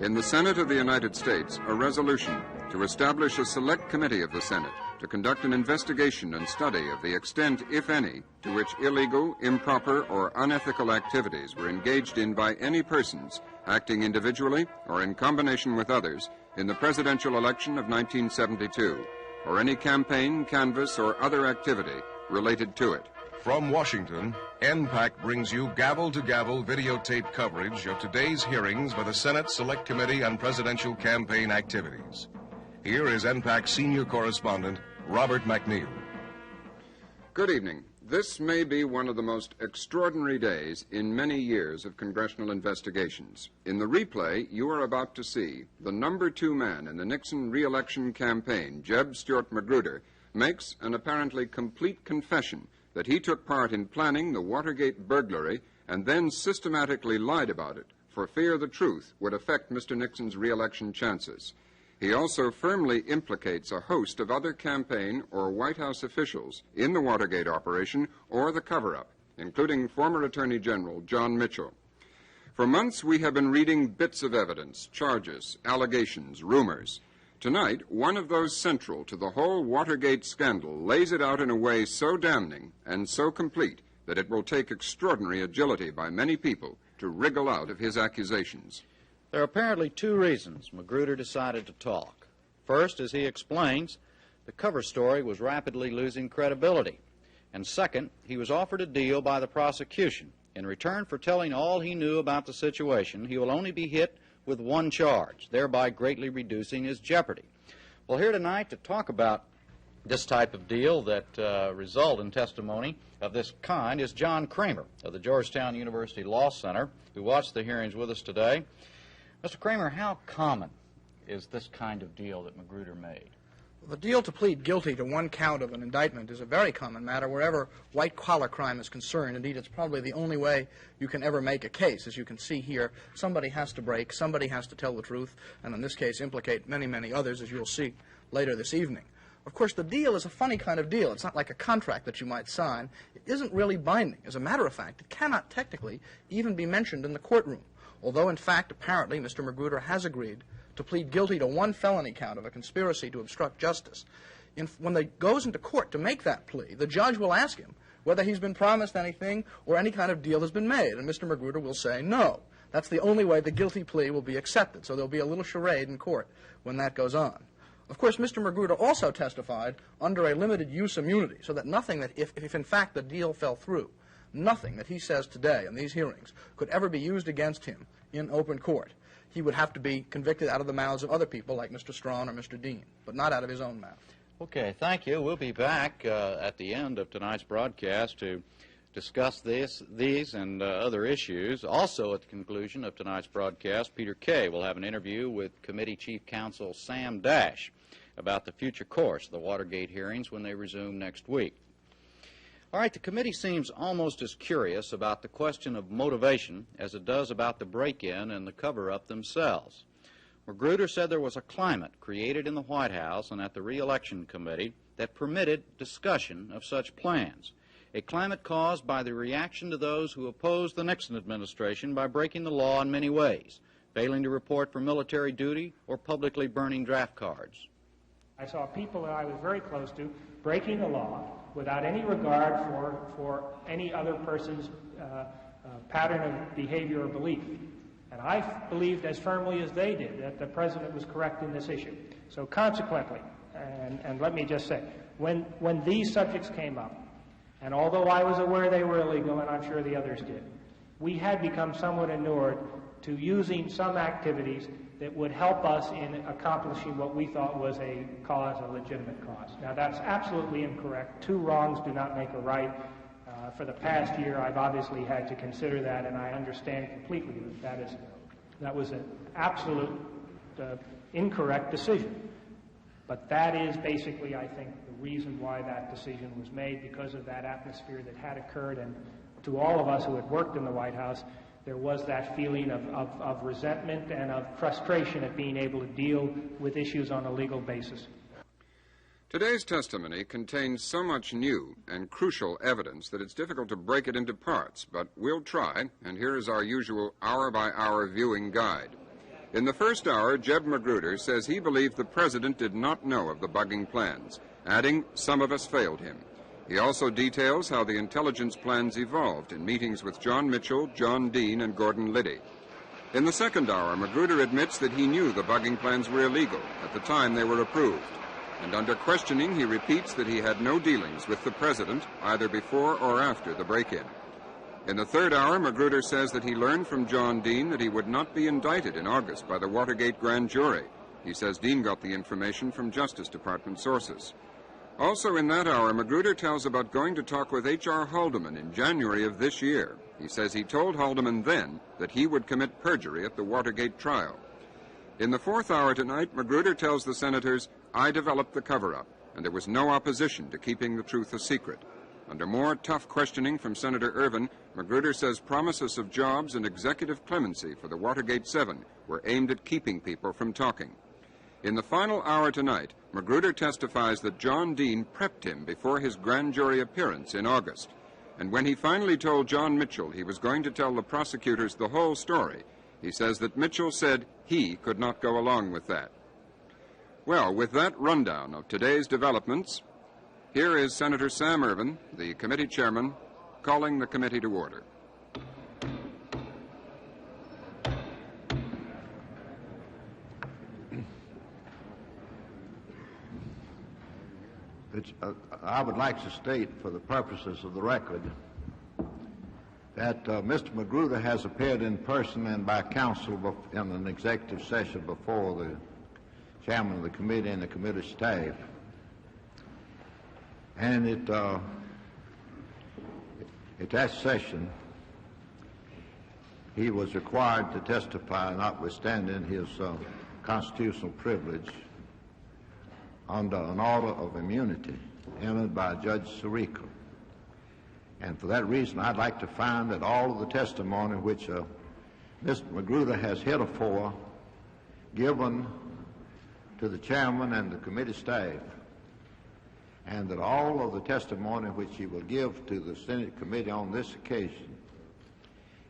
In the Senate of the United States, a resolution to establish a select committee of the Senate to conduct an investigation and study of the extent, if any, to which illegal, improper, or unethical activities were engaged in by any persons acting individually or in combination with others in the presidential election of 1972, or any campaign, canvass, or other activity related to it. From Washington, NPAC brings you gavel-to-gavel videotape coverage of today's hearings by the Senate Select Committee on Presidential Campaign Activities. Here is NPAC senior correspondent Robert McNeil. Good evening. This may be one of the most extraordinary days in many years of congressional investigations. In the replay, you are about to see the number 2 man in the Nixon re-election campaign, Jeb Stuart Magruder, makes an apparently complete confession that he took part in planning the Watergate burglary and then systematically lied about it for fear the truth would affect Mr. Nixon's re-election chances. He also firmly implicates a host of other campaign or White House officials in the Watergate operation or the cover-up, including former Attorney General John Mitchell. For months, we have been reading bits of evidence, charges, allegations, rumors. Tonight, one of those central to the whole Watergate scandal lays it out in a way so damning and so complete that it will take extraordinary agility by many people to wriggle out of his accusations. There are apparently 2 reasons Magruder decided to talk. First, as he explains, the cover story was rapidly losing credibility. And second, he was offered a deal by the prosecution. In return for telling all he knew about the situation, he will only be hit with 1 charge, thereby greatly reducing his jeopardy. Well, here tonight to talk about this type of deal that result in testimony of this kind is John Kramer of the Georgetown University Law Center, who watched the hearings with us today. Mr. Kramer, how common is this kind of deal that Magruder made? The deal to plead guilty to 1 count of an indictment is a very common matter wherever white-collar crime is concerned. Indeed, it's probably the only way you can ever make a case. As you can see here, somebody has to break, somebody has to tell the truth, and in this case implicate many, many others, as you'll see later this evening. Of course, the deal is a funny kind of deal. It's not like a contract that you might sign. It isn't really binding. As a matter of fact, it cannot technically even be mentioned in the courtroom, although, in fact, apparently Mr. Magruder has agreed to plead guilty to 1 felony count of a conspiracy to obstruct justice. When he goes into court to make that plea, the judge will ask him whether he's been promised anything or any kind of deal has been made, and Mr. Magruder will say no. That's the only way the guilty plea will be accepted, so there'll be a little charade in court when that goes on. Of course, Mr. Magruder also testified under a limited use immunity, so that nothing that, if in fact the deal fell through, nothing that he says today in these hearings could ever be used against him in open court. He would have to be convicted out of the mouths of other people like Mr. Strawn or Mr. Dean, but not out of his own mouth. Okay, thank you. We'll be back at the end of tonight's broadcast to discuss these and other issues. Also, at the conclusion of tonight's broadcast, Peter Kay will have an interview with Committee Chief Counsel Sam Dash about the future course of the Watergate hearings when they resume next week. All right, the committee seems almost as curious about the question of motivation as it does about the break-in and the cover-up themselves. Magruder said there was a climate created in the White House and at the re-election committee that permitted discussion of such plans, a climate caused by the reaction to those who opposed the Nixon administration by breaking the law in many ways, failing to report for military duty or publicly burning draft cards. I saw people that I was very close to breaking the law without any regard for any other person's pattern of behavior or belief. And I believed as firmly as they did that the President was correct in this issue. So consequently, and let me just say, when these subjects came up, and although I was aware they were illegal, and I'm sure the others did, we had become somewhat inured to using some activities that would help us in accomplishing what we thought was a cause, a legitimate cause. Now, that's absolutely incorrect. 2 wrongs do not make a right. For the past year, I've obviously had to consider that, and I understand completely that was an absolute incorrect decision. But that is basically, I think, the reason why that decision was made, because of that atmosphere that had occurred. And to all of us who had worked in the White House, there was that feeling of resentment and of frustration at being able to deal with issues on a legal basis. Today's testimony contains so much new and crucial evidence that it's difficult to break it into parts, but we'll try, and here is our usual hour-by-hour viewing guide. In the first hour, Jeb Magruder says he believed the president did not know of the bugging plans, adding, "Some of us failed him." He also details how the intelligence plans evolved in meetings with John Mitchell, John Dean, and Gordon Liddy. In the second hour, Magruder admits that he knew the bugging plans were illegal at the time they were approved. And under questioning, he repeats that he had no dealings with the president either before or after the break-in. In the third hour, Magruder says that he learned from John Dean that he would not be indicted in August by the Watergate grand jury. He says Dean got the information from Justice Department sources. Also in that hour, Magruder tells about going to talk with H.R. Haldeman in January of this year. He says he told Haldeman then that he would commit perjury at the Watergate trial. In the fourth hour tonight, Magruder tells the senators, "I developed the cover-up, and there was no opposition to keeping the truth a secret." Under more tough questioning from Senator Ervin, Magruder says promises of jobs and executive clemency for the Watergate 7 were aimed at keeping people from talking. In the final hour tonight, Magruder testifies that John Dean prepped him before his grand jury appearance in August. And when he finally told John Mitchell he was going to tell the prosecutors the whole story, he says that Mitchell said he could not go along with that. Well, with that rundown of today's developments, here is Senator Sam Ervin, the committee chairman, calling the committee to order. I would like to state, for the purposes of the record, that Mr. Magruder has appeared in person and by counsel in an executive session before the chairman of the committee and the committee staff. And at that session, he was required to testify, notwithstanding his constitutional privilege, under an order of immunity entered by Judge Sirica. And for that reason, I'd like to find that all of the testimony which Mr. Magruder has heretofore given to the chairman and the committee staff, and that all of the testimony which he will give to the Senate committee on this occasion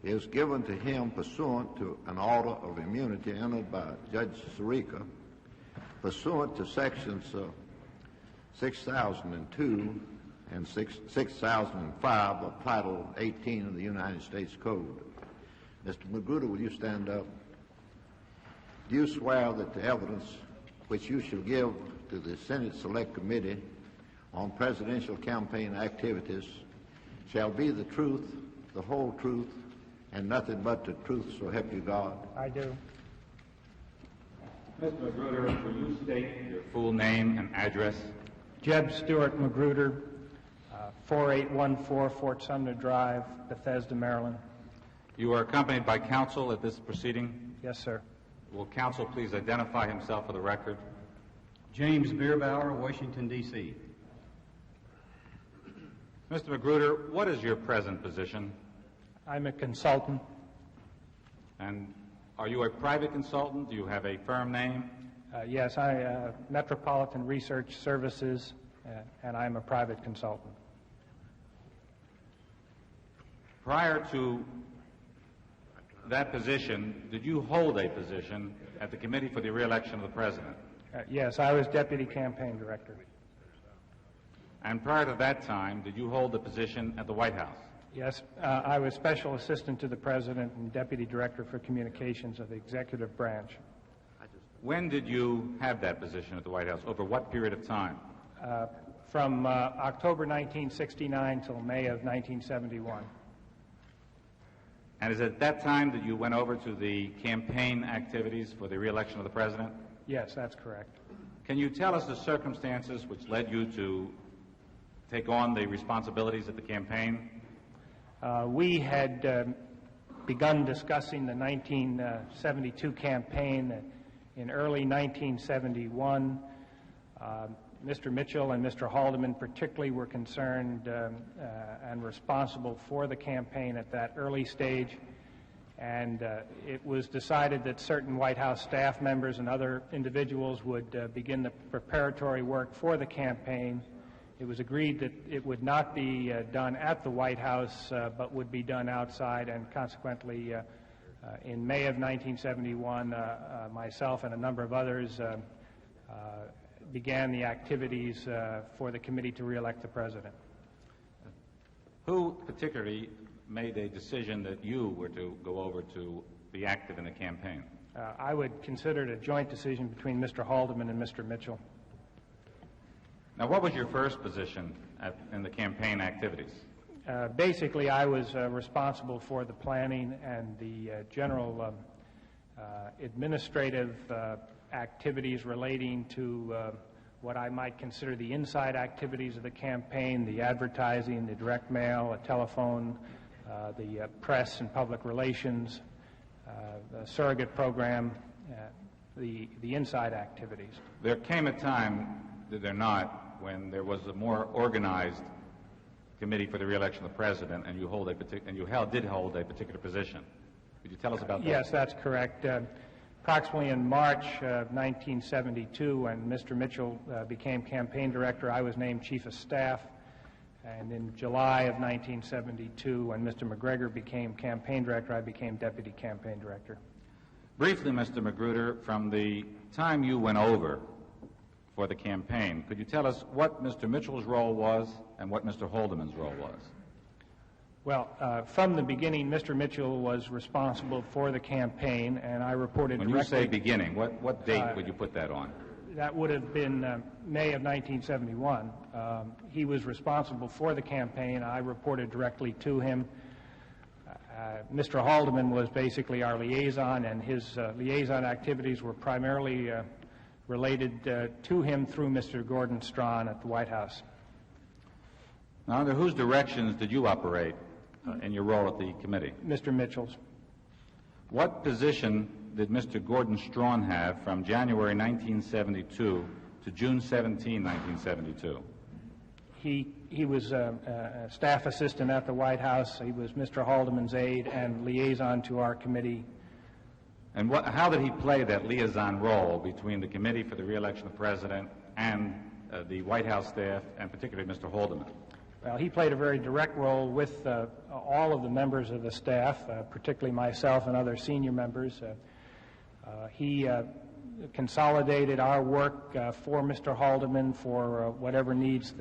is given to him pursuant to an order of immunity entered by Judge Sirica, pursuant to sections 6002 and 6005 of Title 18 of the United States Code. Mr. Magruder, will you stand up? Do you swear that the evidence which you shall give to the Senate Select Committee on presidential campaign activities shall be the truth, the whole truth, and nothing but the truth, so help you God? I do. Mr. Magruder, will you state your full name and address? Jeb Stuart Magruder, 4814 Fort Sumner Drive, Bethesda, Maryland. You are accompanied by counsel at this proceeding. Yes, sir. Will counsel please identify himself for the record? James Bierbauer, Washington, D.C. Mr. Magruder, what is your present position? I'm a consultant. And are you a private consultant? Do you have a firm name? Yes, I Metropolitan Research Services, and I'm a private consultant. Prior to that position, did you hold a position at the Committee for the Re-election of the President? Yes, I was Deputy Campaign Director. And prior to that time, did you hold the position at the White House? Yes, I was Special Assistant to the President and Deputy Director for Communications of the Executive Branch. When did you have that position at the White House? Over what period of time? From October 1969 till May of 1971. And is it at that time that you went over to the campaign activities for the re-election of the President? Yes, that's correct. Can you tell us the circumstances which led you to take on the responsibilities of the campaign? We had begun discussing the 1972 campaign in early 1971. Mr. Mitchell and Mr. Haldeman particularly were concerned and responsible for the campaign at that early stage, and it was decided that certain White House staff members and other individuals would begin the preparatory work for the campaign. It was agreed that it would not be done at the White House, but would be done outside, and consequently In May of 1971, myself and a number of others began the activities for the committee to re-elect the president. Who particularly made a decision that you were to go over to be active in the campaign? I would consider it a joint decision between Mr. Haldeman and Mr. Mitchell. Now, what was your first position in the campaign activities? Basically, I was responsible for the planning and the general administrative activities relating to what I might consider the inside activities of the campaign, the advertising, the direct mail, a telephone, the press and public relations, the surrogate program, the inside activities. There came a time, did there not, when there was a more organized committee for the re-election of the president, and you did hold a particular position. Could you tell us about that? Yes, that's correct. Approximately in March of 1972, when Mr. Mitchell became campaign director, I was named chief of staff. And in July of 1972, when Mr. McGregor became campaign director, I became deputy campaign director. Briefly, Mr. Magruder, from the time you went over for the campaign, could you tell us what Mr. Mitchell's role was and what Mr. Haldeman's role was? Well, from the beginning, Mr. Mitchell was responsible for the campaign, and I reported directly... When you say beginning, what date would you put that on? That would have been May of 1971. He was responsible for the campaign. I reported directly to him. Mr. Haldeman was basically our liaison, and his liaison activities were primarily related to him through Mr. Gordon Strachan at the White House. Now, under whose directions did you operate in your role at the committee? Mr. Mitchell's. What position did Mr. Gordon Strachan have from January 1972 to June 17, 1972? He was a staff assistant at the White House. He was Mr. Haldeman's aide and liaison to our committee. And how did he play that liaison role between the committee for the re-election of the president and the White House staff, and particularly Mr. Haldeman? Well, he played a very direct role with all of the members of the staff, particularly myself and other senior members. He consolidated our work for Mr. Haldeman for whatever needs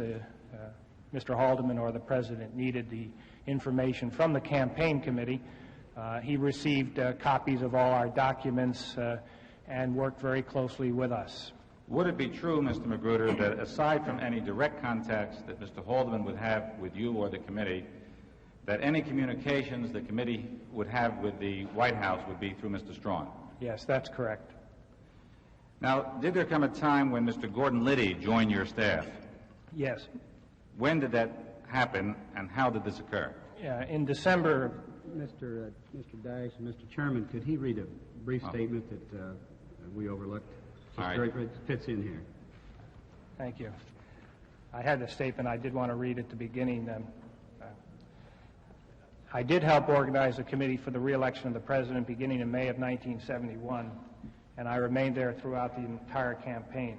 Mr. Haldeman or the President needed the information from the campaign committee. He received copies of all our documents and worked very closely with us. Would it be true, Mr. Magruder, that aside from any direct contacts that Mr. Haldeman would have with you or the committee, that any communications the committee would have with the White House would be through Mr. Strachan? Yes, that's correct. Now, did there come a time when Mr. Gordon Liddy joined your staff? Yes. When did that happen, and how did this occur? In December. Mr. Dash and Mr. Chairman, could he read a brief statement that we overlooked? All right. It fits in here. Thank you. I had the statement. I did want to read at the beginning. I did help organize the committee for the re-election of the president beginning in May of 1971, and I remained there throughout the entire campaign.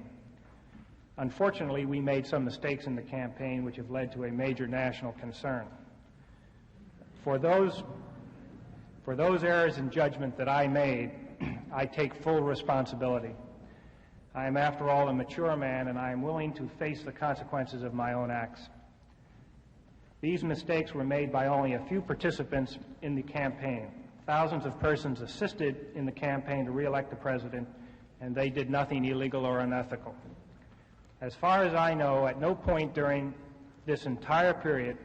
Unfortunately, we made some mistakes in the campaign which have led to a major national concern. For those errors in judgment that I made, I take full responsibility. I am, after all, a mature man, and I am willing to face the consequences of my own acts. These mistakes were made by only a few participants in the campaign. Thousands of persons assisted in the campaign to re-elect the president, and they did nothing illegal or unethical. As far as I know, at no point during this entire period,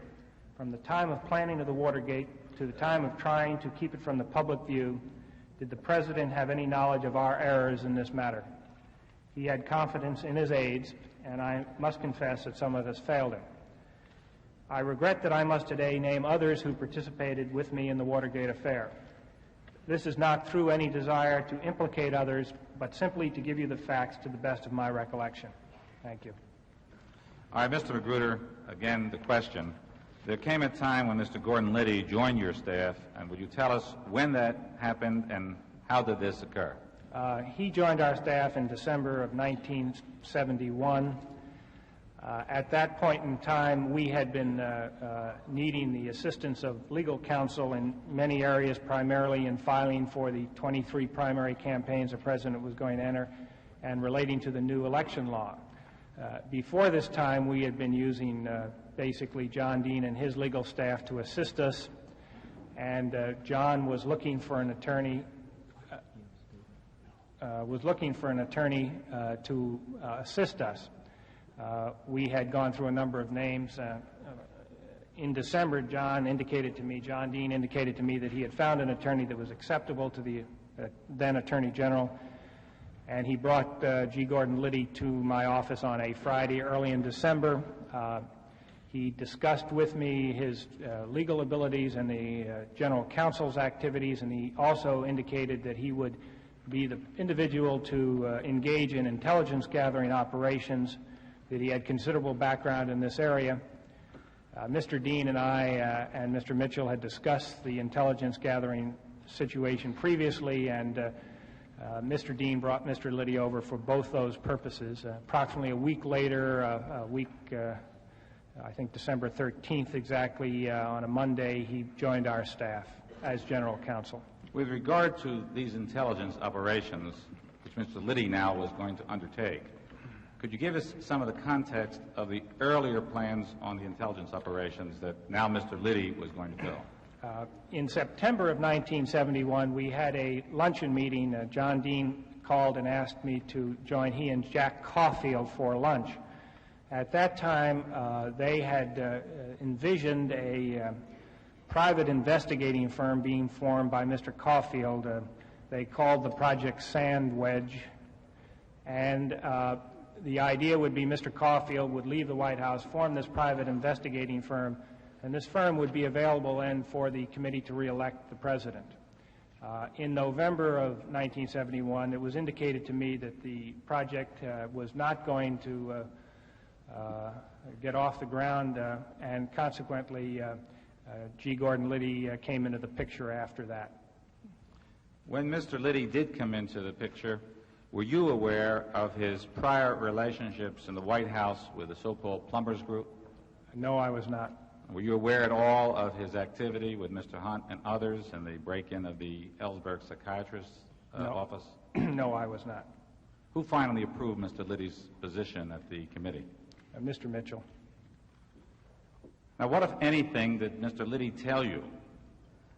from the time of planning of the Watergate to the time of trying to keep it from the public view, did the president have any knowledge of our errors in this matter. He had confidence in his aides, and I must confess that some of us failed him. I regret that I must today name others who participated with me in the Watergate affair. This is not through any desire to implicate others, but simply to give you the facts to the best of my recollection. Thank you. All right, Mr. Magruder, again, the question. There came a time when Mr. Gordon Liddy joined your staff, and would you tell us when that happened and how did this occur? He joined our staff in December of 1971. At that point in time, we had been needing the assistance of legal counsel in many areas, primarily in filing for the 23 primary campaigns the President was going to enter and relating to the new election law. Before this time, we had been using basically John Dean and his legal staff to assist us, and John was looking for an attorney to assist us. We had gone through a number of names. In December, John Dean indicated to me that he had found an attorney that was acceptable to the then Attorney General, and he brought G. Gordon Liddy to my office on a Friday early in December. He discussed with me his legal abilities and the General Counsel's activities, and he also indicated that he would be the individual to engage in intelligence gathering operations, that he had considerable background in this area. Mr. Dean and I and Mr. Mitchell had discussed the intelligence gathering situation previously, and Mr. Dean brought Mr. Liddy over for both those purposes. Approximately a week later, I think December 13th exactly, on a Monday, he joined our staff as General Counsel. With regard to these intelligence operations, which Mr. Liddy now was going to undertake, could you give us some of the context of the earlier plans on the intelligence operations that now Mr. Liddy was going to fill? In September of 1971, we had a luncheon meeting. John Dean called and asked me to join he and Jack Caulfield for lunch. At that time, they had envisioned a private investigating firm being formed by Mr. Caulfield. They called the project Sand Wedge, and the idea would be Mr. Caulfield would leave the White House, form this private investigating firm, and this firm would be available then for the committee to re-elect the President. In November of 1971, it was indicated to me that the project was not going to get off the ground, and consequently G. Gordon Liddy came into the picture after that. When Mr. Liddy did come into the picture, were you aware of his prior relationships in the White House with the so-called Plumbers Group? No, I was not. Were you aware at all of his activity with Mr. Hunt and others in the break-in of the Ellsberg psychiatrist's office? No, I was not. Who finally approved Mr. Liddy's position at the committee? Mr. Mitchell. Now, what, if anything, did Mr. Liddy tell you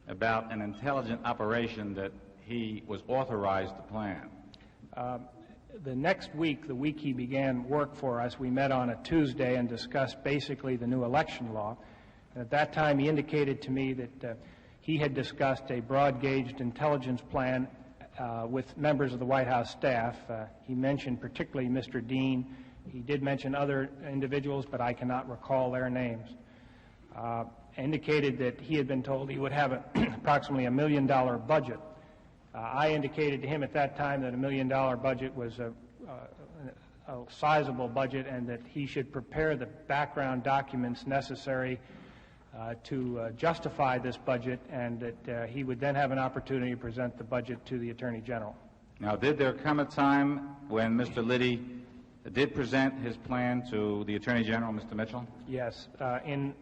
about an intelligent operation that he was authorized to plan? The next week, the week he began work for us, we met on a Tuesday and discussed basically the new election law. And at that time, he indicated to me that he had discussed a broad-gauged intelligence plan with members of the White House staff. He mentioned particularly Mr. Dean. He did mention other individuals, but I cannot recall their names. Indicated that he had been told he would have approximately $1 million budget. I indicated to him at that time that $1 million budget was a sizable budget, and that he should prepare the background documents necessary to justify this budget, and that he would then have an opportunity to present the budget to the Attorney General. Now, did there come a time when Mr. Liddy did present his plan to the Attorney General, Mr. Mitchell? Yes. In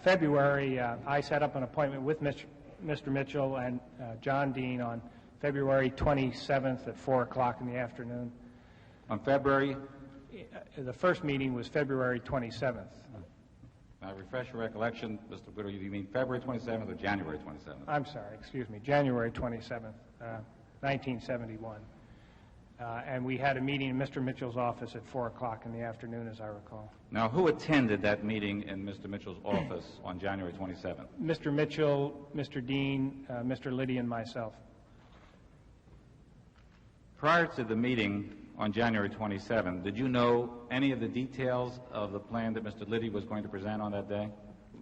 February, I set up an appointment with Mr. Mitchell and John Dean on February 27th at 4 o'clock in the afternoon. On February? The first meeting was February 27th. Now, refresh your recollection, Mr. Whittle, you mean February 27th or January 27th? I'm sorry, excuse me, January 27th, 1971. And we had a meeting in Mr. Mitchell's office at 4 o'clock in the afternoon, as I recall. Now, who attended that meeting in Mr. Mitchell's office on January 27th? Mr. Mitchell, Mr. Dean, Mr. Liddy, and myself. Prior to the meeting on January 27th, did you know any of the details of the plan that Mr. Liddy was going to present on that day?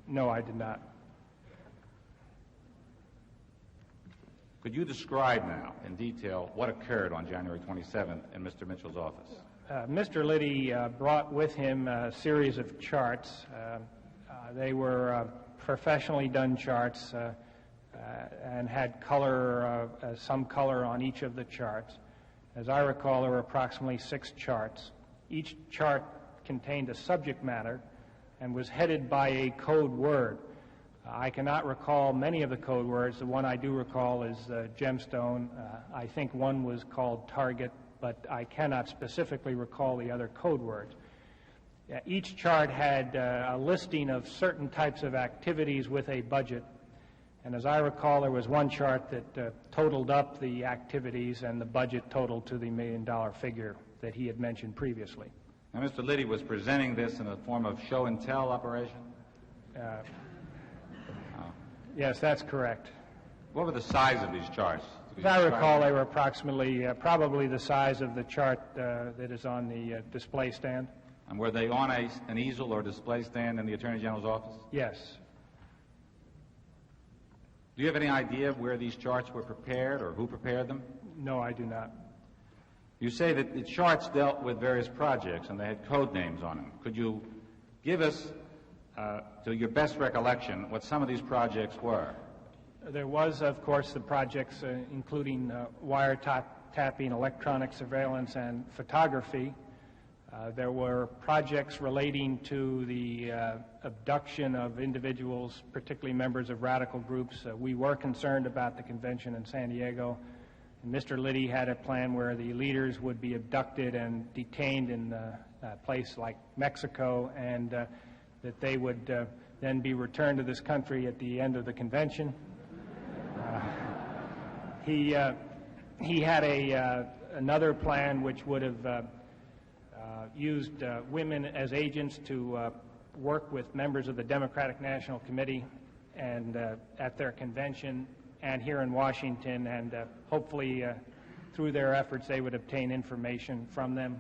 No, I did not. Could you describe now in detail what occurred on January 27th in Mr. Mitchell's office? Mr. Liddy brought with him a series of charts. They were professionally done charts and had color, some color on each of the charts. As I recall, there were approximately 6 charts. Each chart contained a subject matter and was headed by a code word. I cannot recall many of the code words. The one I do recall is gemstone. I think one was called target, but I cannot specifically recall the other code words. Each chart had a listing of certain types of activities with a budget, and as I recall, there was one chart that totaled up the activities and the budget totaled to the $1 million figure that he had mentioned previously. Now, Mr. Liddy was presenting this in a form of show and tell operation? Yes, that's correct. What were the size of these charts? As I recall, they were approximately probably the size of the chart that is on the display stand. And were they on an easel or display stand in the Attorney General's office? Yes. Do you have any idea of where these charts were prepared or who prepared them? No, I do not. You say that the charts dealt with various projects and they had code names on them. Could you give us, to your best recollection, what some of these projects were? There was, of course, the projects including wiretapping, electronic surveillance, and photography. There were projects relating to the abduction of individuals, particularly members of radical groups. We were concerned about the convention in San Diego. And Mr. Liddy had a plan where the leaders would be abducted and detained in a place like Mexico, and that they would then be returned to this country at the end of the convention. He had another plan which would have used women as agents to work with members of the Democratic National Committee and at their convention and here in Washington, and hopefully through their efforts they would obtain information from them.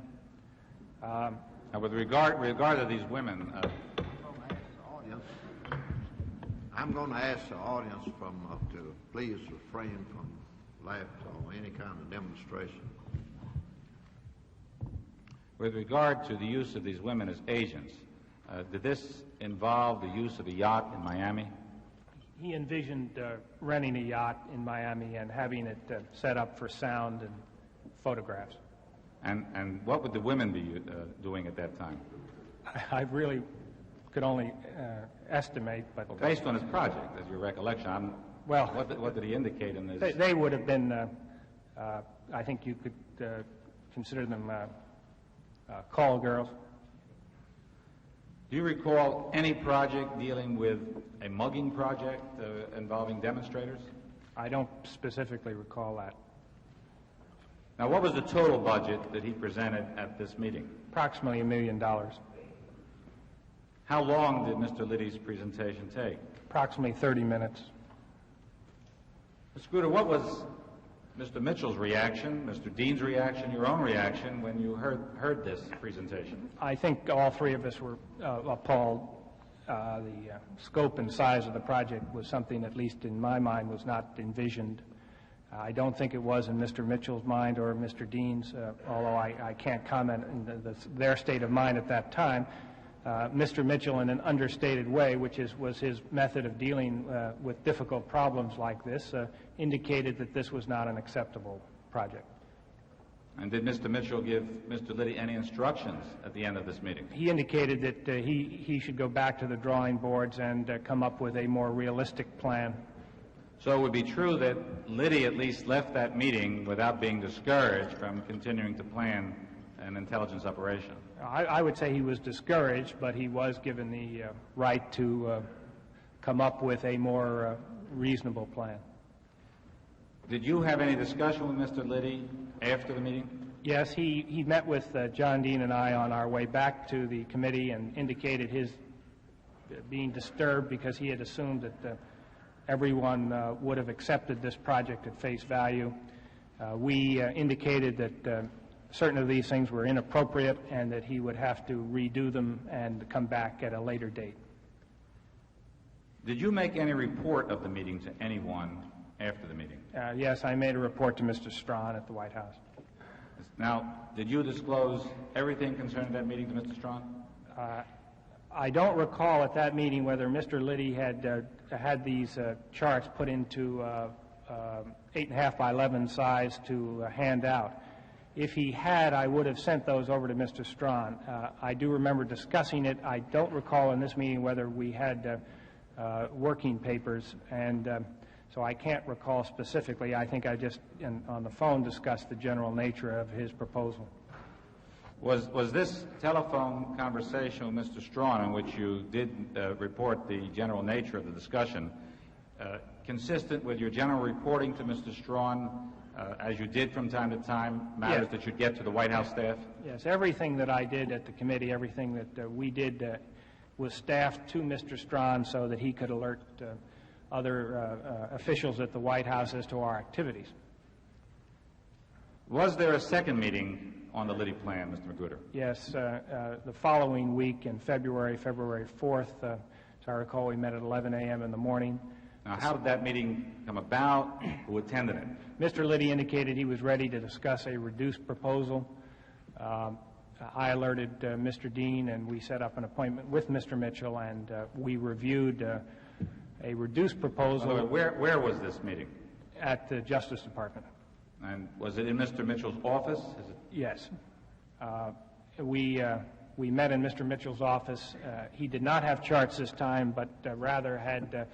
Now, with regard to these women, I'm going to ask the audience to please refrain from laughter or any kind of demonstration. with regard to the use of these women as agents, did this involve the use of a yacht in Miami? He envisioned renting a yacht in Miami and having it set up for sound and photographs. And what would the women be doing at that time? I really could only estimate, but... Well, based on his project, as your recollection, well, what did he indicate in this? They would have been, I think you could consider them call girls. Do you recall any project dealing with a mugging project involving demonstrators? I don't specifically recall that. Now, what was the total budget that he presented at this meeting? Approximately $1 million. How long did Mr. Liddy's presentation take? Approximately 30 minutes. Mr. Magruder, what was Mr. Mitchell's reaction, Mr. Dean's reaction, your own reaction when you heard this presentation? I think all three of us were appalled. The scope and size of the project was something, at least in my mind, was not envisioned. I don't think it was in Mr. Mitchell's mind or Mr. Dean's, although I can't comment on their state of mind at that time. Mr. Mitchell, in an understated way, which was his method of dealing with difficult problems like this, indicated that this was not an acceptable project. And did Mr. Mitchell give Mr. Liddy any instructions at the end of this meeting? He indicated that he should go back to the drawing boards and come up with a more realistic plan. So it would be true that Liddy at least left that meeting without being discouraged from continuing to plan an intelligence operation? I would say he was discouraged, but he was given the right to come up with a more reasonable plan. Did you have any discussion with Mr. Liddy after the meeting? Yes, he met with John Dean and I on our way back to the committee and indicated his being disturbed because he had assumed that everyone would have accepted this project at face value. We indicated that certain of these things were inappropriate and that he would have to redo them and come back at a later date. Did you make any report of the meeting to anyone after the meeting? Yes, I made a report to Mr. Strawn at the White House. Now, did you disclose everything concerning that meeting to Mr. Strawn? I don't recall at that meeting whether Mr. Liddy had these charts put into 8.5 by 11 size to hand out. If he had, I would have sent those over to Mr. Strawn. I do remember discussing it. I don't recall in this meeting whether we had working papers, and so I can't recall specifically. I think I just, on the phone, discussed the general nature of his proposal. Was this telephone conversation with Mr. Strawn, in which you did report the general nature of the discussion, consistent with your general reporting to Mr. Strawn, as you did from time to time, matters that should get to the White House staff? Yes, everything that I did at the committee, everything that we did was staffed to Mr. Strawn so that he could alert other officials at the White House as to our activities. Was there a second meeting on the Liddy plan, Mr. Magruder? Yes, the following week in February 4th, as I recall, we met at 11 a.m. in the morning. Now, how did that meeting come about? Who attended it? Mr. Liddy indicated he was ready to discuss a reduced proposal. I alerted Mr. Dean, and we set up an appointment with Mr. Mitchell, and we reviewed a reduced proposal. Where was this meeting? At the Justice Department. And was it in Mr. Mitchell's office? Yes. We met in Mr. Mitchell's office. He did not have charts this time, but rather had...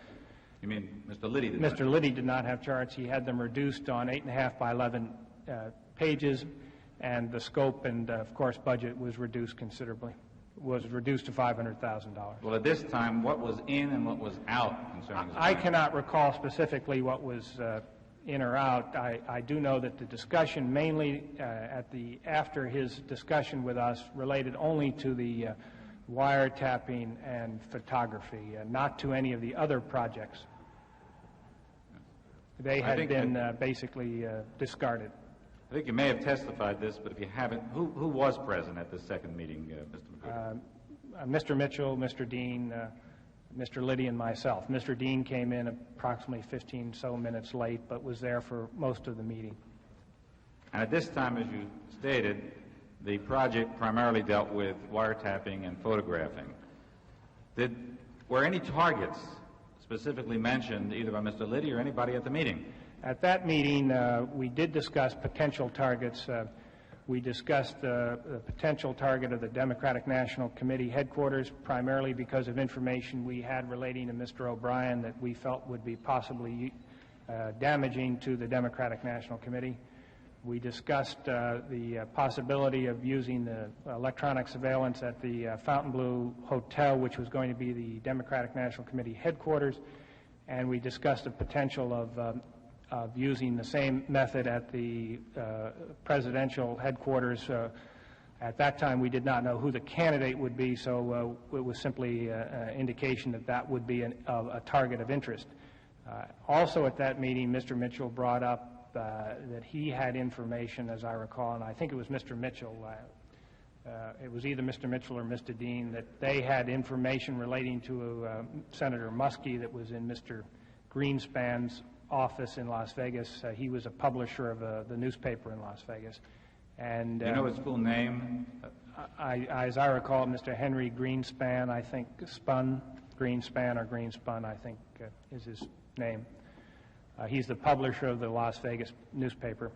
You mean Mr. Liddy did Mr. Liddy did not have charts. He had them reduced on 8.5 by 11 pages, and the scope and, of course, budget was reduced considerably. Was reduced to $500,000. Well, at this time, what was in and what was out concerning this? I cannot recall specifically what was in or out. I do know that the discussion mainly after his discussion with us related only to the wiretapping and photography, not to any of the other projects. They had been basically discarded. I think you may have testified this, but if you haven't, who was present at this second meeting, Mr. Magruder? Mr. Mitchell, Mr. Dean, Mr. Liddy, and myself. Mr. Dean came in approximately 15 so minutes late, but was there for most of the meeting. And at this time, as you stated, the project primarily dealt with wiretapping and photographing. Were any targets specifically mentioned either by Mr. Liddy or anybody at the meeting? At that meeting, we did discuss potential targets. We discussed the potential target of the Democratic National Committee headquarters, primarily because of information we had relating to Mr. O'Brien that we felt would be possibly damaging to the Democratic National Committee. We discussed the possibility of using the electronic surveillance at the Fontainebleau Hotel, which was going to be the Democratic National Committee headquarters, and we discussed the potential of using the same method at the presidential headquarters. At that time, we did not know who the candidate would be, so it was simply an indication that that would be a target of interest. Also at that meeting, Mr. Mitchell brought up that he had information, as I recall, and I think it was Mr. Mitchell. It was either Mr. Mitchell or Mr. Dean, that they had information relating to Senator Muskie that was in Mr. Greenspan's office in Las Vegas. He was a publisher of the newspaper in Las Vegas. And do you know his full name? As I recall, Mr. Henry Greenspan, I think, Greenspan or Greenspun, I think is his name. He's the publisher of the Las Vegas newspaper.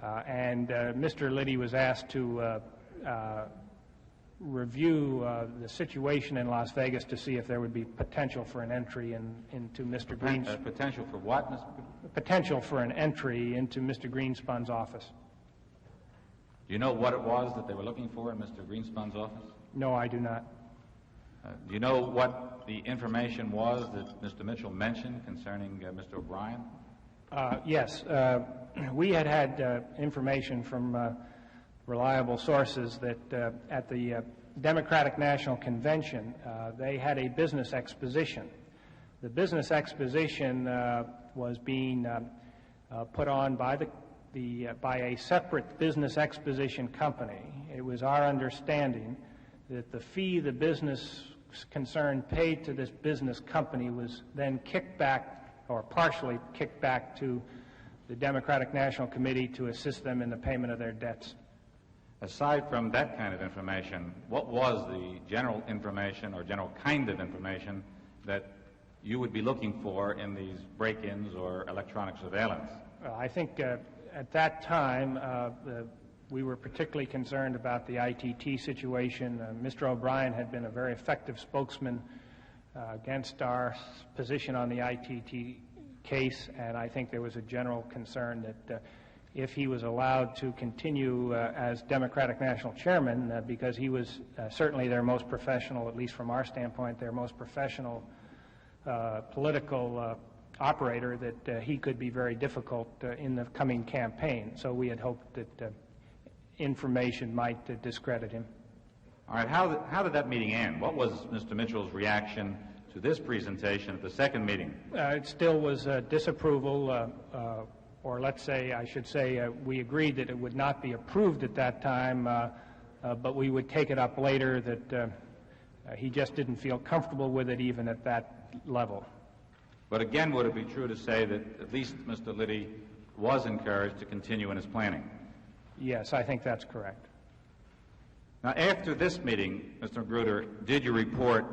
And Mr. Liddy was asked to review the situation in Las Vegas to see if there would be potential for an entry into Mr. Greenspan. Potential for what, Mr. Magruder? Potential for an entry into Mr. Greenspun's office. Do you know what it was that they were looking for in Mr. Greenspun's office? No, I do not. Do you know what the information was that Mr. Mitchell mentioned concerning Mr. O'Brien? Yes. We had information from reliable sources that at the Democratic National Convention, they had a business exposition. The business exposition was being put on by by a separate business exposition company. It was our understanding that the fee the business concerned paid to this business company was then kicked back, or partially kicked back, to the Democratic National Committee to assist them in the payment of their debts. Aside from that kind of information, what was the general information or general kind of information that you would be looking for in these break-ins or electronic surveillance? I think at that time, We were particularly concerned about the ITT situation. Mr. O'Brien had been a very effective spokesman against our position on the ITT case, and I think there was a general concern that if he was allowed to continue as Democratic National Chairman, because he was certainly their most professional, at least from our standpoint, their most professional political operator, that he could be very difficult in the coming campaign. So we had hoped that information might discredit him. All right, how did that meeting end? What was Mr. Mitchell's reaction to this presentation at the second meeting? It still was disapproval, or let's say, I should say, we agreed that it would not be approved at that time, but we would take it up later, that he just didn't feel comfortable with it even at that level. But again, would it be true to say that at least Mr. Liddy was encouraged to continue in his planning? Yes, I think that's correct. Now, after this meeting, Mr. Magruder, did you report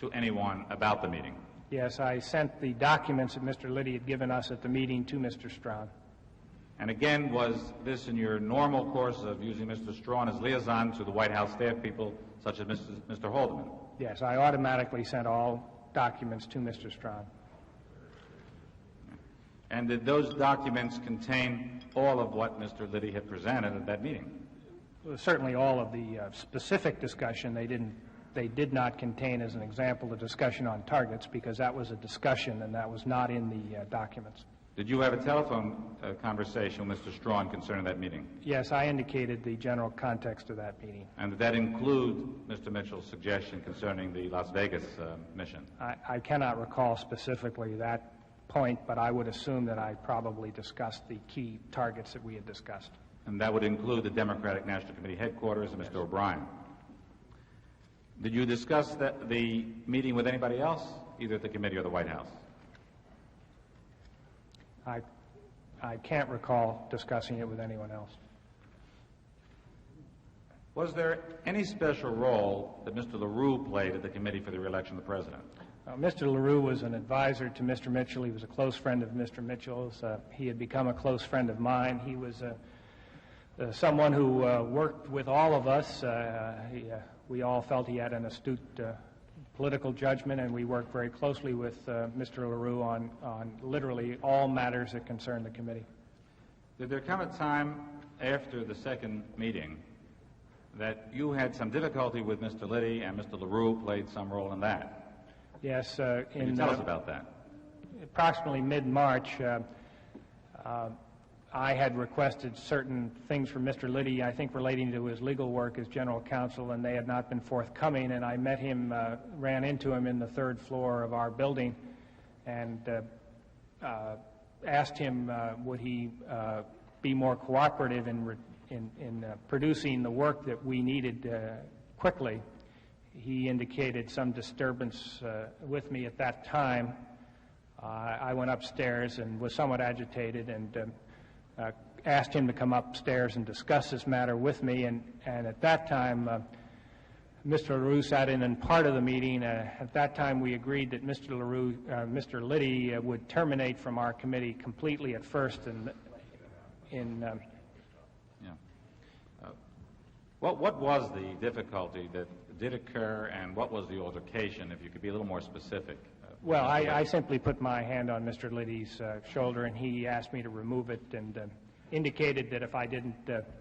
to anyone about the meeting? Yes, I sent the documents that Mr. Liddy had given us at the meeting to Mr. Strawn. And again, was this in your normal course of using Mr. Strawn as liaison to the White House staff people, such as Mr. Haldeman? Yes, I automatically sent all documents to Mr. Strawn. And did those documents contain all of what Mr. Liddy had presented at that meeting? Well, certainly all of the specific discussion. They did not contain, as an example, the discussion on targets, because that was a discussion and that was not in the documents. Did you have a telephone conversation with Mr. Strawn concerning that meeting? Yes, I indicated the general context of that meeting. And did that include Mr. Mitchell's suggestion concerning the Las Vegas mission? I cannot recall specifically that point, but I would assume that I probably discussed the key targets that we had discussed. And that would include the Democratic National Committee headquarters and Mr. O'Brien. Did you discuss the meeting with anybody else, either at the committee or the White House? I can't recall discussing it with anyone else. Was there any special role that Mr. LaRue played at the Committee for the Re-election of the President? Mr. LaRue was an advisor to Mr. Mitchell. He was a close friend of Mr. Mitchell's. He had become a close friend of mine. He was someone who worked with all of us. We all felt he had an astute political judgment, and we worked very closely with Mr. LaRue on literally all matters that concern the committee. Did there come a time after the second meeting that you had some difficulty with Mr. Liddy and Mr. LaRue played some role in that? Yes. Can you tell us about that? Approximately mid-March, I had requested certain things from Mr. Liddy, I think relating to his legal work as general counsel, and they had not been forthcoming, and I met him, ran into him in the third floor of our building, and asked him would he be more cooperative in producing the work that we needed quickly. He indicated some disturbance with me at that time. I went upstairs and was somewhat agitated, and asked him to come upstairs and discuss this matter with me, and at that time Mr. LaRue sat in part of the meeting. At that time we agreed that Mr. Liddy would terminate from our committee completely at first. What was the difficulty that did occur, and what was the altercation, if you could be a little more specific? Well, I simply put my hand on Mr. Liddy's shoulder, and he asked me to remove it, and indicated that if I didn't,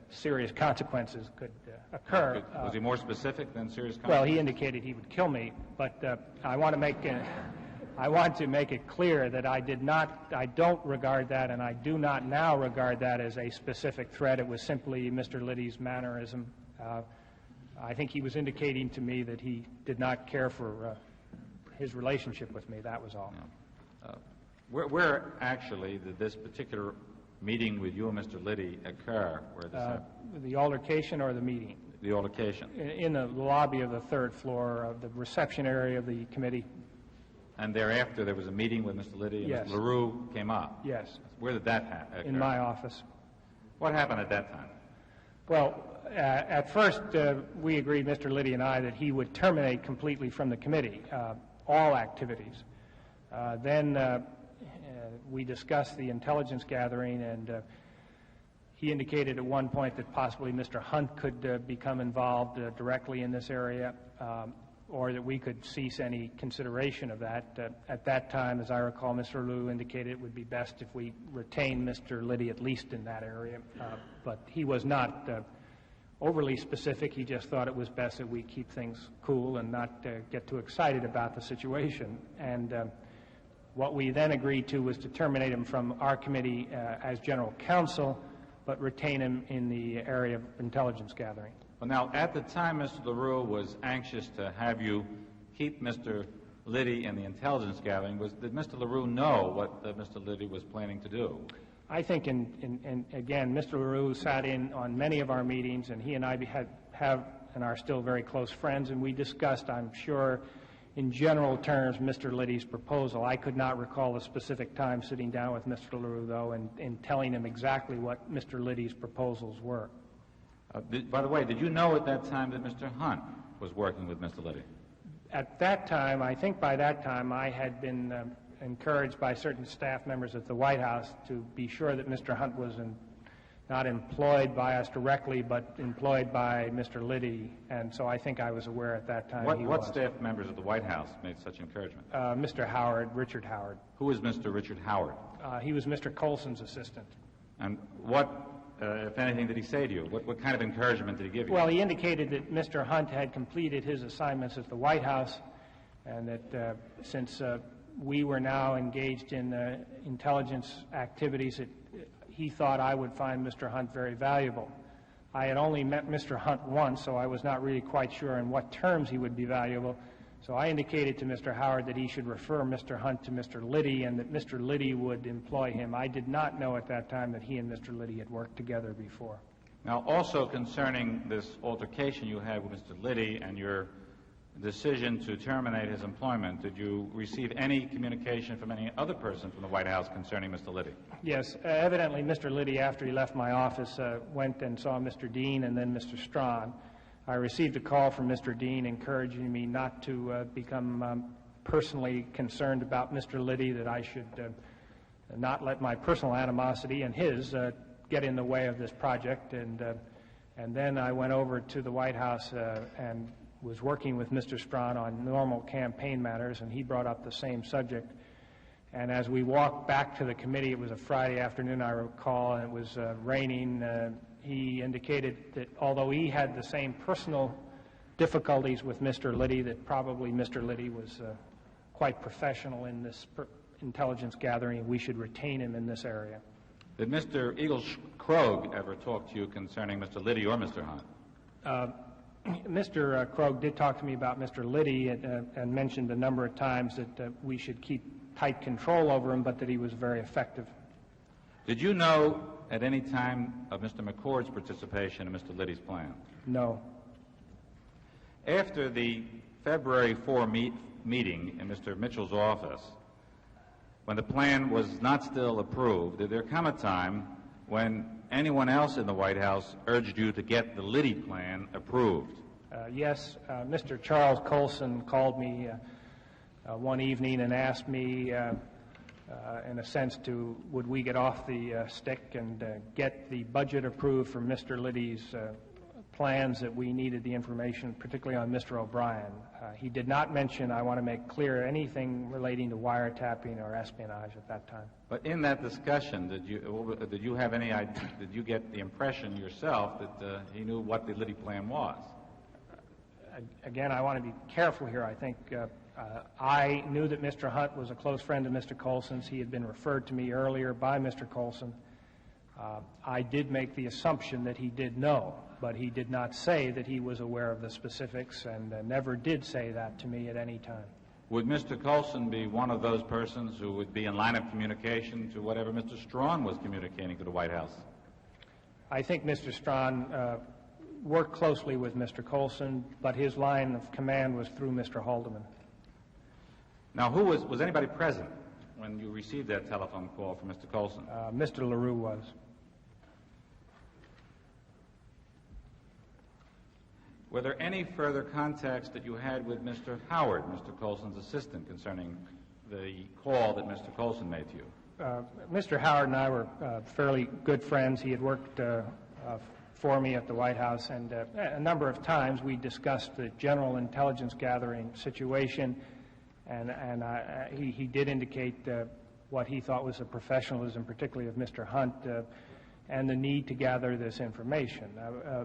serious consequences could occur. Was he more specific than serious consequences? Well, he indicated he would kill me, but I want to make it clear that I don't regard that, and I do not now regard that as a specific threat. It was simply Mr. Liddy's mannerism. I think he was indicating to me that he did not care for his relationship with me. That was all. Yeah. Where actually did this particular meeting with you and Mr. Liddy occur? The altercation or the meeting? The altercation. In the lobby of the third floor of the reception area of the committee. And thereafter there was a meeting with Mr. Liddy and Yes. Mr. LaRue came up? Yes. Where did that occur? In my office. What happened at that time? Well, at first we agreed, Mr. Liddy and I, that he would terminate completely from the committee all activities. Then we discussed the intelligence gathering, and He indicated at one point that possibly Mr. Hunt could become involved directly in this area, or that we could cease any consideration of that. At that time, as I recall, Mr. Liu indicated it would be best if we retain Mr. Liddy at least in that area. But he was not overly specific. He just thought it was best that we keep things cool and not get too excited about the situation. And what we then agreed to was to terminate him from our committee as general counsel, but retain him in the area of intelligence gathering. Well, now, at the time, Mr. LaRue was anxious to have you keep Mr. Liddy in the intelligence gathering. Did Mr. LaRue know what Mr. Liddy was planning to do? I think, again, Mr. LaRue sat in on many of our meetings, and he and I have and are still very close friends, and we discussed, I'm sure, in general terms, Mr. Liddy's proposal. I could not recall a specific time sitting down with Mr. LaRue, though, and telling him exactly what Mr. Liddy's proposals were. By the way, did you know at that time that Mr. Hunt was working with Mr. Liddy? At that time, I think by that time, I had been encouraged by certain staff members at the White House to be sure that Mr. Hunt was not employed by us directly, but employed by Mr. Liddy, and so I think I was aware at that time What staff members of the White House made such encouragement? Mr. Howard, Richard Howard. Who is Mr. Richard Howard? He was Mr. Colson's assistant. And what, if anything, did he say to you? What kind of encouragement did he give you? Well, he indicated that Mr. Hunt had completed his assignments at the White House, and that since we were now engaged in intelligence activities, he thought I would find Mr. Hunt very valuable. I had only met Mr. Hunt once, so I was not really quite sure in what terms he would be valuable. So I indicated to Mr. Howard that he should refer Mr. Hunt to Mr. Liddy and that Mr. Liddy would employ him. I did not know at that time that he and Mr. Liddy had worked together before. Now, also concerning this altercation you had with Mr. Liddy and your decision to terminate his employment, did you receive any communication from any other person from the White House concerning Mr. Liddy? Yes. Evidently, Mr. Liddy, after he left my office, went and saw Mr. Dean and then Mr. Strawn. I received a call from Mr. Dean encouraging me not to become personally concerned about Mr. Liddy, that I should not let my personal animosity and his get in the way of this project. And then I went over to the White House and was working with Mr. Strawn on normal campaign matters, and he brought up the same subject. And as we walked back to the committee, it was a Friday afternoon, I recall, and it was raining. He indicated that although he had the same personal difficulties with Mr. Liddy, that probably Mr. Liddy was quite professional in this intelligence gathering, and we should retain him in this area. Did Mr. Eagles-Krogh ever talk to you concerning Mr. Liddy or Mr. Hunt? Mr. Krogh did talk to me about Mr. Liddy and mentioned a number of times that we should keep tight control over him, but that he was very effective. Did you know at any time of Mr. McCord's participation in Mr. Liddy's plan? No. After the February 4 meeting in Mr. Mitchell's office, when the plan was not still approved, did there come a time when anyone else in the White House urged you to get the Liddy plan approved? Yes. Mr. Charles Colson called me one evening and asked me, in a sense, would we get off the stick and get the budget approved for Mr. Liddy's plans, that we needed the information, particularly on Mr. O'Brien. He did not mention, I want to make clear, anything relating to wiretapping or espionage at that time. But in that discussion, did you have any idea, did you get the impression yourself that he knew what the Liddy plan was? Again, I want to be careful here. I think I knew that Mr. Hunt was a close friend of Mr. Colson's. He had been referred to me earlier by Mr. Colson. I did make the assumption that he did know, but he did not say that he was aware of the specifics, and never did say that to me at any time. Would Mr. Colson be one of those persons who would be in line of communication to whatever Mr. Strawn was communicating to the White House? I think Mr. Strawn worked closely with Mr. Colson, but his line of command was through Mr. Haldeman. Now, was anybody present when you received that telephone call from Mr. Colson? Mr. LaRue was. Were there any further contacts that you had with Mr. Howard, Mr. Colson's assistant, concerning the call that Mr. Colson made to you? Mr. Howard and I were fairly good friends. He had worked for me at the White House, and a number of times we discussed the general intelligence gathering situation, and he did indicate what he thought was the professionalism, particularly of Mr. Hunt, and the need to gather this information.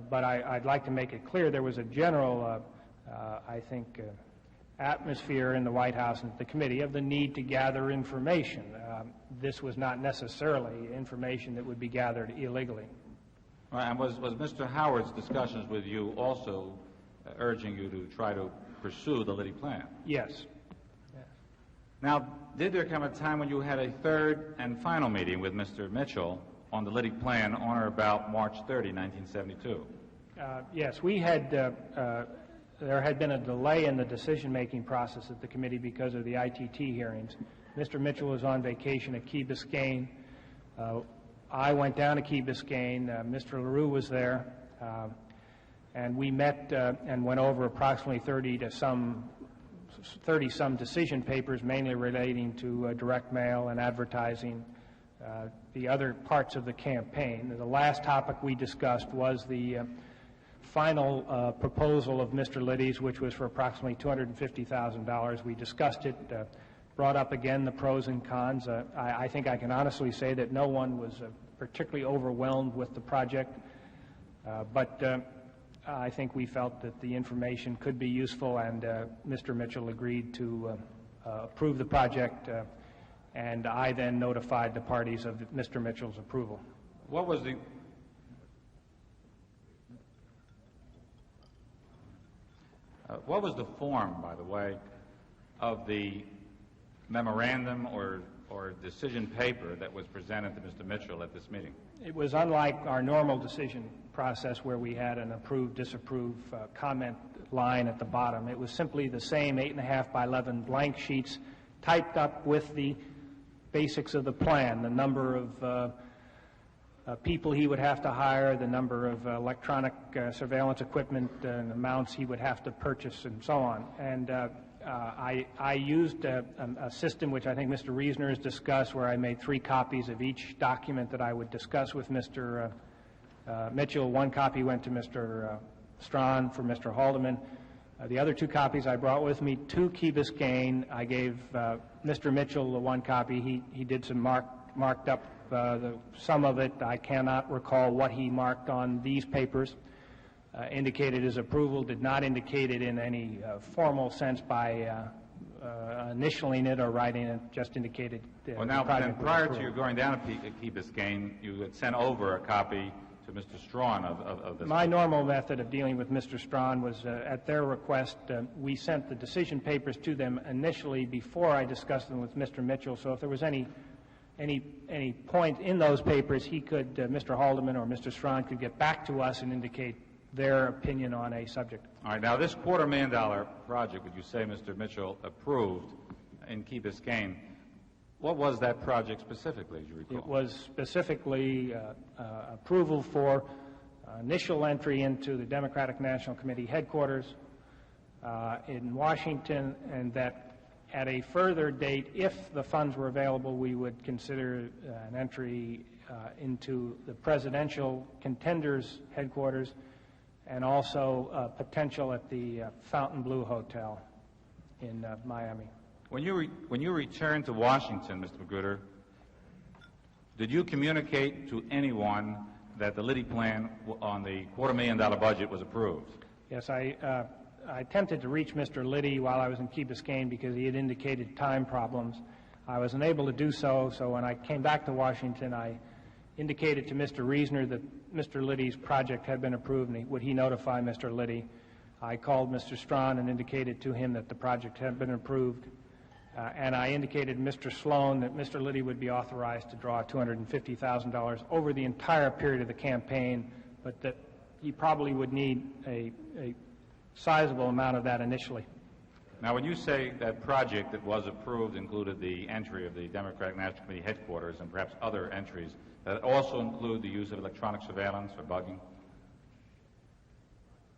But I'd like to make it clear there was a general, I think, atmosphere in the White House and the committee of the need to gather information. This was not necessarily information that would be gathered illegally. Right, and was Mr. Howard's discussions with you also urging you to try to pursue the Liddy plan? Yes. Now, did there come a time when you had a third and final meeting with Mr. Mitchell on the Liddy plan on or about March 30, 1972? Yes, we had, there had been a delay in the decision-making process at the committee because of the ITT hearings. Mr. Mitchell was on vacation at Key Biscayne. I went down to Key Biscayne. Mr. LaRue was there, and we met and went over approximately 30-some decision papers, mainly relating to direct mail and advertising, the other parts of the campaign. The last topic we discussed was the final proposal of Mr. Liddy's, which was for approximately $250,000. We discussed it, brought up again the pros and cons. I think I can honestly say that no one was particularly overwhelmed with the project, but I think we felt that the information could be useful, and Mr. Mitchell agreed to approve the project, and I then notified the parties of Mr. Mitchell's approval. What was the form, by the way, of the memorandum or decision paper that was presented to Mr. Mitchell at this meeting? It was unlike our normal decision process where we had an approve, disapprove comment line at the bottom. It was simply the same 8.5 by 11 blank sheets typed up with the basics of the plan, the number of people he would have to hire, the number of electronic surveillance equipment, and amounts he would have to purchase, and so on. And I used a system which I think Mr. Reasoner has discussed, where I made 3 copies of each document that I would discuss with Mr. Mitchell. 1 copy went to Mr. Strawn for Mr. Haldeman. The other 2 copies I brought with me to Key Biscayne. I gave Mr. Mitchell the 1 copy. He did some marked up some of it. I cannot recall what he marked on these papers. Indicated his approval, did not indicate it in any formal sense by initialing it or writing it, just indicated well, now, then prior to you going down to Key Biscayne, you had sent over a copy to Mr. Strawn of this. My normal method of dealing with Mr. Strawn was at their request, we sent the decision papers to them initially before I discussed them with Mr. Mitchell, so if there was any point in those papers, he could, Mr. Haldeman or Mr. Strawn could get back to us and indicate their opinion on a subject. All right. Now, this $250,000 project, would you say Mr. Mitchell approved in Key Biscayne, what was that project specifically, as you recall? It was specifically approval for initial entry into the Democratic National Committee headquarters in Washington, and that at a further date, if the funds were available, we would consider an entry into the presidential contenders headquarters, and also potential at the Fontainebleau Hotel in Miami. When you returned to Washington, Mr. Magruder, did you communicate to anyone that the Liddy plan on the $250,000 budget was approved? Yes, I attempted to reach Mr. Liddy while I was in Key Biscayne because he had indicated time problems. I was unable to do so, so when I came back to Washington, I indicated to Mr. Reasoner that Mr. Liddy's project had been approved, and would he notify Mr. Liddy. I called Mr. Strawn and indicated to him that the project had been approved, and I indicated to Mr. Sloan that Mr. Liddy would be authorized to draw $250,000 over the entire period of the campaign, but that he probably would need a sizable amount of that initially. Now, when you say that project that was approved included the entry of the Democratic National Committee headquarters and perhaps other entries, that also include the use of electronic surveillance or bugging?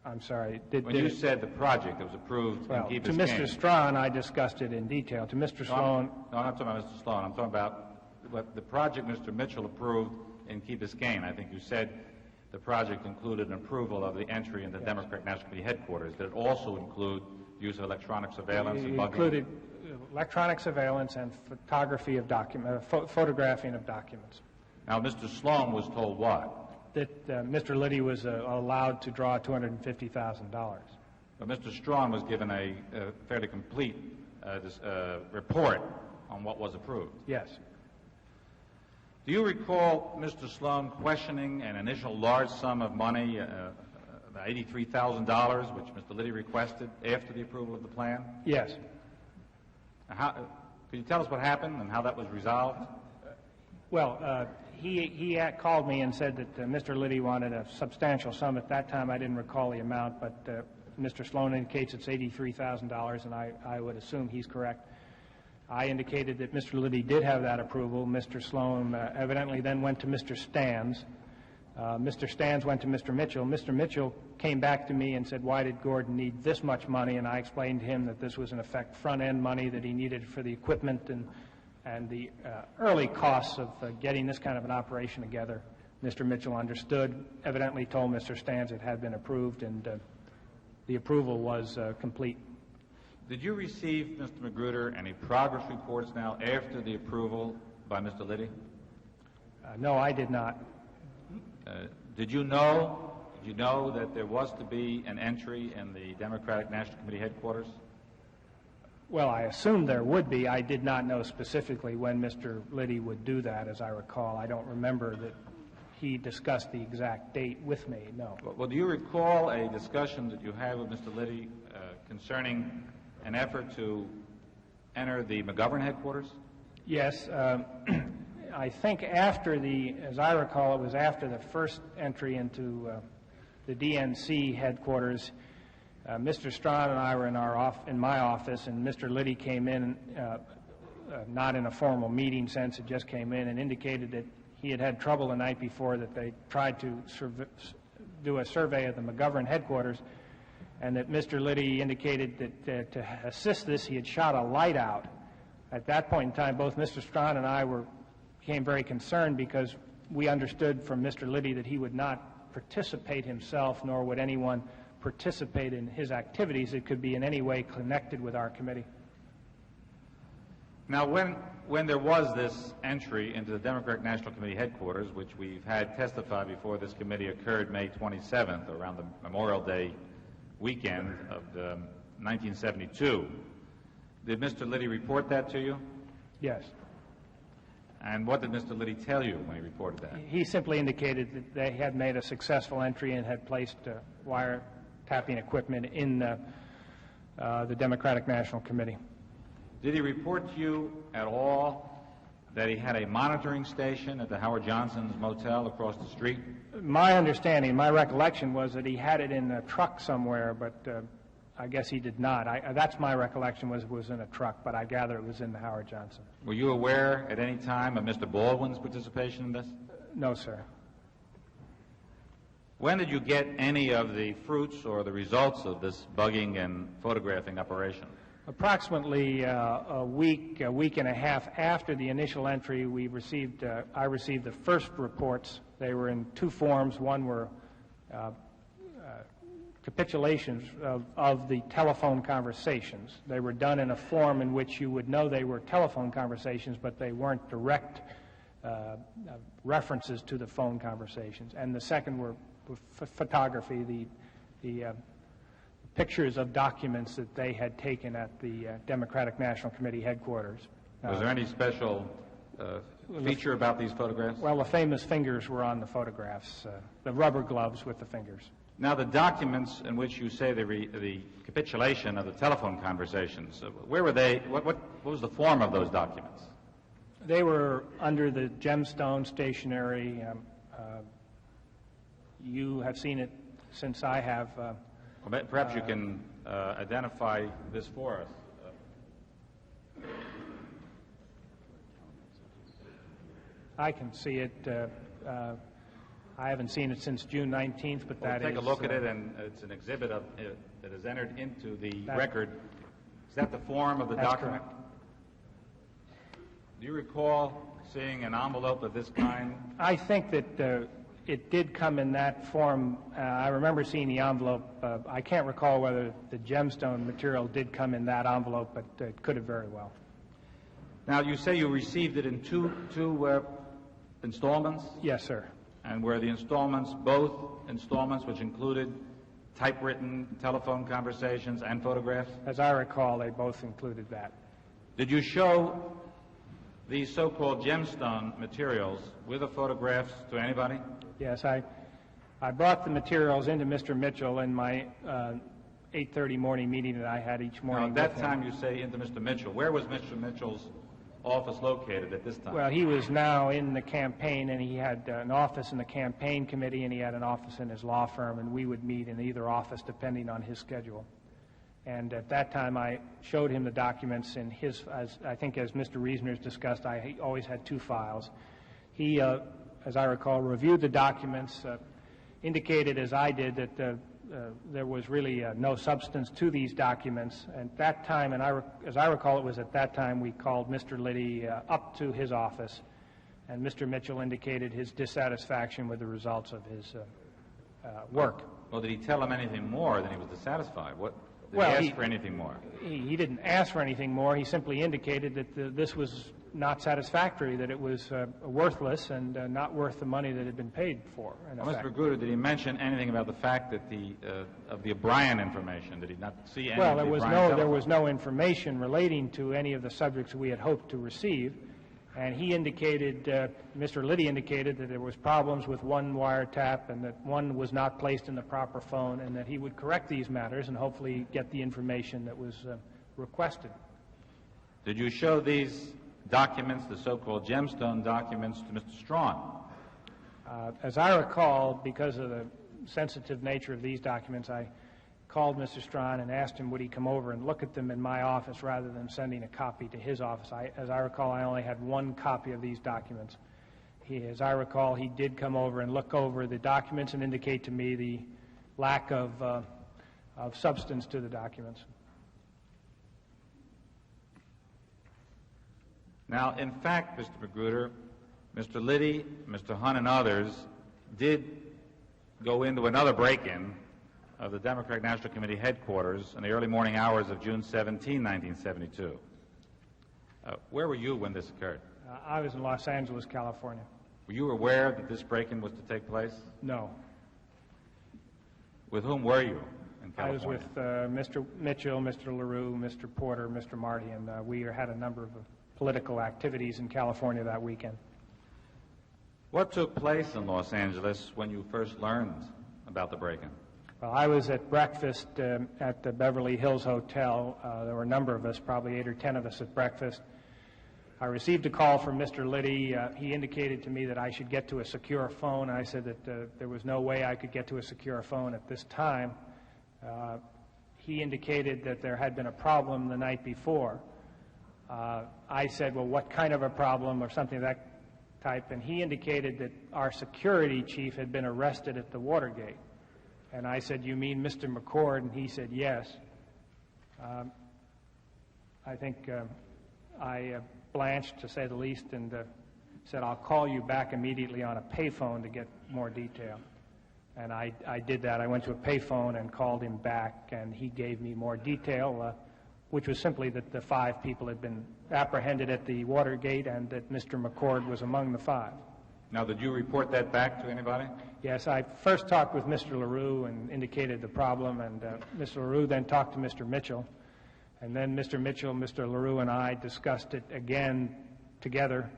I'm sorry. When you said the project that was approved in Key Biscayne... To Mr. Strawn, I discussed it in detail. To Mr. Sloan... No, I'm not talking about Mr. Sloan. I'm talking about the project Mr. Mitchell approved in Key Biscayne. I think you said the project included an approval of the entry into Democratic National Committee headquarters. Did it also include use of electronic surveillance and bugging? It included electronic surveillance and photography of photographing of documents. Now, Mr. Sloan was told what? That Mr. Liddy was allowed to draw $250,000. But Mr. Strawn was given a fairly complete report on what was approved. Yes. Do you recall Mr. Sloan questioning an initial large sum of money, about $83,000, which Mr. Liddy requested after the approval of the plan? Yes. Could you tell us what happened and how that was resolved? Well, he called me and said that Mr. Liddy wanted a substantial sum. At that time, I didn't recall the amount, but Mr. Sloan indicates it's $83,000, and I would assume he's correct. I indicated that Mr. Liddy did have that approval. Mr. Sloan evidently then went to Mr. Stans. Mr. Stans went to Mr. Mitchell. Mr. Mitchell came back to me and said, why did Gordon need this much money? And I explained to him that this was, in effect, front-end money that he needed for the equipment and the early costs of getting this kind of an operation together. Mr. Mitchell understood, evidently told Mr. Stans it had been approved, and the approval was complete. Did you receive, Mr. Magruder, any progress reports now after the approval by Mr. Liddy? No, I did not. Did you know that there was to be an entry in the Democratic National Committee headquarters? Well, I assumed there would be. I did not know specifically when Mr. Liddy would do that, as I recall. I don't remember that he discussed the exact date with me, no. Well, do you recall a discussion that you had with Mr. Liddy concerning an effort to enter the McGovern headquarters? Yes. I think after as I recall, it was after the first entry into the DNC headquarters. Mr. Strawn and I were in my office, and Mr. Liddy came in, not in a formal meeting sense, it just came in and indicated that he had trouble the night before, that they tried to do a survey of the McGovern headquarters, and that Mr. Liddy indicated that to assist this, he had shot a light out. At that point in time, both Mr. Strawn and I became very concerned, because we understood from Mr. Liddy that he would not participate himself, nor would anyone participate in his activities that could be in any way connected with our committee. Now, when there was this entry into the Democratic National Committee headquarters, which we've had testified before this committee, occurred May 27th, around the Memorial Day weekend of 1972, did Mr. Liddy report that to you? Yes. And what did Mr. Liddy tell you when he reported that? He simply indicated that they had made a successful entry and had placed wiretapping equipment in the Democratic National Committee. Did he report to you at all that he had a monitoring station at the Howard Johnson's motel across the street? My understanding, my recollection was that he had it in a truck somewhere, but I guess he did not. That's my recollection, was in a truck, but I gather it was in the Howard Johnson. Were you aware at any time of Mr. Baldwin's participation in this? No, sir. When did you get any of the fruits or the results of this bugging and photographing operation? Approximately a week and a half after the initial entry, I received the first reports. They were in two forms. One were capitulations of the telephone conversations. They were done in a form in which you would know they were telephone conversations, but they weren't direct references to the phone conversations. And the second were photography, the pictures of documents that they had taken at the Democratic National Committee headquarters. Was there any special feature about these photographs? Well, the famous fingers were on the photographs, the rubber gloves with the fingers. Now, the documents in which you say the capitulation of the telephone conversations, where were they? What was the form of those documents? They were under the gemstone stationery. You have seen it since I have. Well, perhaps you can identify this for us. I can see it. I haven't seen it since June 19th, but that is... Take a look at it, and it's an exhibit that is entered into the record. Is that the form of the document? Correct. Do you recall seeing an envelope of this kind? I think that it did come in that form. I remember seeing the envelope. I can't recall whether the gemstone material did come in that envelope, but it could have very well. Now, you say you received it in two installments? Yes, sir. And were the installments both installments which included typewritten telephone conversations and photographs? As I recall, they both included that. Did you show these so-called gemstone materials with the photographs to anybody? Yes, I brought the materials into Mr. Mitchell in my 8:30 morning meeting that I had each morning. Now, at that time, you say into Mr. Mitchell. Where was Mr. Mitchell's office located at this time? Well, he was now in the campaign, and he had an office in the campaign committee, and he had an office in his law firm, and we would meet in either office depending on his schedule. And at that time, I showed him the documents in his, I think as Mr. Reasoner's discussed, he always had two files. He, as I recall, reviewed the documents, indicated as I did that there was really no substance to these documents. At that time, and as I recall, it was at that time we called Mr. Liddy up to his office, and Mr. Mitchell indicated his dissatisfaction with the results of his work. Well, did he tell him anything more than he was dissatisfied? Did he ask for anything more? He didn't ask for anything more. He simply indicated that this was not satisfactory, that it was worthless and not worth the money that had been paid for. Well, Mr. Magruder, did he mention anything about the fact that of the O'Brien information? Did he not see any well, of the there was no information relating to any of the subjects we had hoped to receive. And he indicated, Mr. Liddy indicated that there was problems with one wiretap and that one was not placed in the proper phone, and that he would correct these matters and hopefully get the information that was requested. Did you show these documents, the so-called gemstone documents, to Mr. Strawn? As I recall, because of the sensitive nature of these documents, I called Mr. Strawn and asked him would he come over and look at them in my office rather than sending a copy to his office. As I recall, I only had one copy of these documents. As I recall, he did come over and look over the documents and indicate to me the lack of substance to the documents. Now, in fact, Mr. Magruder, Mr. Liddy, Mr. Hunt, and others did go into another break-in of the Democratic National Committee headquarters in the early morning hours of June 17, 1972. Where were you when this occurred? I was in Los Angeles, California. Were you aware that this break-in was to take place? No. With whom were you in California? I was with Mr. Mitchell, Mr. LaRue, Mr. Porter, Mr. Marty, and we had a number of political activities in California that weekend. What took place in Los Angeles when you first learned about the break-in? Well, I was at breakfast at the Beverly Hills Hotel. There were a number of us, probably 8 or 10 of us at breakfast. I received a call from Mr. Liddy. He indicated to me that I should get to a secure phone. I said that there was no way I could get to a secure phone at this time. He indicated that there had been a problem the night before. I said, well, what kind of a problem, or something of that type, and he indicated that our security chief had been arrested at the Watergate. And I said, you mean Mr. McCord? And he said, yes. I think I blanched, to say the least, and said, I'll call you back immediately on a payphone to get more detail. And I did that. I went to a payphone and called him back, and he gave me more detail, which was simply that the 5 people had been apprehended at the Watergate and that Mr. McCord was among the 5. Now, did you report that back to anybody? Yes, I first talked with Mr. LaRue and indicated the problem, and Mr. LaRue then talked to Mr. Mitchell, and then Mr. Mitchell, Mr. LaRue, and I discussed it again together.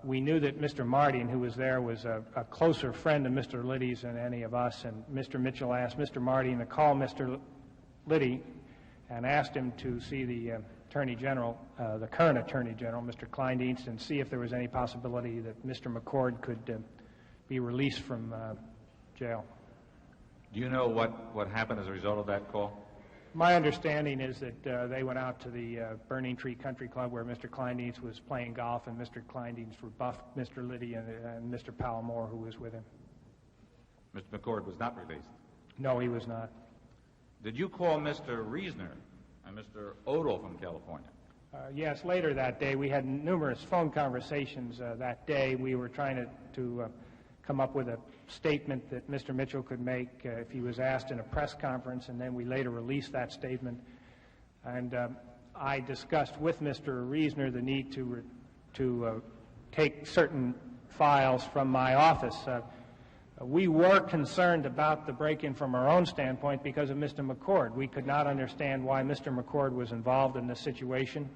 We knew that Mr. Martin, who was there, was a closer friend of Mr. Liddy's than any of us, and Mr. Mitchell asked Mr. Martin to call Mr. Liddy and asked him to see the Attorney General, the current Attorney General, Mr. Kleindienst, and see if there was any possibility that Mr. McCord could be released from jail. Do you know what happened as a result of that call? My understanding is that they went out to the Burning Tree Country Club where Mr. Kleindienst was playing golf, and Mr. Kleindienst rebuffed Mr. Liddy and Mr. Palmore, who was with him. Mr. McCord was not released? No, he was not. Did you call Mr. Reasoner and Mr. Odell from California? Yes, later that day. We had numerous phone conversations that day. We were trying to come up with a statement that Mr. Mitchell could make if he was asked in a press conference, and then we later released that statement. And I discussed with Mr. Reasoner the need to take certain files from my office. We were concerned about the break-in from our own standpoint because of Mr. McCord. We could not understand why Mr. McCord was involved in this situation,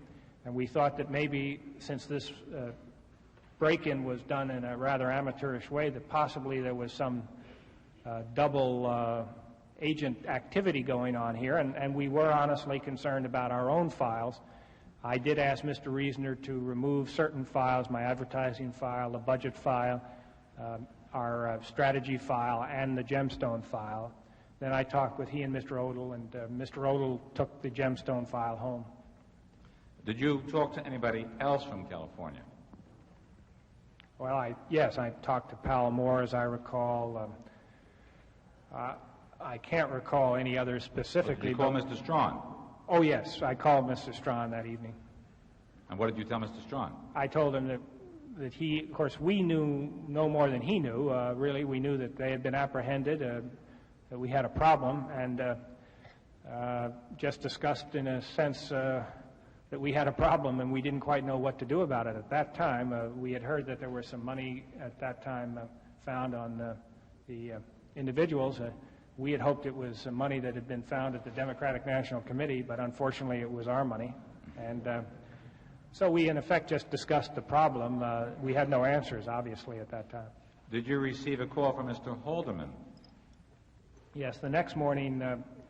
and we thought that maybe since this break-in was done in a rather amateurish way, that possibly there was some double agent activity going on here, and we were honestly concerned about our own files. I did ask Mr. Reasoner to remove certain files, my advertising file, the budget file, our strategy file, and the gemstone file. Then I talked with he and Mr. Odle, and Mr. Odle took the gemstone file home. Did you talk to anybody else from California? Well, yes, I talked to Powell Moore, as I recall. I can't recall any others specifically. Did you call Mr. Strawn? Oh, yes, I called Mr. Strawn that evening. And what did you tell Mr. Strawn? I told him that he, of course, we knew no more than he knew. Really, we knew that they had been apprehended, that we had a problem, and just discussed in a sense that we had a problem and we didn't quite know what to do about it at that time. We had heard that there was some money at that time found on the individuals. We had hoped it was money that had been found at the Democratic National Committee, but unfortunately it was our money. And so we, in effect, just discussed the problem. We had no answers, obviously, at that time. Did you receive a call from Mr. Haldeman? Yes, the next morning,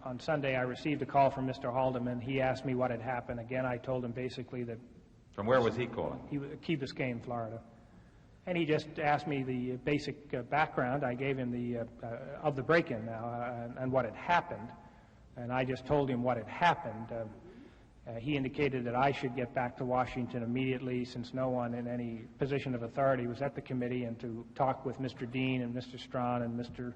on Sunday, I received a call from Mr. Haldeman. He asked me what had happened. Again, I told him basically that... From where was he calling? He was Key Biscayne, Florida. And he just asked me the basic background. I gave him the of the break-in now and what had happened. And I just told him what had happened. He indicated that I should get back to Washington immediately, since no one in any position of authority was at the committee, and to talk with Mr. Dean and Mr. Strawn and Mr.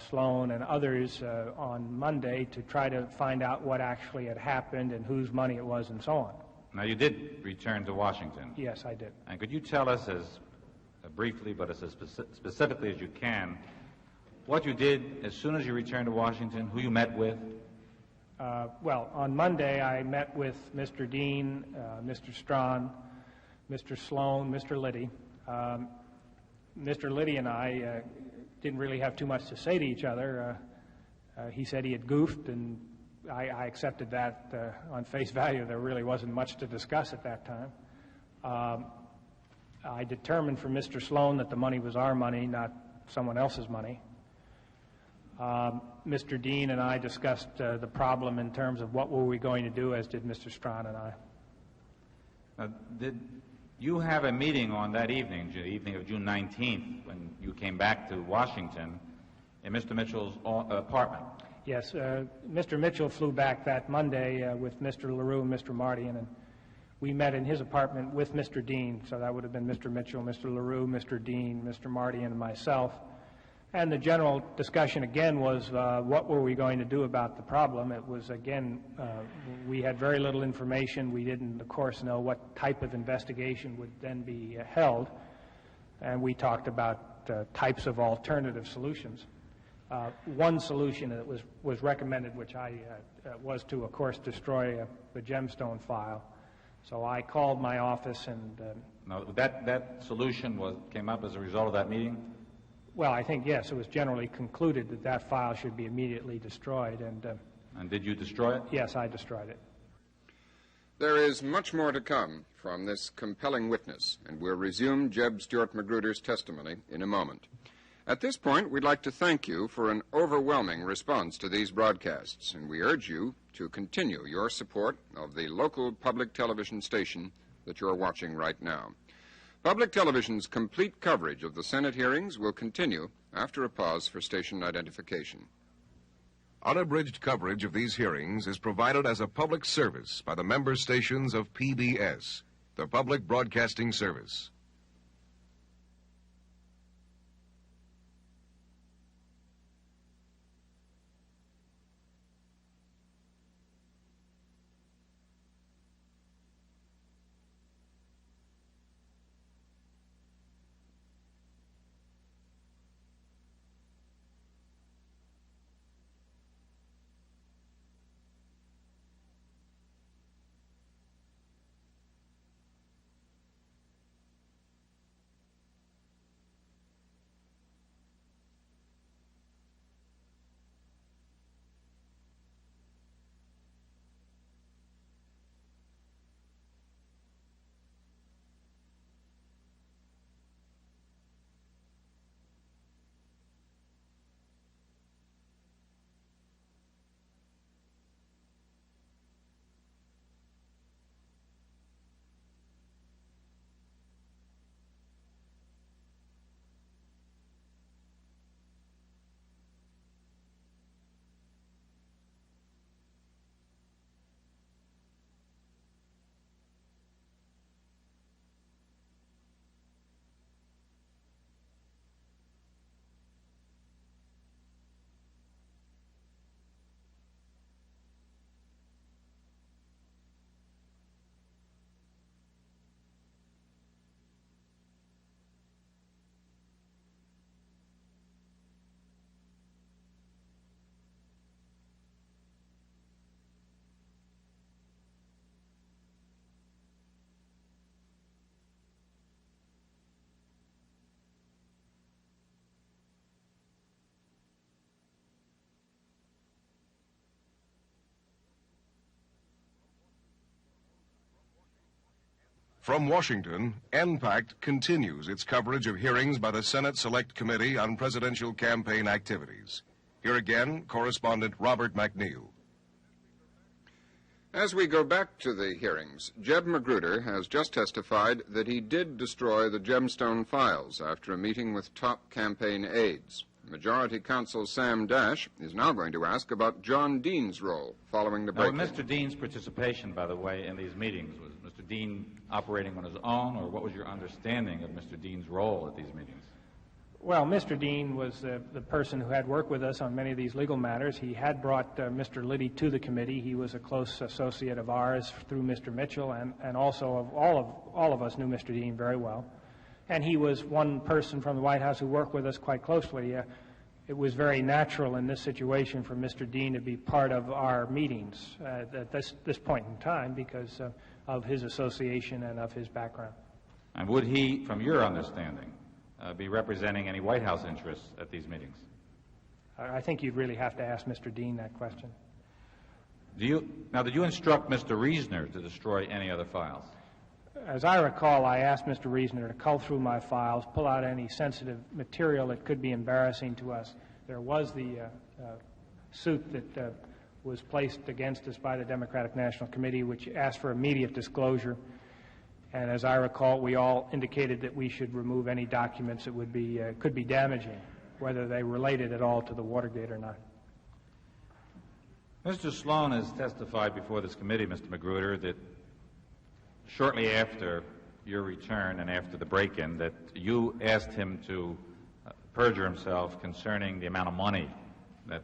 Sloan and others on Monday to try to find out what actually had happened and whose money it was and so on. Now, you did return to Washington. Yes, I did. And could you tell us, as briefly but as specifically as you can, what you did as soon as you returned to Washington, who you met with? Well, on Monday, I met with Mr. Dean, Mr. Strawn, Mr. Sloan, Mr. Liddy. Mr. Liddy and I didn't really have too much to say to each other. He said he had goofed, and I accepted that on face value. There really wasn't much to discuss at that time. I determined for Mr. Sloan that the money was our money, not someone else's money. Mr. Dean and I discussed the problem in terms of what were we going to do, as did Mr. Strawn and I. Did you have a meeting on that evening, the evening of June 19th, when you came back to Washington, in Mr. Mitchell's apartment? Yes. Mr. Mitchell flew back that Monday with Mr. LaRue and Mr. Mardian, and we met in his apartment with Mr. Dean. So that would have been Mr. Mitchell, Mr. LaRue, Mr. Dean, Mr. Mardian, and myself. And the general discussion again was what were we going to do about the problem. It was, again, we had very little information. We didn't, of course, know what type of investigation would then be held. And we talked about types of alternative solutions. One solution that was recommended, which was to, of course, destroy the gemstone file. So I called my office and... Now, that solution came up as a result of that meeting? Well, I think, yes, it was generally concluded that that file should be immediately destroyed. And did you destroy it? Yes, I destroyed it. There is much more to come from this compelling witness, and we'll resume Jeb Stuart Magruder's testimony in a moment. At this point, we'd like to thank you for an overwhelming response to these broadcasts, and we urge you to continue your support of the local public television station that you're watching right now. Public television's complete coverage of the Senate hearings will continue after a pause for station identification. Unabridged coverage of these hearings is provided as a public service by the member stations of PBS, the Public Broadcasting Service. From Washington, NPAC continues its coverage of hearings by the Senate Select Committee on Presidential Campaign Activities. Here again, correspondent Robert McNeil. As we go back to the hearings, Jeb Magruder has just testified that he did destroy the gemstone files after a meeting with top campaign aides. Majority Counsel Sam Dash is now going to ask about John Dean's role following the break-in. Now, Mr. Dean's participation, by the way, in these meetings, was Mr. Dean operating on his own, or what was your understanding of Mr. Dean's role at these meetings? Well, Mr. Dean was the person who had worked with us on many of these legal matters. He had brought Mr. Liddy to the committee. He was a close associate of ours through Mr. Mitchell, and also of all of us knew Mr. Dean very well. And he was one person from the White House who worked with us quite closely. It was very natural in this situation for Mr. Dean to be part of our meetings at this point in time because of his association and of his background. And would he, from your understanding, be representing any White House interests at these meetings? I think you'd really have to ask Mr. Dean that question. Did you instruct Mr. Reasoner to destroy any other files? As I recall, I asked Mr. Reasoner to cull through my files, pull out any sensitive material that could be embarrassing to us. There was the suit that was placed against us by the Democratic National Committee, which asked for immediate disclosure. And as I recall, we all indicated that we should remove any documents that would be could be damaging, whether they related at all to the Watergate or not. Mr. Sloan has testified before this committee, Mr. Magruder, that shortly after your return and after the break-in, that you asked him to perjure himself concerning the amount of money that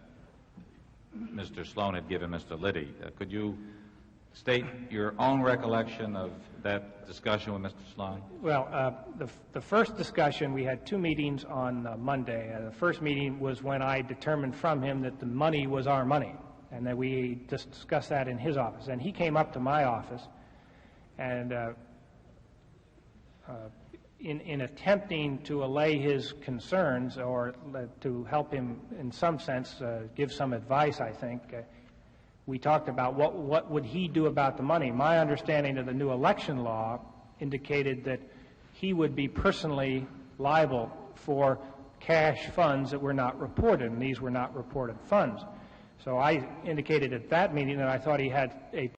Mr. Sloan had given Mr. Liddy. Could you state your own recollection of that discussion with Mr. Sloan? Well, the first discussion, we had two meetings on Monday. The first meeting was when I determined from him that the money was our money, and that we just discussed that in his office. And he came up to my office, and in attempting to allay his concerns or to help him in some sense give some advice, I think, we talked about what would he do about the money. My understanding of the new election law indicated that he would be personally liable for cash funds that were not reported, and these were not reported funds. So I indicated at that meeting that I thought he had a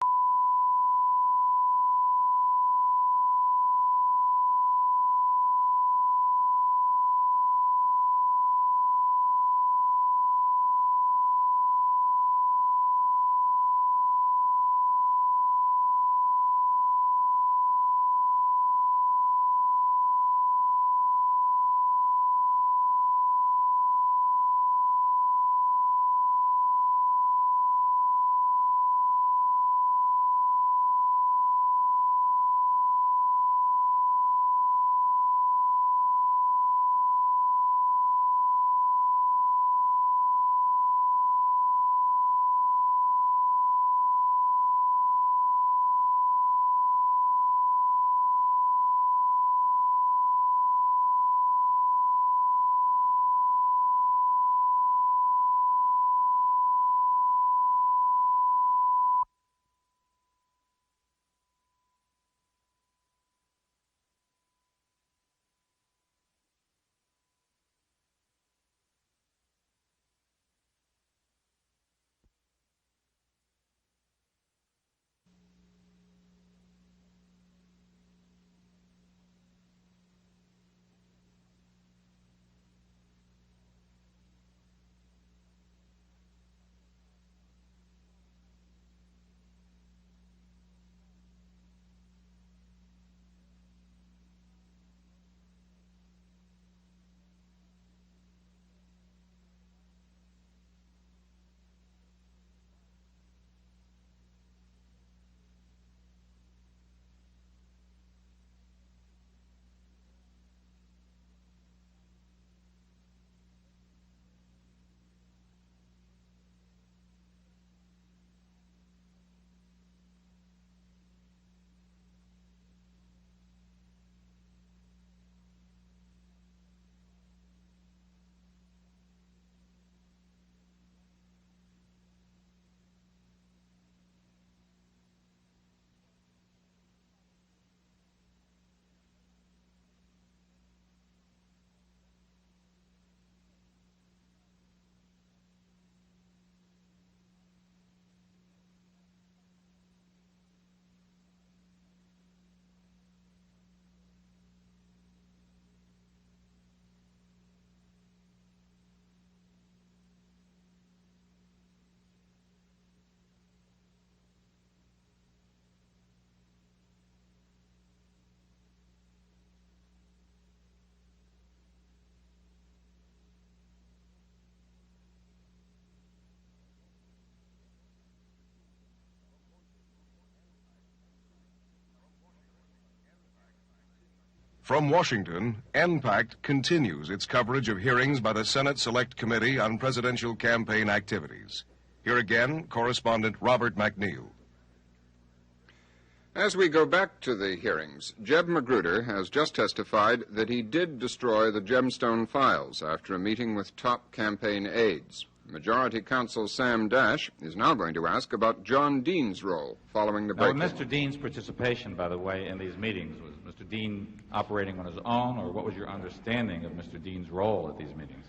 From Washington, NPAC continues its coverage of hearings by the Senate Select Committee on Presidential Campaign Activities. Here again, correspondent Robert McNeil. As we go back to the hearings, Jeb Magruder has just testified that he did destroy the gemstone files after a meeting with top campaign aides. Majority Counsel Sam Dash is now going to ask about John Dean's role following the break-in. Mr. Dean's participation, by the way, in these meetings, was Mr. Dean operating on his own, or what was your understanding of Mr. Dean's role at these meetings?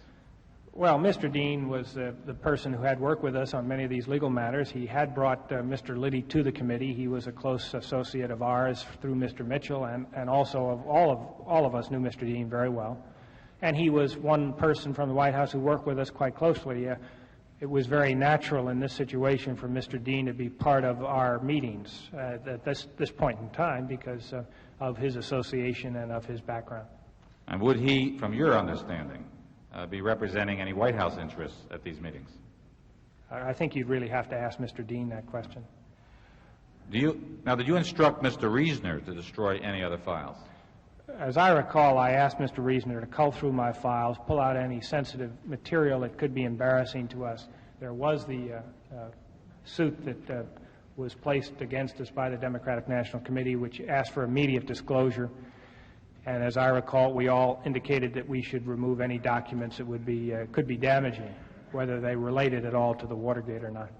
Well, Mr. Dean was the person who had worked with us on many of these legal matters. He had brought Mr. Liddy to the committee. He was a close associate of ours through Mr. Mitchell, and also of all of us knew Mr. Dean very well. And he was one person from the White House who worked with us quite closely. It was very natural in this situation for Mr. Dean to be part of our meetings at this point in time because of his association and of his background. And would he, from your understanding, be representing any White House interests at these meetings? I think you'd really have to ask Mr. Dean that question. Now, did you instruct Mr. Reasoner to destroy any other files? As I recall, I asked Mr. Reasoner to cull through my files, pull out any sensitive material that could be embarrassing to us. There was the suit that was placed against us by the Democratic National Committee, which asked for immediate disclosure. And as I recall, we all indicated that we should remove any documents that would be could be damaging, whether they related at all to the Watergate or not.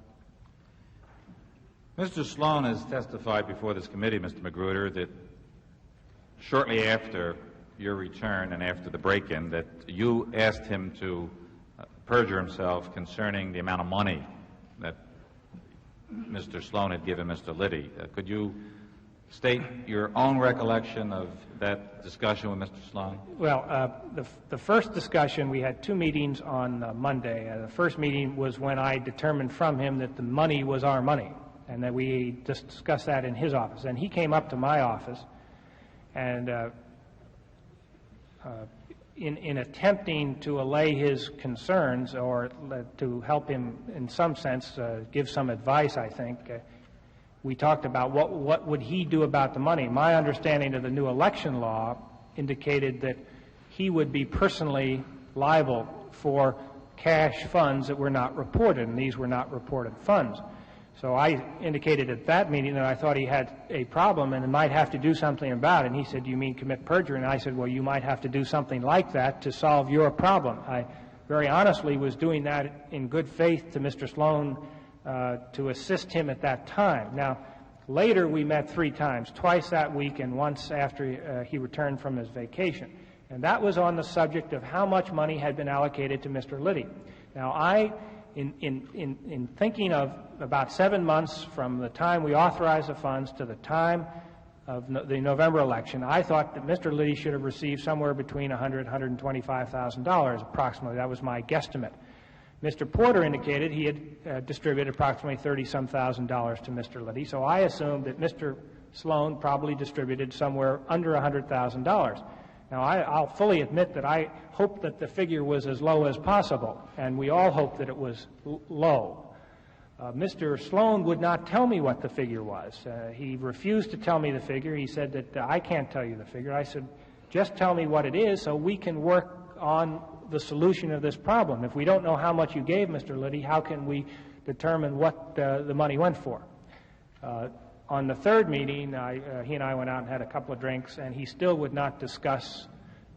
Mr. Sloan has testified before this committee, Mr. Magruder, that shortly after your return and after the break-in that you asked him to perjure himself concerning the amount of money that Mr. Sloan had given Mr. Liddy. Could you state your own recollection of that discussion with Mr. Sloan? Well, the first discussion, we had two meetings on Monday. The first meeting was when I determined from him that the money was our money, and that we just discussed that in his office. And he came up to my office, and in attempting to allay his concerns or to help him in some sense give some advice, I think, we talked about what would he do about the money. My understanding of the new election law indicated that he would be personally liable for cash funds that were not reported, and these were not reported funds. So I indicated at that meeting that I thought he had a problem and might have to do something about it. And he said, "Do you mean commit perjury?" And I said, "Well, you might have to do something like that to solve your problem." I very honestly was doing that in good faith to Mr. Sloan to assist him at that time. Now, later we met 3 times, twice that week and once after he returned from his vacation. And that was on the subject of how much money had been allocated to Mr. Liddy. Now, in thinking of about 7 months from the time we authorized the funds to the time of the November election, I thought that Mr. Liddy should have received somewhere between $100,000 and $125,000 approximately. That was my guesstimate. Mr. Porter indicated he had distributed approximately $30-some thousand to Mr. Liddy, so I assumed that Mr. Sloan probably distributed somewhere under $100,000. Now, I'll fully admit that I hoped that the figure was as low as possible, and we all hoped that it was low. Mr. Sloan would not tell me what the figure was. He refused to tell me the figure. He said that I can't tell you the figure. I said, just tell me what it is so we can work on the solution of this problem. If we don't know how much you gave Mr. Liddy, how can we determine what the money went for? On the third meeting, he and I went out and had a couple of drinks, and he still would not discuss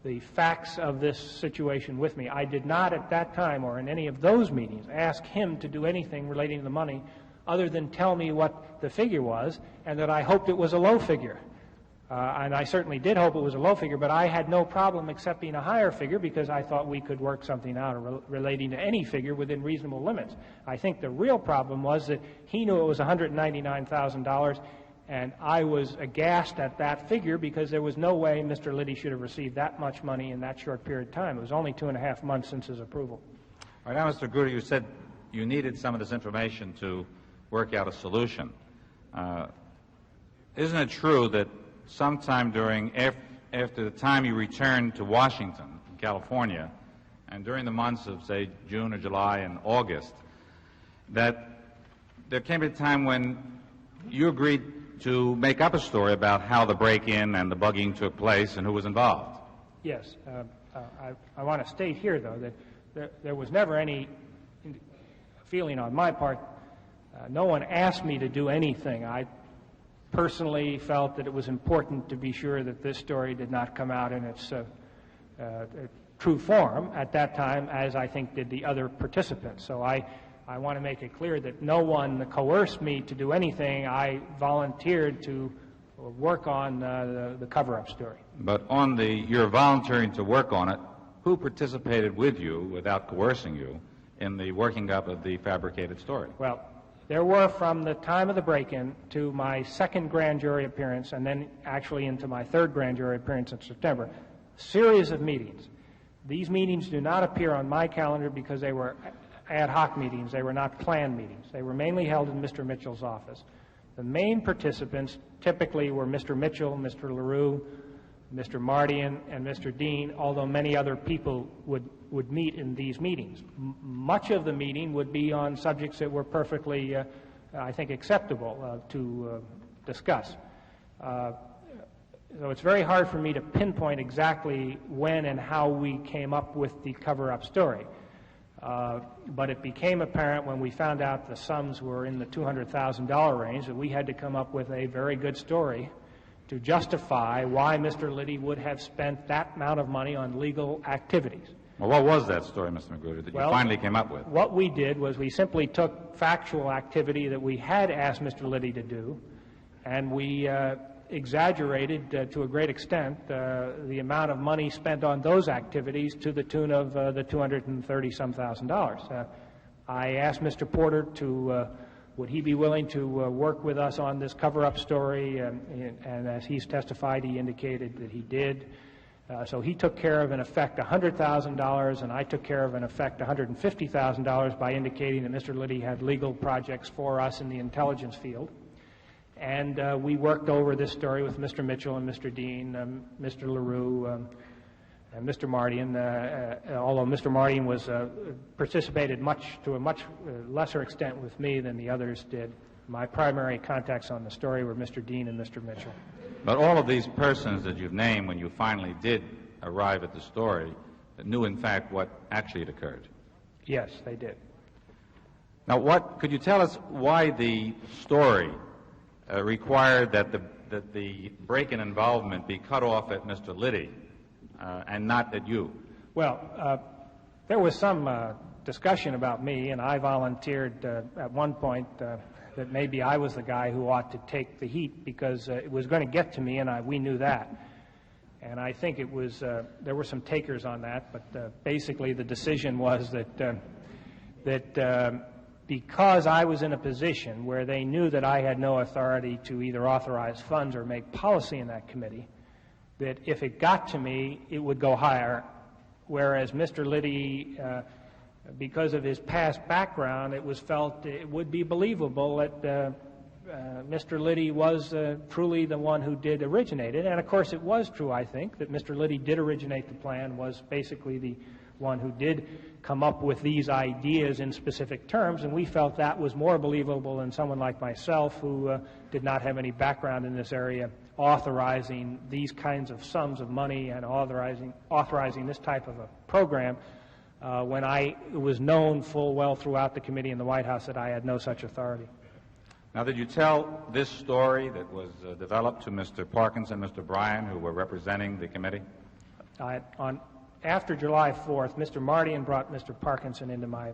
the facts of this situation with me. I did not at that time or in any of those meetings ask him to do anything relating to the money other than tell me what the figure was and that I hoped it was a low figure. And I certainly did hope it was a low figure, but I had no problem accepting a higher figure because I thought we could work something out relating to any figure within reasonable limits. I think the real problem was that he knew it was $199,000, and I was aghast at that figure because there was no way Mr. Liddy should have received that much money in that short period of time. It was only 2.5 months since his approval. All right, now, Mr. Magruder, you said you needed some of this information to work out a solution. Isn't it true that sometime after the time you returned to Washington, California, and during the months of, say, June or July and August, that there came a time when you agreed to make up a story about how the break-in and the bugging took place and who was involved. Yes. I want to state here, though, that there was never any feeling on my part. No one asked me to do anything. I personally felt that it was important to be sure that this story did not come out in its true form at that time, as I think did the other participants. So I want to make it clear that no one coerced me to do anything. I volunteered to work on the cover-up story. But on your volunteering to work on it, who participated with you, without coercing you, in the working up of the fabricated story? Well, there were, from the time of the break-in to my second grand jury appearance, and then actually into my third grand jury appearance in September, a series of meetings. These meetings do not appear on my calendar because they were ad hoc meetings. They were not planned meetings. They were mainly held in Mr. Mitchell's office. The main participants typically were Mr. Mitchell, Mr. LaRue, Mr. Mardian, and Mr. Dean, although many other people would meet in these meetings. Much of the meeting would be on subjects that were perfectly, I think, acceptable to discuss. So it's very hard for me to pinpoint exactly when and how we came up with the cover-up story. But it became apparent when we found out the sums were in the $200,000 range that we had to come up with a very good story to justify why Mr. Liddy would have spent that amount of money on legal activities. Well, what was that story, Mr. Magruder, that you finally came up with? What we did was we simply took factual activity that we had asked Mr. Liddy to do, and we exaggerated to a great extent the amount of money spent on those activities to the tune of the $230-some thousand. I asked Mr. Porter to would he be willing to work with us on this cover-up story, and as he's testified, he indicated that he did. So he took care of, in effect, $100,000, and I took care of, in effect, $150,000 by indicating that Mr. Liddy had legal projects for us in the intelligence field. And we worked over this story with Mr. Mitchell and Mr. Dean, Mr. LaRue, and Mr. Mardian, although Mr. Mardian was participated to a much lesser extent with me than the others did. My primary contacts on the story were Mr. Dean and Mr. Mitchell. But all of these persons that you've named when you finally did arrive at the story knew, in fact, what actually had occurred. Yes, they did. Now, could you tell us why the story required that the break-in involvement be cut off at Mr. Liddy and not at you? Well, there was some discussion about me, and I volunteered at one point that maybe I was the guy who ought to take the heat because it was going to get to me, and we knew that. And I think it was there were some takers on that, but basically the decision was that because I was in a position where they knew that I had no authority to either authorize funds or make policy in that committee, that if it got to me, it would go higher, whereas Mr. Liddy, because of his past background, it was felt it would be believable that Mr. Liddy was truly the one who did originate it. And, of course, it was true, I think, that Mr. Liddy did originate the plan, was basically the one who did come up with these ideas in specific terms, and we felt that was more believable than someone like myself who did not have any background in this area authorizing these kinds of sums of money and authorizing this type of a program when it was known full well throughout the committee in the White House that I had no such authority. Now, did you tell this story that was developed to Mr. Parkinson and Mr. Bryan, who were representing the committee? After July 4th, Mr. Mardian brought Mr. Parkinson into my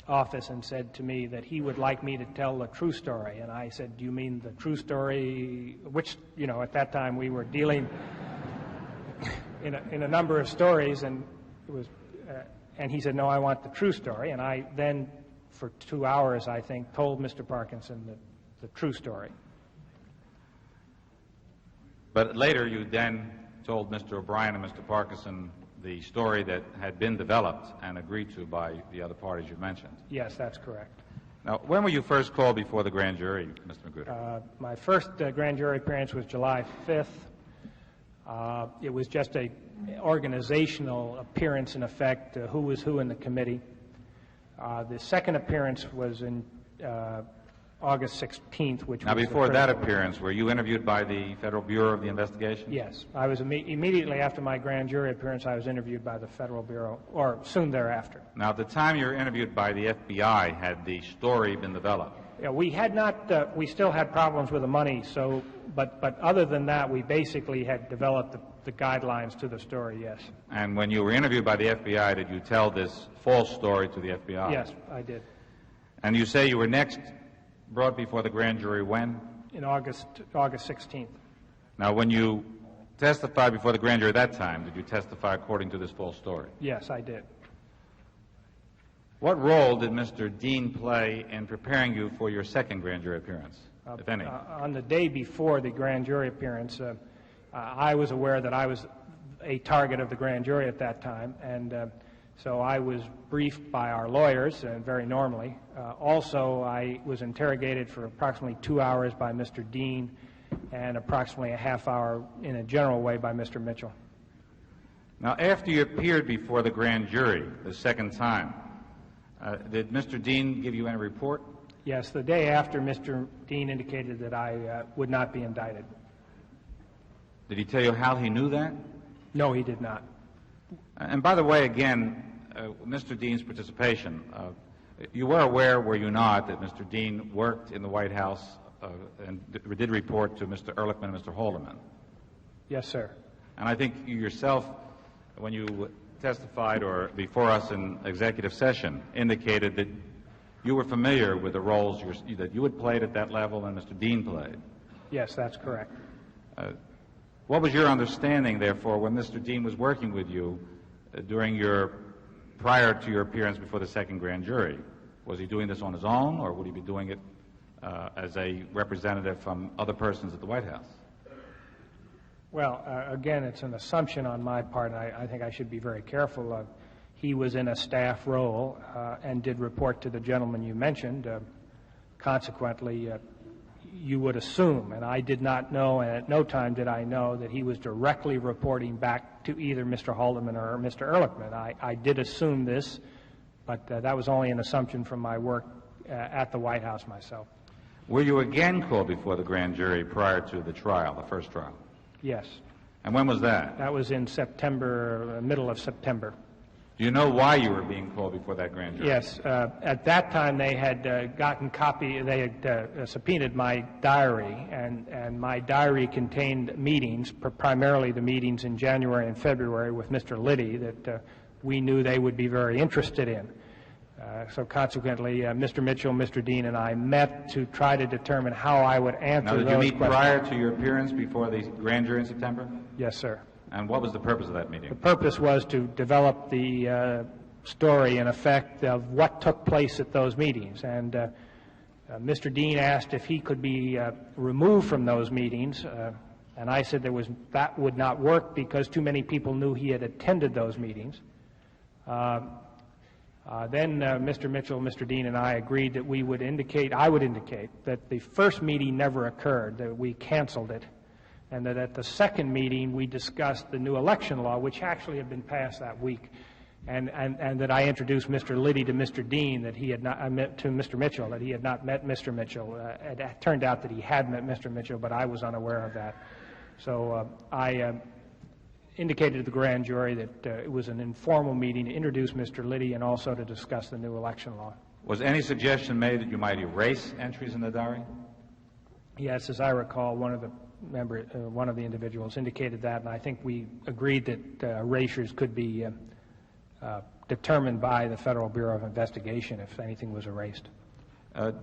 office and said to me that he would like me to tell the true story. And I said, do you mean the true story, which, at that time we were dealing in a number of stories, and it was, and he said, no, I want the true story. And I then, for 2 hours, I think, told Mr. Parkinson the true story. But later you then told Mr. O'Brien and Mr. Parkinson the story that had been developed and agreed to by the other parties you mentioned. Yes, that's correct. Now, when were you first called before the grand jury, Mr. Magruder? My first grand jury appearance was July 5th. It was just an organizational appearance, in effect, who was who in the committee. The second appearance was in August 16th, which Now, was before the that critical- appearance, were you interviewed by the Federal Bureau of the Investigation? Yes. I was immediately after my grand jury appearance, I was interviewed by the Federal Bureau, or soon thereafter. Now, at the time you were interviewed by the FBI, had the story been developed? Yeah, we had not, we still had problems with the money, so, but other than that, we basically had developed the guidelines to the story, yes. And when you were interviewed by the FBI, did you tell this false story to the FBI? Yes, I did. And you say you were next brought before the grand jury when? In August 16th. Now, when you testified before the grand jury at that time, did you testify according to this false story? Yes, I did. What role did Mr. Dean play in preparing you for your second grand jury appearance, if any? On the day before the grand jury appearance, I was aware that I was a target of the grand jury at that time, and so I was briefed by our lawyers, very normally. Also, I was interrogated for approximately 2 hours by Mr. Dean and approximately a half hour in a general way by Mr. Mitchell. Now, after you appeared before the grand jury the second time, did Mr. Dean give you any report? Yes, the day after, Mr. Dean indicated that I would not be indicted. Did he tell you how he knew that? No, he did not. And by the way, again, Mr. Dean's participation, you were aware, were you not, that Mr. Dean worked in the White House and did report to Mr. Ehrlichman and Mr. Haldeman? Yes, sir. And I think you yourself, when you testified or before us in executive session, indicated that you were familiar with the roles that you had played at that level and Mr. Dean played. Yes, that's correct. What was your understanding, therefore, when Mr. Dean was working with you prior to your appearance before the second grand jury? Was he doing this on his own, or would he be doing it as a representative from other persons at the White House? Well, again, it's an assumption on my part, and I think I should be very careful of. He was in a staff role and did report to the gentleman you mentioned. Consequently, you would assume, and I did not know, and at no time did I know, that he was directly reporting back to either Mr. Haldeman or Mr. Ehrlichman. I did assume this, but that was only an assumption from my work at the White House myself. Were you again called before the grand jury prior to the trial, the first trial? Yes. And when was that? That was in September, middle of September. Do you know why you were being called before that grand jury? Yes. At that time, they had they had subpoenaed my diary, and my diary contained meetings, primarily the meetings in January and February with Mr. Liddy that we knew they would be very interested in. So consequently, Mr. Mitchell, Mr. Dean, and I met to try to determine how I would answer those questions. Now, did you meet prior to your appearance before the grand jury in September? Yes, sir. And what was the purpose of that meeting? The purpose was to develop the story, in effect, of what took place at those meetings. And Mr. Dean asked if he could be removed from those meetings, and I said that would not work because too many people knew he had attended those meetings. Then Mr. Mitchell, Mr. Dean, and I agreed that I would indicate that the first meeting never occurred, that we canceled it, and that at the second meeting we discussed the new election law, which actually had been passed that week, and that I introduced Mr. Liddy to Mr. Dean, that he had not, to Mr. Mitchell, that he had not met Mr. Mitchell. It turned out that he had met Mr. Mitchell, but I was unaware of that. So I indicated to the grand jury that it was an informal meeting to introduce Mr. Liddy and also to discuss the new election law. Was any suggestion made that you might erase entries in the diary? Yes, as I recall, one of the individuals indicated that, and I think we agreed that erasures could be determined by the Federal Bureau of Investigation if anything was erased.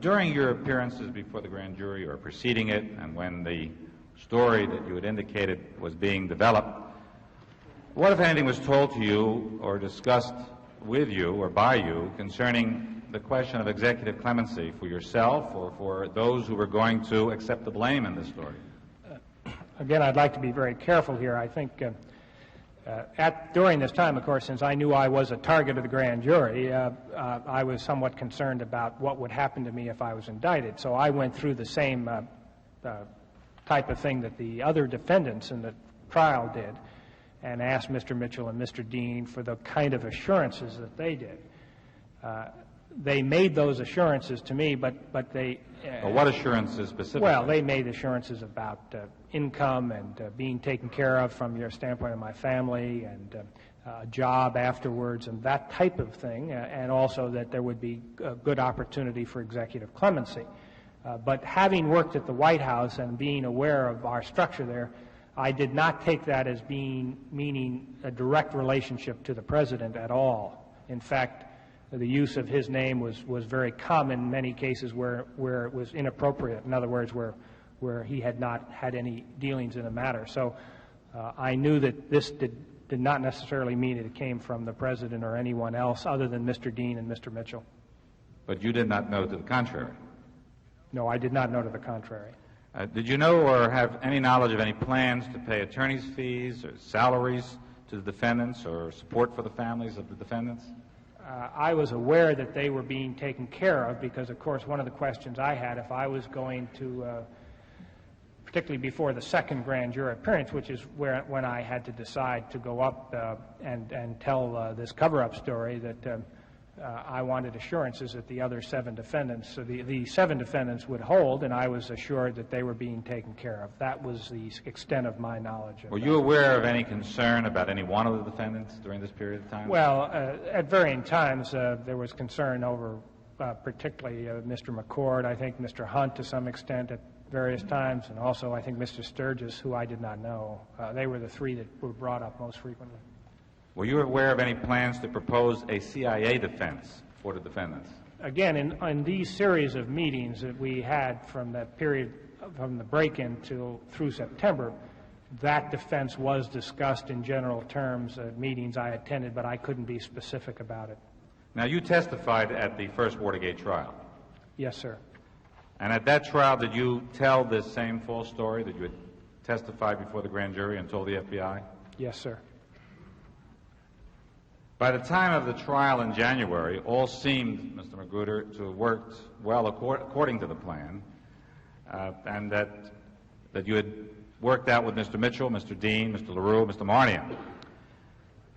During your appearances before the grand jury or preceding it, and when the story that you had indicated was being developed, what, if anything, was told to you or discussed with you or by you concerning the question of executive clemency for yourself or for those who were going to accept the blame in this story? Again, I'd like to be very careful here. I think during this time, of course, since I knew I was a target of the grand jury, I was somewhat concerned about what would happen to me if I was indicted. So I went through the same type of thing that the other defendants in the trial did, and asked Mr. Mitchell and Mr. Dean for the kind of assurances that they did. they made those assurances to me, but they... Well, what assurances specifically? Well, they made assurances about income and being taken care of from your standpoint of my family and a job afterwards and that type of thing, and also that there would be a good opportunity for executive clemency. But having worked at the White House and being aware of our structure there, I did not take that as meaning a direct relationship to the President at all. In fact, the use of his name was very common in many cases where it was inappropriate. In other words, where he had not had any dealings in the matter. So I knew that this did not necessarily mean it came from the President or anyone else other than Mr. Dean and Mr. Mitchell. But you did not know to the contrary? No, I did not know to the contrary. Did you know or have any knowledge of any plans to pay attorney's fees or salaries to the defendants or support for the families of the defendants? I was aware that they were being taken care of because, of course, one of the questions I had, if I was going to, particularly before the second grand jury appearance, which is when I had to decide to go up and tell this cover-up story, that I wanted assurances that the other 7 defendants, so the 7 defendants would hold, and I was assured that they were being taken care of. That was the extent of my knowledge. Were you aware of any concern about any one of the defendants during this period of time? Well, at varying times, there was concern over particularly Mr. McCord, I think Mr. Hunt to some extent at various times, and also I think Mr. Sturgis, who I did not know. They were the 3 that were brought up most frequently. Were you aware of any plans to propose a CIA defense for the defendants? Again, in these series of meetings that we had from that period, from the break-in through September, that defense was discussed in general terms at meetings I attended, but I couldn't be specific about it. Now, you testified at the first Watergate trial. Yes, sir. And at that trial, did you tell this same full story, that you had testified before the grand jury and told the FBI? Yes, sir. By the time of the trial in January, all seemed, Mr. Magruder, to have worked well according to the plan, and that you had worked out with Mr. Mitchell, Mr. Dean, Mr. LaRue, Mr. Marnion.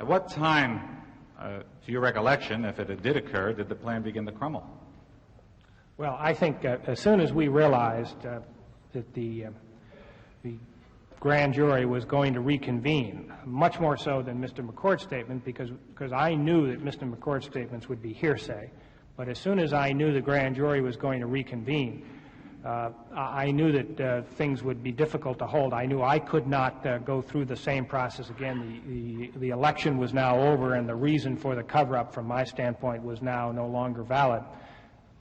At what time, to your recollection, if it did occur, did the plan begin to crumble? Well, I think as soon as we realized that the grand jury was going to reconvene, much more so than Mr. McCord's statement, because I knew that Mr. McCord's statements would be hearsay. But as soon as I knew the grand jury was going to reconvene, I knew that things would be difficult to hold. I knew I could not go through the same process again. The election was now over, and the reason for the cover-up from my standpoint was now no longer valid.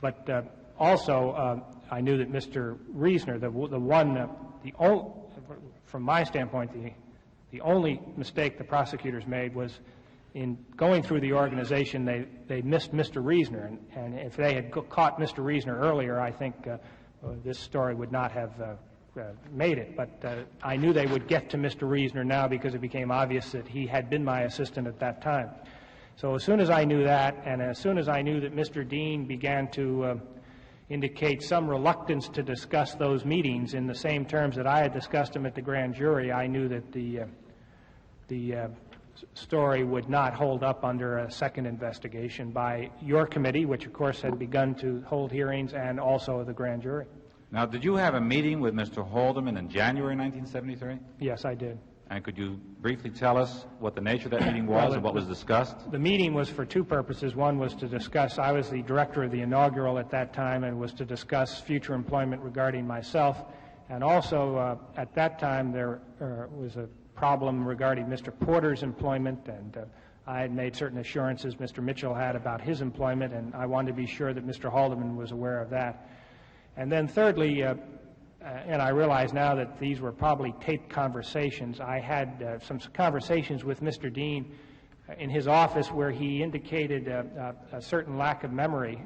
But also, I knew that Mr. Reisner, from my standpoint, the only mistake the prosecutors made was in going through the organization, they missed Mr. Reisner. And if they had caught Mr. Reisner earlier, I think this story would not have made it. But I knew they would get to Mr. Reisner now because it became obvious that he had been my assistant at that time. So as soon as I knew that, and as soon as I knew that Mr. Dean began to indicate some reluctance to discuss those meetings in the same terms that I had discussed them at the grand jury, I knew that the story would not hold up under a second investigation by your committee, which of course had begun to hold hearings, and also the grand jury. Now, did you have a meeting with Mr. Haldeman in January 1973? Yes, I did. And could you briefly tell us what the nature of that meeting was and what was discussed? The meeting was for 2 purposes. One was to discuss, I was the director of the inaugural at that time, and was to discuss future employment regarding myself. And also, at that time, there was a problem regarding Mr. Porter's employment, and I had made certain assurances Mr. Mitchell had about his employment, and I wanted to be sure that Mr. Haldeman was aware of that. And then thirdly, and I realize now that these were probably taped conversations, I had some conversations with Mr. Dean in his office where he indicated a certain lack of memory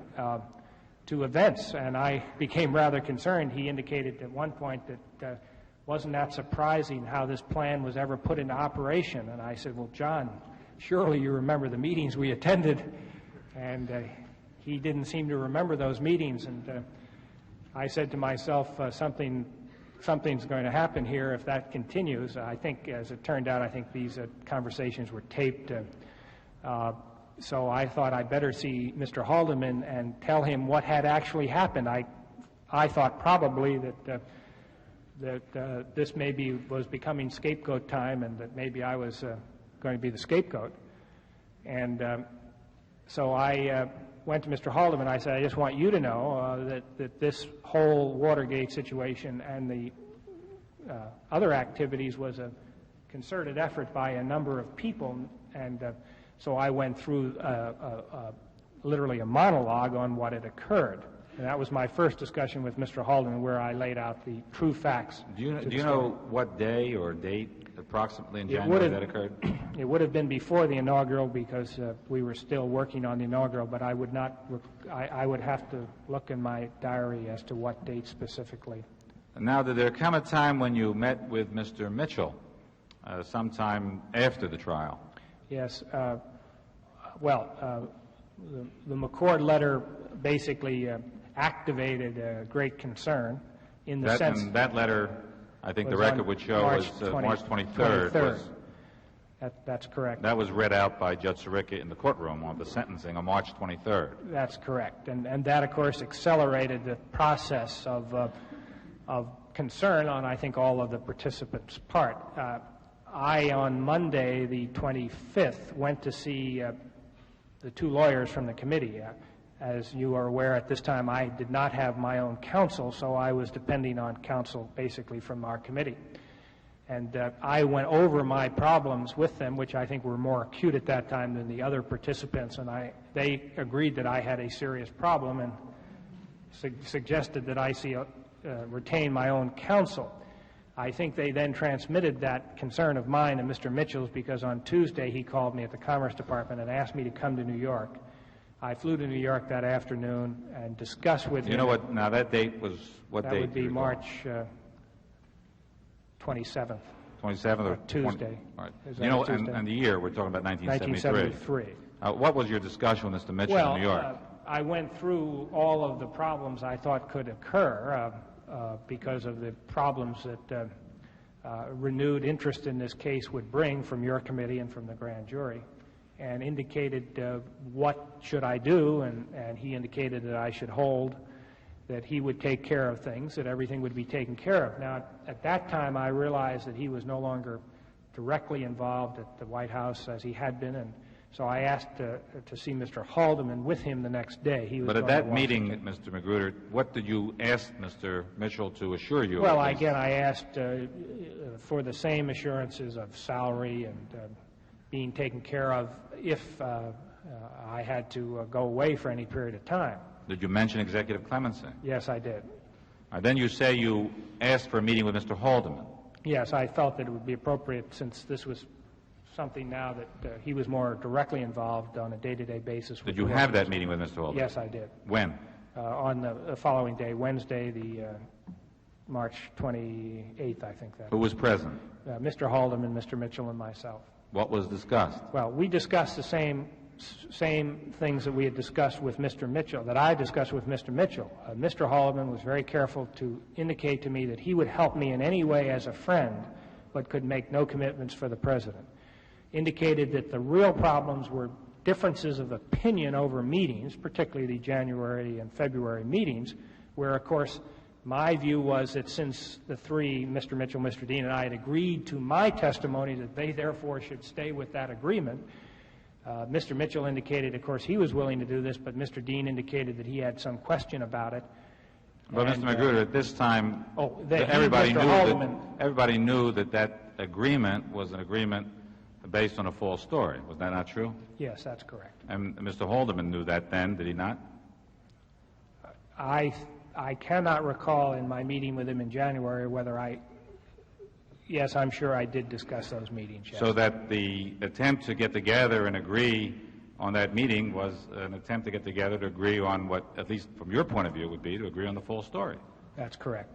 to events, and I became rather concerned. He indicated at one point that wasn't that surprising how this plan was ever put into operation. And I said, well, John, surely you remember the meetings we attended. And he didn't seem to remember those meetings. And I said to myself, something's going to happen here if that continues. I think, as it turned out, I think these conversations were taped. So I thought I'd better see Mr. Haldeman and tell him what had actually happened. I thought probably that this maybe was becoming scapegoat time, and that maybe I was going to be the scapegoat. And so I went to Mr. Haldeman. I said, I just want you to know that this whole Watergate situation and the other activities was a concerted effort by a number of people, and so I went through literally a monologue on what had occurred. And that was my first discussion with Mr. Haldeman, where I laid out the true facts. Do you know what day or date approximately in January that occurred? It would have been before the inaugural, because we were still working on the inaugural, but I would not. I would have to look in my diary as to what date specifically. Now, did there come a time when you met with Mr. Mitchell sometime after the trial? Yes. The McCord letter basically activated great concern in the sense... And that letter, I think the record would show, was March 23rd. That's correct. That was read out by Judge Sirica in the courtroom on the sentencing on March 23rd. That's correct. And that, of course, accelerated the process of concern on, I think, all of the participants' part. I, on Monday, the 25th, went to see the two lawyers from the committee. As you are aware, at this time, I did not have my own counsel, so I was depending on counsel basically from our committee. And I went over my problems with them, which I think were more acute at that time than the other participants, and they agreed that I had a serious problem and suggested that I retain my own counsel. I think they then transmitted that concern of mine to Mr. Mitchell's, because on Tuesday he called me at the Commerce Department and asked me to come to New York. I flew to New York that afternoon and discussed with him. You know what? Now, that date was what date? That would be March 27th. 27th or Tuesday. All right. You know, and the year, we're talking about 1973. 1973. What was your discussion with Mr. Mitchell in New York? I went through all of the problems I thought could occur because of the problems that renewed interest in this case would bring from your committee and from the grand jury, and indicated what should I do, and he indicated that I should hold, that he would take care of things, that everything would be taken care of. Now, at that time, I realized that he was no longer directly involved at the White House as he had been, and so I asked to see Mr. Haldeman with him the next day. He was but at that meeting, Mr. Magruder, what did you ask Mr. Mitchell to assure you? Well, again, I asked for the same assurances of salary and being taken care of if I had to go away for any period of time. Did you mention executive clemency? Yes, I did. Then you say you asked for a meeting with Mr. Haldeman. Yes, I felt that it would be appropriate, since this was something now that he was more directly involved on a day-to-day basis. Did you have that meeting with Mr. Haldeman? Yes, I did. When? On the following day, Wednesday, the March 28th, I think that. Who was present? Mr. Haldeman, Mr. Mitchell, and myself. What was discussed? Well, we discussed the same things that we had discussed with Mr. Mitchell, that I discussed with Mr. Mitchell. Mr. Haldeman was very careful to indicate to me that he would help me in any way as a friend, but could make no commitments for the President. Indicated that the real problems were differences of opinion over meetings, particularly the January and February meetings, where, of course, my view was that since the three, Mr. Mitchell, Mr. Dean, and I had agreed to my testimony, that they therefore should stay with that agreement. Mr. Mitchell indicated, of course, he was willing to do this, but Mr. Dean indicated that he had some question about it. But, Mr. Magruder, at this time, everybody knew that that agreement was an agreement based on a false story. Was that not true? Yes, that's correct. And Mr. Haldeman knew that then, did he not? I cannot recall in my meeting with him in January whether yes, I'm sure I did discuss those meetings. Yes. So that the attempt to get together and agree on that meeting was an attempt to get together to agree on what, at least from your point of view, would be to agree on the full story. That's correct.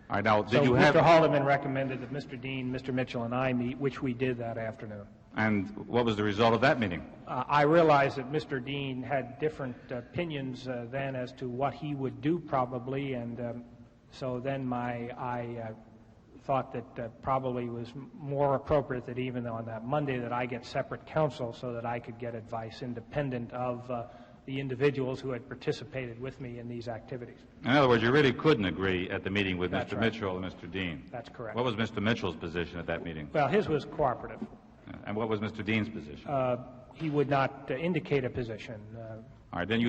All right, now, did you have... Mr. Haldeman recommended that Mr. Dean, Mr. Mitchell, and I meet, which we did that afternoon. And what was the result of that meeting? I realized that Mr. Dean had different opinions then as to what he would do probably, and so then I thought that probably was more appropriate that even on that Monday that I get separate counsel so that I could get advice independent of the individuals who had participated with me in these activities. In other words, you really couldn't agree at the meeting with That's Mr. right. Mitchell and Mr. Dean. That's correct. What was Mr. Mitchell's position at that meeting? Well, his was cooperative. And what was Mr. Dean's position? He would not indicate a position. All right, then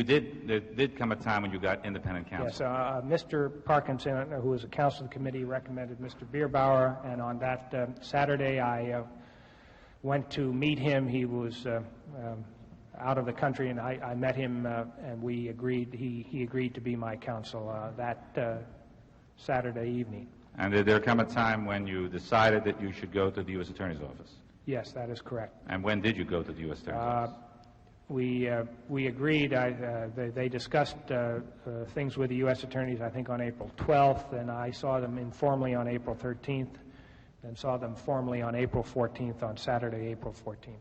there did come a time when you got independent counsel. Yes, Mr. Parkinson, who was a counsel of the committee, recommended Mr. Bierbauer, and on that Saturday I went to meet him. He was out of the country, and I met him, and we agreed. He agreed to be my counsel that Saturday evening. And did there come a time when you decided that you should go to the U.S. Attorney's Office? Yes, that is correct. And when did you go to the U.S. Attorney's Office? We agreed. They discussed things with the U.S. attorneys, I think, on April 12th, and I saw them informally on April 13th, and saw them formally on April 14th, on Saturday, April 14th.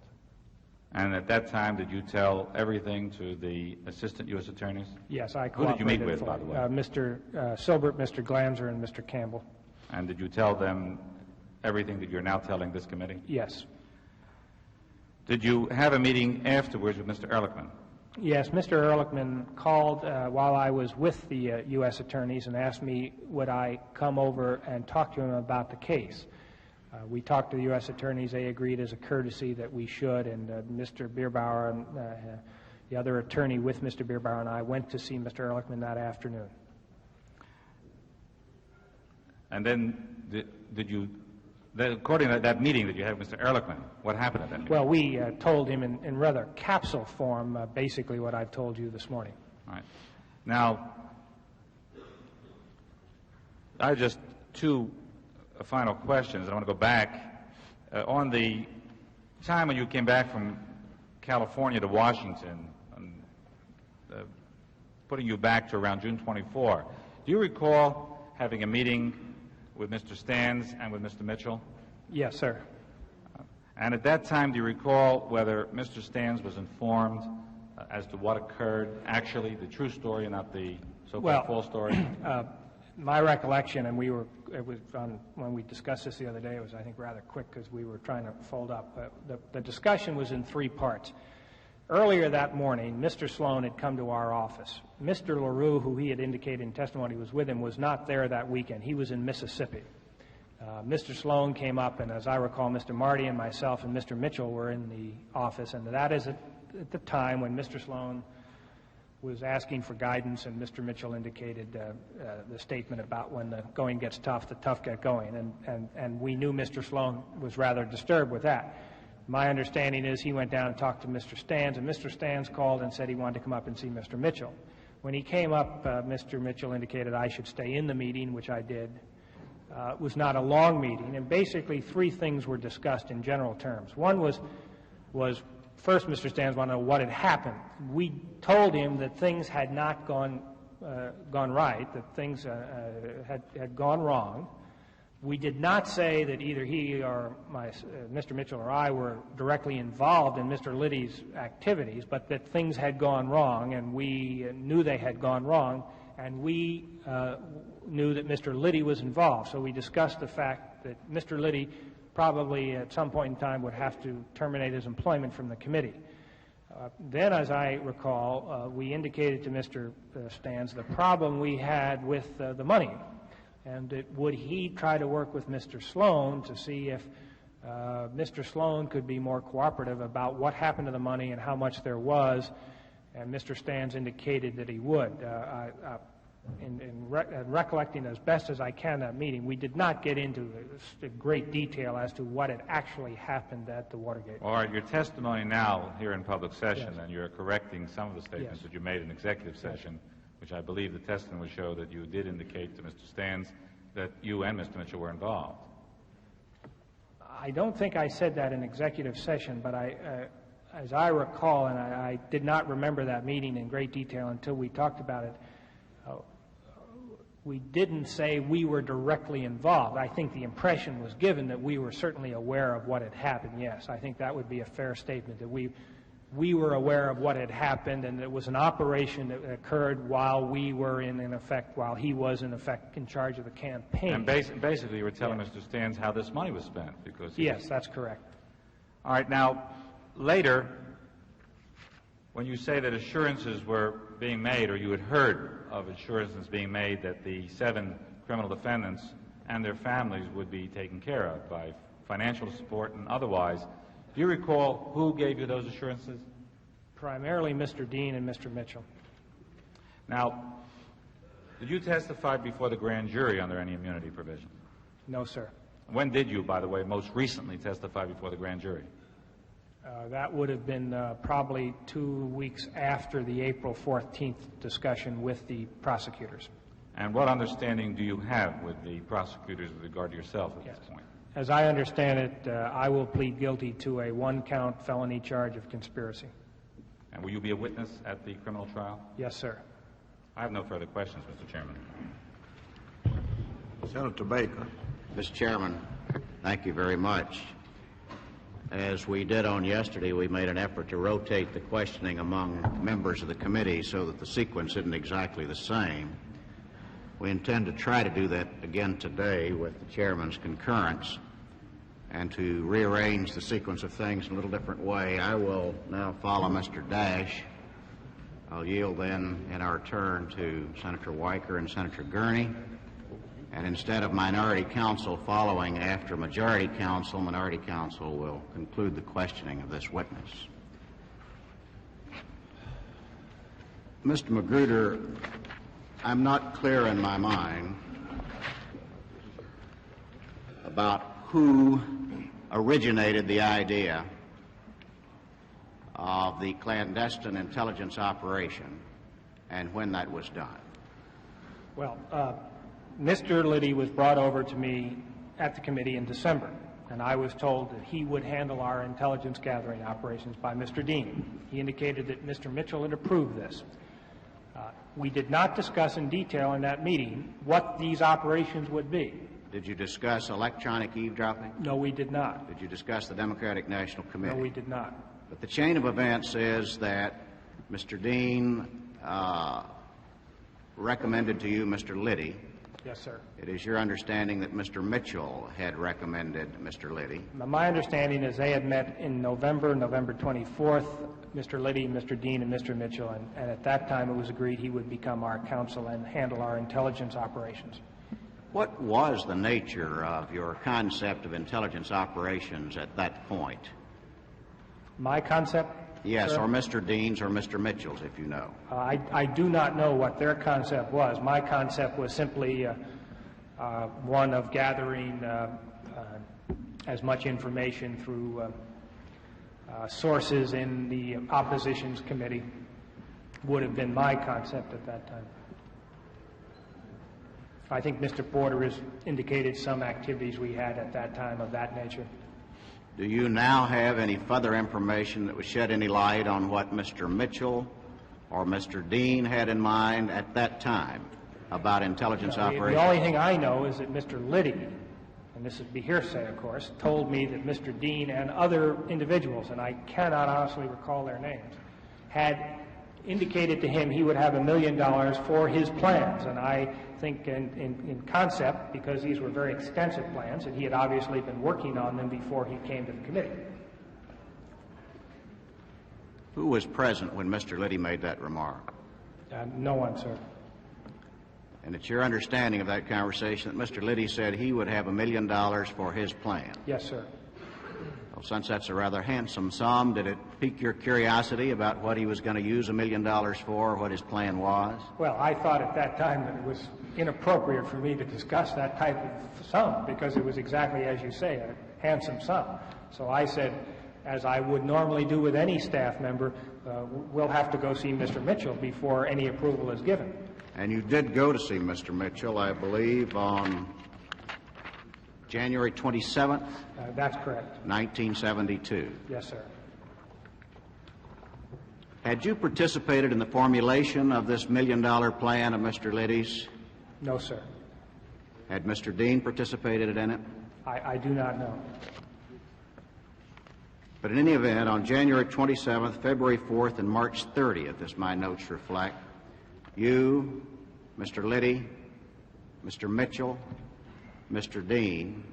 And at that time, did you tell everything to the assistant U.S. attorneys? Yes, I Who did you meet with, fully. by the way? Mr. Silbert, Mr. Glanzer, and Mr. Campbell. And did you tell them everything that you're now telling this committee? Yes. Did you have a meeting afterwards with Mr. Ehrlichman? Yes, Mr. Ehrlichman called while I was with the U.S. attorneys and asked me would I come over and talk to him about the case. We talked to the U.S. attorneys. They agreed as a courtesy that we should, and Mr. Bierbauer and the other attorney with Mr. Bierbauer and I went to see Mr. Ehrlichman that afternoon. And then according to that meeting that you had with Mr. Ehrlichman, what happened at that meeting? Well, we told him in rather capsule form basically what I've told you this morning. All right. Now, I have just two final questions. I want to go back. On the time when you came back from California to Washington, putting you back to around June 24, do you recall having a meeting with Mr. Stans and with Mr. Mitchell? Yes, sir. And at that time, do you recall whether Mr. Stans was informed as to what occurred, actually, the true story and not the so-called false story? My recollection, and it was when we discussed this the other day, it was, I think, rather quick because we were trying to fold up. The discussion was in three parts. Earlier that morning, Mr. Sloan had come to our office. Mr. LaRue, who he had indicated in testimony was with him, was not there that weekend. He was in Mississippi. Mr. Sloan came up, and as I recall, Mr. Marty and myself and Mr. Mitchell were in the office, and that is at the time when Mr. Sloan was asking for guidance, and Mr. Mitchell indicated the statement about when the going gets tough, the tough get going, and we knew Mr. Sloan was rather disturbed with that. My understanding is he went down and talked to Mr. Stans, and Mr. Stans called and said he wanted to come up and see Mr. Mitchell. When he came up, Mr. Mitchell indicated I should stay in the meeting, which I did. It was not a long meeting, and basically three things were discussed in general terms. One was first, Mr. Stans wanted to know what had happened. We told him that things had not gone right, that things had gone wrong. We did not say that either he or Mr. Mitchell or I were directly involved in Mr. Liddy's activities, but that things had gone wrong, and we knew they had gone wrong, and we knew that Mr. Liddy was involved. So we discussed the fact that Mr. Liddy probably at some point in time would have to terminate his employment from the committee. Then, as I recall, we indicated to Mr. Stans the problem we had with the money, and would he try to work with Mr. Sloan to see if Mr. Sloan could be more cooperative about what happened to the money and how much there was, and Mr. Stans indicated that he would. In recollecting as best as I can that meeting, we did not get into great detail as to what had actually happened at the Watergate. All right, your testimony now here in public session, Yes. and you're correcting some of the statements Yes. that you made in executive session, which I believe the testimony would show that you did indicate to Mr. Stans that you and Mr. Mitchell were involved. I don't think I said that in executive session, but as I recall, and I did not remember that meeting in great detail until we talked about it, we didn't say we were directly involved. I think the impression was given that we were certainly aware of what had happened, yes. I think that would be a fair statement, that we we were aware of what had happened, and it was an operation that occurred while we were while he was in effect in charge of the campaign. And basically you were telling Mr. Stans how this money was spent, because... Yes, that's correct. All right, now, later, when you say that assurances were being made, or you had heard of assurances being made that the 7 criminal defendants and their families would be taken care of by financial support and otherwise, do you recall who gave you those assurances? Primarily Mr. Dean and Mr. Mitchell. Now, did you testify before the grand jury under any immunity provision? No, sir. When did you, by the way, most recently testify before the grand jury? That would have been probably 2 weeks after the April 14th discussion with the prosecutors. And what understanding do you have with the prosecutors with regard to yourself at this point? As I understand it, I will plead guilty to a 1-count felony charge of conspiracy. And will you be a witness at the criminal trial? Yes, sir. I have no further questions, Mr. Chairman. Senator Baker. Mr. Chairman, thank you very much. As we did on yesterday, we made an effort to rotate the questioning among members of the committee so that the sequence isn't exactly the same. We intend to try to do that again today with the chairman's concurrence and to rearrange the sequence of things in a little different way. I will now follow Mr. Dash. I'll yield then in our turn to Senator Weicker and Senator Gurney. And instead of minority counsel following after majority counsel, minority counsel will conclude the questioning of this witness. Mr. Magruder, I'm not clear in my mind about who originated the idea of the clandestine intelligence operation and when that was done. Well, Mr. Liddy was brought over to me at the committee in December, and I was told that he would handle our intelligence gathering operations by Mr. Dean. He indicated that Mr. Mitchell had approved this. We did not discuss in detail in that meeting what these operations would be. Did you discuss electronic eavesdropping? No, we did not. Did you discuss the Democratic National Committee? No, we did not. But the chain of events is that Mr. Dean recommended to you Mr. Liddy. Yes, sir. It is your understanding that Mr. Mitchell had recommended Mr. Liddy. My understanding is they had met in November 24th, Mr. Liddy, Mr. Dean, and Mr. Mitchell, and at that time it was agreed he would become our counsel and handle our intelligence operations. What was the nature of your concept of intelligence operations at that point? My concept? Yes, sir? or Mr. Dean's or Mr. Mitchell's, if you know. I do not know what their concept was. My concept was simply one of gathering as much information through sources in the opposition's committee would have been my concept at that time. I think Mr. Porter has indicated some activities we had at that time of that nature. Do you now have any further information that would shed any light on what Mr. Mitchell or Mr. Dean had in mind at that time about intelligence operations? The only thing I know is that Mr. Liddy, and this would be hearsay, of course, told me that Mr. Dean and other individuals, and I cannot honestly recall their names, had indicated to him he would have $1 million for his plans. And I think in concept, because these were very extensive plans, and he had obviously been working on them before he came to the committee. Who was present when Mr. Liddy made that remark? No one, sir. And it's your understanding of that conversation that Mr. Liddy said he would have $1 million for his plan? Yes, sir. Well, since that's a rather handsome sum, did it pique your curiosity about what he was going to use $1 million for, or what his plan was? Well, I thought at that time that it was inappropriate for me to discuss that type of sum, because it was exactly as you say, a handsome sum. So I said, as I would normally do with any staff member, we'll have to go see Mr. Mitchell before any approval is given. And you did go to see Mr. Mitchell, I believe, on January 27th? That's correct. 1972. Yes, sir. Had you participated in the formulation of this $1 million plan of Mr. Liddy's? No, sir. Had Mr. Dean participated in it? I do not know. But in any event, on January 27th, February 4th, and March 30th, as my notes reflect, you, Mr. Liddy, Mr. Mitchell, Mr. Dean,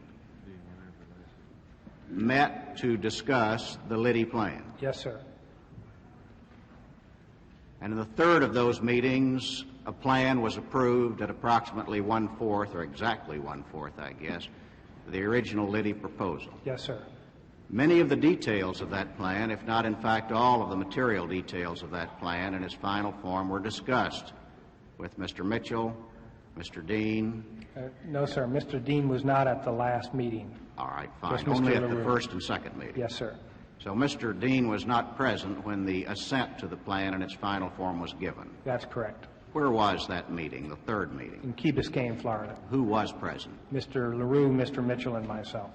met to discuss the Liddy plan. Yes, sir. And in the third of those meetings, a plan was approved at approximately 1/4, or exactly 1/4, I guess, of the original Liddy proposal. Yes, sir. Many of the details of that plan, if not in fact all of the material details of that plan in its final form, were discussed with Mr. Mitchell, Mr. Dean. No, sir. Mr. Dean was not at the last meeting. All right, fine. Just Only Mr. at the LaRue. first and second meeting. Yes, sir. So Mr. Dean was not present when the assent to the plan in its final form was given. That's correct. Where was that meeting, the third meeting? In Key Biscayne, Florida. Who was present? Mr. LaRue, Mr. Mitchell, and myself.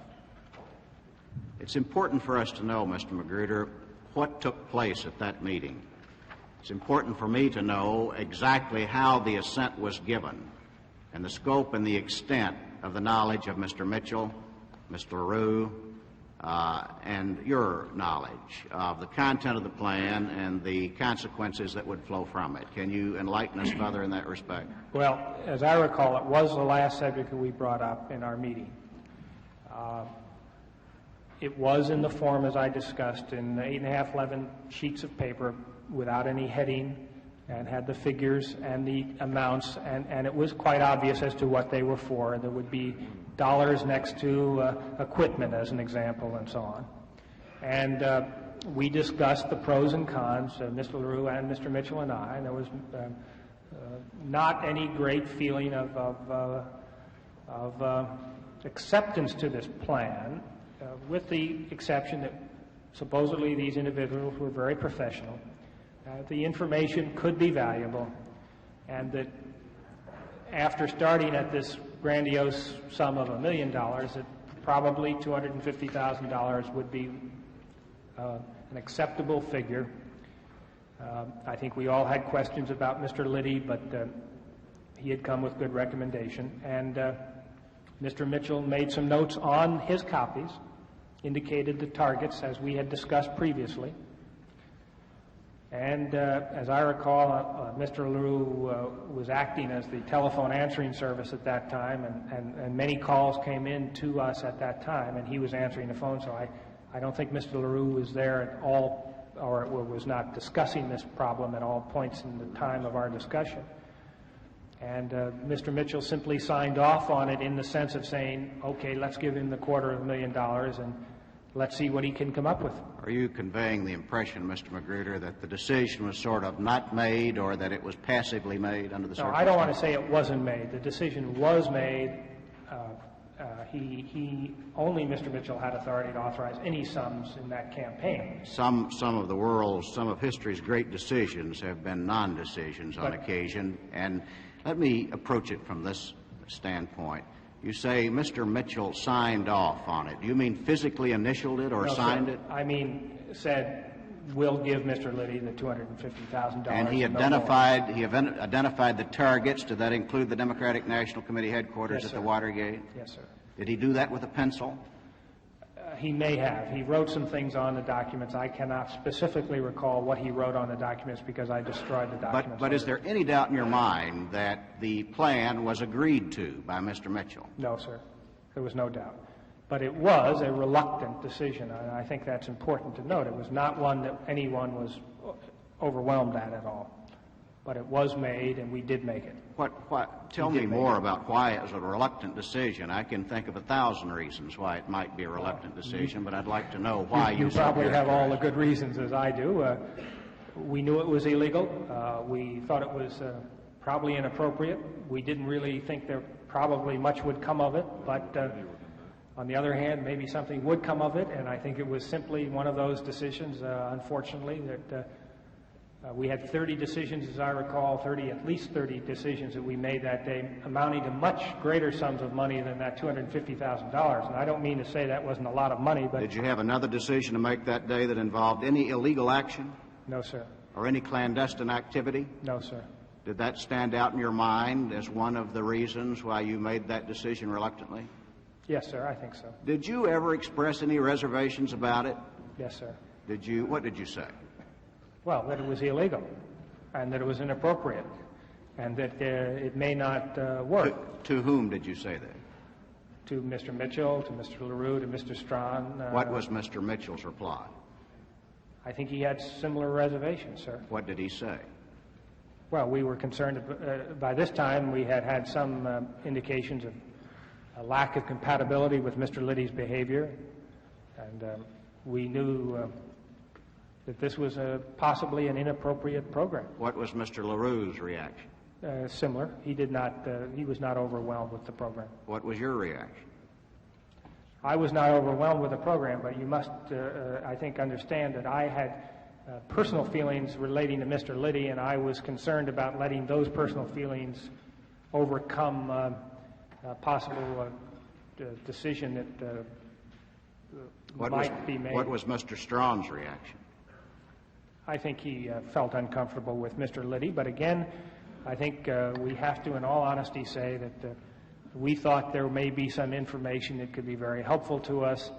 It's important for us to know, Mr. Magruder, what took place at that meeting. It's important for me to know exactly how the assent was given and the scope and the extent of the knowledge of Mr. Mitchell, Mr. LaRue, and your knowledge of the content of the plan and the consequences that would flow from it. Can you enlighten us further in that respect? Well, as I recall, it was the last subject that we brought up in our meeting. It was in the form, as I discussed, in 8.5, 11 sheets of paper without any heading, and had the figures and the amounts, and it was quite obvious as to what they were for. There would be dollars next to equipment, as an example, and so on. And we discussed the pros and cons, Mr. LaRue and Mr. Mitchell and I, and there was not any great feeling of acceptance to this plan, with the exception that supposedly these individuals were very professional. The information could be valuable, and that after starting at this grandiose sum of $1 million, that probably $250,000 would be an acceptable figure. I think we all had questions about Mr. Liddy, but he had come with good recommendation. And Mr. Mitchell made some notes on his copies, indicated the targets as we had discussed previously. And as I recall, Mr. LaRue was acting as the telephone answering service at that time, and many calls came in to us at that time, and he was answering the phone, so I don't think Mr. LaRue was there at all, or was not discussing this problem at all points in the time of our discussion. And Mr. Mitchell simply signed off on it in the sense of saying, okay, let's give him the $250,000 and let's see what he can come up with. Are you conveying the impression, Mr. Magruder, that the decision was sort of not made, or that it was passively made under the circumstances? No, I don't want to say it wasn't made. The decision was made. Only Mr. Mitchell had authority to authorize any sums in that campaign. Some of history's great decisions have been non-decisions on occasion, and let me approach it from this standpoint. You say Mr. Mitchell signed off on it. Do you mean physically initialed it or signed it? I mean, said, we'll give Mr. Liddy the $250,000. And he identified the targets. Did that include the Democratic National Committee headquarters Yes, at sir. the Watergate? Yes, sir. Did he do that with a pencil? He may have. He wrote some things on the documents. I cannot specifically recall what he wrote on the documents because I destroyed the documents. But is there any doubt in your mind that the plan was agreed to by Mr. Mitchell? No, sir. There was no doubt. But it was a reluctant decision, and I think that's important to note. It was not one that anyone was overwhelmed at all. But it was made, and we did make it. Tell me more about why it was a reluctant decision. I can think of 1,000 reasons why it might be a reluctant decision, but I'd like to know why you probably have all the good reasons, as I do. We knew it was illegal. We thought it was probably inappropriate. We didn't really think there probably much would come of it, but on the other hand, maybe something would come of it, and I think it was simply one of those decisions, unfortunately, that we had 30 decisions, as I recall, at least 30 decisions that we made that day, amounting to much greater sums of money than that $250,000. And I don't mean to say that wasn't a lot of money, but... Did you have another decision to make that day that involved any illegal action? No, sir. Or any clandestine activity? No, sir. Did that stand out in your mind as one of the reasons why you made that decision reluctantly? Yes, sir, I think so. Did you ever express any reservations about it? Yes, sir. What did you say? Well, that it was illegal, and that it was inappropriate, and that it may not work. To whom did you say that? To Mr. Mitchell, to Mr. LaRue, to Mr. Strawn. What was Mr. Mitchell's reply? I think he had similar reservations, sir. What did he say? Well, we were concerned, by this time we had had some indications of a lack of compatibility with Mr. Liddy's behavior, and we knew that this was possibly an inappropriate program. What was Mr. LaRue's reaction? Similar. He was not overwhelmed with the program. What was your reaction? I was not overwhelmed with the program, but you must, I think, understand that I had personal feelings relating to Mr. Liddy, and I was concerned about letting those personal feelings overcome a possible decision that might be made. What was Mr. Strawn's reaction? I think he felt uncomfortable with Mr. Liddy, but again, I think we have to, in all honesty, say that we thought there may be some information that could be very helpful to us,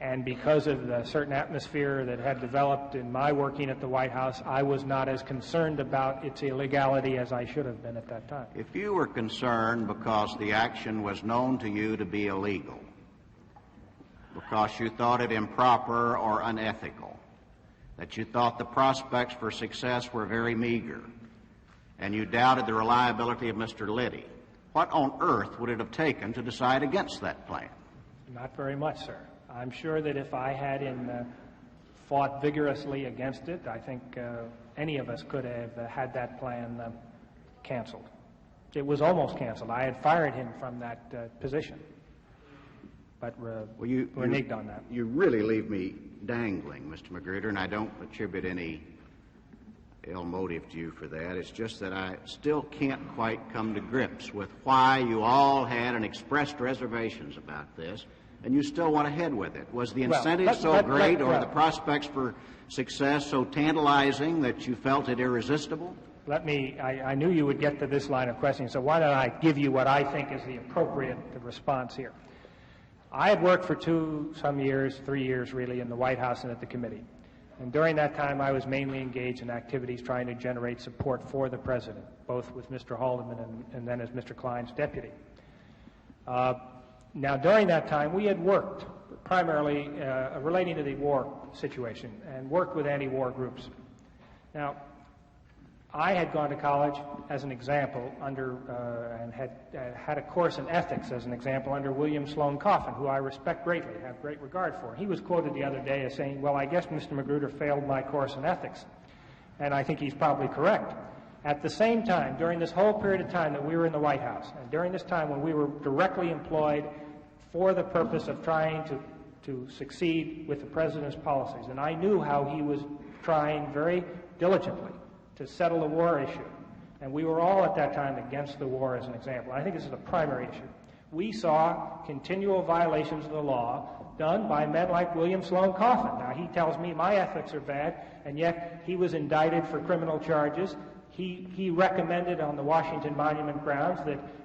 and because of the certain atmosphere that had developed in my working at the White House, I was not as concerned about its illegality as I should have been at that time. If you were concerned because the action was known to you to be illegal, because you thought it improper or unethical, that you thought the prospects for success were very meager, and you doubted the reliability of Mr. Liddy, what on earth would it have taken to decide against that plan? Not very much, sir. I'm sure that if I had fought vigorously against it, I think any of us could have had that plan canceled. It was almost canceled. I had fired him from that position, but reneged on that. You really leave me dangling, Mr. Magruder, and I don't attribute any ill motive to you for that. It's just that I still can't quite come to grips with why you all had and expressed reservations about this, and you still went ahead with it. Was the incentive so great or the prospects for success so tantalizing that you felt it irresistible? I knew you would get to this line of questioning, so why don't I give you what I think is the appropriate response here. I had worked for 3 years really, in the White House and at the committee. And during that time, I was mainly engaged in activities trying to generate support for the President, both with Mr. Haldeman and then as Mr. Klein's deputy. Now, during that time, we had worked primarily relating to the war situation and worked with anti-war groups. Now, I had gone to college as an example and had a course in ethics as an example under William Sloane Coffin, who I respect greatly, have great regard for. He was quoted the other day as saying, well, I guess Mr. Magruder failed my course in ethics. And I think he's probably correct. At the same time, during this whole period of time that we were in the White House, and during this time when we were directly employed for the purpose of trying to succeed with the President's policies, and I knew how he was trying very diligently to settle the war issue. And we were all at that time against the war as an example. I think this is a primary issue. We saw continual violations of the law done by men like William Sloane Coffin. Now, he tells me my ethics are bad, and yet he was indicted for criminal charges. He recommended on the Washington Monument grounds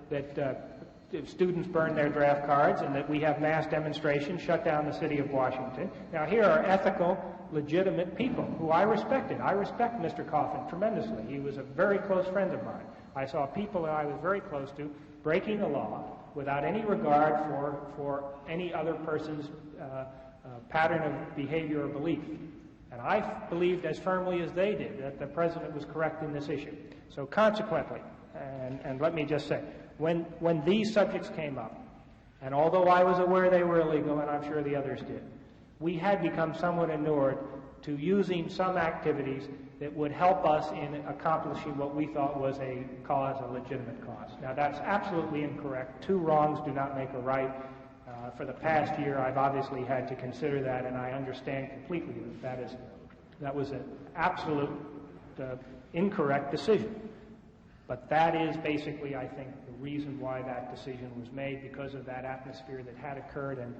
that students burn their draft cards and that we have mass demonstrations, shut down the city of Washington. Now, here are ethical, legitimate people who I respected. I respect Mr. Coffin tremendously. He was a very close friend of mine. I saw people that I was very close to breaking the law without any regard for any other person's pattern of behavior or belief. And I believed as firmly as they did that the President was correct in this issue. So consequently, and let me just say, when these subjects came up, and although I was aware they were illegal, and I'm sure the others did, we had become somewhat inured to using some activities that would help us in accomplishing what we thought was a legitimate cause. Now, that's absolutely incorrect. Two wrongs do not make a right. For the past year, I've obviously had to consider that, and I understand completely that was an absolute incorrect decision. But that is basically, I think, the reason why that decision was made, because of that atmosphere that had occurred. And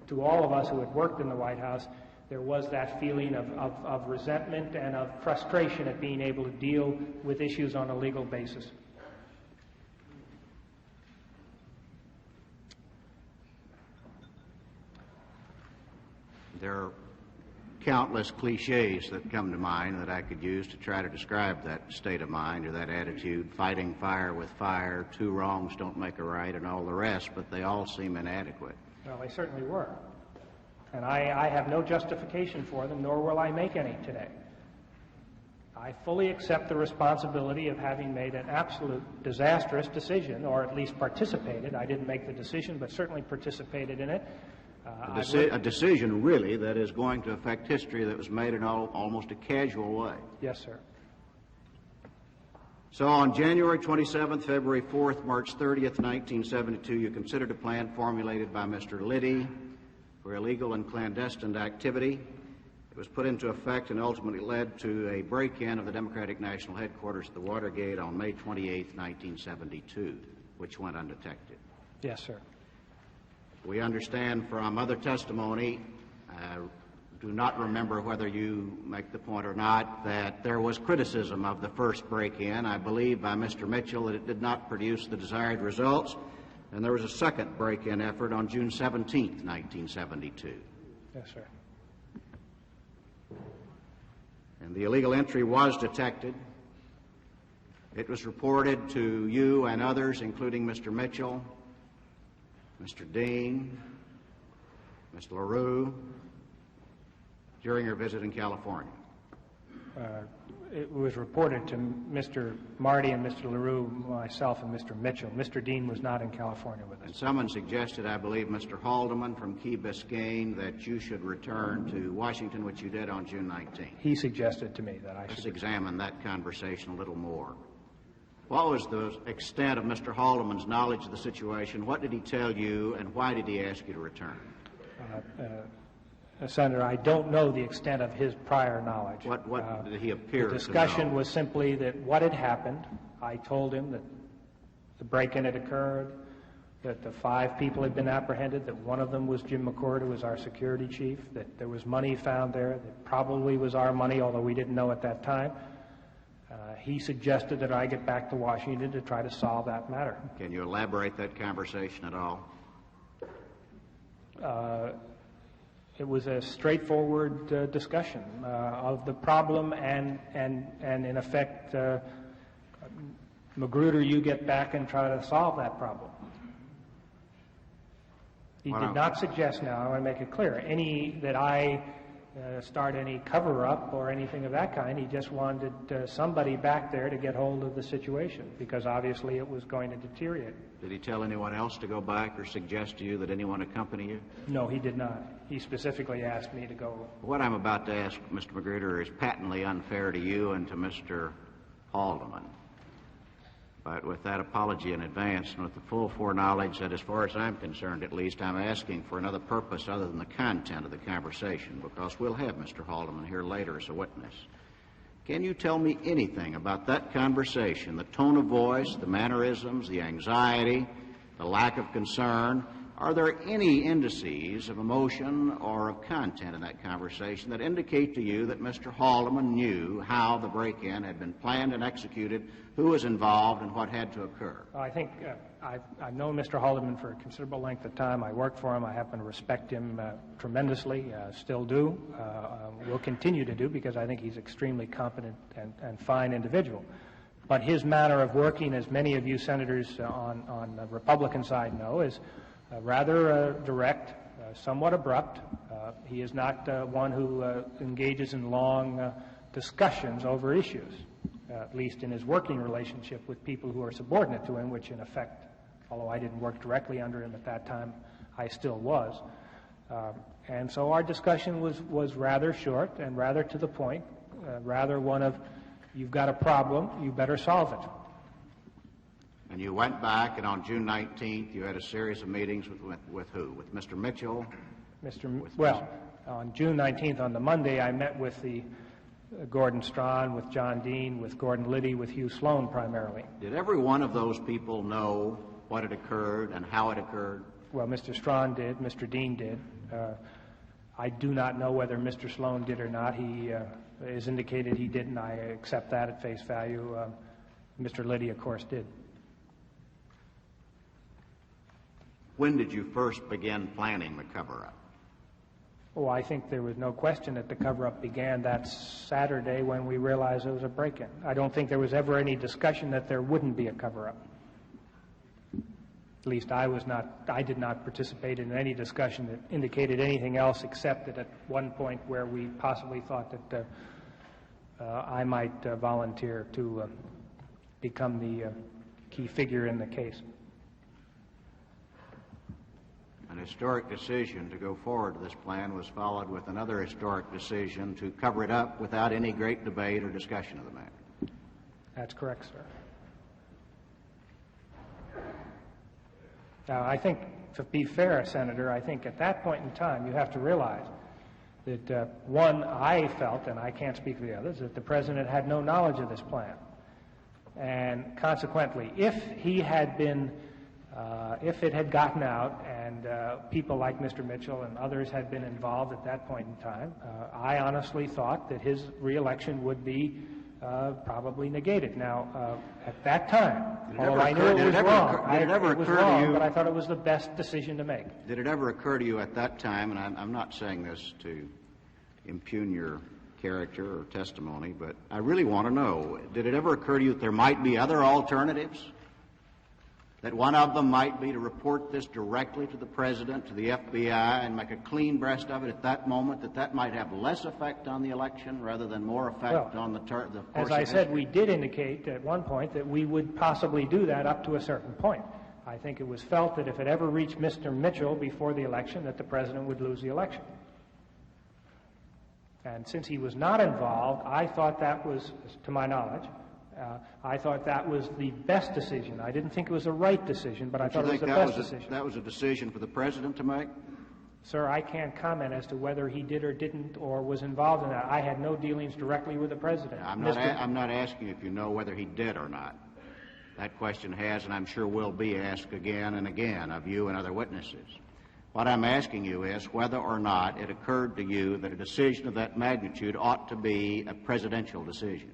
to all of us who had worked in the White House, there was that feeling of resentment and of frustration at being able to deal with issues on a legal basis. There countless cliches that come to mind that I could use to try to describe that state of mind or that attitude, fighting fire with fire, two wrongs don't make a right, and all the rest, but they all seem inadequate. Well, they certainly were. And I have no justification for them, nor will I make any today. I fully accept the responsibility of having made an absolute disastrous decision, or at least participated. I didn't make the decision, but certainly participated in it. A decision, really, that is going to affect history that was made in almost a casual way. Yes, sir. So on January 27th, February 4th, March 30th, 1972, you considered a plan formulated by Mr. Liddy for illegal and clandestine activity. It was put into effect and ultimately led to a break-in of the Democratic National Headquarters at the Watergate on May 28th, 1972, which went undetected. Yes, sir. We understand from other testimony, do not remember whether you make the point or not, that there was criticism of the first break-in, I believe by Mr. Mitchell, that it did not produce the desired results, and there was a second break-in effort on June 17th, 1972. Yes, sir. And the illegal entry was detected. It was reported to you and others, including Mr. Mitchell, Mr. Dean, Mr. LaRue, during your visit in California. It was reported to Mr. Marty and Mr. LaRue, myself, and Mr. Mitchell. Mr. Dean was not in California with us. And someone suggested, I believe, Mr. Haldeman from Key Biscayne, that you should return to Washington, which you did on June 19th. He suggested to me that I should. Let's examine that conversation a little more. What was the extent of Mr. Haldeman's knowledge of the situation? What did he tell you, and why did he ask you to return? Senator, I don't know the extent of his prior knowledge. What did he appear to know? The discussion was simply that what had happened. I told him that the break-in had occurred, that the 5 people had been apprehended, that one of them was Jim McCord, who was our security chief, that there was money found there that probably was our money, although we didn't know at that time. He suggested that I get back to Washington to try to solve that matter. Can you elaborate that conversation at all? It was a straightforward discussion of the problem and in effect, Magruder, you get back and try to solve that problem. He did not suggest, now I want to make it clear, that I start any cover-up or anything of that kind. He just wanted somebody back there to get hold of the situation, because obviously it was going to deteriorate. Did he tell anyone else to go back or suggest to you that anyone accompany you? No, he did not. He specifically asked me to go. What I'm about to ask, Mr. Magruder, is patently unfair to you and to Mr. Haldeman. But with that apology in advance and with the full foreknowledge that, as far as I'm concerned at least, I'm asking for another purpose other than the content of the conversation, because we'll have Mr. Haldeman here later as a witness. Can you tell me anything about that conversation, the tone of voice, the mannerisms, the anxiety, the lack of concern? Are there any indices of emotion or of content in that conversation that indicate to you that Mr. Haldeman knew how the break-in had been planned and executed, who was involved, and what had to occur? I think I've known Mr. Haldeman for a considerable length of time. I worked for him. I happen to respect him tremendously, still do, will continue to do, because I think he's extremely competent and fine individual. But his manner of working, as many of you senators on the Republican side know, is rather direct, somewhat abrupt. He is not one who engages in long discussions over issues, at least in his working relationship with people who are subordinate to him, which in effect, although I didn't work directly under him at that time, I still was. And so our discussion was rather short and rather to the point, rather one of, you've got a problem, you better solve it. And you went back, and on June 19th, you had a series of meetings with who? With Mr. Mitchell? On June 19th, on the Monday, I met with the Gordon Strawn, with John Dean, with Gordon Liddy, with Hugh Sloan primarily. Did every one of those people know what had occurred and how it occurred? Well, Mr. Strawn did, Mr. Dean did. I do not know whether Mr. Sloan did or not. He has indicated he didn't. I accept that at face value. Mr. Liddy, of course, did. When did you first begin planning the cover-up? Oh, I think there was no question that the cover-up began that Saturday when we realized there was a break-in. I don't think there was ever any discussion that there wouldn't be a cover-up. At least I did not participate in any discussion that indicated anything else except that at one point where we possibly thought that I might volunteer to become the key figure in the case. An historic decision to go forward with this plan was followed with another historic decision to cover it up without any great debate or discussion of the matter. That's correct, sir. Now, I think, to be fair, Senator, I think at that point in time you have to realize that, one, I felt, and I can't speak for the others, that the President had no knowledge of this plan. And consequently, if he had been if it had gotten out and people like Mr. Mitchell and others had been involved at that point in time, I honestly thought that his reelection would be probably negated. Now, at that time, although I knew it was wrong, but I thought it was the best decision to make. Did it ever occur to you at that time, and I'm not saying this to impugn your character or testimony, but I really want to know, did it ever occur to you that there might be other alternatives? That one of them might be to report this directly to the President, to the FBI, and make a clean breast of it at that moment, that might have less effect on the election rather than more effect on the course of history? As I said, we did indicate at one point that we would possibly do that up to a certain point. I think it was felt that if it ever reached Mr. Mitchell before the election, that the President would lose the election. And since he was not involved, I thought that was, to my knowledge, I thought that was the best decision. I didn't think it was the right decision, but I thought it was the best decision. That was a decision for the President to make? Sir, I can't comment as to whether he did or didn't or was involved in that. I had no dealings directly with the President. I'm not asking if you know whether he did or not. That question has, and I'm sure will be asked again and again of you and other witnesses. What I'm asking you is whether or not it occurred to you that a decision of that magnitude ought to be a presidential decision.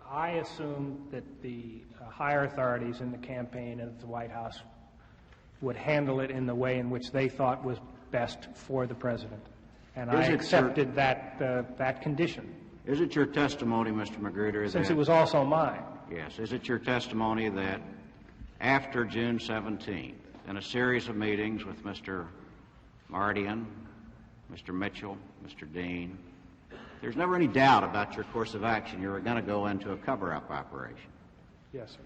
I assumed that the higher authorities in the campaign and at the White House would handle it in the way in which they thought was best for the President. And I accepted that condition. Is it your testimony, Mr. Magruder, since it was also mine? Yes. Is it your testimony that after June 17th, in a series of meetings with Mr. Mardian, Mr. Mitchell, Mr. Dean, there's never any doubt about your course of action? You were going to go into a cover-up operation. Yes, sir.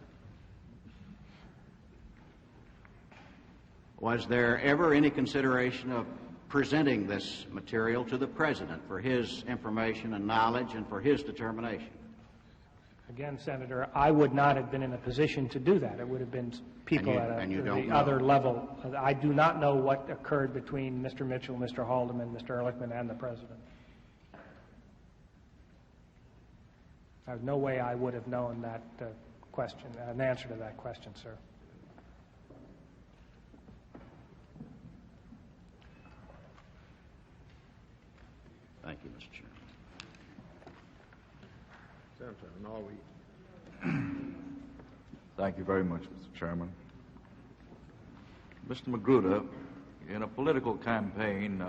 Was there ever any consideration of presenting this material to the President for his information and knowledge and for his determination? Again, Senator, I would not have been in a position to do that. It would have been people at the other level. I do not know what occurred between Mr. Mitchell, Mr. Haldeman, Mr. Ehrlichman, and the President. There's no way I would have known that question, an answer to that question, sir. Thank you, Mr. Chairman. Thank you very much, Mr. Chairman. Mr. Magruder, in a political campaign,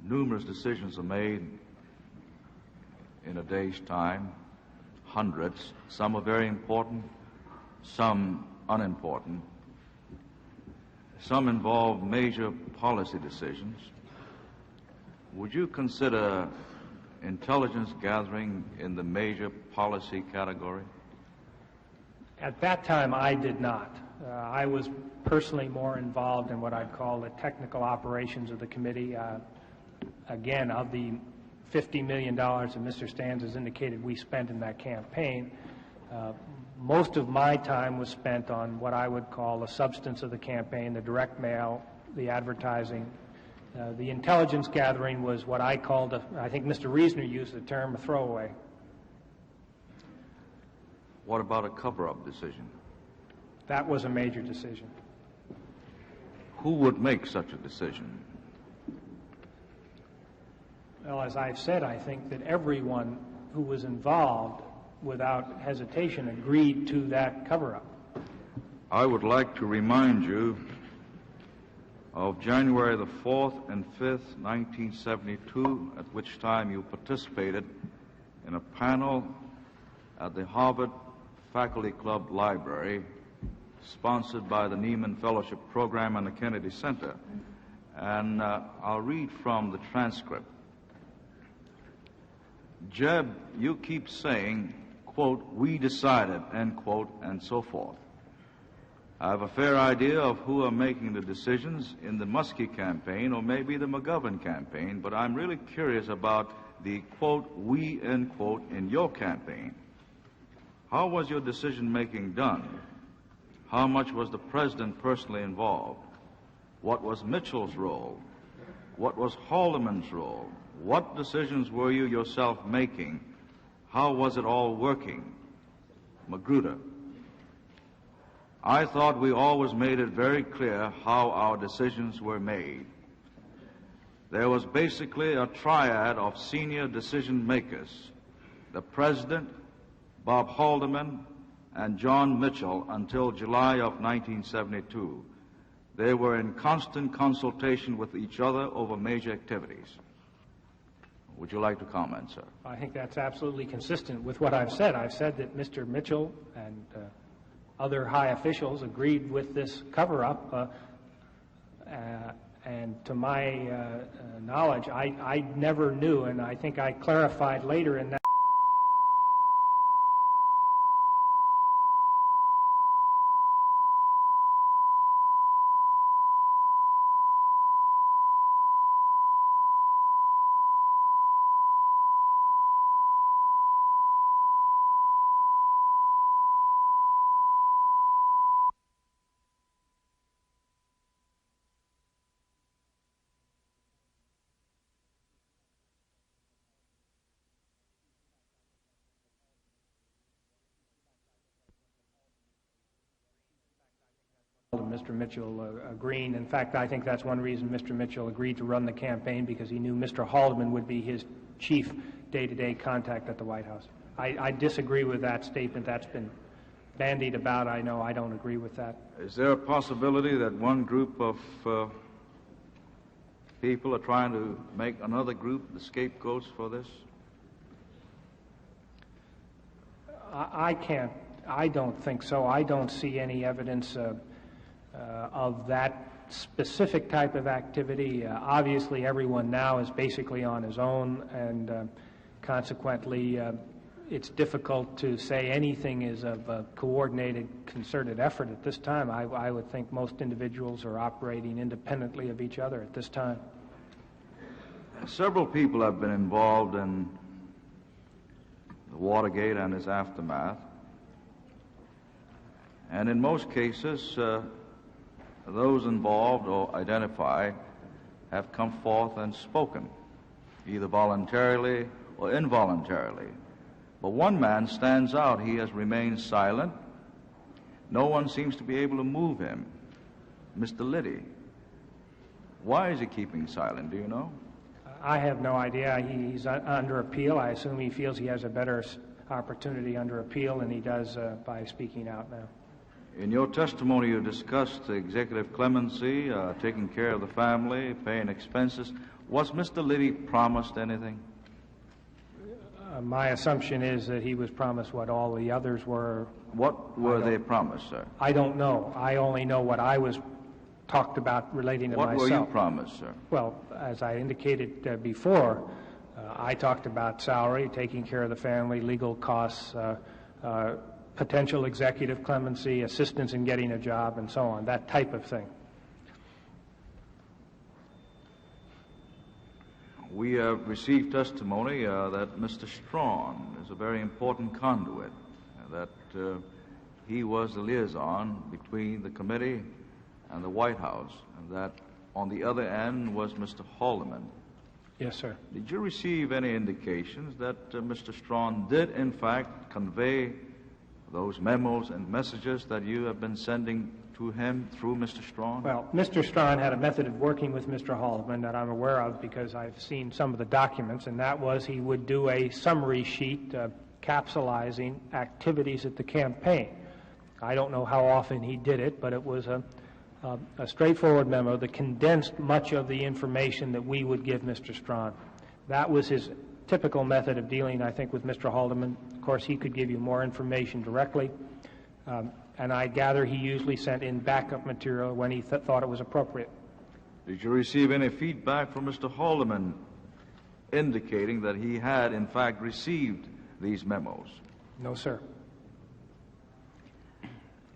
numerous decisions are made in a day's time, hundreds. Some are very important, some unimportant. Some involve major policy decisions. Would you consider intelligence gathering in the major policy category? At that time, I did not. I was personally more involved in what I'd call the technical operations of the committee. Again, of the $50 million that Mr. Stans has indicated we spent in that campaign, most of my time was spent on what I would call the substance of the campaign, the direct mail, the advertising. The intelligence gathering was what I called, I think Mr. Reasoner used the term, a throwaway. What about a cover-up decision? That was a major decision. Who would make such a decision? Well, as I've said, I think that everyone who was involved, without hesitation, agreed to that cover-up. I would like to remind you of January the 4th and 5th, 1972, at which time you participated in a panel at the Harvard Faculty Club Library, sponsored by the Nieman Fellowship Program and the Kennedy Center. And I'll read from the transcript. Jeb, you keep saying, quote, "we decided," end quote, and so forth. I have a fair idea of who are making the decisions in the Muskie campaign or maybe the McGovern campaign, but I'm really curious about the, quote, "we," end quote, in your campaign. How was your decision-making done? How much was the president personally involved? What was Mitchell's role? What was Haldeman's role? What decisions were you yourself making? How was it all working? Magruder. I thought we always made it very clear how our decisions were made. There was basically a triad of senior decision makers, the president, Bob Haldeman, and John Mitchell until July of 1972. They were in constant consultation with each other over major activities. Would you like to comment, sir? I think that's absolutely consistent with what I've said. I've said that Mr. Mitchell and other high officials agreed with this cover-up, and to my knowledge, I never knew, and I think I clarified later in that. Mr. Mitchell agreeing. In fact, I think that's one reason Mr. Mitchell agreed to run the campaign, because he knew Mr. Haldeman would be his chief day-to-day contact at the White House. I disagree with that statement. That's been bandied about. I know I don't agree with that. Is there a possibility that one group of people are trying to make another group the scapegoats for this? I don't think so. I don't see any evidence of that specific type of activity. Obviously, everyone now is basically on his own, and consequently, it's difficult to say anything is of a coordinated, concerted effort at this time. I would think most individuals are operating independently of each other at this time. Several people have been involved in the Watergate and its aftermath, and in most cases, those involved or identified have come forth and spoken, either voluntarily or involuntarily. But one man stands out. He has remained silent. No one seems to be able to move him, Mr. Liddy. Why is he keeping silent? Do you know? I have no idea. He's under appeal. I assume he feels he has a better opportunity under appeal than he does by speaking out now. In your testimony, you discussed executive clemency, taking care of the family, paying expenses. Was Mr. Liddy promised anything? My assumption is that he was promised what all the others were. What were they promised, sir? I don't know. I only know what I was talked about relating to myself. What were you promised, sir? Well, as I indicated before, I talked about salary, taking care of the family, legal costs, potential executive clemency, assistance in getting a job, and so on, that type of thing. We have received testimony that Mr. Strawn is a very important conduit, that he was the liaison between the committee and the White House, and that on the other end was Mr. Haldeman. Yes, sir. Did you receive any indications that Mr. Strawn did, in fact, convey those memos and messages that you have been sending to him through Mr. Strawn? Well, Mr. Strawn had a method of working with Mr. Haldeman that I'm aware of because I've seen some of the documents, and that was he would do a summary sheet capsulizing activities at the campaign. I don't know how often he did it, but it was a straightforward memo that condensed much of the information that we would give Mr. Strawn. That was his typical method of dealing, I think, with Mr. Haldeman. Of course, he could give you more information directly, and I gather he usually sent in backup material when he thought it was appropriate. Did you receive any feedback from Mr. Haldeman indicating that he had, in fact, received these memos? No, sir.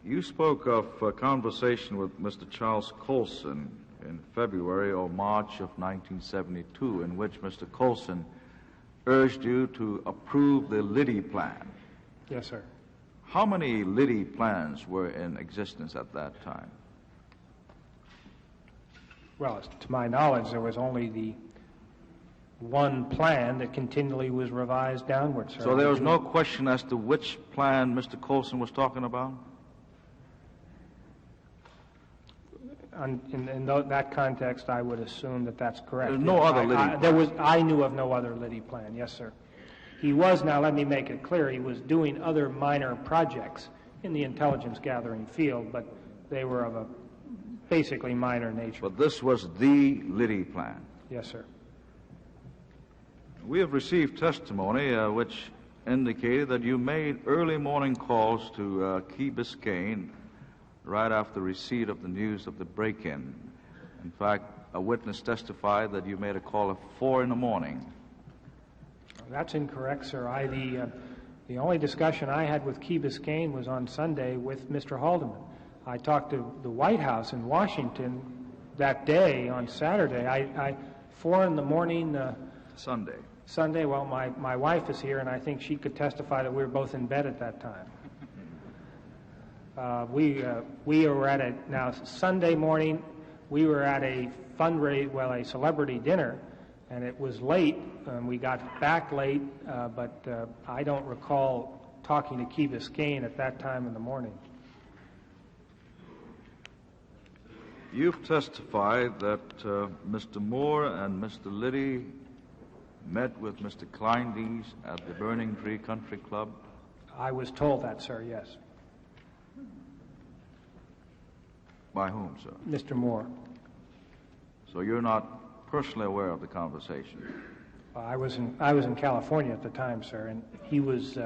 You spoke of a conversation with Mr. Charles Colson in February or March of 1972, in which Mr. Colson urged you to approve the Liddy plan. Yes, sir. How many Liddy plans were in existence at that time? Well, to my knowledge, there was only the one plan that continually was revised downward, sir. So there was no question as to which plan Mr. Colson was talking about? In that context, I would assume that that's correct. There's no other Liddy plan? I knew of no other Liddy plan, yes, sir. He was, now let me make it clear, he was doing other minor projects in the intelligence gathering field, but they were of a basically minor nature. But this was the Liddy plan? Yes, sir. We have received testimony which indicated that you made early morning calls to Key Biscayne right after receipt of the news of the break-in. In fact, a witness testified that you made a call at 4 in the morning. That's incorrect, sir. The only discussion I had with Key Biscayne was on Sunday with Mr. Haldeman. I talked to the White House in Washington that day on Saturday. 4 in the morning. Sunday. Well, my wife is here, and I think she could testify that we were both in bed at that time. We were at now Sunday morning. We were at a a celebrity dinner, and it was late. We got back late, but I don't recall talking to Key Biscayne at that time in the morning. You've testified that Mr. Moore and Mr. Liddy met with Mr. Kleindienst at the Burning Tree Country Club? I was told that, sir, yes. By whom, sir? Mr. Moore. So you're not personally aware of the conversation? I was in California at the time, sir, and he was,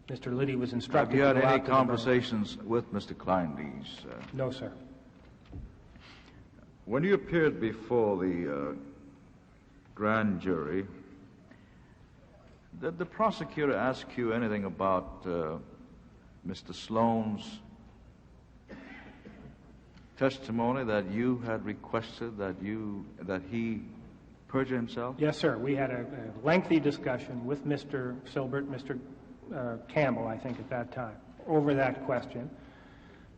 Mr. Liddy was instructed to go out to the Have you had any conversations with Mr. Kleindienst? No, sir. When you appeared before the grand jury, did the prosecutor ask you anything about Mr. Sloan's testimony that you had requested that he perjure himself? Yes, sir. We had a lengthy discussion with Mr. Silbert, Mr. Campbell, I think, at that time, over that question.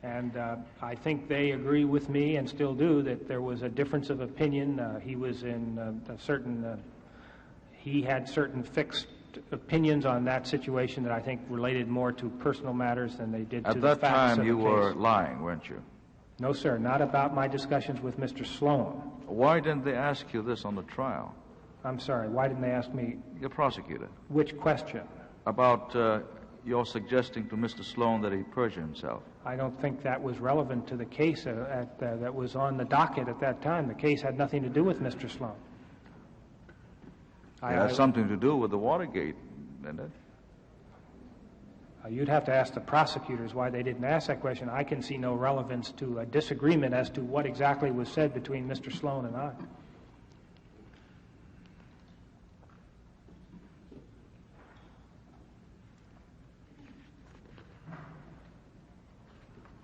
And I think they agree with me, and still do, that there was a difference of opinion. He was in he had certain fixed opinions on that situation that I think related more to personal matters than they did to the facts of the case. At that time, you were lying, weren't you? No, sir, not about my discussions with Mr. Sloan. Why didn't they ask you this on the trial? I'm sorry, why didn't they ask me? The prosecutor. Which question? About your suggesting to Mr. Sloan that he perjure himself. I don't think that was relevant to the case that was on the docket at that time. The case had nothing to do with Mr. Sloan. It had something to do with the Watergate, didn't it? You'd have to ask the prosecutors why they didn't ask that question. I can see no relevance to a disagreement as to what exactly was said between Mr. Sloan and I.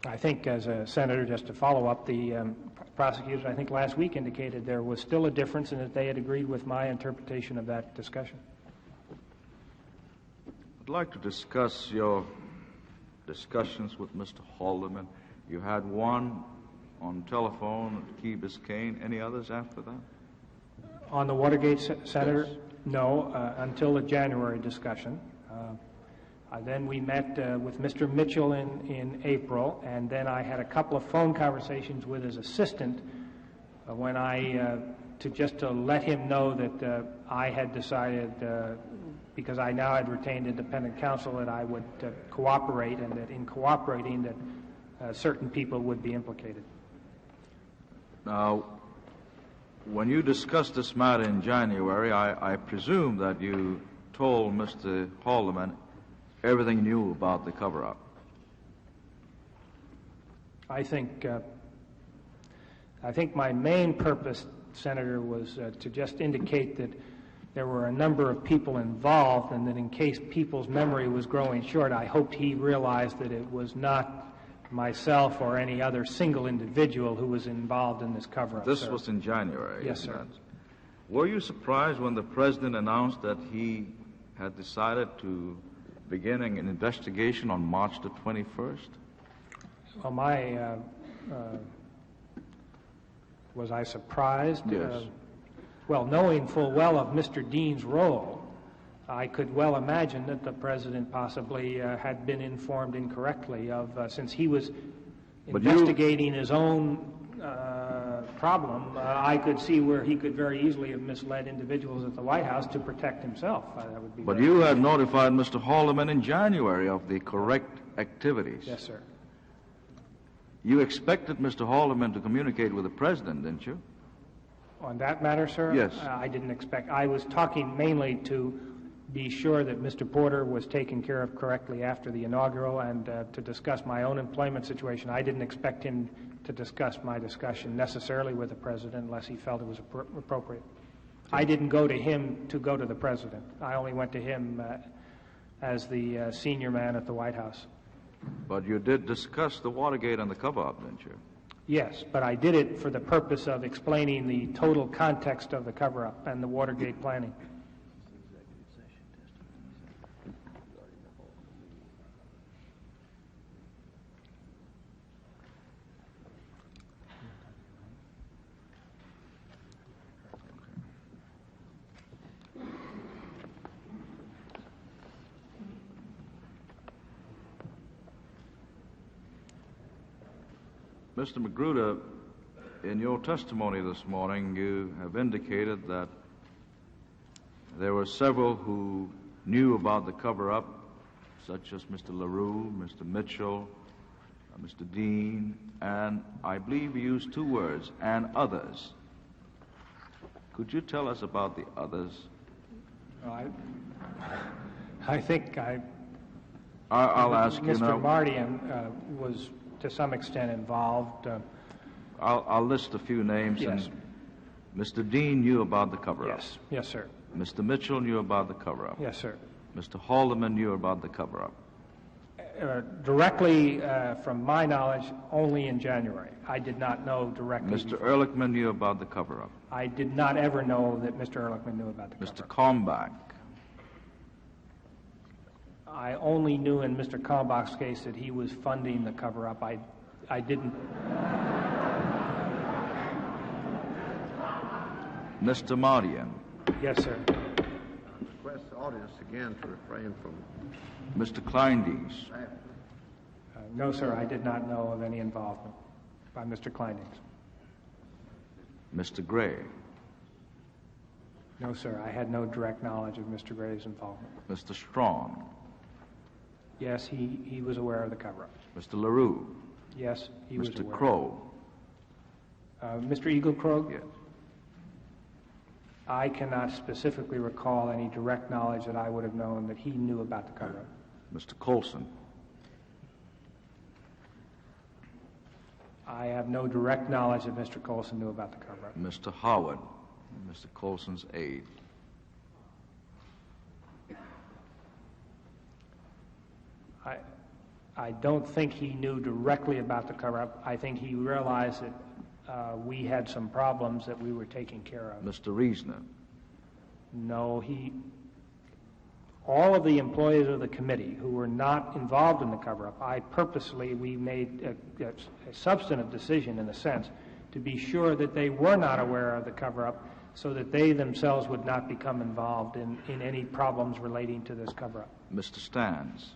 I think, as a senator, just to follow up, the prosecutors, I think last week, indicated there was still a difference and that they had agreed with my interpretation of that discussion. I'd like to discuss your discussions with Mr. Haldeman. You had one on telephone at Key Biscayne. Any others after that? On the Watergate, Senator? Yes. No, until the January discussion. Then we met with Mr. Mitchell in April, and then I had a couple of phone conversations with his assistant when to let him know that I had decided because I now had retained independent counsel, that I would cooperate, and that in cooperating that certain people would be implicated. Now, when you discussed this matter in January, I presume that you told Mr. Haldeman everything you knew about the cover-up. I think my main purpose, Senator, was to just indicate that there were a number of people involved, and that in case people's memory was growing short, I hoped he realized that it was not myself or any other single individual who was involved in this cover-up. This was in January. Yes, sir. Were you surprised when the President announced that he had decided to begin an investigation on March the 21st? Well, was I surprised? Yes. Well, knowing full well of Mr. Dean's role, I could well imagine that the President possibly had been informed incorrectly of, since he was investigating his own problem, I could see where he could very easily have misled individuals at the White House to protect himself. That would be. But you had notified Mr. Haldeman in January of the correct activities. Yes, sir. You expected Mr. Haldeman to communicate with the President, didn't you? On that matter, sir? Yes. I didn't expect. I was talking mainly to be sure that Mr. Porter was taken care of correctly after the inaugural, and to discuss my own employment situation. I didn't expect him to discuss my discussion necessarily with the President unless he felt it was appropriate. I didn't go to him to go to the President. I only went to him as the senior man at the White House. But you did discuss the Watergate and the cover-up, didn't you? Yes, but I did it for the purpose of explaining the total context of the cover-up and the Watergate planning. Mr. Magruder, in your testimony this morning, you have indicated that there were several who knew about the cover-up, such as Mr. LaRue, Mr. Mitchell, Mr. Dean, and I believe you used two words, and others. Could you tell us about the others? I think I'll ask you now. Mr. Mardian was to some extent involved. I'll list a few names. Yes. And Mr. Dean knew about the cover-up. Yes. Yes, sir. Mr. Mitchell knew about the cover-up. Yes, sir. Mr. Haldeman knew about the cover-up. Directly, from my knowledge, only in January. I did not know directly. Mr. Ehrlichman knew about the cover-up. I did not ever know that Mr. Ehrlichman knew about the cover-up. Mr. Kalmbach. I only knew in Mr. Kalmbach's case that he was funding the cover-up. I didn't. Mr. Mardian. Yes, sir. Request the audience again to refrain from. Mr. Kleindienst. No, sir, I did not know of any involvement by Mr. Kleindienst. Mr. Gray. No, sir, I had no direct knowledge of Mr. Gray's involvement. Mr. Strong. Yes, he was aware of the cover-up. Mr. LaRue. Yes, he was aware. Mr. Crow. Mr. Eagle Krogh? Yes. I cannot specifically recall any direct knowledge that I would have known that he knew about the cover-up. Mr. Colson. I have no direct knowledge that Mr. Colson knew about the cover-up. Mr. Howard, Mr. Colson's aide. I don't think he knew directly about the cover-up. I think he realized that we had some problems that we were taking care of. Mr. Reisner. No, all of the employees of the committee who were not involved in the cover-up, we made a substantive decision, in a sense, to be sure that they were not aware of the cover-up so that they themselves would not become involved in any problems relating to this cover-up. Mr. Stans.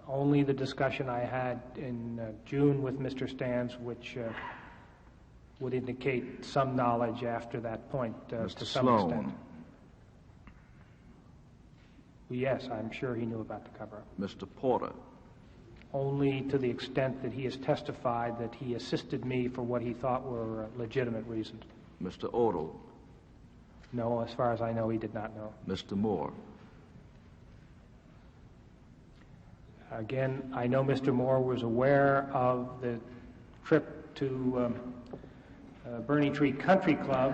Only the discussion I had in June with Mr. Stans, which would indicate some knowledge after that point to some extent. Yes, I'm sure he knew about the cover-up. Mr. Porter? Only to the extent that he has testified that he assisted me for what he thought were legitimate reasons. Mr. Odle? No, as far as I know, he did not know. Mr. Moore? Again, I know Mr. Moore was aware of the trip to Bernie Tree Country Club.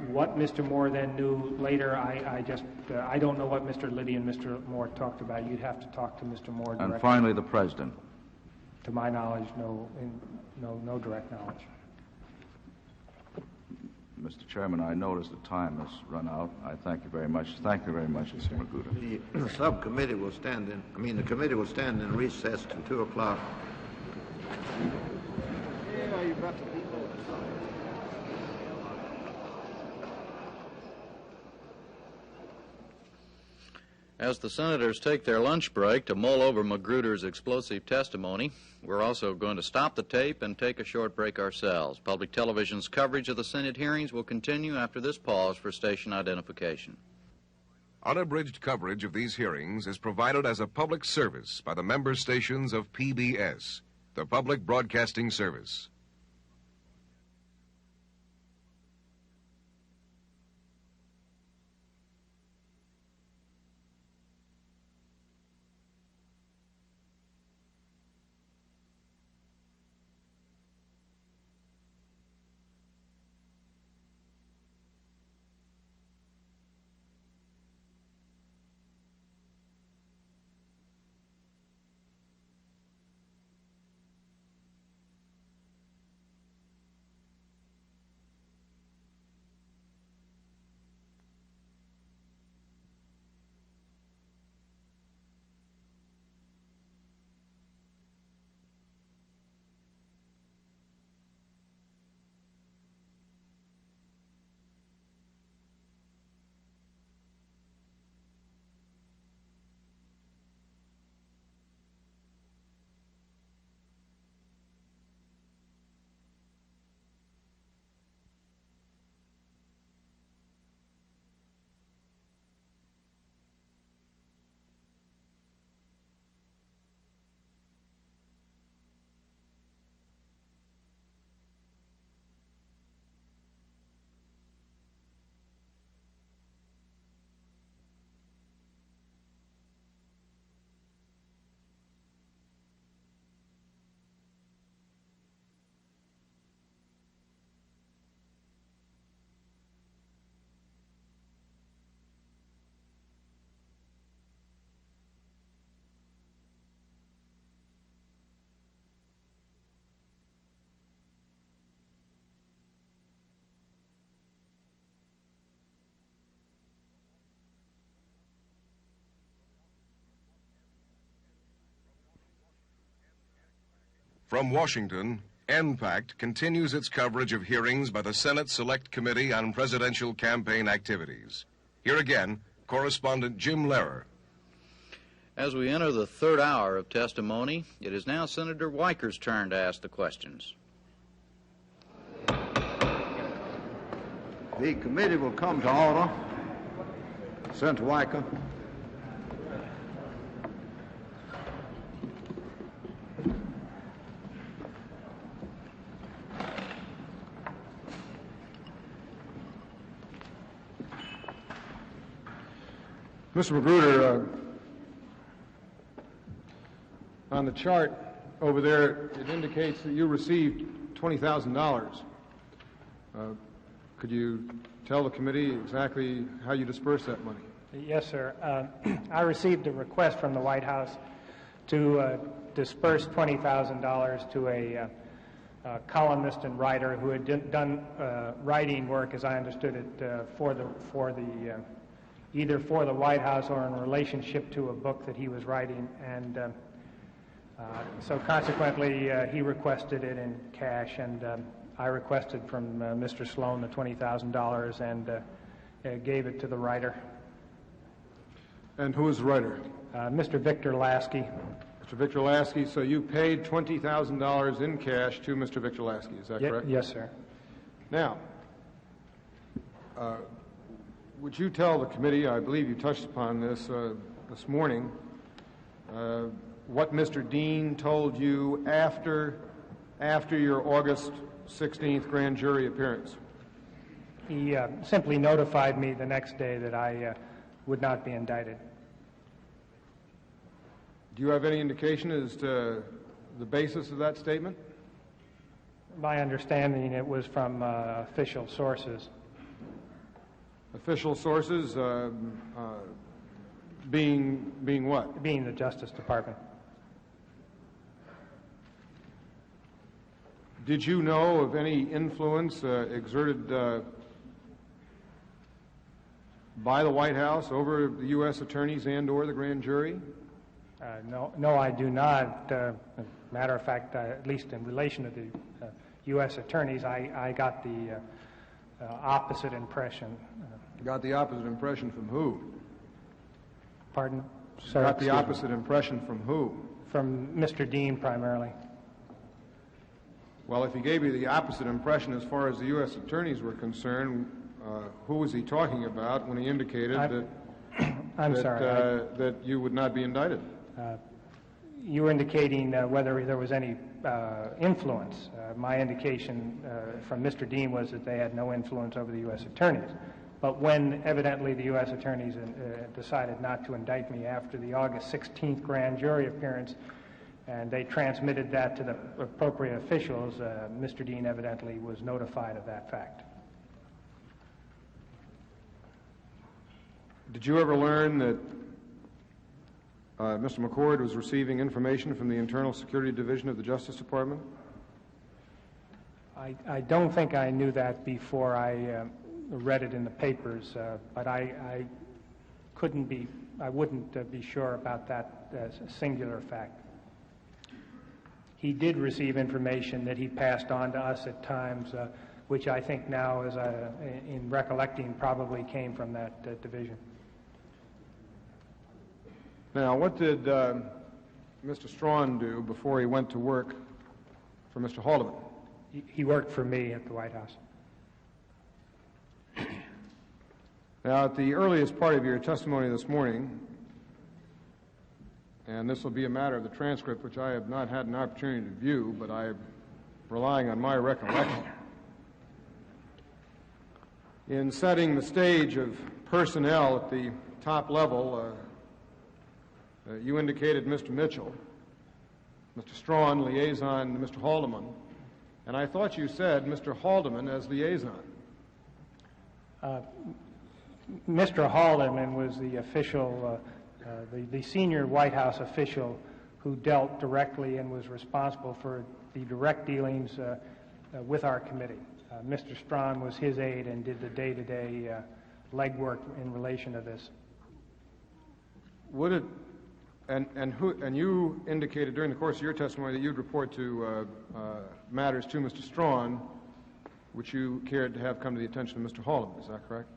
What Mr. Moore then knew later, I don't know what Mr. Liddy and Mr. Moore talked about. You'd have to talk to Mr. Moore directly. And finally, the President? To my knowledge, no direct knowledge. Mr. Chairman, I notice the time has run out. I thank you very much. Thank you very much, Mr. Magruder. The subcommittee will stand in, the committee will stand in recess till 2 o'clock. Yeah, you've got the people. As the senators take their lunch break to mull over Magruder's explosive testimony, we're also going to stop the tape and take a short break ourselves. Public television's coverage of the Senate hearings will continue after this pause for station identification. Unabridged coverage of these hearings is provided as a public service by the member stations of PBS, the Public Broadcasting Service. From Washington, NPACT continues its coverage of hearings by the Senate Select Committee on Presidential Campaign Activities. Here again, correspondent Jim Lehrer. As we enter the third hour of testimony, it is now Senator Weiker's turn to ask the questions. The committee will come to order. Senator Weiker. Mr. Magruder, on the chart over there, it indicates that you received $20,000. Could you tell the committee exactly how you dispersed that money? Yes, sir. I received a request from the White House to disperse $20,000 to a columnist and writer who had done writing work, as I understood it, either for the White House or in relationship to a book that he was writing, and so consequently he requested it in cash, and I requested from Mr. Sloan the $20,000 and gave it to the writer. And who is the writer? Mr. Victor Lasky. Mr. Victor Lasky, so you paid $20,000 in cash to Mr. Victor Lasky, is that correct? Yes, sir. Now, would you tell the committee, I believe you touched upon this, this morning what Mr. Dean told you after your August 16th grand jury appearance? He simply notified me the next day that I would not be indicted. Do you have any indication as to the basis of that statement? My understanding, it was from official sources. Official sources being what? Being the Justice Department. Did you know of any influence exerted by the White House over the U.S. attorneys and or the grand jury? No, I do not. Matter of fact, at least in relation to the U.S. attorneys, I got the opposite impression. Got the opposite impression from who? Pardon? Sir, got the opposite impression from who? From Mr. Dean, primarily. Well, if he gave you the opposite impression as far as the U.S. attorneys were concerned, who was he talking about when he indicated that you would not be indicted? You were indicating whether there was any influence. My indication from Mr. Dean was that they had no influence over the U.S. attorneys. But when evidently the U.S. attorneys decided not to indict me after the August 16th grand jury appearance, and they transmitted that to the appropriate officials, Mr. Dean evidently was notified of that fact. Did you ever learn that Mr. McCord was receiving information from the Internal Security Division of the Justice Department? I don't think I knew that before I read it in the papers, but I wouldn't be sure about that singular fact. He did receive information that he passed on to us at times, which I think now, as in recollecting, probably came from that division. Now, what did Mr. Strawn do before he went to work for Mr. Haldeman? He worked for me at the White House. Now, at the earliest part of your testimony this morning, and this will be a matter of the transcript, which I have not had an opportunity to view, but I'm relying on my recollection. In setting the stage of personnel at the top level, you indicated Mr. Mitchell, Mr. Strawn, liaison to Mr. Haldeman, and I thought you said Mr. Haldeman as liaison. Mr. Haldeman was the official, the senior White House official who dealt directly and was responsible for the direct dealings with our committee. Mr. Strawn was his aide and did the day-to-day legwork in relation to this. Would it, and you indicated during the course of your testimony that you'd report to matters to Mr. Strawn, which you cared to have come to the attention of Mr. Haldeman. Is that correct?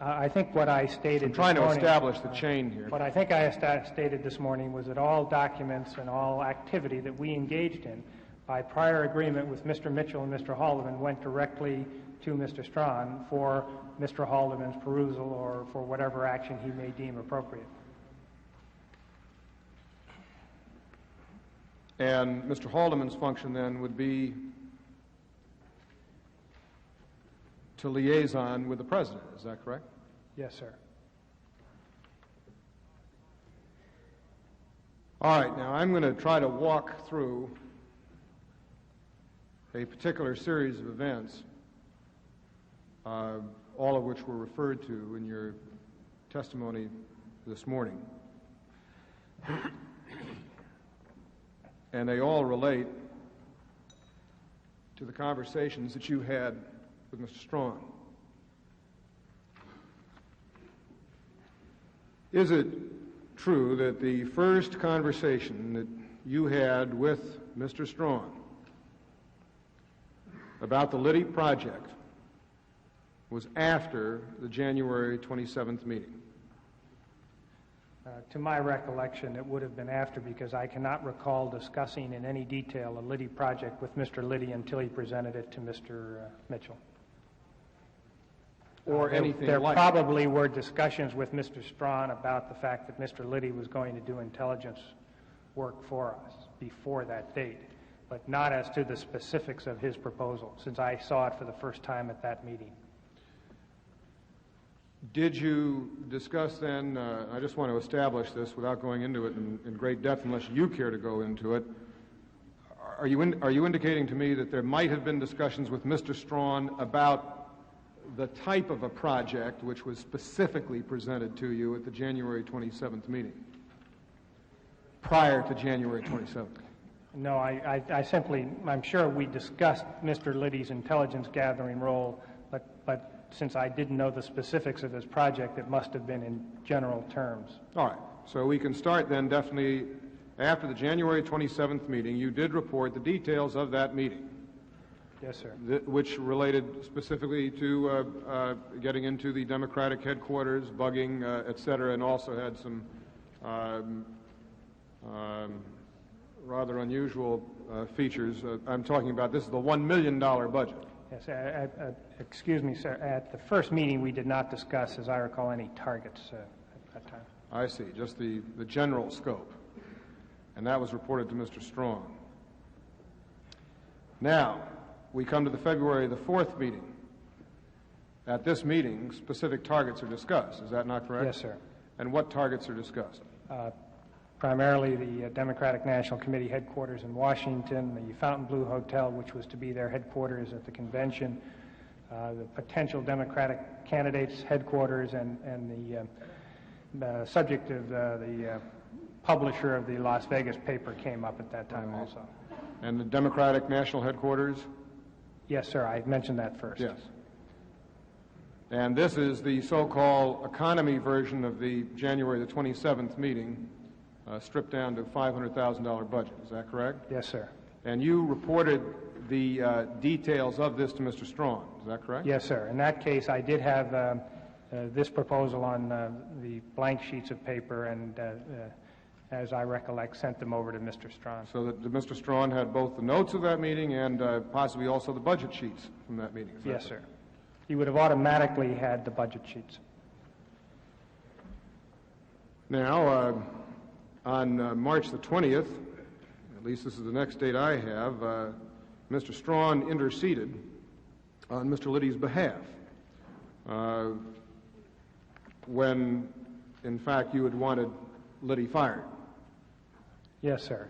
I think what I stated I'm trying to establish the chain here. What I think I stated this morning was that all documents and all activity that we engaged in by prior agreement with Mr. Mitchell and Mr. Haldeman went directly to Mr. Strawn for Mr. Haldeman's perusal or for whatever action he may deem appropriate. And Mr. Haldeman's function then would be to liaison with the President. Is that correct? Yes, sir. All right, now I'm going to try to walk through a particular series of events, all of which were referred to in your testimony this morning. And they all relate to the conversations that you had with Mr. Strawn. Is it true that the first conversation that you had with Mr. Strawn about the Liddy project was after the January 27th meeting? To my recollection, it would have been after, because I cannot recall discussing in any detail a Liddy project with Mr. Liddy until he presented it to Mr. Mitchell. or anything There like probably were discussions with Mr. Strawn about the fact that Mr. Liddy was going to do intelligence work for us before that date, but not as to the specifics of his proposal, since I saw it for the first time at that meeting. Did you discuss then, I just want to establish this without going into it in great depth unless you care to go into it, are you indicating to me that there might have been discussions with Mr. Strawn about the type of a project which was specifically presented to you at the January 27th meeting, prior to January 27th? No, I'm sure we discussed Mr. Liddy's intelligence gathering role, but since I didn't know the specifics of his project, it must have been in general terms. All right. So we can start then definitely after the January 27th meeting. You did report the details of that meeting. Yes, sir. Which related specifically to getting into the Democratic headquarters, bugging, et cetera, and also had some rather unusual features. I'm talking about, this is the $1 million budget. Yes, excuse me, sir. At the first meeting, we did not discuss, as I recall, any targets at that time. I see, just the general scope. And that was reported to Mr. Strawn. Now, we come to the February the 4th meeting. At this meeting, specific targets are discussed. Is that not correct? Yes, sir. And what targets are discussed? Primarily the Democratic National Committee headquarters in Washington, the Fontainebleau Hotel, which was to be their headquarters at the convention, the potential Democratic candidates' headquarters, and the subject of the publisher of the Las Vegas paper came up at that time also. And the Democratic National Headquarters? Yes, sir. I mentioned that first. Yes. And this is the so-called economy version of the January the 27th meeting, stripped down to $500,000 budget. Is that correct? Yes, sir. And you reported the details of this to Mr. Strawn. Is that correct? Yes, sir. In that case, I did have this proposal on the blank sheets of paper, and as I recollect, sent them over to Mr. Strawn. So that Mr. Strawn had both the notes of that meeting and possibly also the budget sheets from that meeting. Yes, sir. He would have automatically had the budget sheets. Now, on March the 20th, at least this is the next date I have, Mr. Strawn interceded on Mr. Liddy's behalf when, in fact, you had wanted Liddy fired. Yes, sir.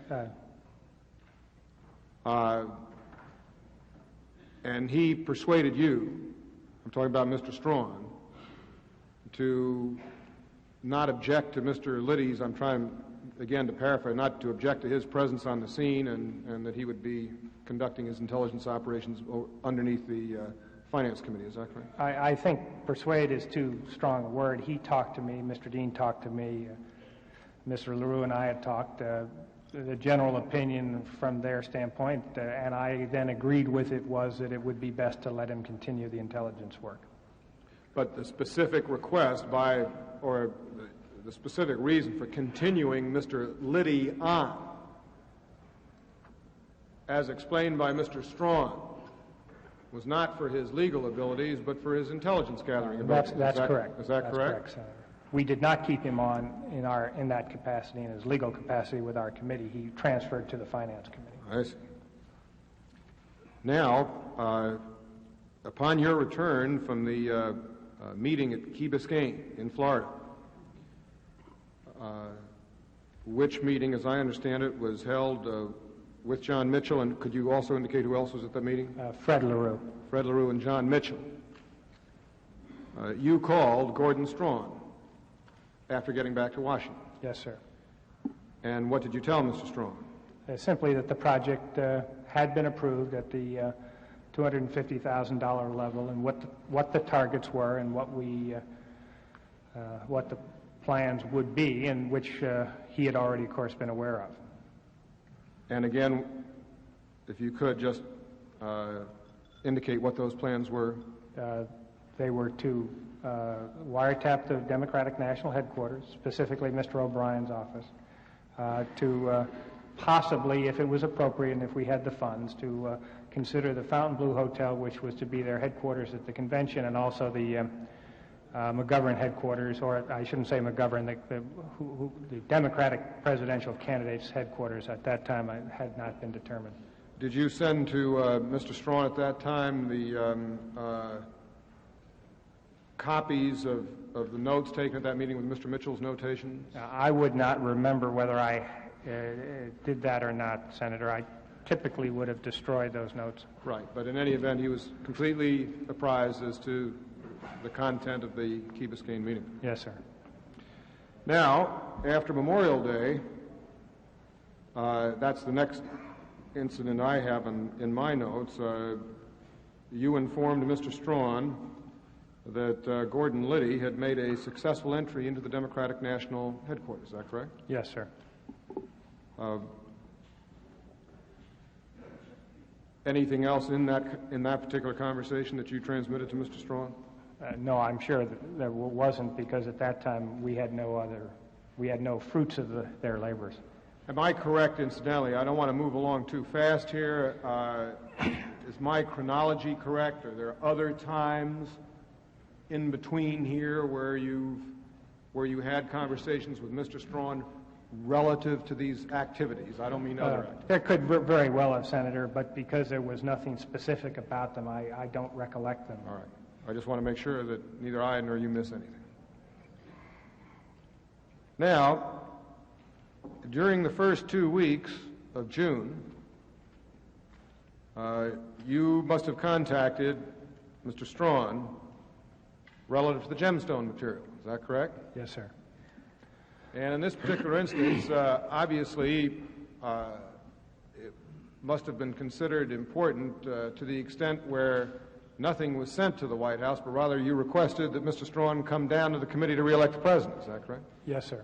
And he persuaded you, I'm talking about Mr. Strawn, to not object to Mr. Liddy's, I'm trying again to paraphrase, not to object to his presence on the scene, and that he would be conducting his intelligence operations underneath the Finance Committee. Is that correct? I think persuade is too strong a word. He talked to me, Mr. Dean talked to me, Mr. LaRue and I had talked. The general opinion from their standpoint, and I then agreed with it, was that it would be best to let him continue the intelligence work. But the specific request by, or the specific reason for continuing Mr. Liddy on, as explained by Mr. Strawn, was not for his legal abilities, but for his intelligence gathering abilities. That's correct. Is that That's correct? Senator. We did not keep him on in that capacity, in his legal capacity with our committee. He transferred to the Finance Committee. I see. Now, upon your return from the meeting at Key Biscayne in Florida, which meeting, as I understand it, was held with John Mitchell, and could you also indicate who else was at the meeting? Fred LaRue. Fred LaRue and John Mitchell. You called Gordon Strawn after getting back to Washington. Yes, sir. And what did you tell Mr. Strawn? Simply that the project had been approved at the $250,000 level, and what the targets were, and what the plans would be, and which he had already, of course, been aware of. And again, if you could just indicate what those plans were. They were to wiretap the Democratic National Headquarters, specifically Mr. O'Brien's office, to possibly, if it was appropriate and if we had the funds, to consider the Fontainebleau Hotel, which was to be their headquarters at the convention, and also the McGovern headquarters, or I shouldn't say McGovern, the Democratic presidential candidate's headquarters at that time had not been determined. Did you send to Mr. Strawn at that time the copies of the notes taken at that meeting with Mr. Mitchell's notations? I would not remember whether I did that or not, Senator. I typically would have destroyed those notes. Right, but in any event, he was completely apprised as to the content of the Key Biscayne meeting. Yes, sir. Now, after Memorial Day, that's the next incident I have in my notes. You informed Mr. Strawn that Gordon Liddy had made a successful entry into the Democratic National Headquarters. Is that correct? Yes, sir. Anything else in that particular conversation that you transmitted to Mr. Strawn? No, I'm sure that there wasn't, because at that time we had no fruits of their labors. Am I correct, incidentally? I don't want to move along too fast here. Is my chronology correct? Are there other times in between here where you had conversations with Mr. Strawn relative to these activities? I don't mean other activities. There could very well have, Senator, but because there was nothing specific about them, I don't recollect them. All right. I just want to make sure that neither I nor you miss anything. Now, during the first 2 weeks of June, you must have contacted Mr. Strawn relative to the gemstone material. Is that correct? Yes, sir. And in this particular instance, obviously, it must have been considered important to the extent where nothing was sent to the White House, but rather you requested that Mr. Strawn come down to the committee to re-elect the president. Is that correct? Yes, sir.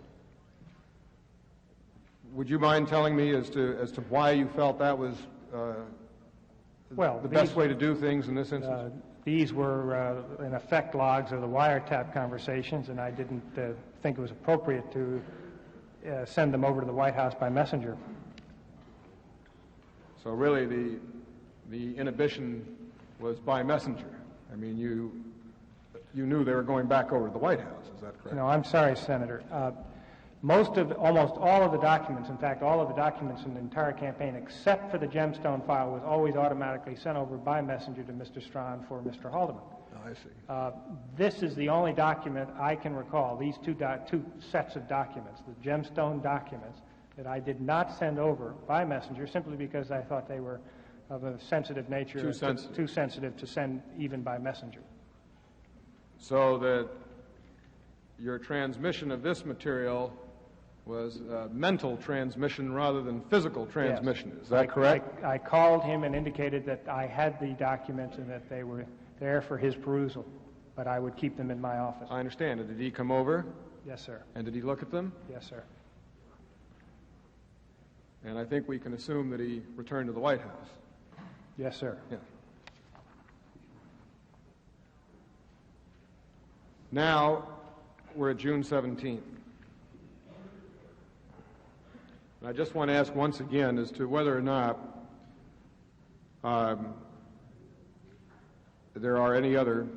Would you mind telling me as to why you felt that was the best way to do things in this instance? These were, in effect, logs of the wiretap conversations, and I didn't think it was appropriate to send them over to the White House by messenger. So really the inhibition was by messenger. I mean, you knew they were going back over to the White House. Is that correct? No, I'm sorry, Senator. Almost all of the documents, in fact, all of the documents in the entire campaign, except for the gemstone file, was always automatically sent over by messenger to Mr. Strawn for Mr. Haldeman. Oh, I see. This is the only document I can recall, these two sets of documents, the gemstone documents, that I did not send over by messenger simply because I thought they were of a sensitive nature, too sensitive to send even by messenger. So that your transmission of this material was mental transmission rather than physical transmission. Yes. Is that correct? I called him and indicated that I had the documents and that they were there for his perusal, but I would keep them in my office. I understand. And did he come over? Yes, sir. And did he look at them? Yes, sir. And I think we can assume that he returned to the White House. Yes, sir. Yeah. Now, we're at June 17th. And I just want to ask once again as to whether or not there are any other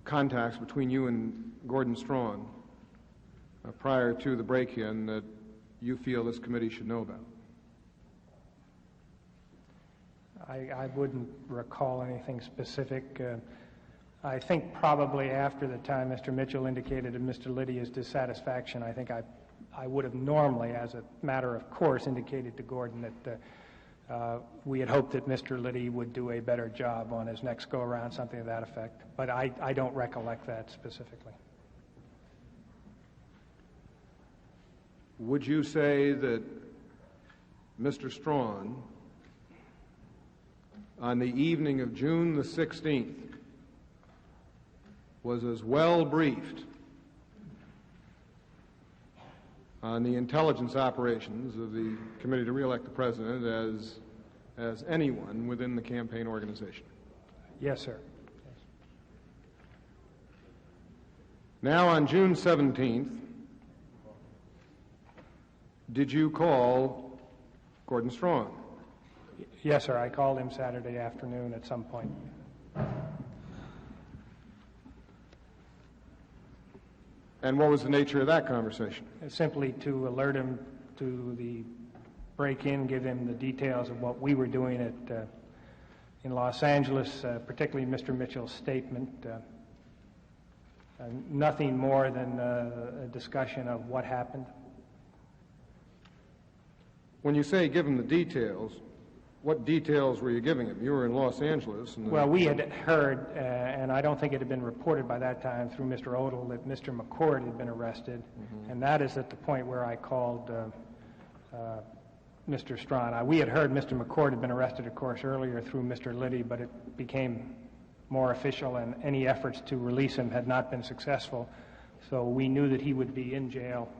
contacts between you and Gordon Strawn prior to the break-in that you feel this committee should know about. I wouldn't recall anything specific. I think probably after the time Mr. Mitchell indicated to Mr. Liddy's dissatisfaction, I think I would have normally, as a matter of course, indicated to Gordon that we had hoped that Mr. Liddy would do a better job on his next go-around, something to that effect. But I don't recollect that specifically. Would you say that Mr. Strawn, on the evening of June the 16th, was as well briefed on the intelligence operations of the Committee to Re-elect the President as anyone within the campaign organization? Yes, sir. Now, on June 17th, did you call Gordon Strawn? Yes, sir. I called him Saturday afternoon at some point. And what was the nature of that conversation? Simply to alert him to the break-in, give him the details of what we were doing in Los Angeles, particularly Mr. Mitchell's statement. Nothing more than a discussion of what happened. When you say give him the details, what details were you giving him? You were in Los Angeles. Well, we had heard, and I don't think it had been reported by that time through Mr. Odell, that Mr. McCord had been arrested, and that is at the point where I called Mr. Strawn. We had heard Mr. McCord had been arrested, of course, earlier through Mr. Liddy, but it became more official, and any efforts to release him had not been successful. So we knew that he would be in jail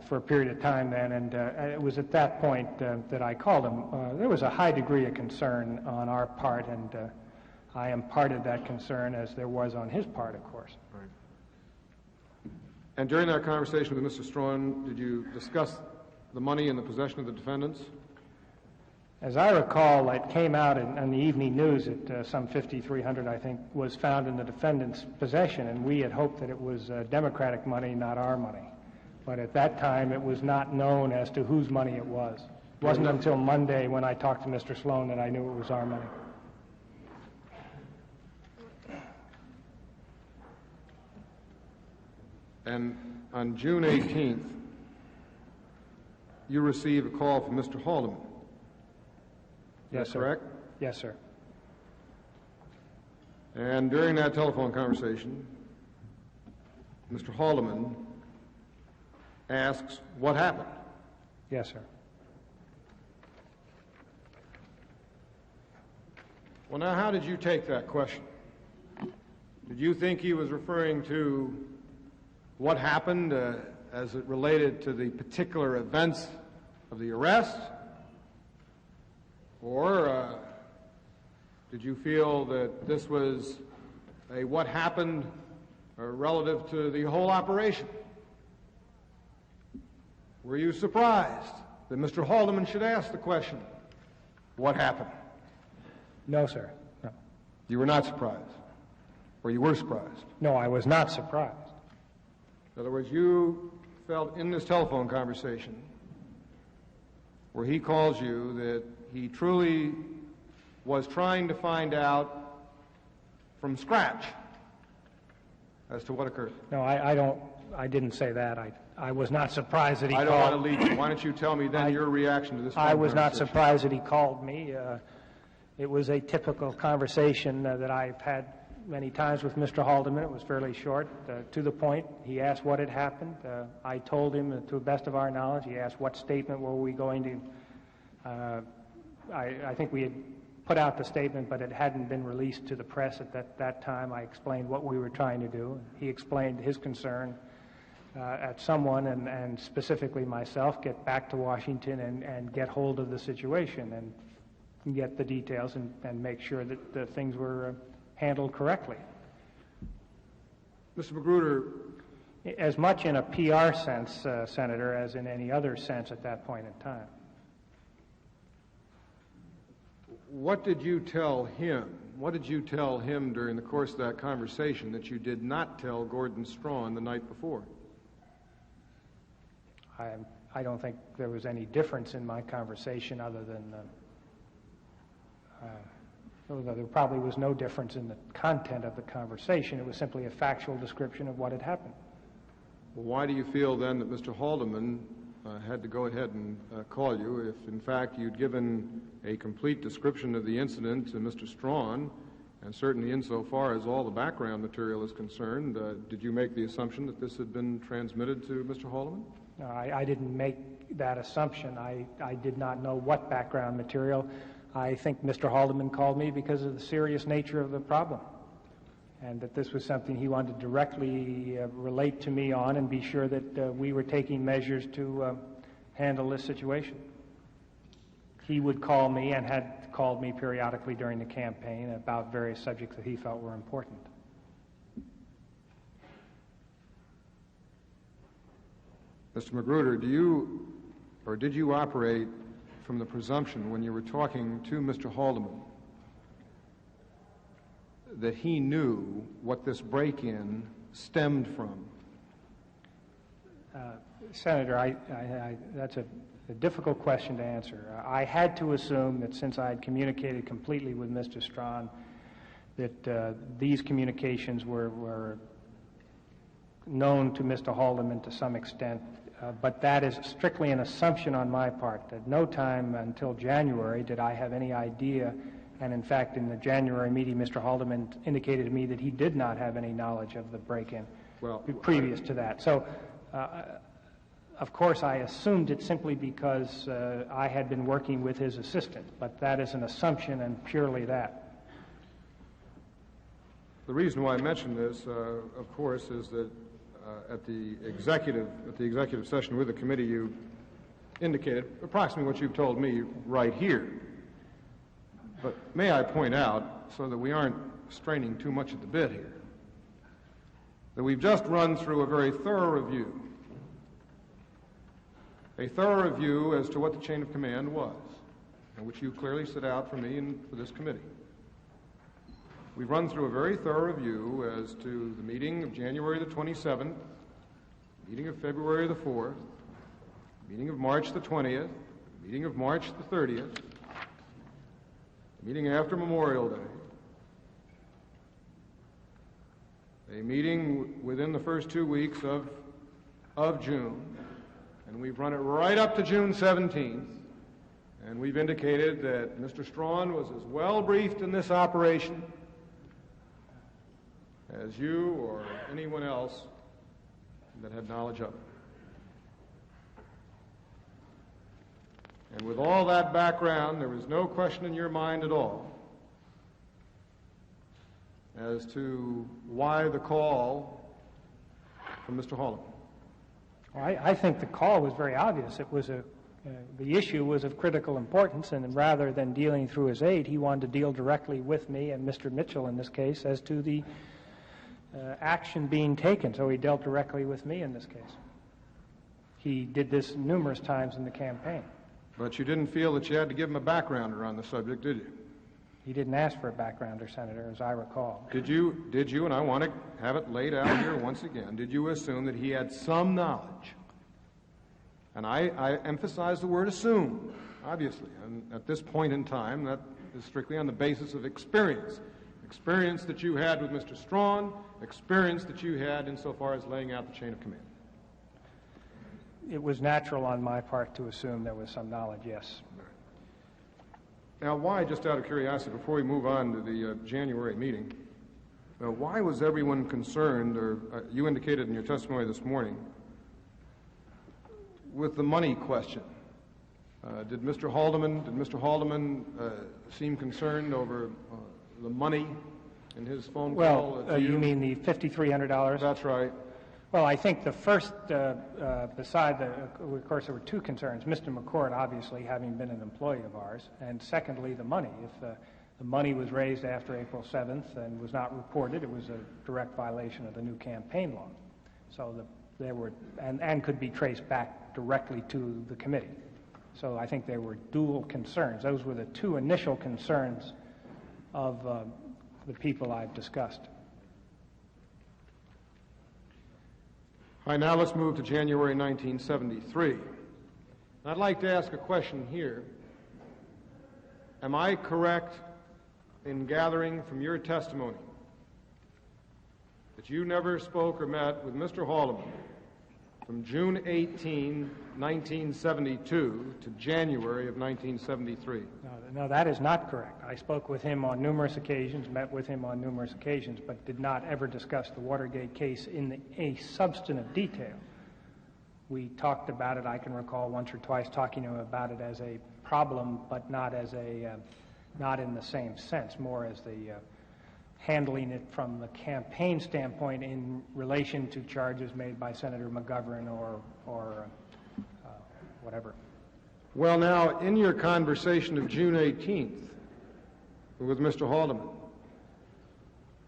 for a period of time then, and it was at that point that I called him. There was a high degree of concern on our part, and I imparted that concern as there was on his part, of course. Right. And during that conversation with Mr. Strawn, did you discuss the money in the possession of the defendants? As I recall, it came out in the evening news that some $5,300, I think, was found in the defendant's possession, and we had hoped that it was Democratic money, not our money. But at that time, it was not known as to whose money it was. It wasn't until Monday when I talked to Mr. Sloan that I knew it was our money. And on June 18th, you received a call from Mr. Haldeman. Yes, sir. Correct? Yes, sir. And during that telephone conversation, Mr. Haldeman asks, what happened? Yes, sir. Well, now, how did you take that question? Did you think he was referring to what happened as it related to the particular events of the arrest? Or did you feel that this was a what happened relative to the whole operation? Were you surprised that Mr. Haldeman should ask the question, what happened? No, sir. No. You were not surprised? Or you were surprised? No, I was not surprised. In other words, you felt in this telephone conversation where he calls you that he truly was trying to find out from scratch as to what occurred. No, I didn't say that. I was not surprised that he called. I don't want to lead you. Why don't you tell me then your reaction to this I was not surprised that he called me. It was a typical conversation that I've had many times with Mr. Haldeman. It was fairly short, to the point. He asked what had happened. I told him, to the best of our knowledge. He asked what statement were we going to... I think we had put out the statement, but it hadn't been released to the press at that time. I explained what we were trying to do. He explained his concern at someone, and specifically myself, get back to Washington and get hold of the situation and get the details and make sure that the things were handled correctly. Mr. Magruder. As much in a PR sense, Senator, as in any other sense at that point in time. What did you tell him? What did you tell him during the course of that conversation that you did not tell Gordon Strawn the night before? I don't think there was any difference in my conversation other than there probably was no difference in the content of the conversation. It was simply a factual description of what had happened. Well, why do you feel then that Mr. Haldeman had to go ahead and call you if, in fact, you'd given a complete description of the incident to Mr. Strawn, and certainly insofar as all the background material is concerned, did you make the assumption that this had been transmitted to Mr. Haldeman? No, I didn't make that assumption. I did not know what background material. I think Mr. Haldeman called me because of the serious nature of the problem, and that this was something he wanted to directly relate to me on and be sure that we were taking measures to handle this situation. He would call me and had called me periodically during the campaign about various subjects that he felt were important. Mr. Magruder, do you or did you operate from the presumption when you were talking to Mr. Haldeman that he knew what this break-in stemmed from? Senator, that's a difficult question to answer. I had to assume that since I had communicated completely with Mr. Strawn, that these communications were known to Mr. Haldeman to some extent, but that is strictly an assumption on my part. At no time until January did I have any idea, and in fact in the January meeting Mr. Haldeman indicated to me that he did not have any knowledge of the break-in previous to that. So of course I assumed it simply because I had been working with his assistant, but that is an assumption and purely that. The reason why I mention this, of course, is that at the executive session with the committee, you indicated approximately what you've told me right here. But may I point out, so that we aren't straining too much at the bit here, that we've just run through a very thorough review as to what the chain of command was, and which you clearly set out for me and for this committee. We've run through a very thorough review as to the meeting of January the 27th, meeting of February the 4th, meeting of March the 20th, meeting of March the 30th, meeting after Memorial Day, a meeting within the first 2 weeks of June, and we've run it right up to June 17th, and we've indicated that Mr. Strawn was as well briefed in this operation as you or anyone else that had knowledge of it. And with all that background, there was no question in your mind at all as to why the call from Mr. Haldeman. Well, I think the call was very obvious. It was the issue was of critical importance, and rather than dealing through his aide, he wanted to deal directly with me and Mr. Mitchell in this case as to the action being taken. So he dealt directly with me in this case. He did this numerous times in the campaign. But you didn't feel that you had to give him a backgrounder on the subject, did you? He didn't ask for a backgrounder, Senator, as I recall. Did you, and I want to have it laid out here once again, did you assume that he had some knowledge? And I emphasize the word assume, obviously. And at this point in time, that is strictly on the basis of experience. Experience that you had with Mr. Strawn, experience that you had insofar as laying out the chain of command. It was natural on my part to assume there was some knowledge, yes. Now, why, just out of curiosity, before we move on to the January meeting, why was everyone concerned, or you indicated in your testimony this morning, with the money question? Did Mr. Haldeman seem concerned over the money in his phone call? Well, you mean the $5,300? That's right. Well, I think the first, of course, there were two concerns. Mr. McCord, obviously, having been an employee of ours, and secondly, the money. If the money was raised after April 7th and was not reported, it was a direct violation of the new campaign law. So there were, and could be traced back directly to the committee. So I think there were dual concerns. Those were the two initial concerns of the people I've discussed. All right, now let's move to January 1973. I'd like to ask a question here. Am I correct in gathering from your testimony that you never spoke or met with Mr. Haldeman from June 18, 1972 to January of 1973? No, that is not correct. I spoke with him on numerous occasions, met with him on numerous occasions, but did not ever discuss the Watergate case in a substantive detail. We talked about it, I can recall once or twice talking to him about it as a problem, but not as not in the same sense, more as the handling it from the campaign standpoint in relation to charges made by Senator McGovern or whatever. Well, now, in your conversation of June 18th with Mr. Haldeman,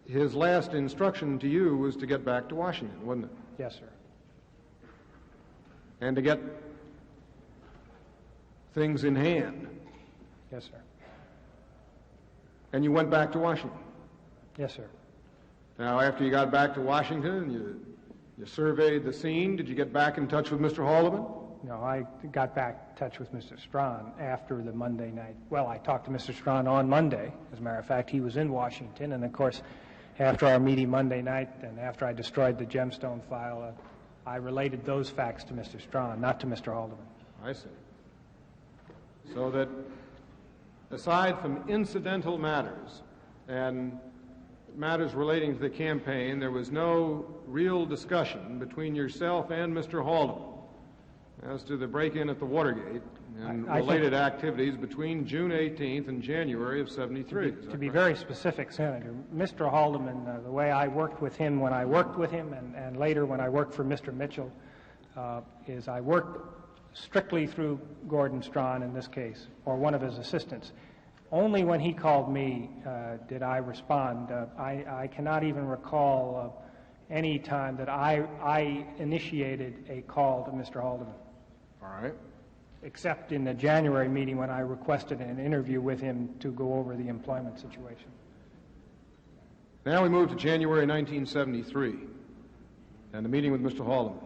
his last instruction to you was to get back to Washington, wasn't it? Yes, sir. And to get things in hand. Yes, sir. And you went back to Washington. Yes, sir. Now, after you got back to Washington, you surveyed the scene. Did you get back in touch with Mr. Haldeman? No, I got back in touch with Mr. Strawn after the Monday night. Well, I talked to Mr. Strawn on Monday. As a matter of fact, he was in Washington. And, of course, after our meeting Monday night and after I destroyed the gemstone file, I related those facts to Mr. Strawn, not to Mr. Haldeman. I see. So that aside from incidental matters and matters relating to the campaign, there was no real discussion between yourself and Mr. Haldeman as to the break-in at the Watergate and related activities between June 18th and January of 73. To be very specific, Senator, Mr. Haldeman, the way I worked with him when I worked with him and later when I worked for Mr. Mitchell, is I worked strictly through Gordon Strawn in this case, or one of his assistants. Only when he called me did I respond. I cannot even recall any time that I initiated a call to Mr. Haldeman. All right. Except in the January meeting when I requested an interview with him to go over the employment situation. Now we move to January 1973 and the meeting with Mr. Haldeman.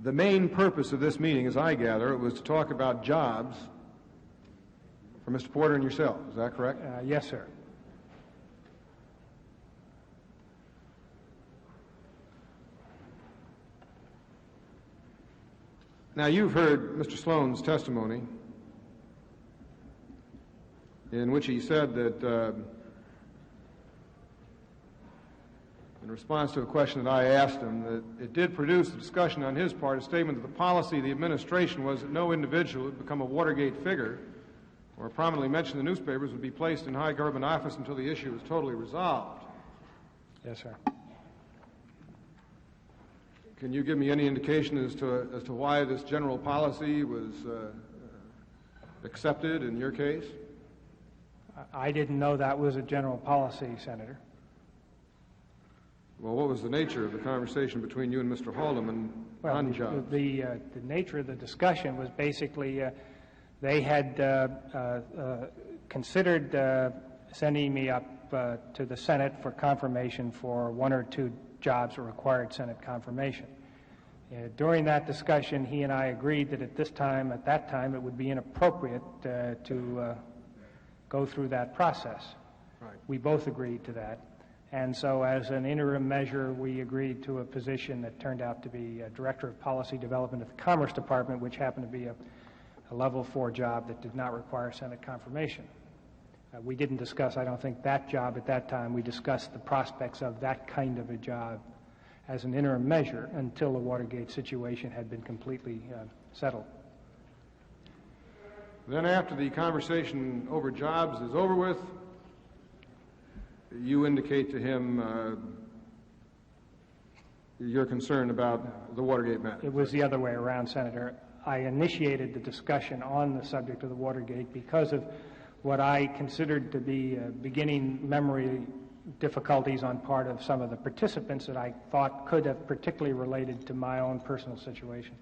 The main purpose of this meeting, as I gather, it was to talk about jobs for Mr. Porter and yourself. Is that correct? Yes, sir. Now, you've heard Mr. Sloan's testimony in which he said that in response to a question that I asked him, that it did produce a discussion on his part, a statement that the policy of the administration was that no individual who had become a Watergate figure or prominently mentioned in the newspapers would be placed in high government office until the issue was totally resolved. Yes, sir. Can you give me any indication as to why this general policy was accepted in your case? I didn't know that was a general policy, Senator. Well, what was the nature of the conversation between you and Mr. Haldeman on jobs? The nature of the discussion was basically they had considered sending me up to the Senate for confirmation for one or two jobs that required Senate confirmation. During that discussion, he and I agreed that at that time, it would be inappropriate to go through that process. Right. We both agreed to that. And so as an interim measure, we agreed to a position that turned out to be Director of Policy Development at the Commerce Department, which happened to be a level 4 job that did not require Senate confirmation. We didn't discuss, I don't think, that job at that time. We discussed the prospects of that kind of a job as an interim measure until the Watergate situation had been completely settled. Then after the conversation over jobs is over with, you indicate to him your concern about the Watergate matter. It was the other way around, Senator. I initiated the discussion on the subject of the Watergate because of what I considered to be beginning memory difficulties on part of some of the participants that I thought could have particularly related to my own personal situation.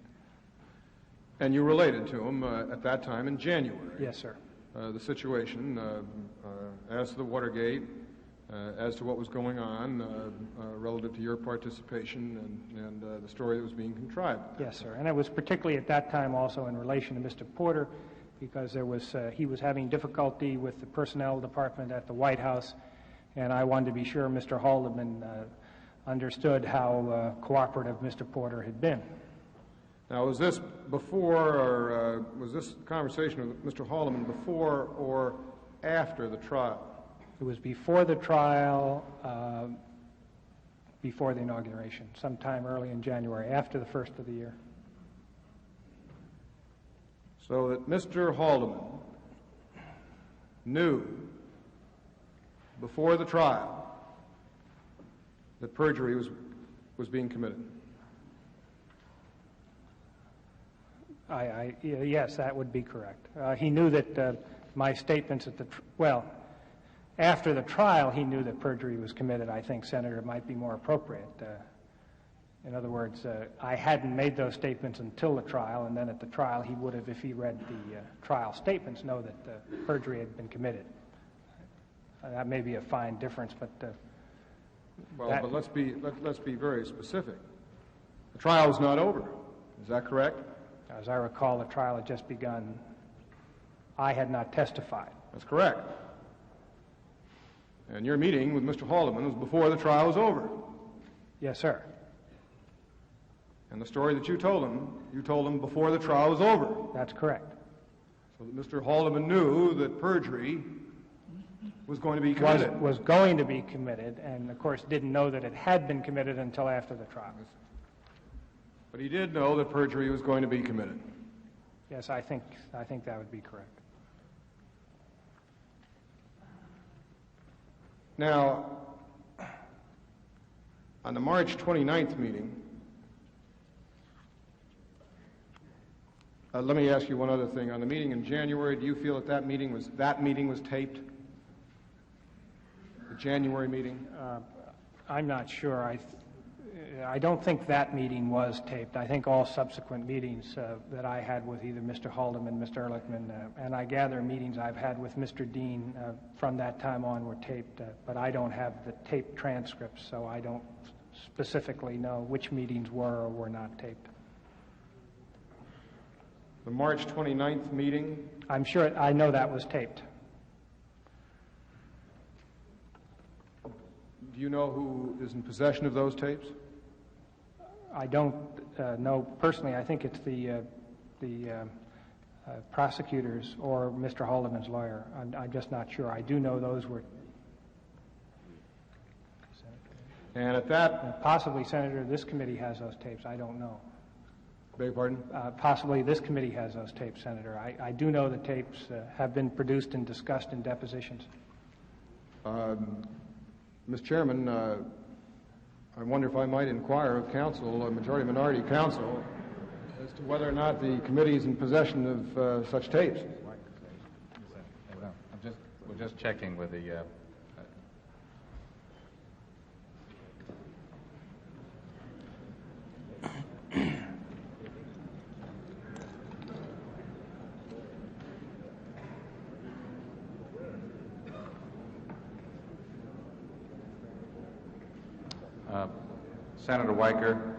And you related to him at that time in January. Yes, sir. The situation as to the Watergate, as to what was going on relative to your participation and the story that was being contrived. Yes, sir. And it was particularly at that time also in relation to Mr. Porter, because there was he was having difficulty with the personnel department at the White House, and I wanted to be sure Mr. Haldeman understood how cooperative Mr. Porter had been. Now, was this before, or was this conversation with Mr. Haldeman before or after the trial? It was before the trial, before the inauguration, sometime early in January, after the first of the year. So that Mr. Haldeman knew before the trial that perjury was being committed. Yes, that would be correct. He knew that my statements at after the trial, he knew that perjury was committed. I think, Senator, it might be more appropriate. In other words, I hadn't made those statements until the trial, and then at the trial he would have, if he read the trial statements, know that perjury had been committed. That may be a fine difference, but but let's be very specific. The trial is not over. Is that correct? As I recall, the trial had just begun. I had not testified. That's correct. And your meeting with Mr. Haldeman was before the trial was over. Yes, sir. And the story that you told him before the trial was over. That's correct. So that Mr. Haldeman knew that perjury was going to be committed. Was going to be committed, and of course didn't know that it had been committed until after the trial. But he did know that perjury was going to be committed. Yes, I think that would be correct. Now, on the March 29th meeting, let me ask you one other thing. On the meeting in January, do you feel that that meeting was taped? The January meeting? I'm not sure. I don't think that meeting was taped. I think all subsequent meetings that I had with either Mr. Haldeman, Mr. Ehrlichman, and I gather meetings I've had with Mr. Dean from that time on were taped, but I don't have the taped transcripts, so I don't specifically know which meetings were or were not taped. The March 29th meeting? I'm sure, I know that was taped. Do you know who is in possession of those tapes? I don't know personally. I think it's the prosecutors or Mr. Haldeman's lawyer. I'm just not sure. I do know those were. And at that... possibly, Senator, this committee has those tapes. I don't know. Beg your pardon? Possibly this committee has those tapes, Senator. I do know the tapes have been produced and discussed in depositions. Mr. Chairman, I wonder if I might inquire of counsel, majority-minority counsel, as to whether or not the committee is in possession of such tapes. We're just checking with the... Senator Weicker,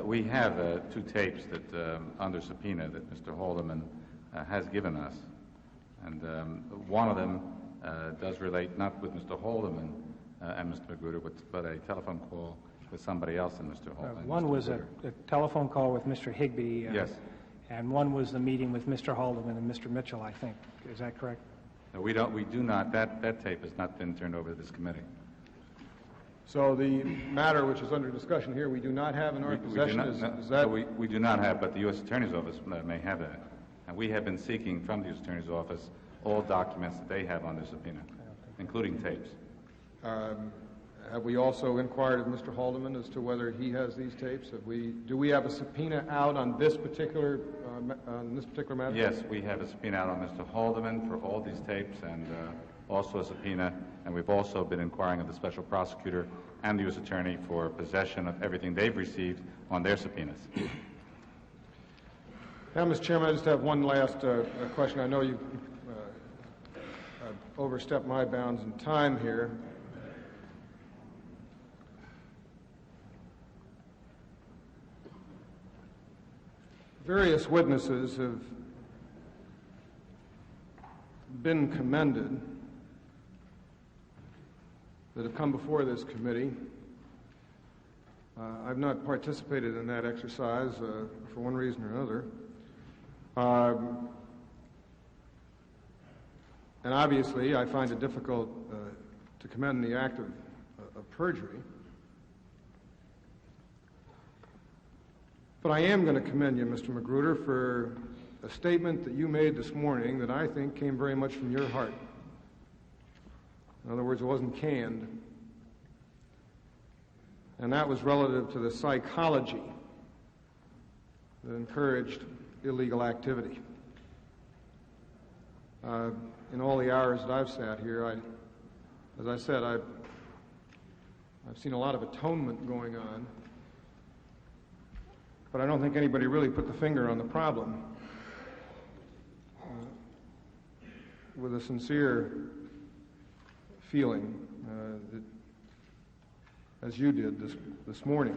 we have two tapes that under subpoena that Mr. Haldeman has given us, and one of them does relate not with Mr. Haldeman and Mr. Magruder, but a telephone call with somebody else than Mr. Haldeman. One was a telephone call with Mr. Higbee. Yes. And one was the meeting with Mr. Haldeman and Mr. Mitchell, I think. Is that correct? No, we do not. That tape has not been turned over to this committee. So the matter which is under discussion here, we do not have in our possession. We do not have, but the U.S. Attorney's Office may have that. And we have been seeking from the U.S. Attorney's Office all documents that they have under subpoena, including tapes. Have we also inquired of Mr. Haldeman as to whether he has these tapes? Do we have a subpoena out on this particular matter? Yes, we have a subpoena out on Mr. Haldeman for all these tapes, and also a subpoena, and we've also been inquiring of the special prosecutor and the U.S. Attorney for possession of everything they've received on their subpoenas. Now, Mr. Chairman, I just have one last question. I know you overstepped my bounds in time here. Various witnesses have been commended that have come before this committee. I've not participated in that exercise for one reason or another. And obviously, I find it difficult to commend the act of perjury. But I am going to commend you, Mr. Magruder, for a statement that you made this morning that I think came very much from your heart. In other words, it wasn't canned. And that was relative to the psychology that encouraged illegal activity. In all the hours that I've sat here, as I said, I've seen a lot of atonement going on but I don't think anybody really put the finger on the problem with a sincere feeling as you did this morning.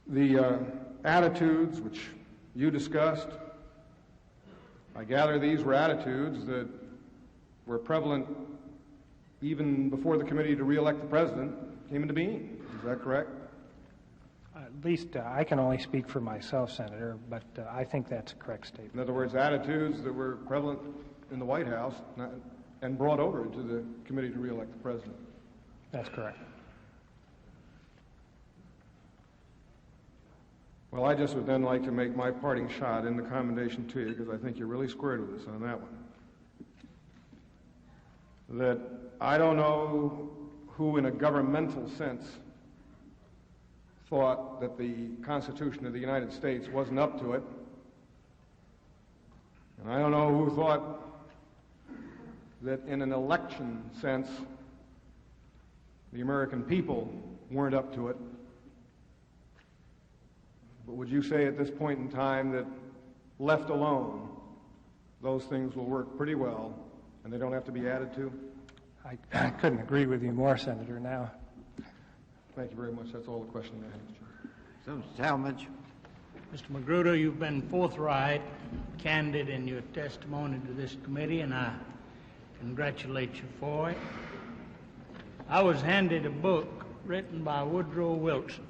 The attitudes which you discussed, I gather these were attitudes that were prevalent even before the committee to re-elect the president came into being. Is that correct? At least I can only speak for myself, Senator, but I think that's a correct statement. In other words, attitudes that were prevalent in the White House and brought over to the committee to re-elect the president. That's correct. Well, I just would then like to make my parting shot in the commendation to you, because I think you're really squared with us on that one. That I don't know who in a governmental sense thought that the Constitution of the United States wasn't up to it. And I don't know who thought that in an election sense the American people weren't up to it. But would you say at this point in time that, left alone, those things will work pretty well and they don't have to be added to? I couldn't agree with you more, Senator, now. Thank you very much. That's all the questions I have, Mr. Chairman. So, Talmadge. Mr. Magruder, you've been forthright, candid in your testimony to this committee, and I congratulate you for it. I was handed a book written by Woodrow Wilson,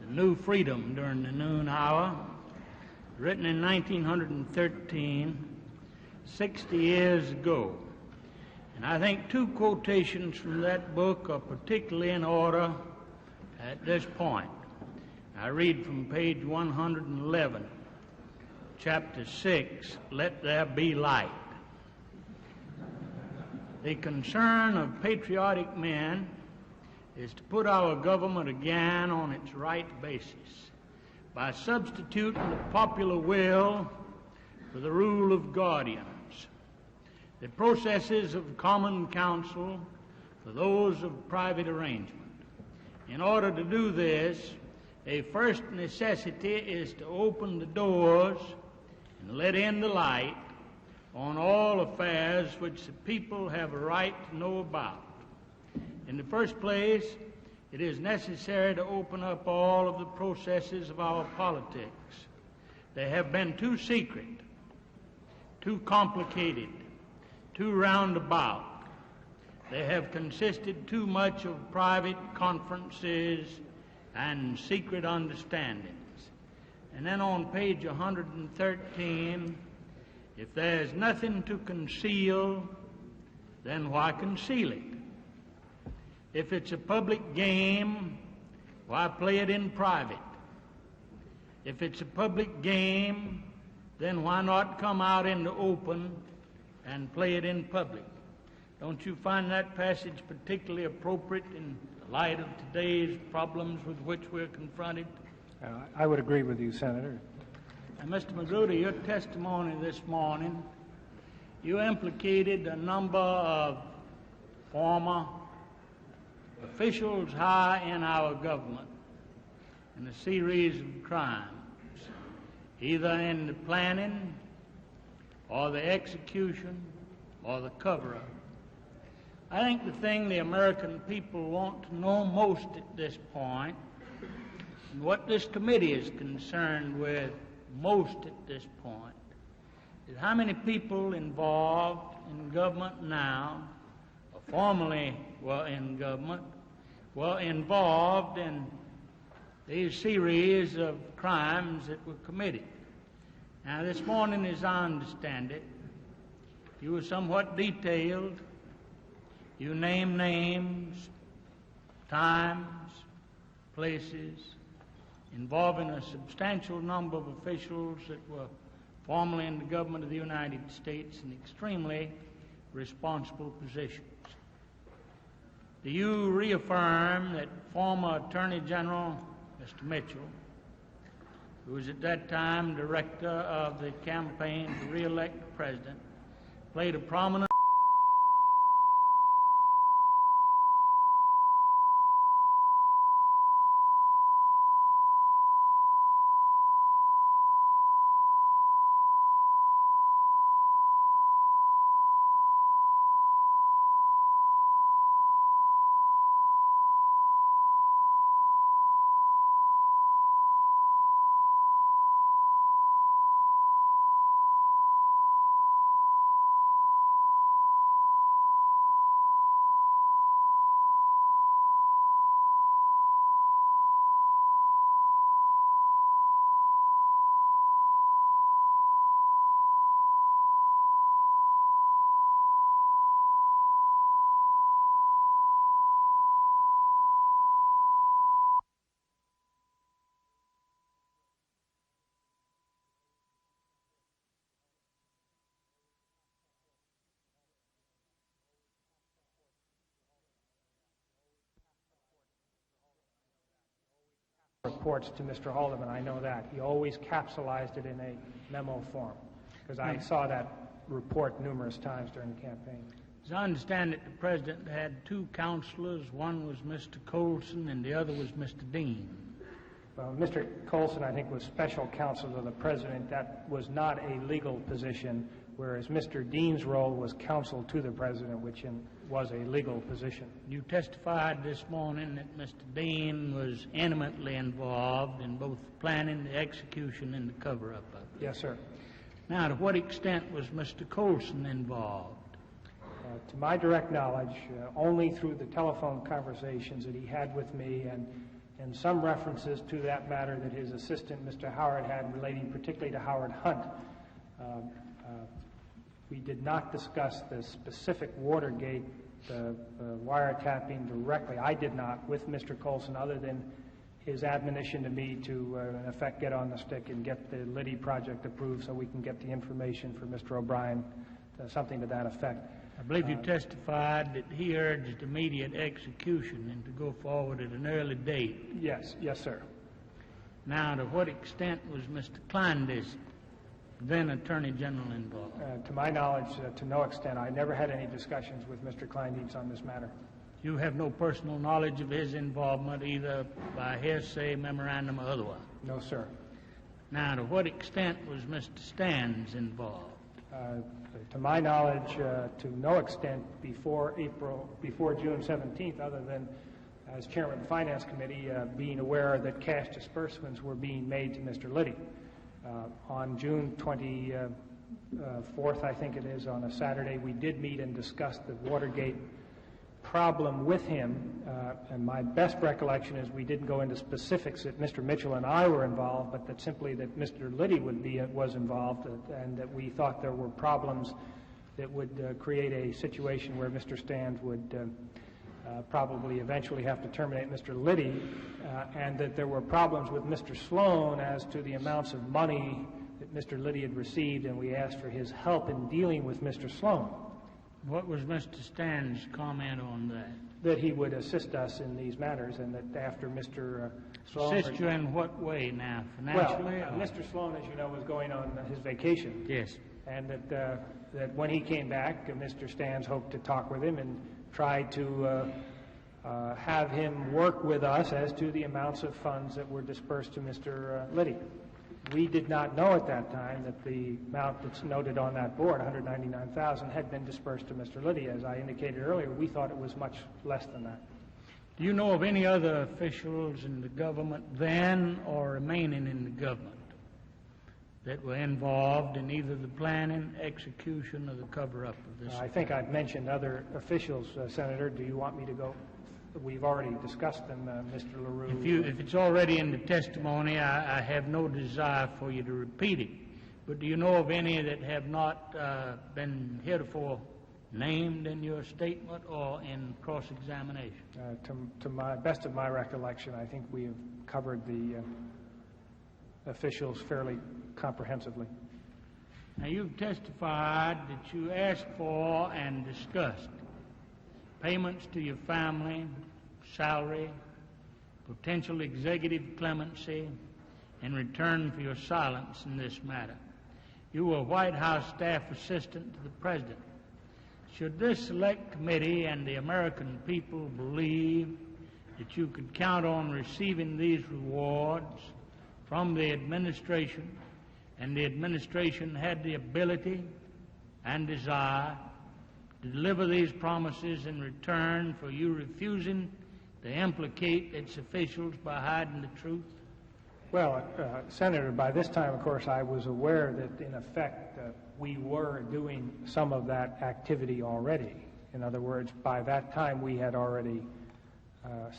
The New Freedom During the Noon Hour, written in 1913, 60 years ago. And I think two quotations from that book are particularly in order at this point. I read from page 111, chapter 6, Let There Be Light. The concern of patriotic men is to put our government again on its right basis by substituting the popular will for the rule of guardians, the processes of common counsel for those of private arrangement. In order to do this, a first necessity is to open the doors and let in the light on all affairs which the people have a right to know about. In the first place, it is necessary to open up all of the processes of our politics. They have been too secret, too complicated, too roundabout. They have consisted too much of private conferences and secret understandings. And then on page 113, if there's nothing to conceal, then why conceal it? If it's a public game, why play it in private? If it's a public game, then why not come out in the open and play it in public? Don't you find that passage particularly appropriate in light of today's problems with which we're confronted? I would agree with you, Senator. And Mr. Magruder, your testimony this morning, you implicated a number of former officials high in our government in a series of crimes, either in the planning or the execution or the cover-up. I think the thing the American people want to know most at this point, and what this committee is concerned with most at this point, is how many people involved in government now, or formerly were in government, were involved in these series of crimes that were committed. Now, this morning, as I understand it, you were somewhat detailed. You named names, times, places, involving a substantial number of officials that were formerly in the government of the United States in extremely responsible positions. Do you reaffirm that former Attorney General Mr. Mitchell, who was at that time director of the campaign to re-elect the president, played a prominent reports to Mr. Haldeman, I know that. He always capsulized it in a memo form, because I saw that report numerous times during the campaign. As I understand it, the President had two counselors. One was Mr. Colson and the other was Mr. Dean. Well, Mr. Colson, I think, was special counsel to the President. That was not a legal position, whereas Mr. Dean's role was counsel to the President, which was a legal position. You testified this morning that Mr. Dean was intimately involved in both the planning, the execution, and the cover-up of it. Yes, sir. Now, to what extent was Mr. Colson involved? To my direct knowledge, only through the telephone conversations that he had with me and some references to that matter that his assistant, Mr. Howard, had relating particularly to Howard Hunt. We did not discuss the specific Watergate wiretapping directly. I did not with Mr. Colson, other than his admonition to me to, in effect, get on the stick and get the Liddy project approved so we can get the information for Mr. O'Brien, something to that effect. I believe you testified that he urged immediate execution and to go forward at an early date. Yes, sir. Now, to what extent was Mr. Kleindienst, then Attorney General, involved? To my knowledge, to no extent. I never had any discussions with Mr. Kleindienst on this matter. You have no personal knowledge of his involvement, either by hearsay, memorandum, or otherwise? No, sir. Now, to what extent was Mr. Stans involved? To my knowledge, to no extent before June 17th, other than as chairman of the Finance Committee, being aware that cash disbursements were being made to Mr. Liddy. On June 24th, I think it is, on a Saturday, we did meet and discuss the Watergate problem with him, and my best recollection is we didn't go into specifics that Mr. Mitchell and I were involved, but that simply that Mr. Liddy was involved, and that we thought there were problems that would create a situation where Mr. Stans would probably eventually have to terminate Mr. Liddy, and that there were problems with Mr. Sloan as to the amounts of money that Mr. Liddy had received, and we asked for his help in dealing with Mr. Sloan. What was Mr. Stans' comment on that? That he would assist us in these matters, and that after Mr. Sloan... Assist you in what way now? Financially? Well, Mr. Sloan, as you know, was going on his vacation. Yes. And that when he came back, Mr. Stans hoped to talk with him and try to have him work with us as to the amounts of funds that were dispersed to Mr. Liddy. We did not know at that time that the amount that's noted on that board, $199,000, had been dispersed to Mr. Liddy. As I indicated earlier, we thought it was much less than that. Do you know of any other officials in the government then or remaining in the government that were involved in either the planning, execution, or the cover-up of this? I think I've mentioned other officials, Senator. Do you want me to go? We've already discussed them, Mr. LaRue. If it's already in the testimony, I have no desire for you to repeat it. But do you know of any that have not been heretofore named in your statement or in cross-examination? To my best of my recollection, I think we have covered the officials fairly comprehensively. Now, you've testified that you asked for and discussed payments to your family, salary, potential executive clemency in return for your silence in this matter. You were White House staff assistant to the President. Should this select committee and the American people believe that you could count on receiving these rewards from the administration, and the administration had the ability and desire to deliver these promises in return for you refusing to implicate its officials by hiding the truth? Well, Senator, by this time, of course, I was aware that, in effect, we were doing some of that activity already. In other words, by that time, we had already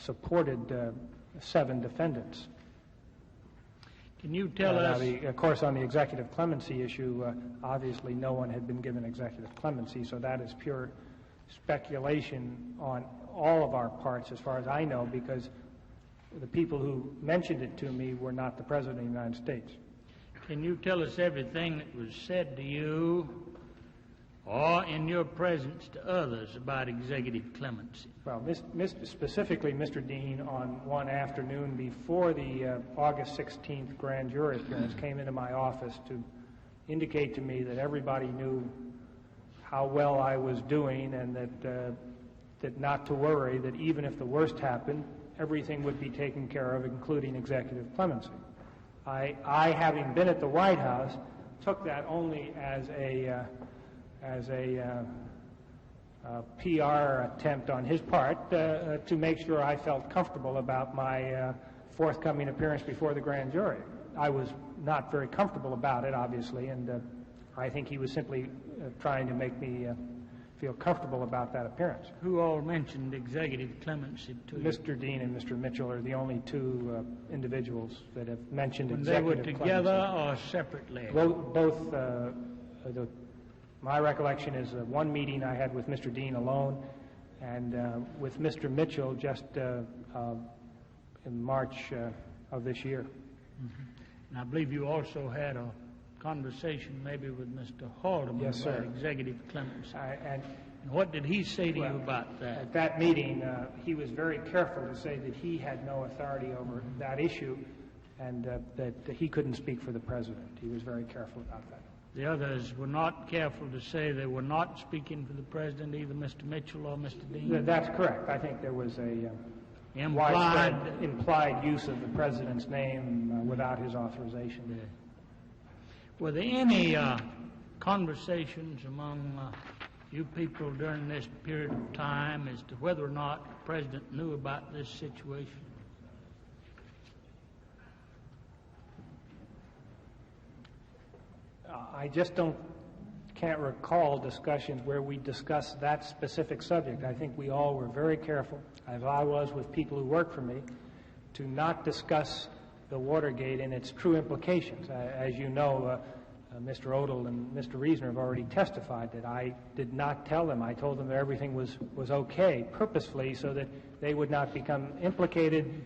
supported 7 defendants. Can you tell us... Of course, on the executive clemency issue, obviously no one had been given executive clemency, so that is pure speculation on all of our parts, as far as I know, because the people who mentioned it to me were not the President of the United States. Can you tell us everything that was said to you or in your presence to others about executive clemency? Well, specifically, Mr. Dean, on one afternoon before the August 16th grand jury appearance, came into my office to indicate to me that everybody knew how well I was doing, and that not to worry, that even if the worst happened, everything would be taken care of, including executive clemency. I, having been at the White House, took that only as a PR attempt on his part to make sure I felt comfortable about my forthcoming appearance before the grand jury. I was not very comfortable about it, obviously, and I think he was simply trying to make me feel comfortable about that appearance. Who all mentioned executive clemency to you? Mr. Dean and Mr. Mitchell are the only two individuals that have mentioned when executive they were clemency. together or separately? Both. My recollection is one meeting I had with Mr. Dean alone, and with Mr. Mitchell just in March of this year. Mm-hmm. And I believe you also had a conversation maybe with Mr. Haldeman Yes, about sir. executive clemency. And what did he say to you about that? At that meeting, he was very careful to say that he had no authority over that issue, and that he couldn't speak for the president. He was very careful about that. The others were not careful to say they were not speaking for the president, either Mr. Mitchell or Mr. Dean? That's correct. I think there was a implied implied use of the president's name without his authorization. Yeah. Were there any conversations among you people during this period of time as to whether or not the president knew about this situation? I just can't recall discussions where we discussed that specific subject. I think we all were very careful, as I was with people who work for me, to not discuss the Watergate and its true implications. As you know, Mr. Odell and Mr. Reasoner have already testified that I did not tell them. I told them that everything was okay, purposefully, so that they would not become implicated,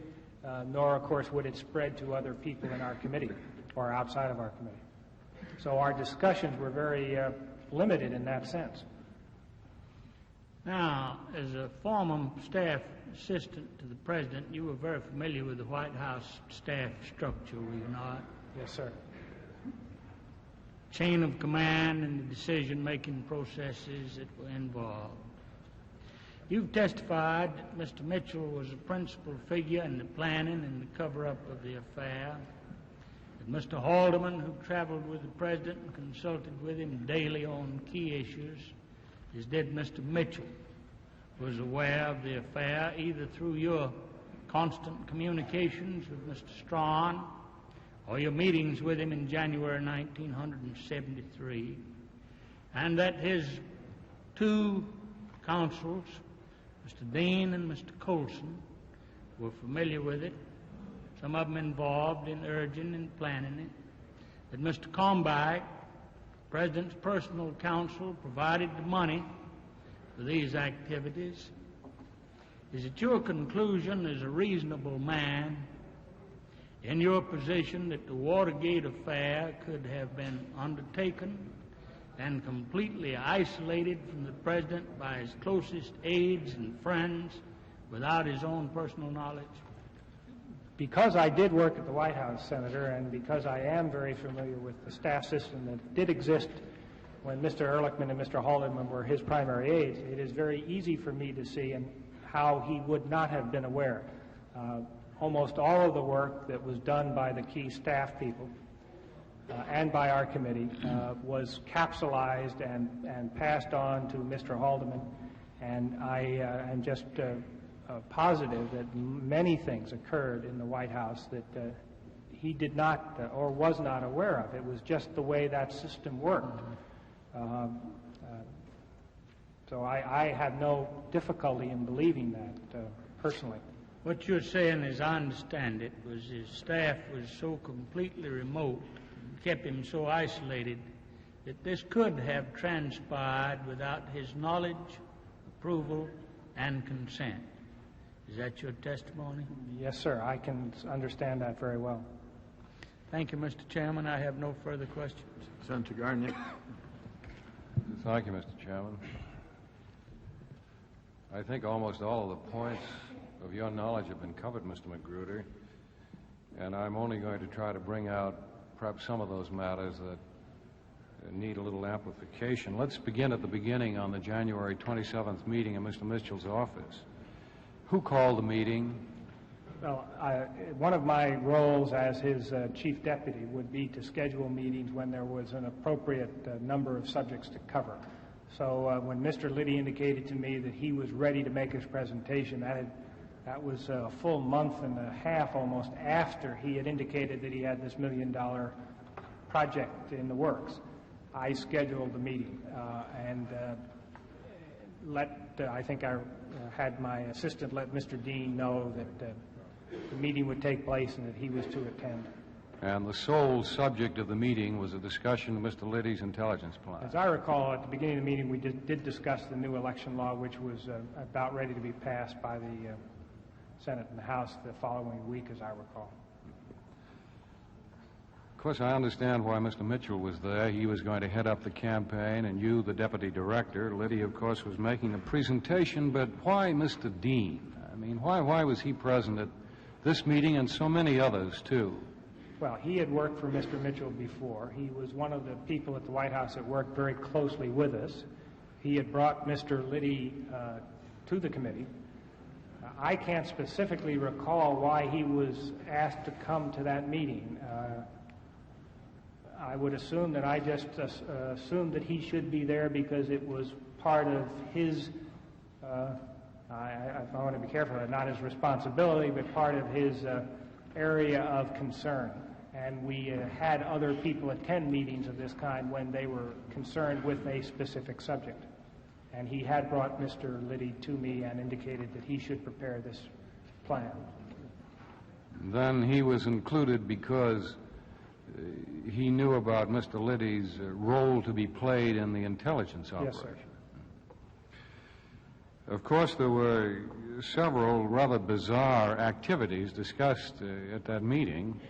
nor, of course, would it spread to other people in our committee or outside of our committee. So our discussions were very limited in that sense. Now, as a former staff assistant to the president, you were very familiar with the White House staff structure, were you not? Yes, sir. Chain of command and the decision-making processes that were involved. You've testified that Mr. Mitchell was a principal figure in the planning and the cover-up of the affair, that Mr. Haldeman, who traveled with the president and consulted with him daily on key issues, as did Mr. Mitchell, was aware of the affair either through your constant communications with Mr. Strawn or your meetings with him in January 1973, and that his two counsels, Mr. Dean and Mr. Colson, were familiar with it, some of them involved in urging and planning it, that Mr. Combach, President's personal counsel, provided the money for these activities. Is it your conclusion as a reasonable man in your position that the Watergate affair could have been undertaken and completely isolated from the President by his closest aides and friends without his own personal knowledge? Because I did work at the White House, Senator, and because I am very familiar with the staff system that did exist when Mr. Ehrlichman and Mr. Haldeman were his primary aides, it is very easy for me to see how he would not have been aware. Almost all of the work that was done by the key staff people and by our committee was capsulized and passed on to Mr. Haldeman, and I am just positive that many things occurred in the White House that he did not or was not aware of. It was just the way that system worked. So I have no difficulty in believing that personally. What you're saying, as I understand it, was his staff was so completely remote, kept him so isolated, that this could have transpired without his knowledge, approval, and consent. Is that your testimony? Yes, sir. I can understand that very well. Thank you, Mr. Chairman. I have no further questions. Senator Garnier. Thank you, Mr. Chairman. I think almost all of the points of your knowledge have been covered, Mr. Magruder, and I'm only going to try to bring out perhaps some of those matters that need a little amplification. Let's begin at the beginning on the January 27th meeting in Mr. Mitchell's office. Who called the meeting? Well, one of my roles as his chief deputy would be to schedule meetings when there was an appropriate number of subjects to cover. So when Mr. Liddy indicated to me that he was ready to make his presentation, that was a full month and a half almost after he had indicated that he had this $1 million project in the works. I scheduled the meeting and I think I had my assistant let Mr. Dean know that the meeting would take place and that he was to attend. And the sole subject of the meeting was a discussion of Mr. Liddy's intelligence plan. As I recall, at the beginning of the meeting, we did discuss the new election law, which was about ready to be passed by the Senate and the House the following week, as I recall. Of course, I understand why Mr. Mitchell was there. He was going to head up the campaign, and you, the deputy director. Liddy, of course, was making a presentation, but why Mr. Dean? I mean, why was he present at this meeting and so many others, too? Well, he had worked for Mr. Mitchell before. He was one of the people at the White House that worked very closely with us. He had brought Mr. Liddy to the committee. I can't specifically recall why he was asked to come to that meeting. I would assume that I just assumed that he should be there because it was part of his, I want to be careful, not his responsibility, but part of his area of concern. And we had other people attend meetings of this kind when they were concerned with a specific subject. And he had brought Mr. Liddy to me and indicated that he should prepare this plan. Then he was included because he knew about Mr. Liddy's role to be played in the intelligence operation. Yes, sir. Of course, there were several rather bizarre activities discussed at that meeting.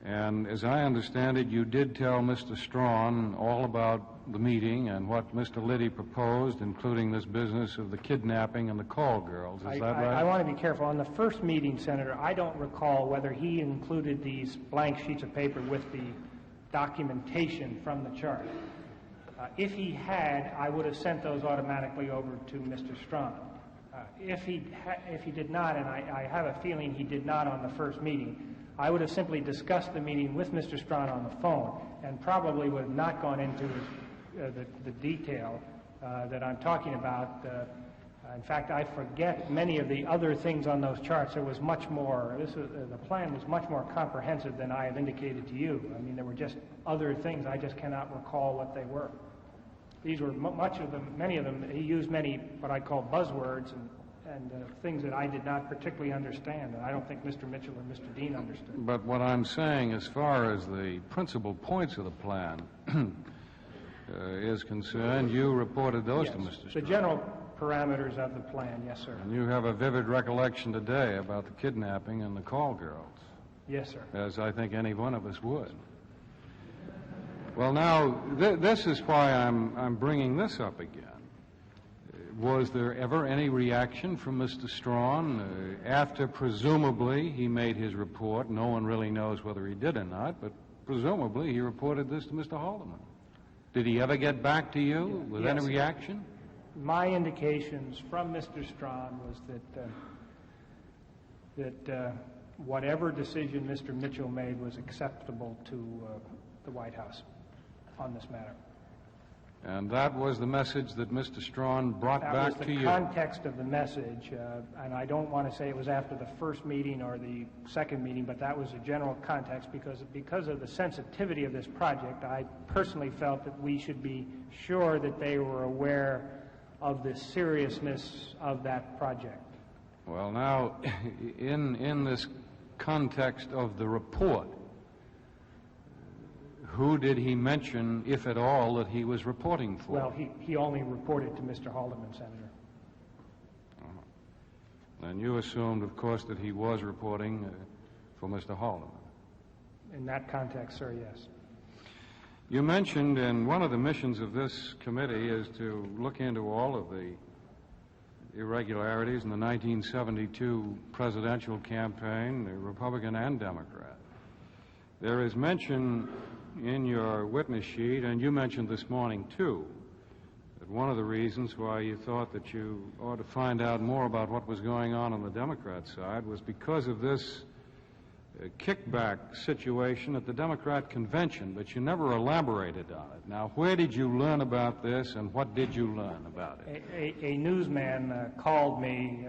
And as I understand it, you did tell Mr. Strawn all about the meeting and what Mr. Liddy proposed, including this business of the kidnapping and the call girls. Is that right? I want to be careful. On the first meeting, Senator, I don't recall whether he included these blank sheets of paper with the documentation from the chart. If he had, I would have sent those automatically over to Mr. Strawn. If he did not, and I have a feeling he did not on the first meeting, I would have simply discussed the meeting with Mr. Strawn on the phone and probably would have not gone into the detail that I'm talking about. In fact, I forget many of the other things on those charts. There was much more. The plan was much more comprehensive than I have indicated to you. I mean, there were just other things. I just cannot recall what they were. These were many of them. He used many what I call buzzwords and things that I did not particularly understand, and I don't think Mr. Mitchell or Mr. Dean understood. But what I'm saying, as far as the principal points of the plan is concerned, you reported those to Mr. Strawn. The general parameters of the plan, yes, sir. And you have a vivid recollection today about the kidnapping and the call girls. Yes, sir. As I think any one of us would. Well, now, this is why I'm bringing this up again. Was there ever any reaction from Mr. Strawn after presumably he made his report? No one really knows whether he did or not, but presumably he reported this to Mr. Haldeman. Did he ever get back to you with any reaction? My indications from Mr. Strawn was that whatever decision Mr. Mitchell made was acceptable to the White House on this matter. And that was the message that Mr. Strawn brought back to you? That was the context of the message, and I don't want to say it was after the first meeting or the second meeting, but that was a general context because of the sensitivity of this project. I personally felt that we should be sure that they were aware of the seriousness of that project. Well, now, in this context of the report, who did he mention, if at all, that he was reporting for? Well, he only reported to Mr. Haldeman, Senator. And you assumed, of course, that he was reporting for Mr. Haldeman. In that context, sir, yes. You mentioned, and one of the missions of this committee is to look into all of the irregularities in the 1972 presidential campaign, the Republican and Democrat. There is mention in your witness sheet, and you mentioned this morning too, that one of the reasons why you thought that you ought to find out more about what was going on the Democrat side was because of this kickback situation at the Democrat convention, but you never elaborated on it. Now, where did you learn about this, and what did you learn about it? A newsman called me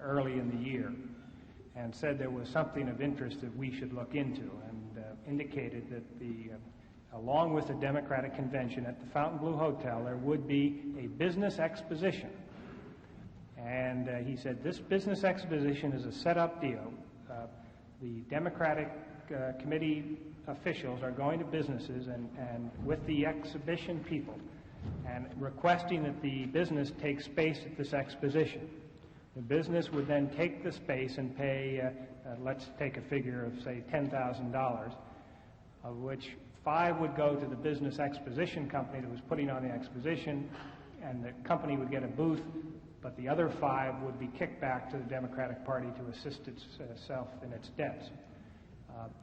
early in the year and said there was something of interest that we should look into, and indicated that along with the Democratic convention at the Fontainebleau Hotel, there would be a business exposition. And he said this business exposition is a set-up deal. The Democratic committee officials are going to businesses and with the exhibition people and requesting that the business take space at this exposition. The business would then take the space and pay, let's take a figure of, say, $10,000, of which 5 would go to the business exposition company that was putting on the exposition, and the company would get a booth, but the other 5 would be kicked back to the Democratic Party to assist itself in its debts.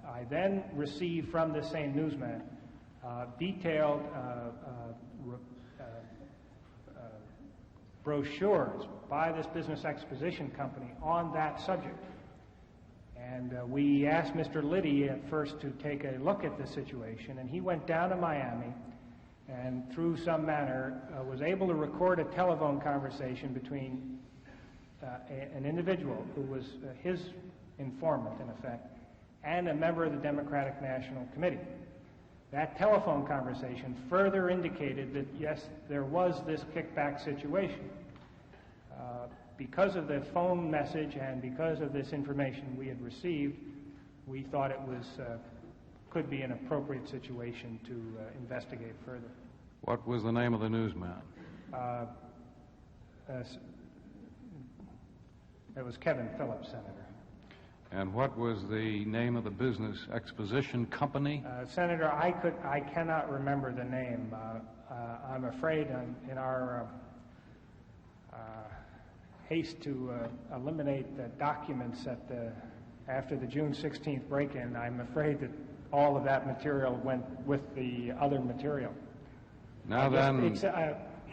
I then received from the same newsman detailed brochures by this business exposition company on that subject. And we asked Mr. Liddy at first to take a look at the situation, and he went down to Miami and through some manner was able to record a telephone conversation between an individual who was his informant, in effect, and a member of the Democratic National Committee. That telephone conversation further indicated that, yes, there was this kickback situation. Because of the phone message and because of this information we had received, we thought it was could be an appropriate situation to investigate further. What was the name of the newsman? It was Kevin Phillips, Senator. And what was the name of the business exposition company? Senator, I cannot remember the name. I'm afraid in our haste to eliminate the documents after the June 16th break-in, I'm afraid that all of that material went with the other material. Now then,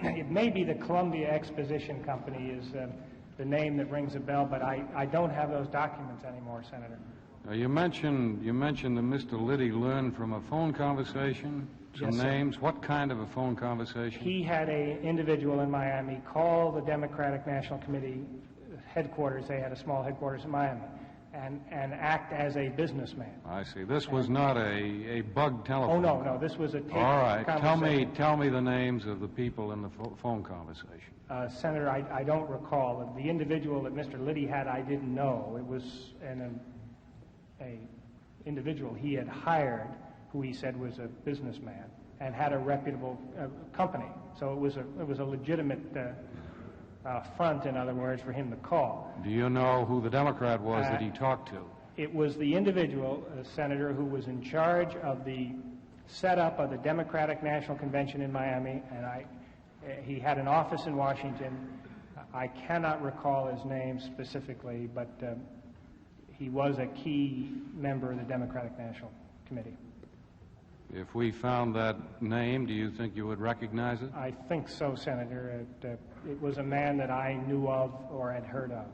it may be the Columbia Exposition Company is the name that rings a bell, but I don't have those documents anymore, Senator. You mentioned that Mr. Liddy learned from a phone conversation some names. What kind of a phone conversation? He had an individual in Miami call the Democratic National Committee headquarters. They had a small headquarters in Miami, and act as a businessman. I see. This was not a bug telephone. Oh no, this was a tape All right. conversation. Tell me the names of the people in the phone conversation. Senator, I don't recall. The individual that Mr. Liddy had, I didn't know. It was an individual he had hired, who he said was a businessman and had a reputable company. So it was a legitimate front, in other words, for him to call. Do you know who the Democrat was that he talked to? It was the individual, Senator, who was in charge of the setup of the Democratic National Convention in Miami, and he had an office in Washington. I cannot recall his name specifically, but he was a key member of the Democratic National Committee. If we found that name, do you think you would recognize it? I think so, Senator. It was a man that I knew of or had heard of.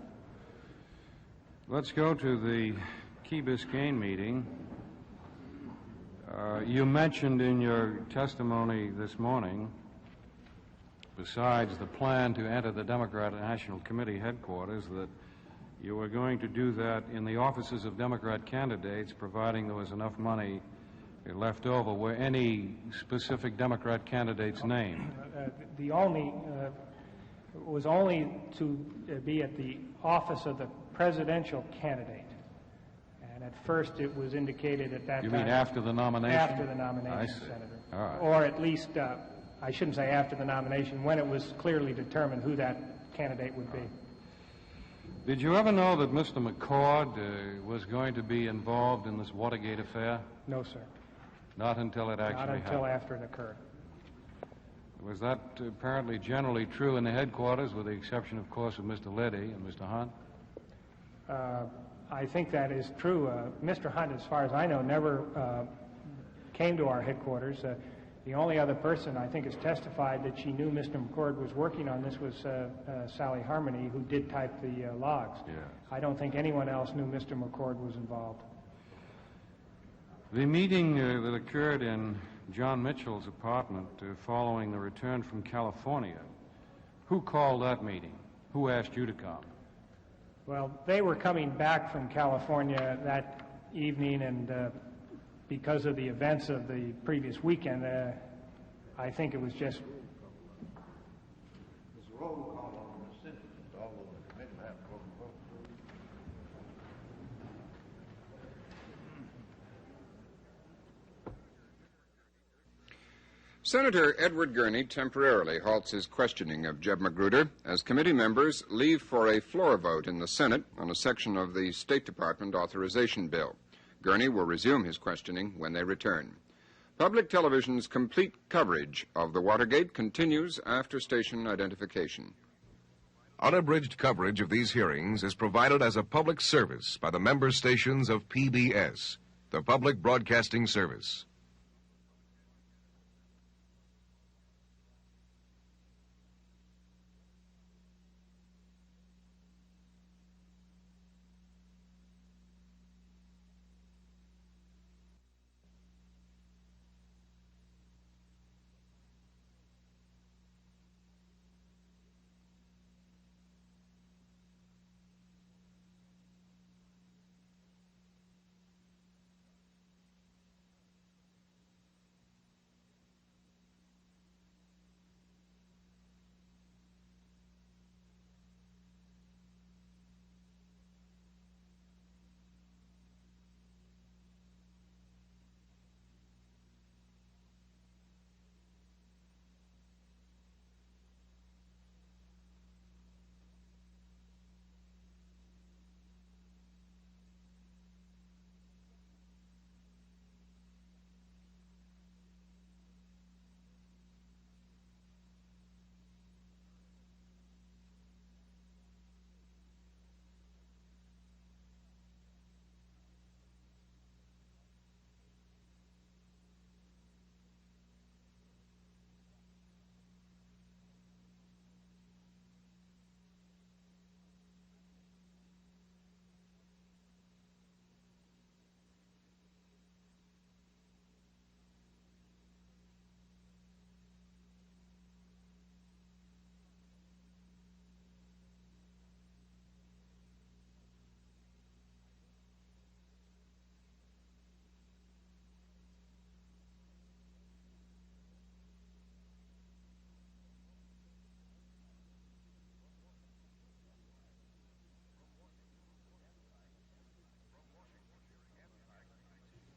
Let's go to the Key Biscayne meeting. You mentioned in your testimony this morning, besides the plan to enter the Democratic National Committee headquarters, that you were going to do that in the offices of Democrat candidates, providing there was enough money left over. Were any specific Democrat candidates named? Was only to be at the office of the presidential candidate. And at first it was indicated at that time. You mean after the nomination? After the nomination, I see. Senator. All right. Or at least, I shouldn't say after the nomination, when it was clearly determined who that candidate would be. Did you ever know that Mr. McCord was going to be involved in this Watergate affair? No, sir. Not until it actually happened? Not until after it occurred. Was that apparently generally true in the headquarters, with the exception, of course, of Mr. Liddy and Mr. Hunt? I think that is true. Mr. Hunt, as far as I know, never came to our headquarters. The only other person I think has testified that she knew Mr. McCord was working on this was Sally Harmony, who did type the logs. Yes. I don't think anyone else knew Mr. McCord was involved. The meeting that occurred in John Mitchell's apartment following the return from California, who called that meeting? Who asked you to come? Well, they were coming back from California that evening, and because of the events of the previous weekend, I think it was just... There's a roll call on the citizens, although the committee will have to vote. Senator Edward Gurney temporarily halts his questioning of Jeb Magruder as committee members leave for a floor vote in the Senate on a section of the State Department authorization bill. Gurney will resume his questioning when they return. Public television's complete coverage of the Watergate continues after station identification. Unabridged coverage of these hearings is provided as a public service by the member stations of PBS, the Public Broadcasting Service.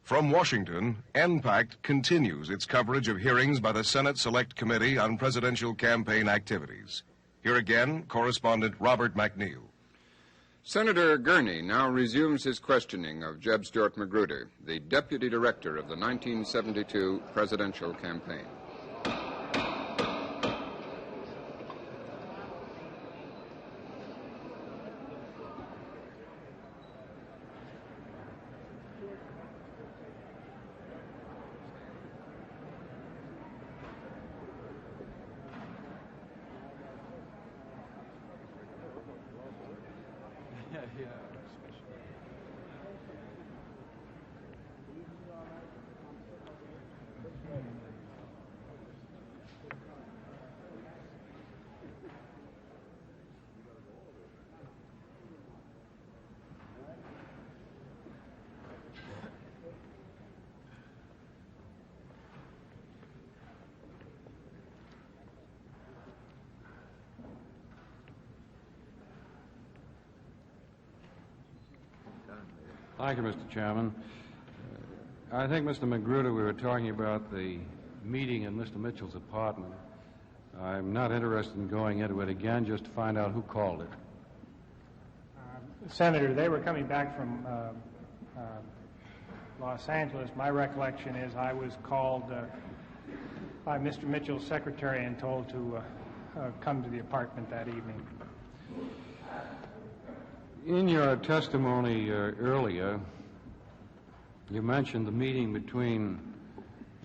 From Washington, NPAC continues its coverage of hearings by the Senate Select Committee on Presidential Campaign Activities. Here again, correspondent Robert McNeil. Senator Gurney now resumes his questioning of Jeb Stuart Magruder, the deputy director of the 1972 presidential campaign. Thank you, Mr. Chairman. I think, Mr. Magruder, we were talking about the meeting in Mr. Mitchell's apartment. I'm not interested in going into it again, just to find out who called it. Senator, they were coming back from Los Angeles, my recollection is I was called by Mr. Mitchell's secretary and told to come to the apartment that evening. In your testimony earlier, you mentioned the meeting between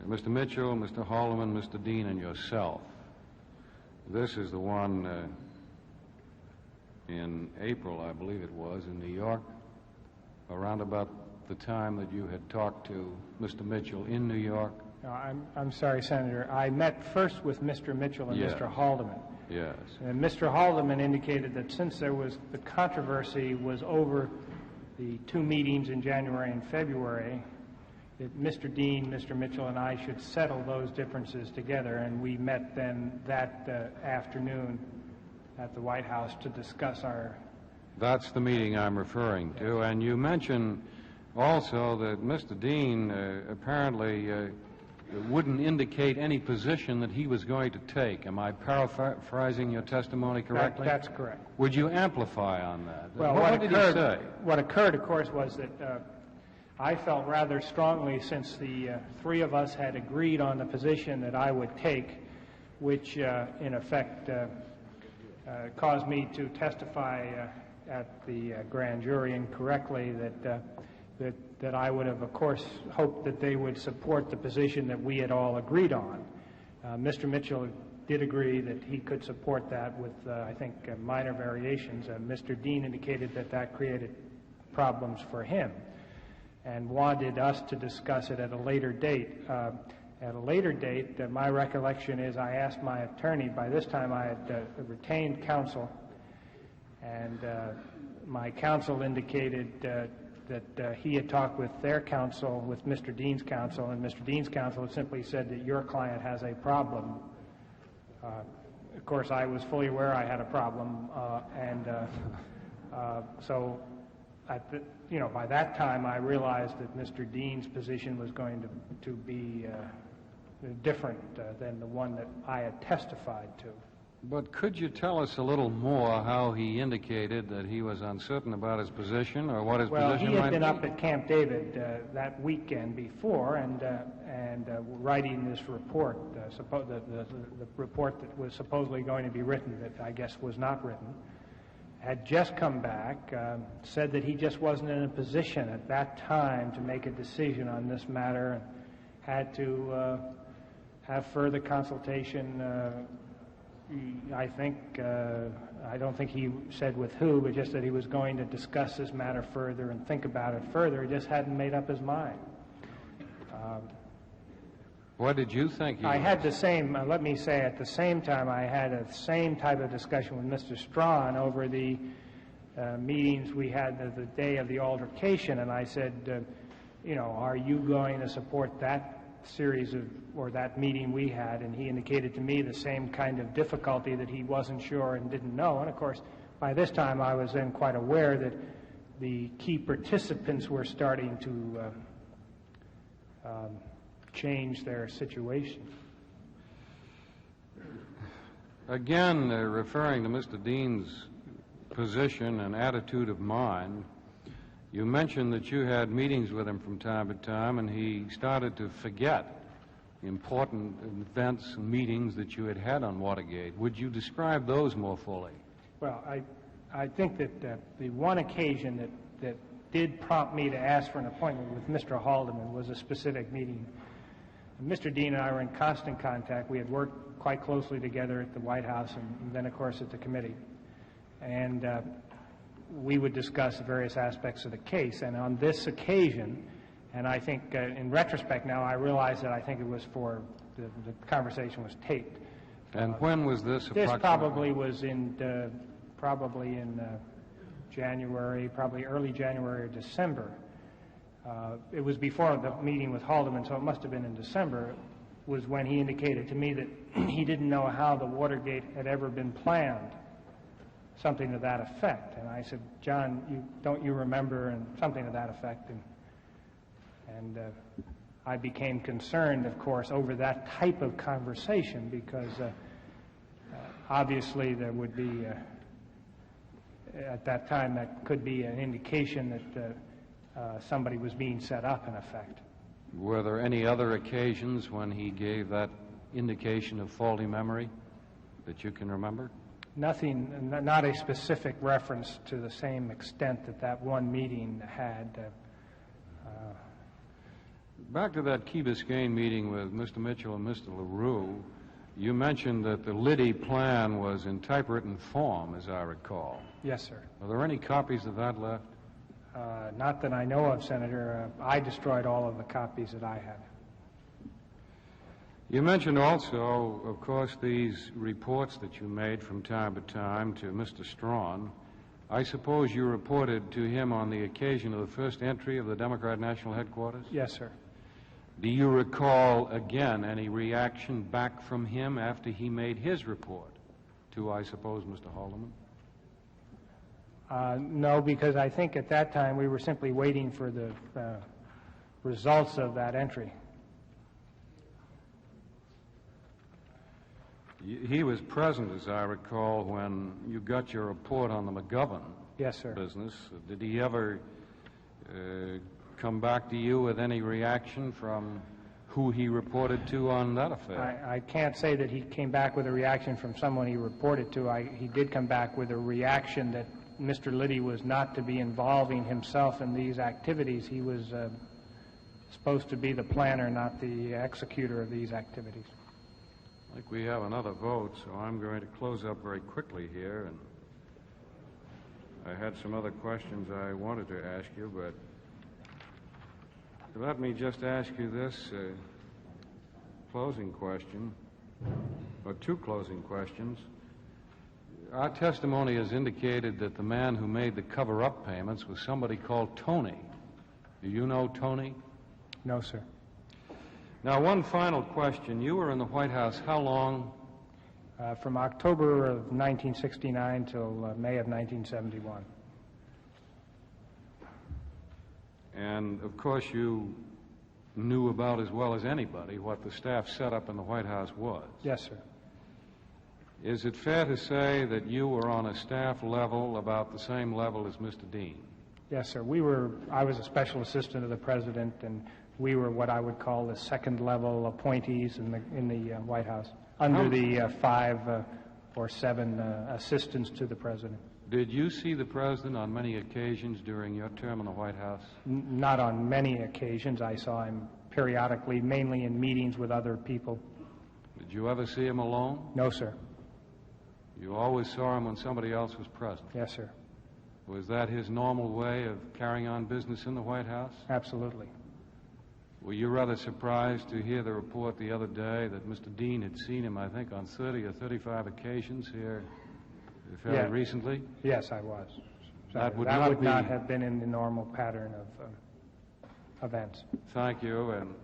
Mr. Mitchell, Mr. Haldeman, Mr. Dean, and yourself. This is the one in April, I believe it was, in New York, around about the time that you had talked to Mr. Mitchell in New York. No, I'm sorry, Senator. I met first with Mr. Mitchell and Yes. Mr. Haldeman. Yes. And Mr. Haldeman indicated that since there was the controversy was over the two meetings in January and February, that Mr. Dean, Mr. Mitchell, and I should settle those differences together, and we met then that afternoon at the White House to discuss our... That's the meeting I'm referring to. And you mentioned also that Mr. Dean apparently wouldn't indicate any position that he was going to take. Am I paraphrasing your testimony correctly? That's correct. Would you amplify on that? Well, what did he say? What occurred, of course, was that I felt rather strongly, since the three of us had agreed on the position that I would take, which in effect caused me to testify at the grand jury incorrectly, that I would have, of course, hoped that they would support the position that we had all agreed on. Mr. Mitchell did agree that he could support that with, I think, minor variations. Mr. Dean indicated that that created problems for him and wanted us to discuss it at a later date. At a later date, my recollection is I asked my attorney. By this time I had retained counsel, and my counsel indicated that he had talked with their counsel, with Mr. Dean's counsel, and Mr. Dean's counsel had simply said that your client has a problem. Of course, I was fully aware I had a problem, so by that time I realized that Mr. Dean's position was going to be different than the one that I had testified to. But could you tell us a little more how he indicated that he was uncertain about his position, or what his position might be? Well, he had been up at Camp David that weekend before and writing this report, the report that was supposedly going to be written that I guess was not written, had just come back, said that he just wasn't in a position at that time to make a decision on this matter, and had to have further consultation. I don't think he said with who, but just that he was going to discuss this matter further and think about it further. He just hadn't made up his mind. What did you think? I had the same, let me say, at the same time, I had the same type of discussion with Mr. Strawn over the meetings we had the day of the altercation, and I said, are you going to support that series of, or that meeting we had? And he indicated to me the same kind of difficulty, that he wasn't sure and didn't know. And of course, by this time I was then quite aware that the key participants were starting to change their situation. Again, referring to Mr. Dean's position and attitude of mind, you mentioned that you had meetings with him from time to time, and he started to forget important events and meetings that you had had on Watergate. Would you describe those more fully? Well, I think that the one occasion that did prompt me to ask for an appointment with Mr. Haldeman was a specific meeting. Mr. Dean and I were in constant contact. We had worked quite closely together at the White House and then, of course, at the committee. And we would discuss various aspects of the case. And on this occasion, and I think in retrospect now, I realize that I think it was for the conversation was taped. And when was this approximately? This probably was in January, probably early January or December. It was before the meeting with Haldeman, so it must have been in December, was when he indicated to me that he didn't know how the Watergate had ever been planned, something to that effect. And I said, John, don't you remember, and something to that effect. And I became concerned, of course, over that type of conversation, because obviously there would be, at that time, that could be an indication that somebody was being set up, in effect. Were there any other occasions when he gave that indication of faulty memory that you can remember? Nothing, not a specific reference to the same extent that that one meeting had. Back to that Key Biscayne meeting with Mr. Mitchell and Mr. LaRue, you mentioned that the Liddy plan was in typewritten form, as I recall. Yes, sir. Are there any copies of that left? Not that I know of, Senator. I destroyed all of the copies that I had. You mentioned also, of course, these reports that you made from time to time to Mr. Strawn. I suppose you reported to him on the occasion of the first entry of the Democrat National Headquarters? Yes, sir. Do you recall, again, any reaction back from him after he made his report to, I suppose, Mr. Haldeman? No, because I think at that time we were simply waiting for the results of that entry. He was present, as I recall, when you got your report on the McGovern business. Did he ever come back to you with any reaction from who he reported to on that affair? I can't say that he came back with a reaction from someone he reported to. He did come back with a reaction that Mr. Liddy was not to be involving himself in these activities. He was supposed to be the planner, not the executor of these activities. I think we have another vote, so I'm going to close up very quickly here. And I had some other questions I wanted to ask you, but let me just ask you this closing question, or two closing questions. Our testimony has indicated that the man who made the cover-up payments was somebody called Tony. Do you know Tony? No, sir. Now, one final question. You were in the White House how long? From October of 1969 till May of 1971. And, of course, you knew about as well as anybody what the staff setup in the White House was. Yes, sir. Is it fair to say that you were on a staff level about the same level as Mr. Dean? Yes, sir. I was a special assistant of the President, and we were what I would call the second-level appointees in the White House, under the 5 or 7 assistants to the President. Did you see the President on many occasions during your term in the White House? Not on many occasions. I saw him periodically, mainly in meetings with other people. Did you ever see him alone? No, sir. You always saw him when somebody else was present? Yes, sir. Was that his normal way of carrying on business in the White House? Absolutely. Were you rather surprised to hear the report the other day that Mr. Dean had seen him, I think, on 30 or 35 occasions here fairly recently? Yes, I was. That would not have been in the normal pattern of events. Thank you, and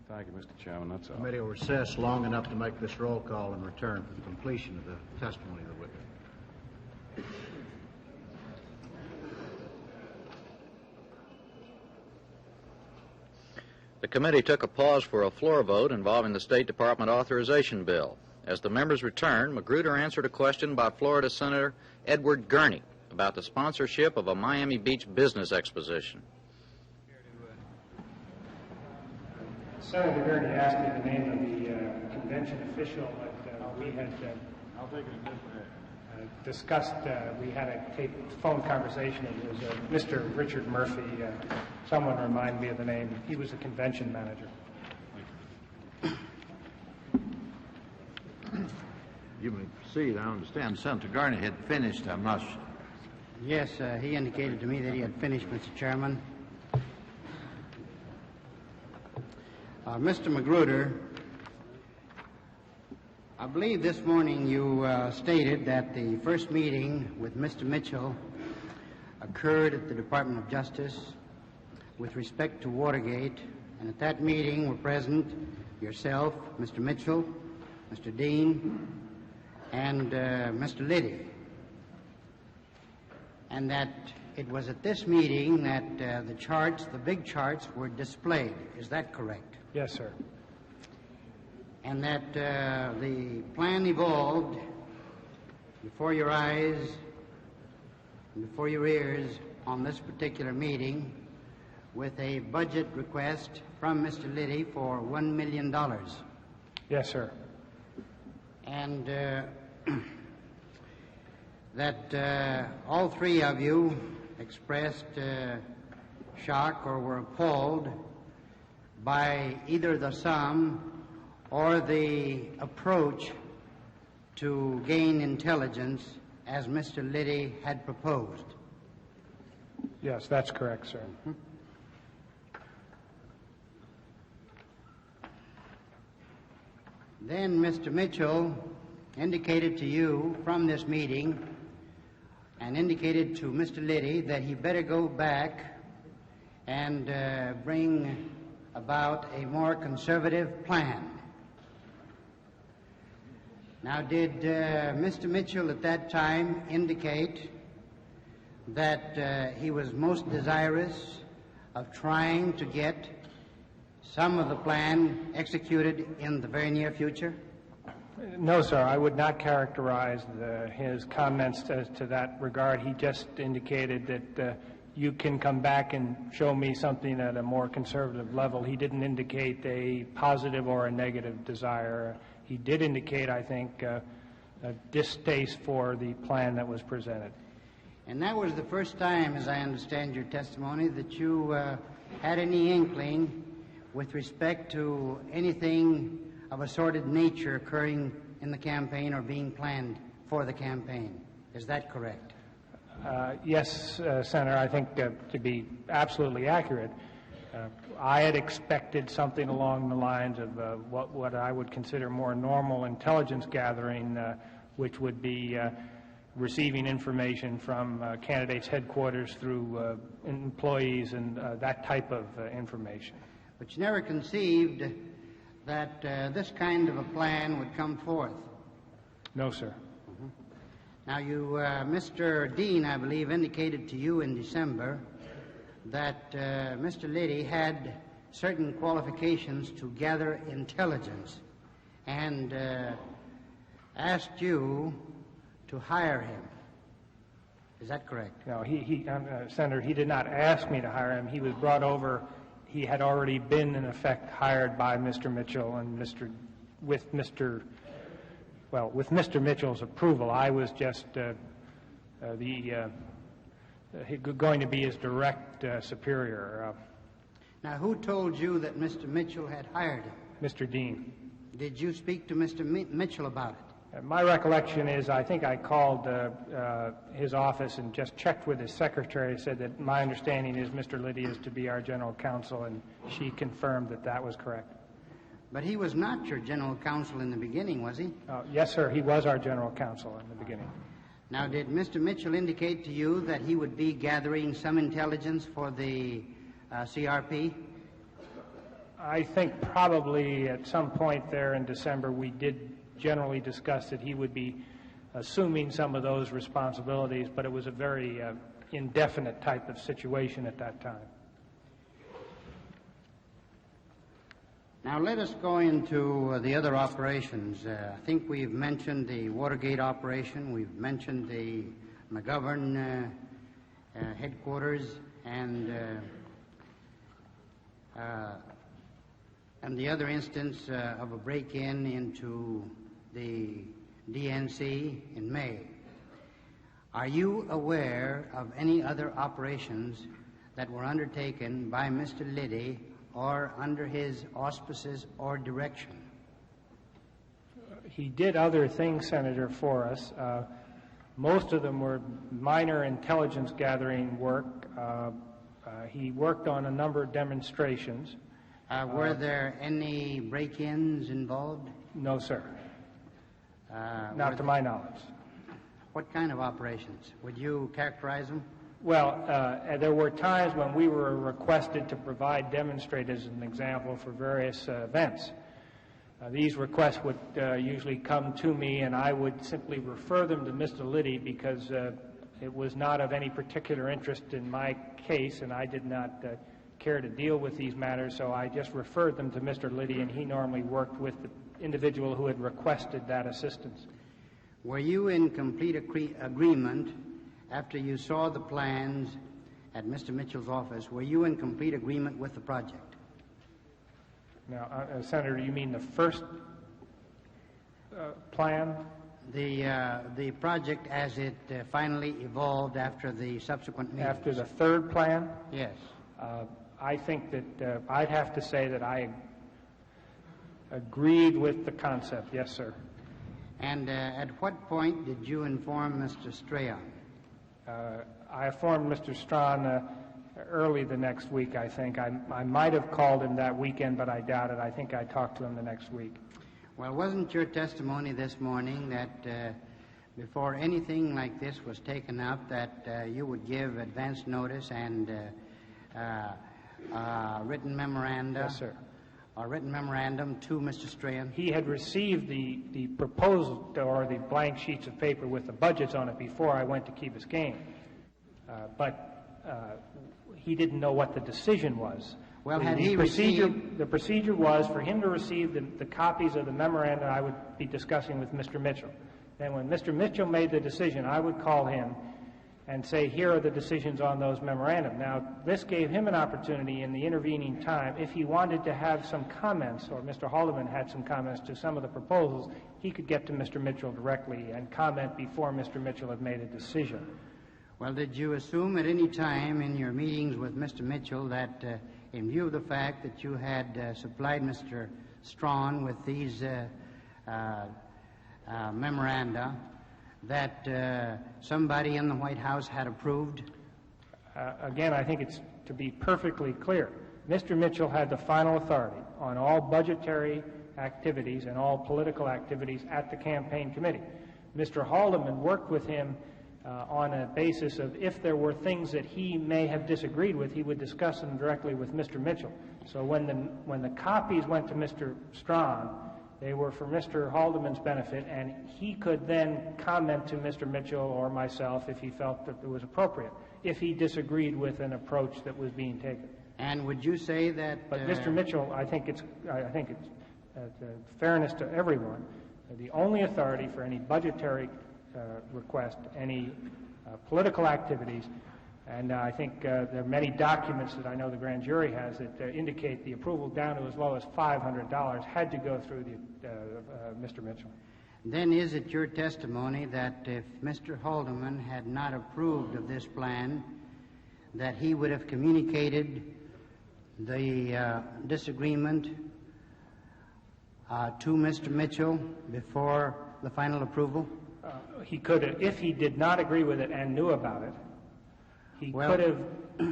thank you, Mr. Chairman. That's all. The committee will recess long enough to make this roll call and return for the completion of the testimony of the witness. The committee took a pause for a floor vote involving the State Department authorization bill. As the members returned, Magruder answered a question by Florida Senator Edward Gurney about the sponsorship of a Miami Beach business exposition. Senator Gurney asked me the name of the convention official that we had discussed. We had a phone conversation. It was Mr. Richard Murphy. Someone remind me of the name. He was the convention manager. You may proceed. I understand Senator Gurney had finished. I'm not sure. Yes, he indicated to me that he had finished, Mr. Chairman. Mr. Magruder, I believe this morning you stated that the first meeting with Mr. Mitchell occurred at the Department of Justice with respect to Watergate, and at that meeting were present yourself, Mr. Mitchell, Mr. Dean, and Mr. Liddy, and that it was at this meeting that the big charts were displayed. Is that correct? Yes, sir. And that the plan evolved before your eyes and before your ears on this particular meeting with a budget request from Mr. Liddy for $1 million. Yes, sir. And that all three of you expressed shock or were appalled by either the sum or the approach to gain intelligence as Mr. Liddy had proposed. Yes, that's correct, sir. Mm-hmm. Then Mr. Mitchell indicated to you from this meeting and indicated to Mr. Liddy that he better go back and bring about a more conservative plan. Now, did Mr. Mitchell at that time indicate that he was most desirous of trying to get some of the plan executed in the very near future? No, sir. I would not characterize his comments as to that regard. He just indicated that you can come back and show me something at a more conservative level. He didn't indicate a positive or a negative desire. He did indicate, I think, a distaste for the plan that was presented. And that was the first time, as I understand your testimony, that you had any inkling with respect to anything of a sordid nature occurring in the campaign or being planned for the campaign. Is that correct? Yes, Senator, I think to be absolutely accurate, I had expected something along the lines of what I would consider more normal intelligence gathering, which would be receiving information from candidates' headquarters through employees and that type of information. But you never conceived that this kind of a plan would come forth? No, sir. Mm-hmm. Now, Mr. Dean, I believe, indicated to you in December that Mr. Liddy had certain qualifications to gather intelligence and asked you to hire him. Is that correct? No, Senator, he did not ask me to hire him. He was brought over. He had already been, in effect, hired by Mr. Mitchell and with Mr. Mitchell's approval. I was just going to be his direct superior. Now, who told you that Mr. Mitchell had hired him? Mr. Dean. Did you speak to Mr. Mitchell about it? My recollection is I think I called his office and just checked with his secretary, said that my understanding is Mr. Liddy is to be our general counsel, and she confirmed that that was correct. But he was not your general counsel in the beginning, was he? Yes, sir. He was our general counsel in the beginning. Now, did Mr. Mitchell indicate to you that he would be gathering some intelligence for the CRP? I think probably at some point there in December we did generally discuss that he would be assuming some of those responsibilities, but it was a very indefinite type of situation at that time. Now let us go into the other operations. I think we've mentioned the Watergate operation, we've mentioned the McGovern headquarters, and the other instance of a break-in into the DNC in May. Are you aware of any other operations that were undertaken by Mr. Liddy or under his auspices or direction? He did other things, Senator, for us. Most of them were minor intelligence gathering work. He worked on a number of demonstrations. Were there any break-ins involved? No, sir. Not to my knowledge. What kind of operations? Would you characterize them? Well, there were times when we were requested to provide demonstrators, as an example, for various events. These requests would usually come to me, and I would simply refer them to Mr. Liddy because it was not of any particular interest in my case, and I did not care to deal with these matters, so I just referred them to Mr. Liddy, and he normally worked with the individual who had requested that assistance. Were you in complete agreement after you saw the plans at Mr. Mitchell's office, were you in complete agreement with the project? Now, Senator, you mean the first plan? The project as it finally evolved after the subsequent meetings. After the third plan? Yes. I think that I'd have to say that I agreed with the concept. Yes, sir. And at what point did you inform Mr. Strahan? I informed Mr. Strahan early the next week, I think. I might have called him that weekend, but I doubt it. I think I talked to him the next week. Well, wasn't your testimony this morning that before anything like this was taken up, that you would give advance notice and written memoranda? Yes, sir. A written memorandum to Mr. Strahan? He had received the proposal or the blank sheets of paper with the budgets on it before I went to Key Biscayne. But he didn't know what the decision was. Well, had he received... The procedure was for him to receive the copies of the memoranda I would be discussing with Mr. Mitchell. Then when Mr. Mitchell made the decision, I would call him and say, here are the decisions on those memorandum. Now, this gave him an opportunity in the intervening time, if he wanted to have some comments, or Mr. Haldeman had some comments to some of the proposals, he could get to Mr. Mitchell directly and comment before Mr. Mitchell had made a decision. Well, did you assume at any time in your meetings with Mr. Mitchell that, in view of the fact that you had supplied Mr. Strahan with these memoranda, that somebody in the White House had approved? Again, I think it's to be perfectly clear. Mr. Mitchell had the final authority on all budgetary activities and all political activities at the campaign committee. Mr. Haldeman worked with him on a basis of if there were things that he may have disagreed with, he would discuss them directly with Mr. Mitchell. So when the copies went to Mr. Strahan, they were for Mr. Haldeman's benefit, and he could then comment to Mr. Mitchell or myself if he felt that it was appropriate, if he disagreed with an approach that was being taken. And would you say that... But Mr. Mitchell, I think it's fairness to everyone, the only authority for any budgetary request, any political activities, and I think there are many documents that I know the grand jury has that indicate the approval down to as low as $500 had to go through Mr. Mitchell. Then is it your testimony that if Mr. Haldeman had not approved of this plan, that he would have communicated the disagreement to Mr. Mitchell before the final approval? He could have, if he did not agree with it and knew about it, he could have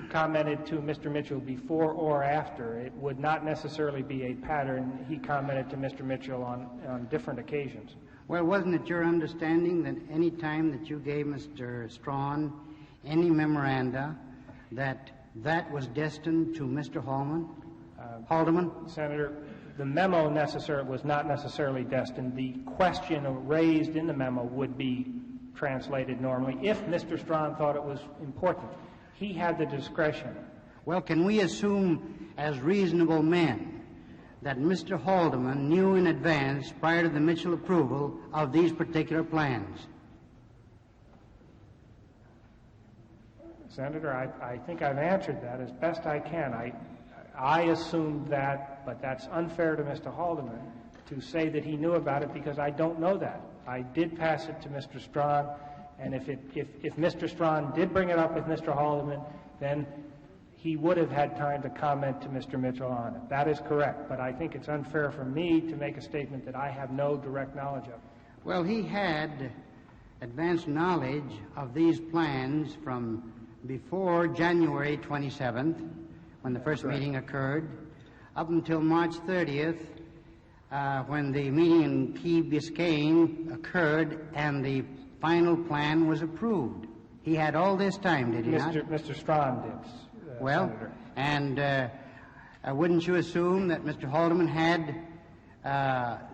commented to Mr. Mitchell before or after. It would not necessarily be a pattern. He commented to Mr. Mitchell on different occasions. Well, wasn't it your understanding that any time that you gave Mr. Strahan any memoranda, that was destined to Mr. Haldeman? Senator, the memo was not necessarily destined. The question raised in the memo would be translated normally if Mr. Strahan thought it was important. He had the discretion. Well, can we assume as reasonable men that Mr. Haldeman knew in advance, prior to the Mitchell approval, of these particular plans? Senator, I think I've answered that as best I can. I assumed that, but that's unfair to Mr. Haldeman to say that he knew about it because I don't know that. I did pass it to Mr. Strahan, and if Mr. Strahan did bring it up with Mr. Haldeman, then he would have had time to comment to Mr. Mitchell on it. That is correct, but I think it's unfair for me to make a statement that I have no direct knowledge of. Well, he had advanced knowledge of these plans from before January 27th, when the first meeting occurred, up until March 30th, when the meeting in Key Biscayne occurred and the final plan was approved. He had all this time, did he not? Mr. Strahan did, well, Senator. And wouldn't you assume that Mr. Haldeman had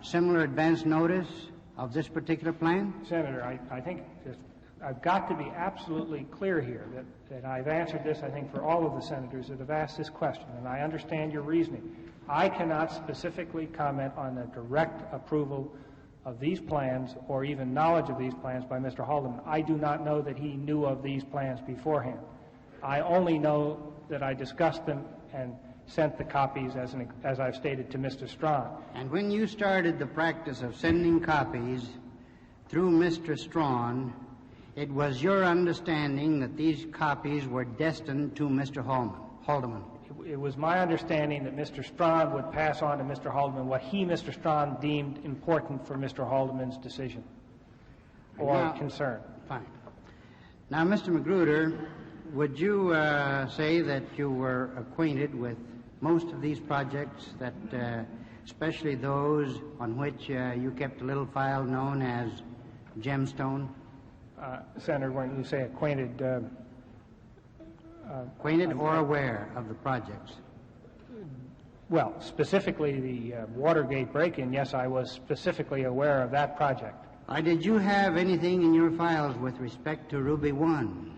similar advance notice of this particular plan? Senator, I think I've got to be absolutely clear here that I've answered this, I think, for all of the senators that have asked this question, and I understand your reasoning. I cannot specifically comment on the direct approval of these plans or even knowledge of these plans by Mr. Haldeman. I do not know that he knew of these plans beforehand. I only know that I discussed them and sent the copies, as I've stated, to Mr. Strawn. And when you started the practice of sending copies through Mr. Strawn, it was your understanding that these copies were destined to Mr. Haldeman. It was my understanding that Mr. Strawn would pass on to Mr. Haldeman what he, Mr. Strawn, deemed important for Mr. Haldeman's decision or concern. Fine. Now, Mr. Magruder, would you say that you were acquainted with most of these projects, that especially those on which you kept a little file known as Gemstone? Senator, when you say acquainted... acquainted or aware of the projects? Well, specifically the Watergate break-in, yes, I was specifically aware of that project. Did you have anything in your files with respect to Ruby 1?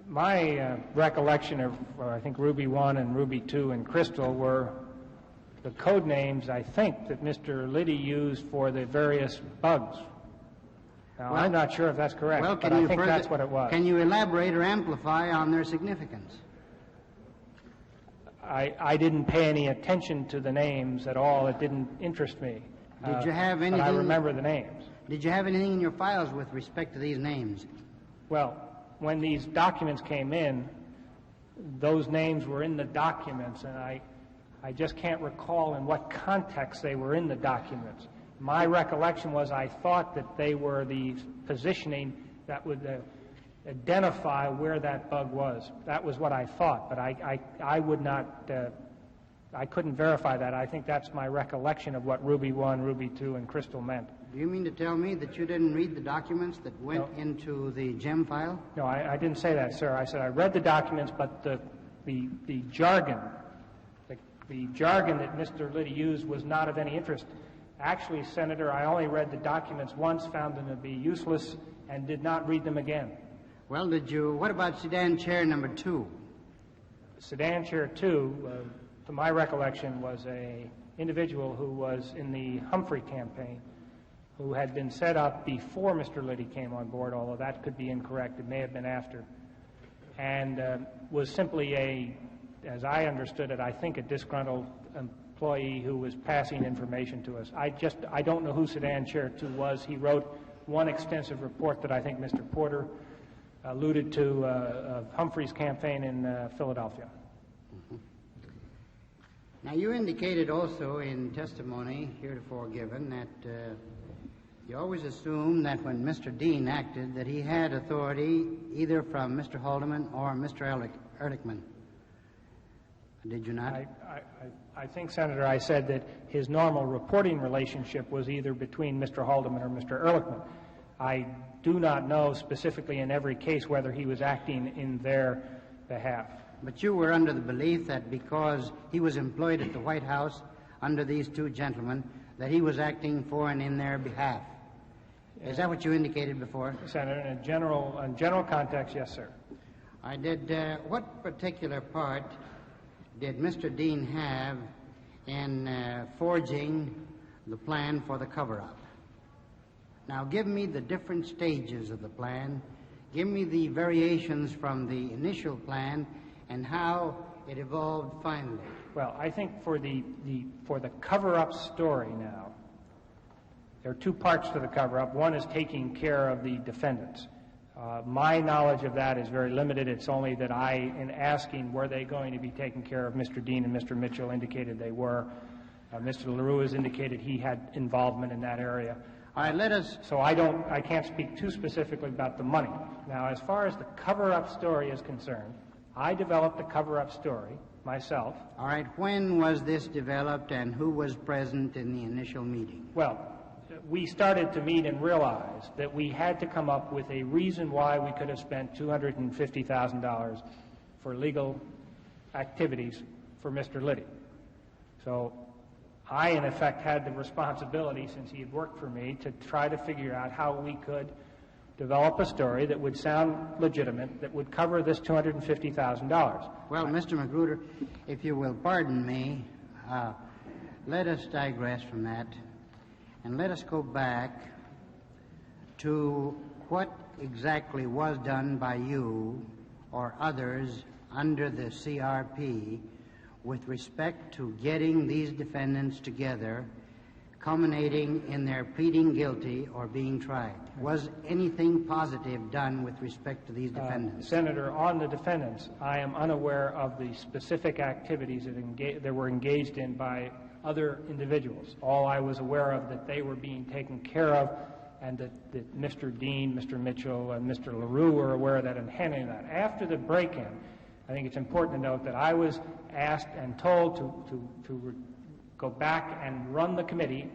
My recollection of, I think, Ruby 1 and Ruby 2 and Crystal were the code names, I think, that Mr. Liddy used for the various bugs. Now, I'm not sure if that's correct, but I think that's what it was. Can you elaborate or amplify on their significance? I didn't pay any attention to the names at all. It didn't interest me. Did you have anything? But I remember the names. Did you have anything in your files with respect to these names? Well, when these documents came in, those names were in the documents, and I just can't recall in what context they were in the documents. My recollection was I thought that they were the positioning that would identify where that bug was. That was what I thought, but I would not, I couldn't verify that. I think that's my recollection of what Ruby 1, Ruby 2, and Crystal meant. Do you mean to tell me that you didn't read the documents that went into the gem file? No, I didn't say that, sir. I said I read the documents, but the jargon, the jargon that Mr. Liddy used was not of any interest. Actually, Senator, I only read the documents once, found them to be useless, and did not read them again. Well, what about sedan chair number 2? Sedan chair 2, to my recollection, was an individual who was in the Humphrey campaign, who had been set up before Mr. Liddy came on board, although that could be incorrect. It may have been after. And was simply as I understood it, I think a disgruntled employee who was passing information to us. I don't know who sedan chair 2 was. He wrote one extensive report that I think Mr. Porter alluded to of Humphrey's campaign in Philadelphia. Mm-hmm. Now, you indicated also in testimony heretofore given that you always assumed that when Mr. Dean acted that he had authority either from Mr. Haldeman or Mr. Ehrlichman. Did you not? I think, Senator, I said that his normal reporting relationship was either between Mr. Haldeman or Mr. Ehrlichman. I do not know specifically in every case whether he was acting in their behalf. But you were under the belief that because he was employed at the White House under these two gentlemen, that he was acting for and in their behalf. Is that what you indicated before? Senator, in general context, yes, sir. I did. What particular part did Mr. Dean have in forging the plan for the cover-up? Now, give me the different stages of the plan. Give me the variations from the initial plan and how it evolved finally. Well, I think for the cover-up story now, there are two parts to the cover-up. One is taking care of the defendants. My knowledge of that is very limited. It's only that in asking were they going to be taken care of, Mr. Dean and Mr. Mitchell indicated they were. Mr. LaRue has indicated he had involvement in that area. All right, let us... So I can't speak too specifically about the money. Now, as far as the cover-up story is concerned, I developed the cover-up story myself. All right, when was this developed and who was present in the initial meeting? Well, we started to meet and realize that we had to come up with a reason why we could have spent $250,000 for legal activities for Mr. Liddy. So I, in effect, had the responsibility, since he had worked for me, to try to figure out how we could develop a story that would sound legitimate, that would cover this $250,000. Well, Mr. Magruder, if you will pardon me, let us digress from that. And let us go back to what exactly was done by you or others under the CRP with respect to getting these defendants together, culminating in their pleading guilty or being tried? Was anything positive done with respect to these defendants? Senator, on the defendants, I am unaware of the specific activities that were engaged in by other individuals. All I was aware of that they were being taken care of, and that Mr. Dean, Mr. Mitchell, and Mr. LaRue were aware of that and handling that. After the break-in, I think it's important to note that I was asked and told to go back and run the committee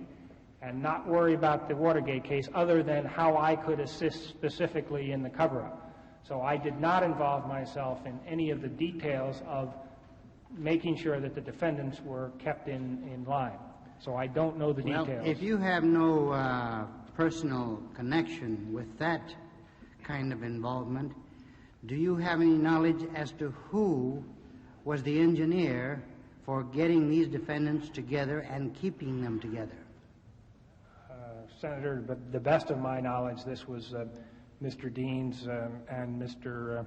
and not worry about the Watergate case other than how I could assist specifically in the cover-up. So I did not involve myself in any of the details of making sure that the defendants were kept in line. So I don't know the details. Well, if you have no personal connection with that kind of involvement, do you have any knowledge as to who was the engineer for getting these defendants together and keeping them together? Senator, but the best of my knowledge, this was Mr. Dean's and Mr.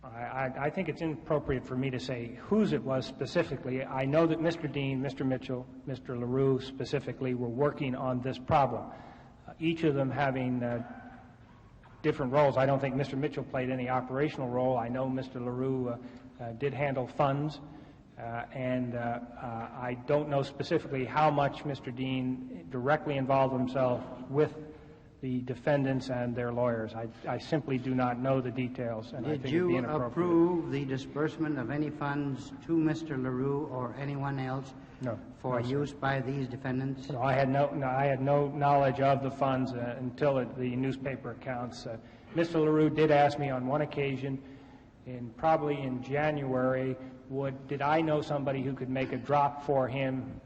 I think it's inappropriate for me to say whose it was specifically. I know that Mr. Dean, Mr. Mitchell, Mr. LaRue specifically were working on this problem, each of them having different roles. I don't think Mr. Mitchell played any operational role. I know Mr. LaRue did handle funds, and I don't know specifically how much Mr. Dean directly involved himself with the defendants and their lawyers. I simply do not know the details, and I think it would be inappropriate. Did you approve the disbursement of any funds to Mr. LaRue or anyone else for use by these defendants? No, I had no knowledge of the funds until the newspaper accounts. Mr. LaRue did ask me on one occasion, probably in January, did I know somebody who could make a drop for him?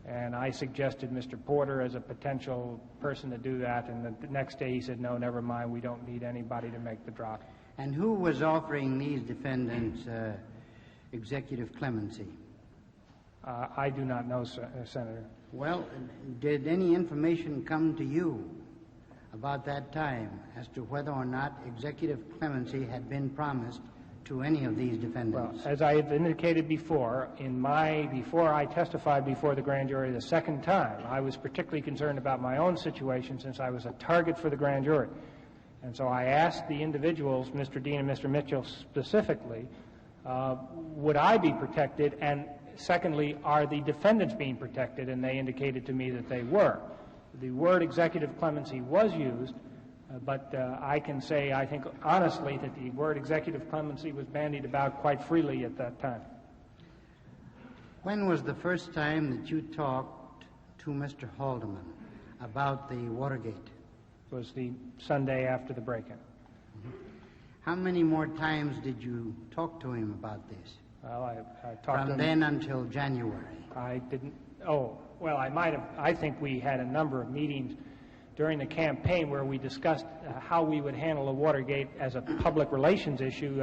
And I suggested Mr. Porter as a potential person to do that, and the next day he said, no, never mind, we don't need anybody to make the drop. And who was offering these defendants executive clemency? I do not know, Senator. Well, did any information come to you about that time as to whether or not executive clemency had been promised to any of these defendants? Well, as I have indicated before, before I testified before the grand jury the second time, I was particularly concerned about my own situation since I was a target for the grand jury. And so I asked the individuals, Mr. Dean and Mr. Mitchell specifically, would I be protected? And secondly, are the defendants being protected? And they indicated to me that they were. The word executive clemency was used, but I can say, I think honestly, that the word executive clemency was bandied about quite freely at that time. When was the first time that you talked to Mr. Haldeman about the Watergate? It was the Sunday after the break-in. Mm-hmm. How many more times did you talk to him about this? Well, I talked to him. From then until January? I didn't. Oh, well, I might have. I think we had a number of meetings during the campaign where we discussed how we would handle the Watergate as a public relations issue.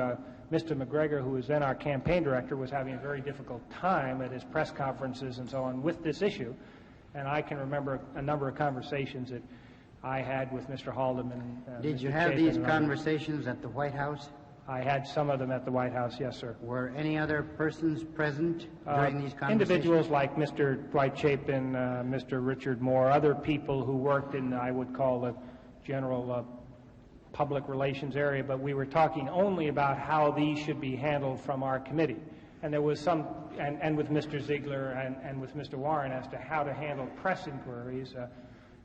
Mr. McGregor, who was then our campaign director, was having a very difficult time at his press conferences and so on with this issue. And I can remember a number of conversations that I had with Mr. Haldeman. Did you have these conversations at the White House? I had some of them at the White House, yes, sir. Were any other persons present during these conversations? Individuals like Mr. Dwight Chapin, Mr. Richard Moore, other people who worked in, I would call, the general public relations area, but we were talking only about how these should be handled from our committee. And there was some, and with Mr. Ziegler and with Mr. Warren as to how to handle press inquiries.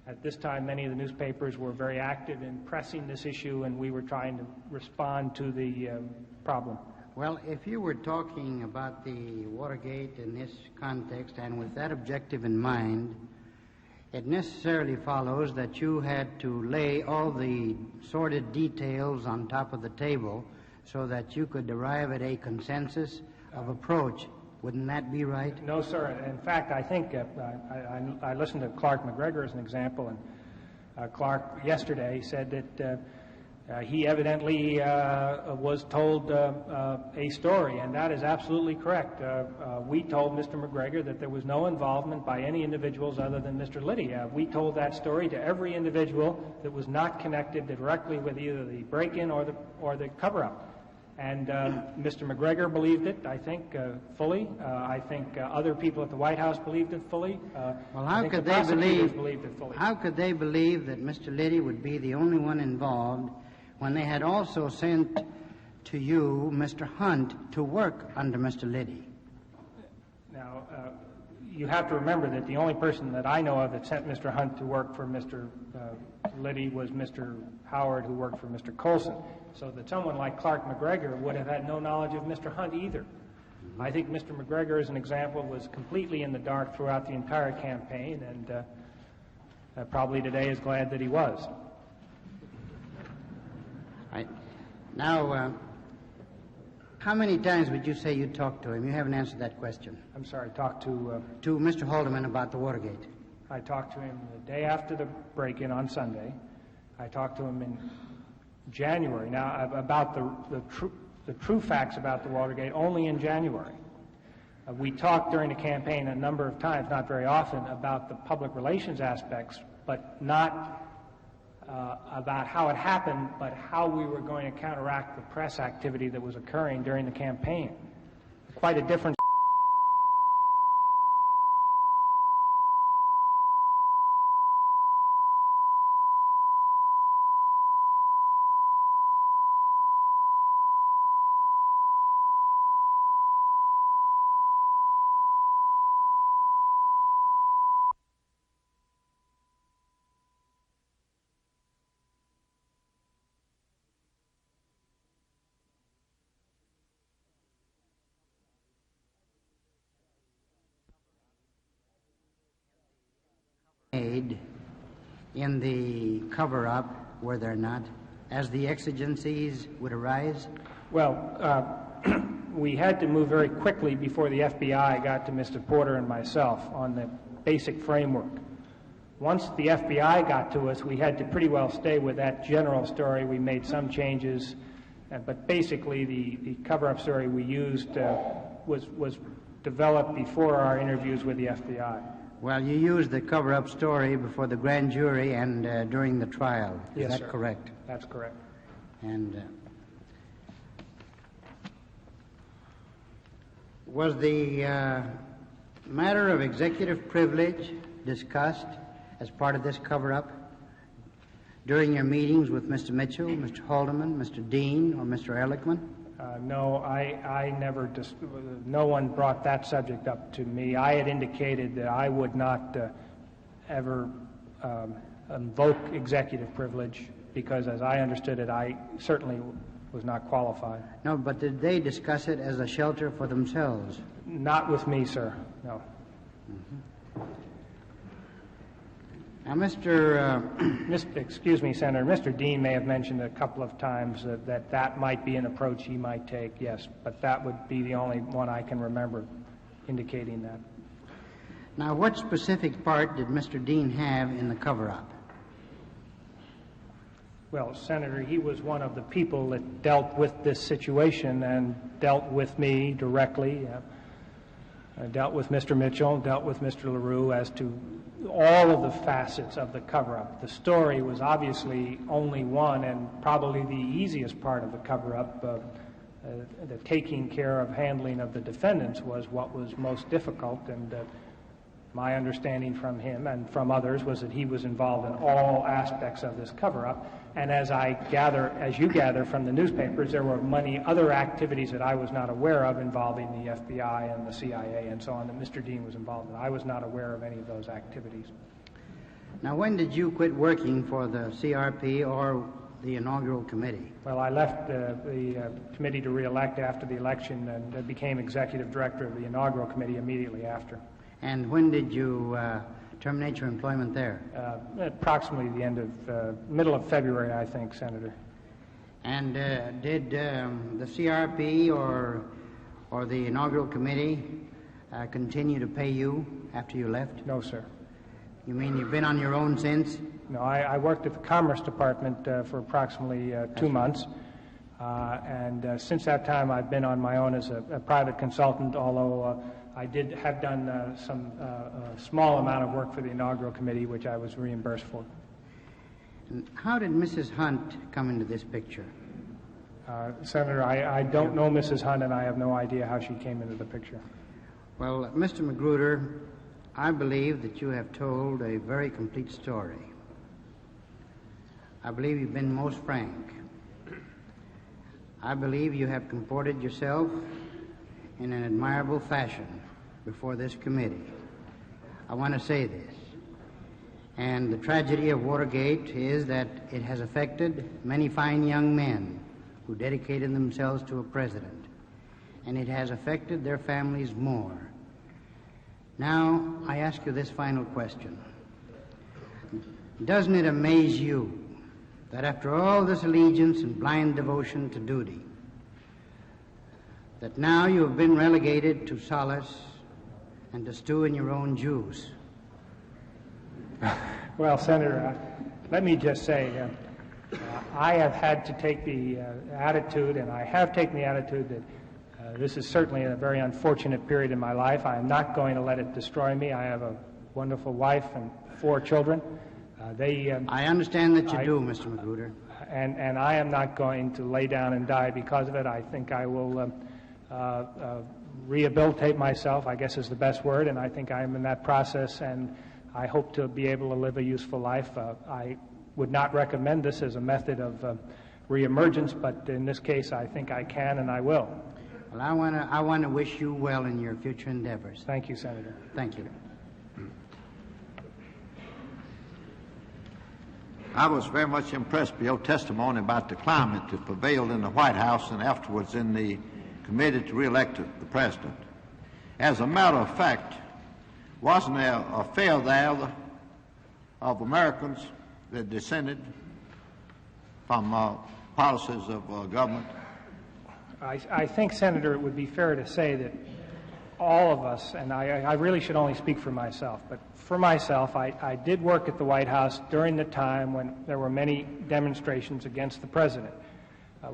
At this time, many of the newspapers were very active in pressing this issue, and we were trying to respond to the problem. Well, if you were talking about the Watergate in this context and with that objective in mind, it necessarily follows that you had to lay all the sordid details on top of the table so that you could arrive at a consensus of approach. Wouldn't that be right? No, sir. In fact, I think I listened to Clark McGregor as an example, and Clark yesterday said that He evidently was told a story, and that is absolutely correct. We told Mr. McGregor that there was no involvement by any individuals other than Mr. Liddy. We told that story to every individual that was not connected directly with either the break-in or the cover-up. And Mr. McGregor believed it, I think, fully. I think other people at the White House believed it fully. Well, how could they believe it fully? How could they believe that Mr. Liddy would be the only one involved when they had also sent to you Mr. Hunt to work under Mr. Liddy? Now, you have to remember that the only person that I know of that sent Mr. Hunt to work for Mr. Liddy was Mr. Howard, who worked for Mr. Colson. So that someone like Clark McGregor would have had no knowledge of Mr. Hunt either. I think Mr. McGregor, as an example, was completely in the dark throughout the entire campaign, and probably today is glad that he was. Now, how many times would you say you talked to him? You haven't answered that question. I'm sorry, talked to... To Mr. Haldeman about the Watergate. I talked to him the day after the break-in on Sunday. I talked to him in January. Now, about the true facts about the Watergate only in January. We talked during the campaign a number of times, not very often, about the public relations aspects, but not about how it happened, but how we were going to counteract the press activity that was occurring during the campaign. Quite a difference. Made in the cover-up, were there not, as the exigencies would arise? Well, we had to move very quickly before the FBI got to Mr. Porter and myself on the basic framework. Once the FBI got to us, we had to pretty well stay with that general story. We made some changes, but basically the cover-up story we used was developed before our interviews with the FBI. Well, you used the cover-up story before the grand jury and during the trial. Is that correct? That's correct. And was the matter of executive privilege discussed as part of this cover-up during your meetings with Mr. Mitchell, Mr. Haldeman, Mr. Dean, or Mr. Ehrlichman? No, I never, no one brought that subject up to me. I had indicated that I would not ever invoke executive privilege because, as I understood it, I certainly was not qualified. No, but did they discuss it as a shelter for themselves? Not with me, sir, no. Mm-hmm. Now, excuse me, Senator, Mr. Dean may have mentioned a couple of times that might be an approach he might take, yes, but that would be the only one I can remember indicating that. Now, what specific part did Mr. Dean have in the cover-up? Well, Senator, he was one of the people that dealt with this situation and dealt with me directly. Dealt with Mr. Mitchell, dealt with Mr. LaRue as to all of the facets of the cover-up. The story was obviously only one and probably the easiest part of the cover-up. The taking care of handling of the defendants was what was most difficult, and my understanding from him and from others was that he was involved in all aspects of this cover-up. And as you gather from the newspapers, there were many other activities that I was not aware of involving the FBI and the CIA and so on that Mr. Dean was involved in. I was not aware of any of those activities. Now, when did you quit working for the CRP or the inaugural committee? Well, I left the committee to re-elect after the election and became executive director of the inaugural committee immediately after. And when did you terminate your employment there? Approximately the end of, middle of February, I think, Senator. And did the CRP or the inaugural committee continue to pay you after you left? No, sir. You mean you've been on your own since? No, I worked at the Commerce Department for approximately 2 months. And since that time, I've been on my own as a private consultant, although I have done some small amount of work for the inaugural committee, which I was reimbursed for. And how did Mrs. Hunt come into this picture? Senator, I don't know Mrs. Hunt, and I have no idea how she came into the picture. Well, Mr. Magruder, I believe that you have told a very complete story. I believe you've been most frank. I believe you have comported yourself in an admirable fashion before this committee. I want to say this. And the tragedy of Watergate is that it has affected many fine young men who dedicated themselves to a president. And it has affected their families more. Now, I ask you this final question. Doesn't it amaze you that after all this allegiance and blind devotion to duty, that now you have been relegated to solace and to stew in your own juice? Well, Senator, let me just say, I have had to take the attitude, and I have taken the attitude that this is certainly a very unfortunate period in my life. I am not going to let it destroy me. I have a wonderful wife and 4 children. I understand that you do, Mr. Magruder. And I am not going to lay down and die because of it. I think I will rehabilitate myself, I guess is the best word, and I think I am in that process, and I hope to be able to live a useful life. I would not recommend this as a method of reemergence, but in this case I think I can and I will. Well, I want to wish you well in your future endeavors. Thank you, Senator. Thank you. I was very much impressed by your testimony about the climate that prevailed in the White House and afterwards in the committee to re-elect the president. As a matter of fact, wasn't there a fear there of Americans that descended from policies of government? I think, Senator, it would be fair to say that all of us, and I really should only speak for myself, but for myself, I did work at the White House during the time when there were many demonstrations against the president. I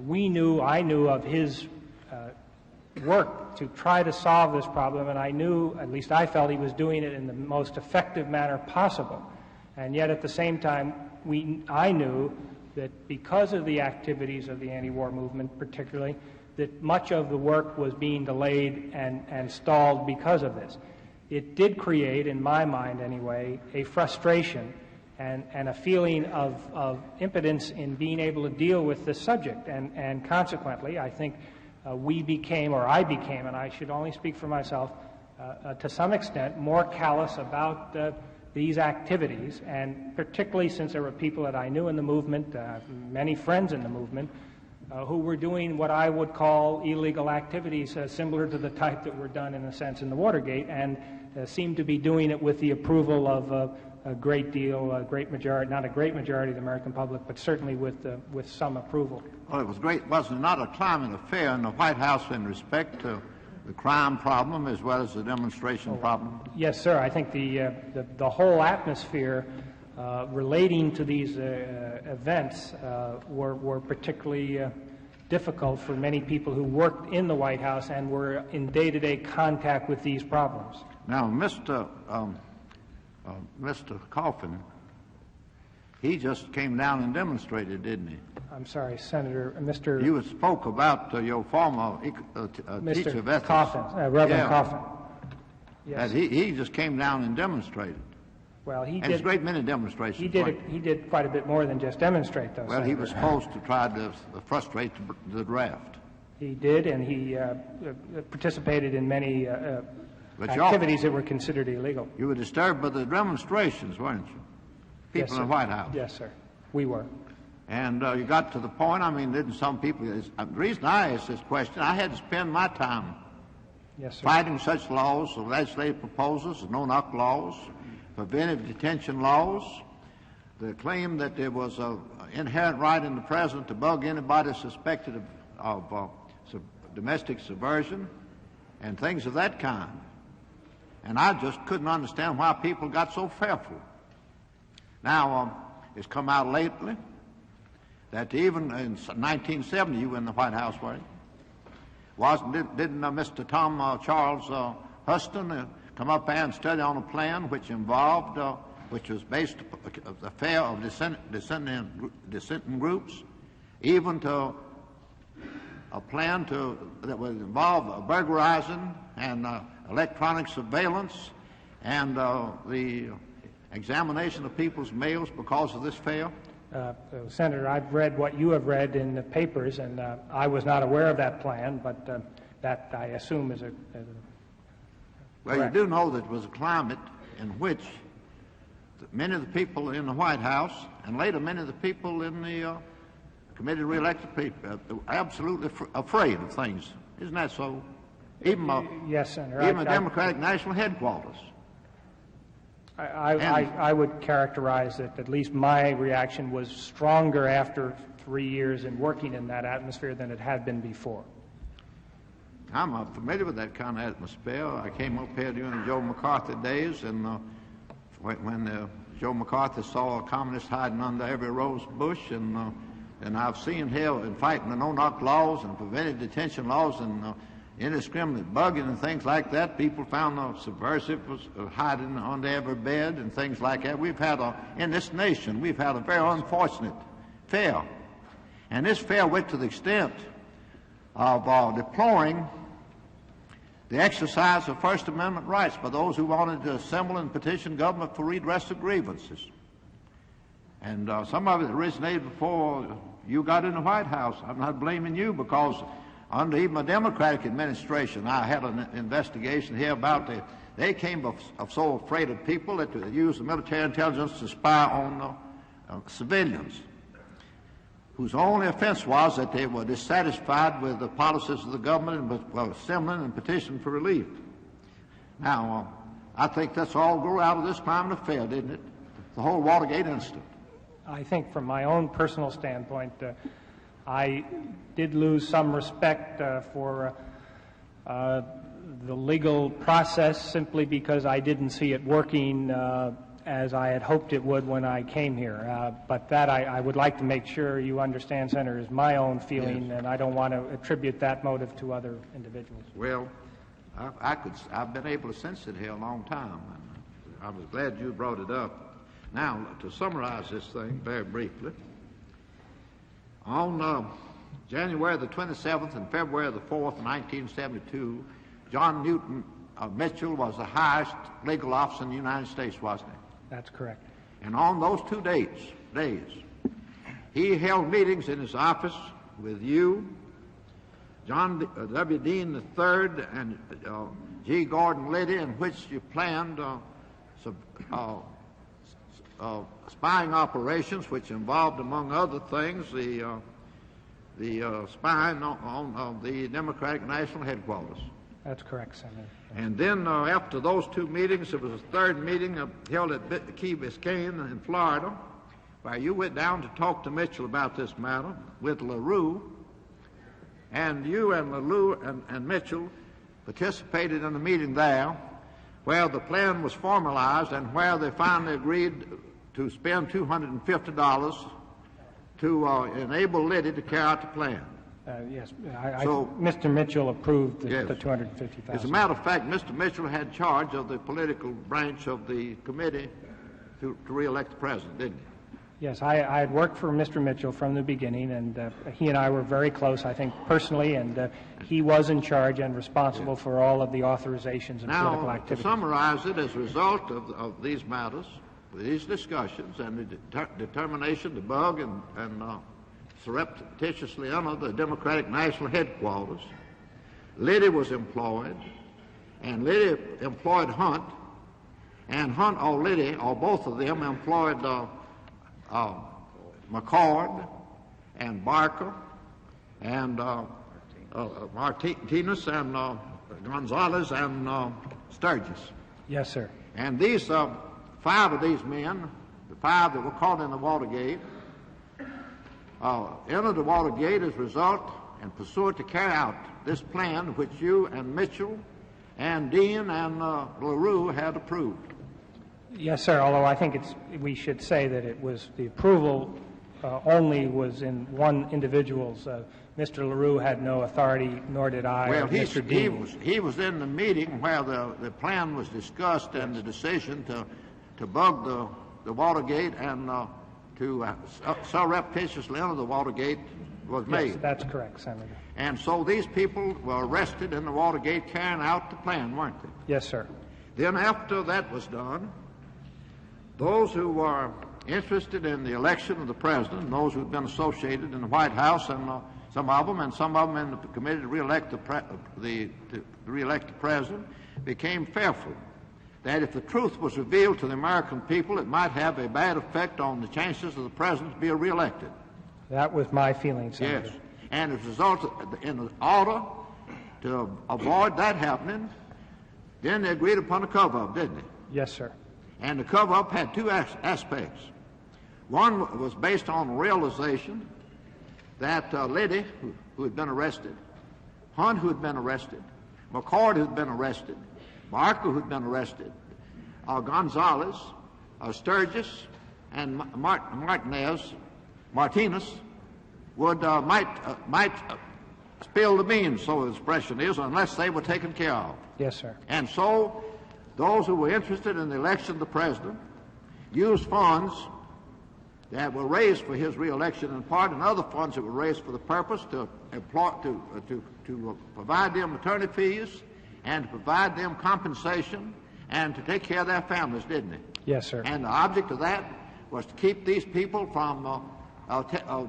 knew of his work to try to solve this problem, and I knew, at least I felt, he was doing it in the most effective manner possible. And yet at the same time, I knew that because of the activities of the anti-war movement particularly, that much of the work was being delayed and stalled because of this. It did create, in my mind anyway, a frustration and a feeling of impotence in being able to deal with this subject. And consequently, I think I became, and I should only speak for myself, to some extent, more callous about these activities, and particularly since there were people that I knew in the movement, many friends in the movement, who were doing what I would call illegal activities similar to the type that were done, in a sense, in the Watergate, and seemed to be doing it with the approval of a great majority, not a great majority of the American public, but certainly with some approval. Well, it was great. Wasn't not a climate of fear in the White House in respect to the crime problem as well as the demonstration problem? Yes, sir. I think the whole atmosphere relating to these events were particularly difficult for many people who worked in the White House and were in day-to-day contact with these problems. Now, Mr. Coffin, he just came down and demonstrated, didn't he? I'm sorry, Senator, Mr. You spoke about your former teacher of ethics. Coffin, Reverend Coffin. Yes. And he just came down and demonstrated. Well, he and did. There's a great many demonstrations. He did quite a bit more than just demonstrate, though. Well, Senator. He was supposed to try to frustrate the draft. He did, and he participated in many activities that were considered illegal. You were disturbed by the demonstrations, weren't you? People in the White House. Yes, sir. We were. And you got to the point, didn't some people... The reason I asked this question, I had to spend my time fighting such laws, legislative proposals, no-knock laws, preventive detention laws, the claim that there was an inherent right in the president to bug anybody suspected of domestic subversion and things of that kind. And I just couldn't understand why people got so fearful Now, it's come out lately that even in 1970, you were in the White House, were you? Didn't Mr. Tom Charles Huston come up there and study on a plan which involved, which was based on the affair of dissenting groups, even to a plan that would involve burglarizing and electronic surveillance and the examination of people's mails because of this fail? Senator, I've read what you have read in the papers, and I was not aware of that plan, but that I assume is a well, you do know that it was a climate in which many of the people in the White House and later many of the people in the committee to re-elect people absolutely afraid of things. Isn't that so? Even yes, Senator. Even the Democratic National Headquarters. I would characterize that at least my reaction was stronger after 3 years in working in that atmosphere than it had been before. I'm familiar with that kind of atmosphere. I came up here during the Joe McCarthy days, and when Joe McCarthy saw a communist hiding under every rose bush, and I've seen hell in fighting the no-knock laws and preventive detention laws and indiscriminate bugging and things like that. People found the subversive was hiding under every bed and things like that. In this nation, we've had a very unfortunate fail. And this fail went to the extent of deploring the exercise of First Amendment rights by those who wanted to assemble and petition government for redress of grievances. And some of it originated before you got in the White House. I'm not blaming you, because under even a Democratic administration, I had an investigation here about they came of so afraid of people that they used the military intelligence to spy on civilians, whose only offense was that they were dissatisfied with the policies of the government and were assembling and petitioning for relief. Now, I think that's all grew out of this climate of fear, didn't it? The whole Watergate incident. I think from my own personal standpoint, I did lose some respect for the legal process simply because I didn't see it working as I had hoped it would when I came here. But that I would like to make sure you understand, Senator, is my own feeling, yes. And I don't want to attribute that motive to other individuals. Well, I've been able to sense it here a long time, and I was glad you brought it up. Now, to summarize this thing very briefly, on January the 27th and February the 4th, 1972, John Newton Mitchell was the highest legal officer in the United States, wasn't he? That's correct. And on those 2 days, he held meetings in his office with you, John W. Dean III, and G. Gordon Liddy, in which you planned spying operations, which involved, among other things, the spying on the Democratic National Headquarters. That's correct, Senator. And then after those 2 meetings, there was a third meeting held at Key Biscayne in Florida, where you went down to talk to Mitchell about this matter with LaRue, and you and LaRue and Mitchell participated in the meeting there, where the plan was formalized and where they finally agreed to spend $250 to enable Liddy to carry out the plan. Yes, Mr. Mitchell approved the yes. $250,000. As a matter of fact, Mr. Mitchell had charge of the political branch of the committee to re-elect the president, didn't he? Yes, I had worked for Mr. Mitchell from the beginning, and he and I were very close, I think, personally, and he was in charge and responsible for all of the authorizations and political activities. To summarize it, as a result of these matters, these discussions, and the determination to bug and surreptitiously enter the Democratic National Headquarters, Liddy was employed, and Liddy employed Hunt, and Hunt or Liddy, or both of them, employed McCord and Barker and Martinez and Gonzalez and Sturgis. Yes, sir. And these 5 of these men, the 5 that were caught in the Watergate, entered the Watergate as a result and pursuant to carry out this plan which you and Mitchell and Dean and LaRue had approved. Yes, sir, although I think we should say that it was the approval only was in one individual's. Mr. LaRue had no authority, nor did I, well, or Mr. Dean. He was in the meeting where the plan was discussed and the decision to bug the Watergate and to surreptitiously enter the Watergate was made. Yes, that's correct, Senator. And so these people were arrested in the Watergate carrying out the plan, weren't they? Yes, sir. Then after that was done, those who were interested in the election of the president, those who had been associated in the White House, and some of them in the committee to re-elect the president, became fearful that if the truth was revealed to the American people, it might have a bad effect on the chances of the president being re-elected. That was my feeling, Senator. Yes. And as a result, in order to avoid that happening, then they agreed upon a cover-up, didn't they? Yes, sir. And the cover-up had two aspects. One was based on the realization that Liddy, who had been arrested, Hunt, who had been arrested, McCord, who had been arrested, Barker, who had been arrested, Gonzalez, Sturgis, and Martinez would might spill the beans, so the expression is, unless they were taken care of. Yes, sir. And so those who were interested in the election of the president used funds that were raised for his re-election in part, and other funds that were raised for the purpose to provide them attorney fees and to provide them compensation and to take care of their families, didn't they? Yes, sir. And the object of that was to keep these people from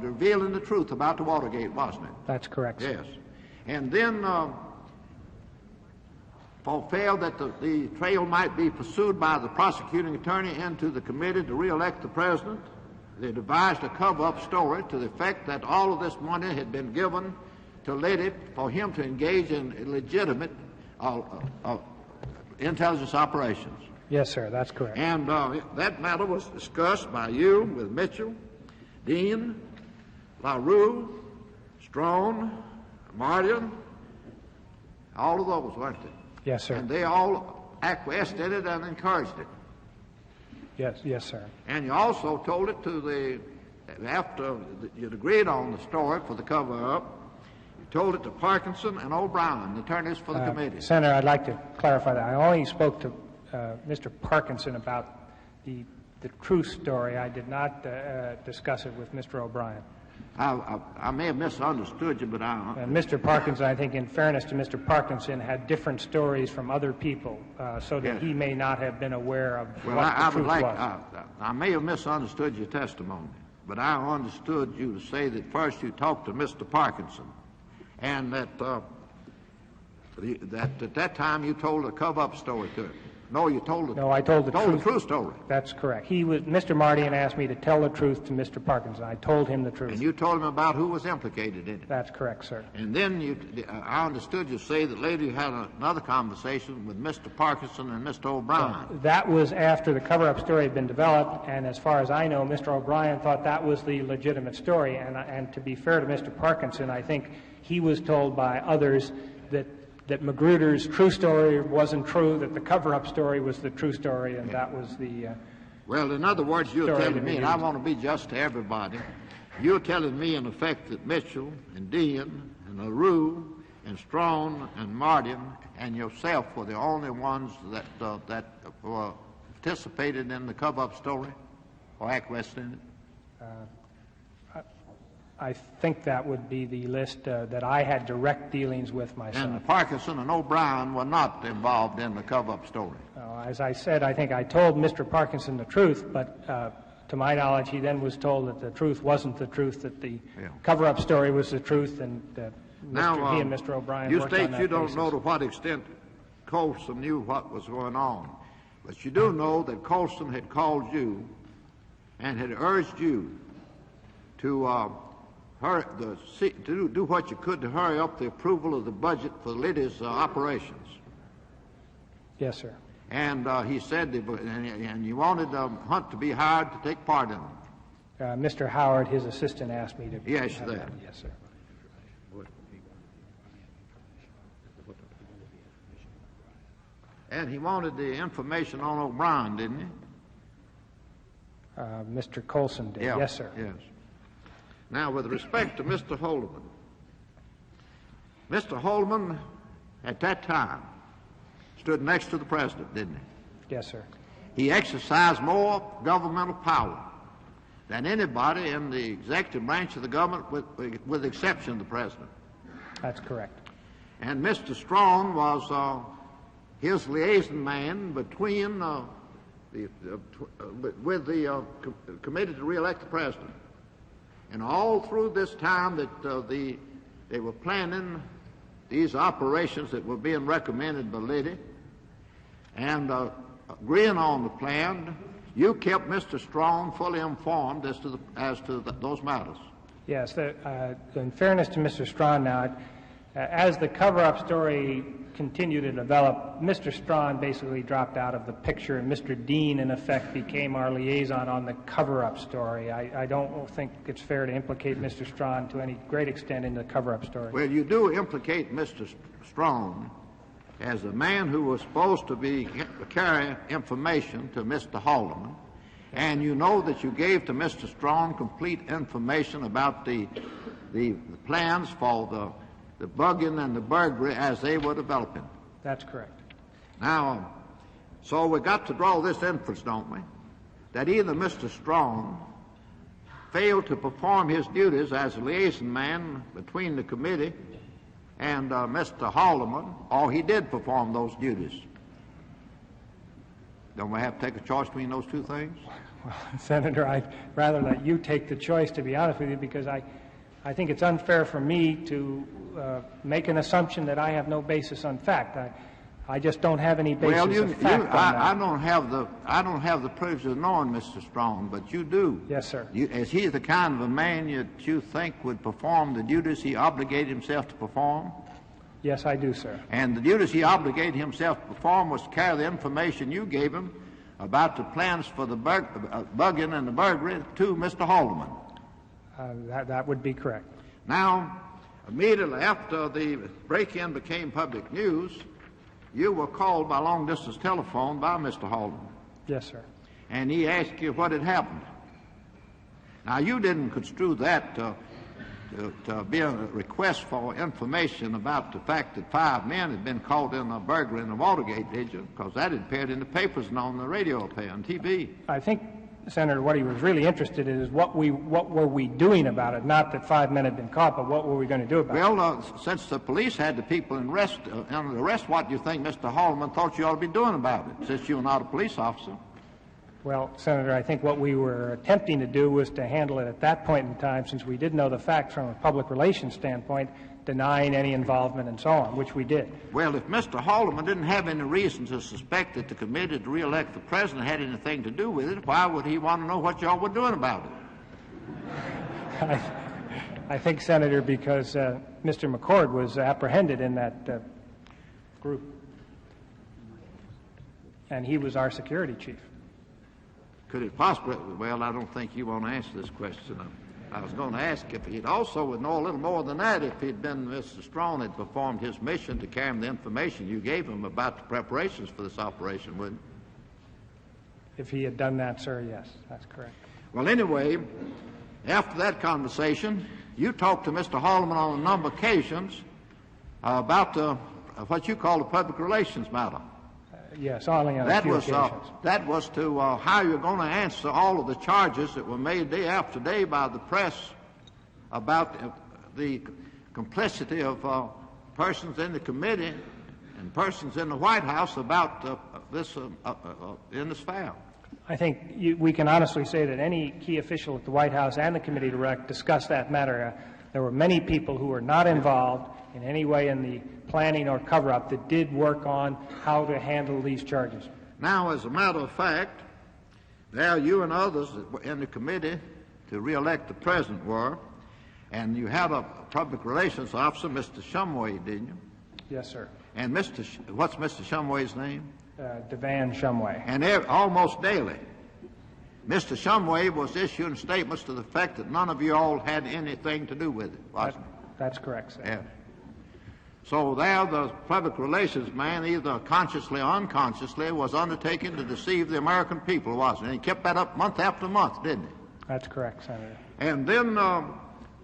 revealing the truth about the Watergate, wasn't it? That's correct, sir. Yes. And then for fear that the trail might be pursued by the prosecuting attorney into the committee to re-elect the president, they devised a cover-up story to the effect that all of this money had been given to Liddy for him to engage in legitimate intelligence operations. Yes, sir, that's correct. And that matter was discussed by you with Mitchell, Dean, LaRue, Strone, Martin, all of those, weren't they? Yes, sir. And they all acquiesced in it and encouraged it. Yes, sir. And you also told it to after you'd agreed on the story for the cover-up, you told it to Parkinson and O'Brien, the attorneys for the committee. Senator, I'd like to clarify that. I only spoke to Mr. Parkinson about the true story. I did not discuss it with Mr. O'Brien. I may have misunderstood you, but Mr. Parkinson, I think, in fairness to Mr. Parkinson, had different stories from other people, so that he may not have been aware of what the truth was. I may have misunderstood your testimony, but I understood you to say that first you talked to Mr. Parkinson, and that at that time you told a cover-up story to him. No, you told it. No, I told the true story. That's correct. Mr. Mardian asked me to tell the truth to Mr. Parkinson. I told him the truth. And you told him about who was implicated in it. That's correct, sir. And then I understood you say that later you had another conversation with Mr. Parkinson and Mr. O'Brien. That was after the cover-up story had been developed, and as far as I know, Mr. O'Brien thought that was the legitimate story. And to be fair to Mr. Parkinson, I think he was told by others that Magruder's true story wasn't true, that the cover-up story was the true story, and that was the well, in other words, you're telling me, and I want to be just to everybody, you're telling me, in effect, that Mitchell and Dean and LaRue and Strone and Martin and yourself were the only ones that participated in the cover-up story or acquiesced in it? I think that would be the list that I had direct dealings with myself. And Parkinson and O'Brien were not involved in the cover-up story. As I said, I think I told Mr. Parkinson the truth, but to my knowledge, he then was told that the truth wasn't the truth, that the cover-up story was the truth, and he and Mr. O'Brien you worked on state that you don't basis. know to what extent Colson knew what was going on, but you do know that Colson had called you and had urged you to do what you could to hurry up the approval of the budget for Liddy's operations. Yes, sir. And he said, and you wanted Hunt to be hired to take part in them. Mr. Howard, his assistant, asked me to. Yes, have that. Yes, sir. And he wanted the information on O'Brien, didn't he? Mr. Colson did. Yeah. Yes, sir. Yes. Now, with respect to Mr. Holdeman, Mr. Holdeman, at that time, stood next to the president, didn't he? Yes, sir. He exercised more governmental power than anybody in the executive branch of the government, with the exception of the president. That's correct. And Mr. Strong was his liaison man between with the committee to re-elect the president. And all through this time that they were planning these operations that were being recommended by Liddy and agreeing on the plan, you kept Mr. Strong fully informed as to those matters. Yes. In fairness to Mr. Strawn now, as the cover-up story continued to develop, Mr. Strawn basically dropped out of the picture, and Mr. Dean, in effect, became our liaison on the cover-up story. I don't think it's fair to implicate Mr. Strawn to any great extent in the cover-up story. Well, you do implicate Mr. Strong as a man who was supposed to carry information to Mr. Haldeman, and you know that you gave to Mr. Strong complete information about the plans for the bugging and the burglary as they were developing. That's correct. Now, so we got to draw this inference, don't we? That either Mr. Strong failed to perform his duties as a liaison man between the committee and Mr. Haldeman, or he did perform those duties. Don't we have to take a choice between those two things? Well, Senator, I'd rather let you take the choice, to be honest with you, because I think it's unfair for me to make an assumption that I have no basis on fact. I just don't have any basis of fact on that. I don't have the privilege of knowing Mr. Strong, but you do. Yes, sir. Is he the kind of a man that you think would perform the duties he obligated himself to perform? Yes, I do, sir. And the duties he obligated himself to perform was to carry the information you gave him about the plans for the bugging and the burglary to Mr. Haldeman. That would be correct. Now, immediately after the break-in became public news, you were called by long-distance telephone by Mr. Haldeman. Yes, sir. And he asked you what had happened. Now, you didn't construe that to be a request for information about the fact that 5 men had been caught in a burglary in the Watergate, did you? Because that had appeared in the papers and on the radio, on TV. I think, Senator, what he was really interested in is what were we doing about it, not that 5 men had been caught, but what were we going to do about it? Well, since the police had the people in arrest, what do you think Mr. Haldeman thought you ought to be doing about it, since you were not a police officer? Well, Senator, I think what we were attempting to do was to handle it at that point in time, since we did know the facts from a public relations standpoint, denying any involvement and so on, which we did. Well, if Mr. Haldeman didn't have any reason to suspect that the committee to re-elect the president had anything to do with it, why would he want to know what y'all were doing about it? I think, Senator, because Mr. McCord was apprehended in that group, and he was our security chief. Could it possibly? Well, I don't think you want to answer this question. I was going to ask if he'd also would know a little more than that if he'd been Mr. Strong had performed his mission to carry him the information you gave him about the preparations for this operation, wouldn't he? If he had done that, sir, yes, that's correct. Well, anyway, after that conversation, you talked to Mr. Haldeman on a number of occasions about what you call the public relations matter. Yes, only on a few occasions. That was to how you're going to answer all of the charges that were made day after day by the press about the complicity of persons in the committee and persons in the White House about this in this affair. I think we can honestly say that any key official at the White House and the committee direct discussed that matter. There were many people who were not involved in any way in the planning or cover-up that did work on how to handle these charges. Now, as a matter of fact, there you and others in the committee to re-elect the president were, and you had a public relations officer, Mr. Shumway, didn't you? Yes, sir. And what's Mr. Shumway's name? Devan Shumway. And almost daily, Mr. Shumway was issuing statements to the effect that none of you all had anything to do with it, wasn't it? That's correct, sir. Yeah. So there the public relations man, either consciously or unconsciously, was undertaking to deceive the American people, wasn't he? And he kept that up month after month, didn't he? That's correct, Senator. And then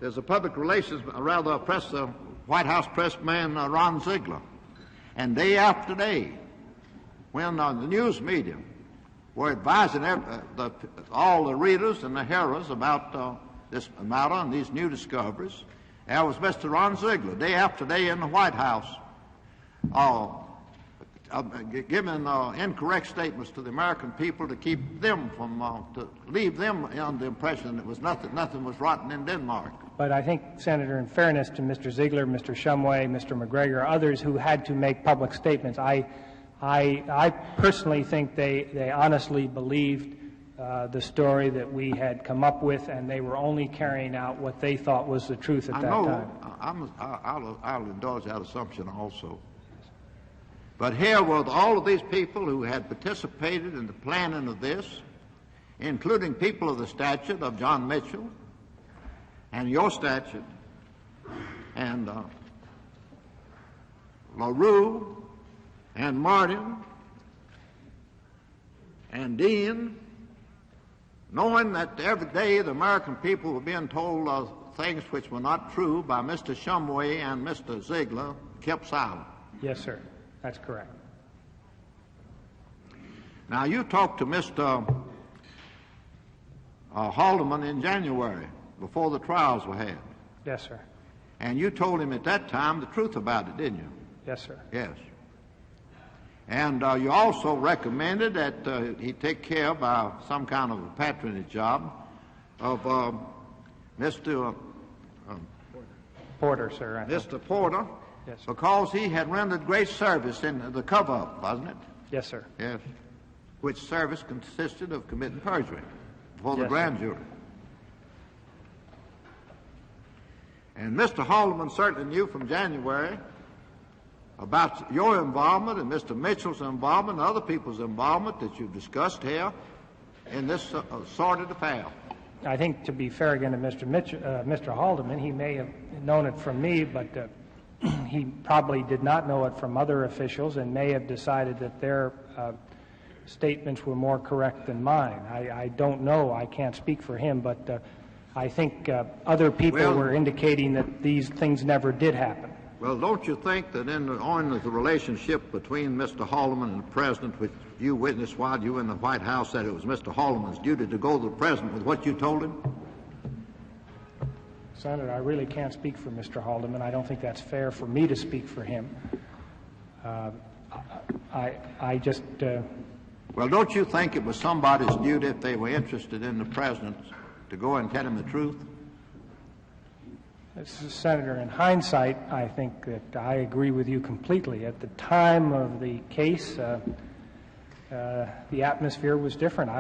there's a public relations, rather a White House press man, Ron Ziegler. And day after day, when the news media were advising all the readers and the hearers about this matter and these new discoveries, there was Mr. Ron Ziegler, day after day in the White House, giving incorrect statements to the American people to keep them from, to leave them under the impression that was nothing was rotten in Denmark. But I think, Senator, in fairness to Mr. Ziegler, Mr. Shumway, Mr. McGregor, others who had to make public statements, I personally think they honestly believed the story that we had come up with, and they were only carrying out what they thought was the truth at that time. I'll indulge that assumption also. But here were all of these people who had participated in the planning of this, including people of the stature of John Mitchell and your stature, and LaRue and Martin and Dean, knowing that every day the American people were being told things which were not true by Mr. Shumway and Mr. Ziegler, kept silent. Yes, sir. That's correct. Now, you talked to Mr. Haldeman in January, before the trials were had. Yes, sir. And you told him at that time the truth about it, didn't you? Yes, sir. Yes. And you also recommended that he take care by some kind of a patronage job of Mr. Porter, sir. Mr. Porter, yes, sir. Because he had rendered great service in the cover-up, wasn't it? Yes, sir. Yes. Which service consisted of committing perjury before the Yes, grand sir. jury. And Mr. Haldeman certainly knew from January about your involvement and Mr. Mitchell's involvement and other people's involvement that you've discussed here in this sordid affair. I think, to be fair again to Mr. Haldeman, he may have known it from me, but he probably did not know it from other officials and may have decided that their statements were more correct than mine. I don't know. I can't speak for him, but I think other people were indicating that these things never did happen. Well, don't you think that on the relationship between Mr. Haldeman and the President, which you witnessed while you were in the White House, that it was Mr. Haldeman's duty to go to the President with what you told him? Senator, I really can't speak for Mr. Haldeman. I don't think that's fair for me to speak for him. I just... Well, don't you think it was somebody's duty, if they were interested in the President, to go and tell him the truth? Senator, in hindsight, I think that I agree with you completely. At the time of the case, the atmosphere was different.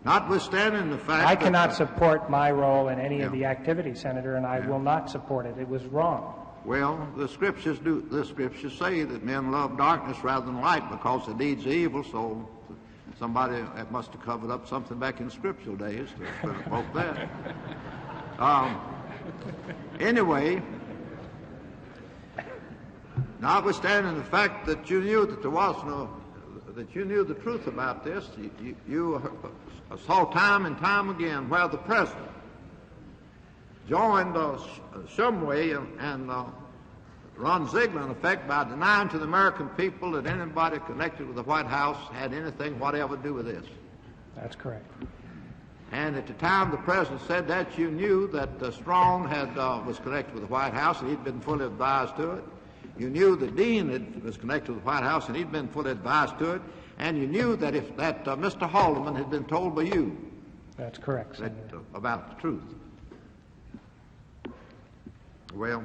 Notwithstanding the fact I cannot support my role in any of the activity, Senator, and I will not support it. It was wrong. Well, the scriptures say that men love darkness rather than light because the deeds are evil, so somebody must have covered up something back in scriptural days to provoke that. Anyway, notwithstanding the fact that you knew that there was that you knew the truth about this, you saw time and time again where the President joined Shumway and Ron Ziegler, in effect, by denying to the American people that anybody connected with the White House had anything whatever to do with this. That's correct. And at the time the President said that, you knew that Strong was connected with the White House and he'd been fully advised to it. You knew that Dean was connected with the White House and he'd been fully advised to it. And you knew that Mr. Haldeman had been told by you. That's correct, Senator. About the truth. Well,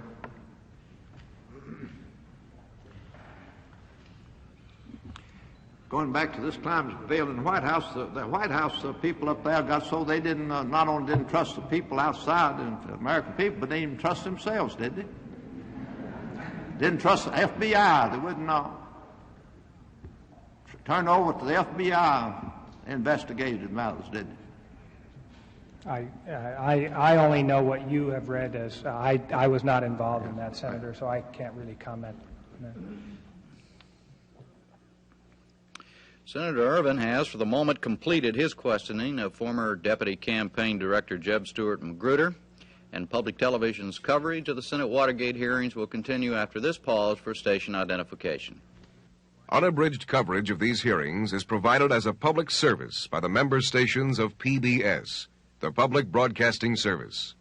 going back to this climate prevailed in the White House, the White House people up there got so they didn't not only didn't trust the people outside, the American people, but they didn't even trust themselves, did they? Didn't trust the FBI. They wouldn't turn over to the FBI investigative matters, did they? I only know what you have read as I was not involved in that, Senator, so I can't really comment. Senator Ervin has, for the moment, completed his questioning of former Deputy Campaign Director Jeb Stuart Magruder, and public television's coverage of the Senate Watergate hearings will continue after this pause for station identification. Unabridged coverage of these hearings is provided as a public service by the member stations of PBS, the Public Broadcasting Service.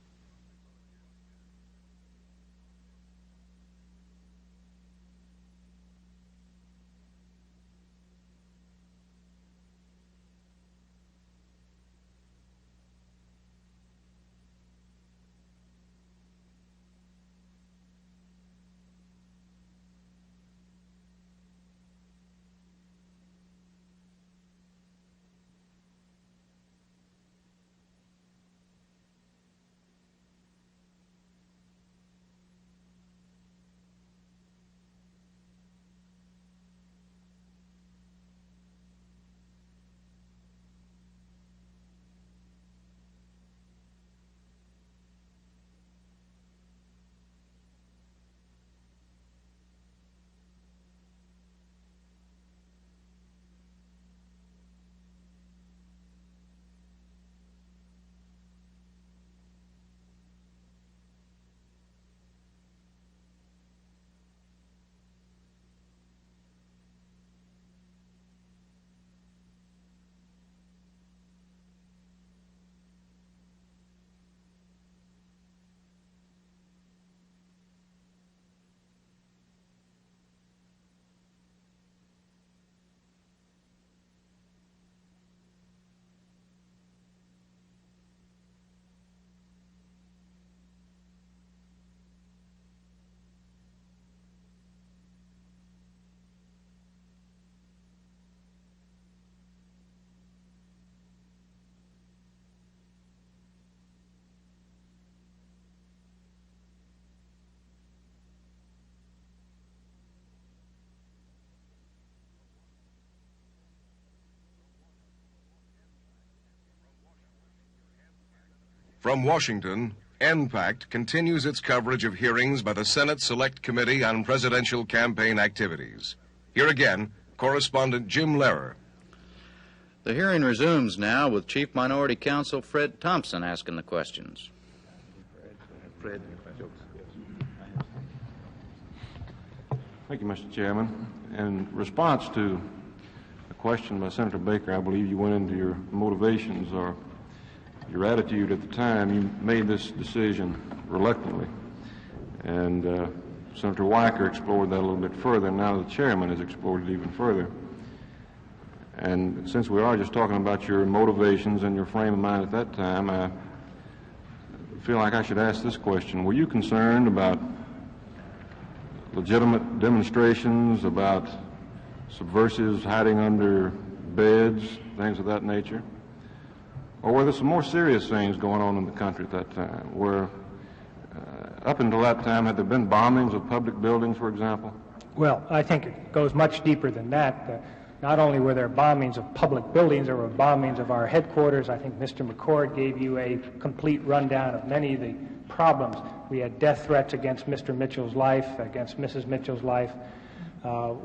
From Washington, NPACT continues its coverage of hearings by the Senate Select Committee on Presidential Campaign Activities. Here again, correspondent Jim Lehrer. The hearing resumes now with Chief Minority Counsel Fred Thompson asking the questions. Thank you, Mr. Chairman. In response to a question by Senator Baker, I believe you went into your motivations or your attitude at the time. You made this decision reluctantly. And Senator Weicker explored that a little bit further, and now the chairman has explored it even further. And since we are just talking about your motivations and your frame of mind at that time, I feel like I should ask this question. Were you concerned about legitimate demonstrations, about subversives hiding under beds, things of that nature? Or were there some more serious things going on in the country at that time? Up until that time, had there been bombings of public buildings, for example? Well, I think it goes much deeper than that. Not only were there bombings of public buildings, there were bombings of our headquarters. I think Mr. McCord gave you a complete rundown of many of the problems. We had death threats against Mr. Mitchell's life, against Mrs. Mitchell's life.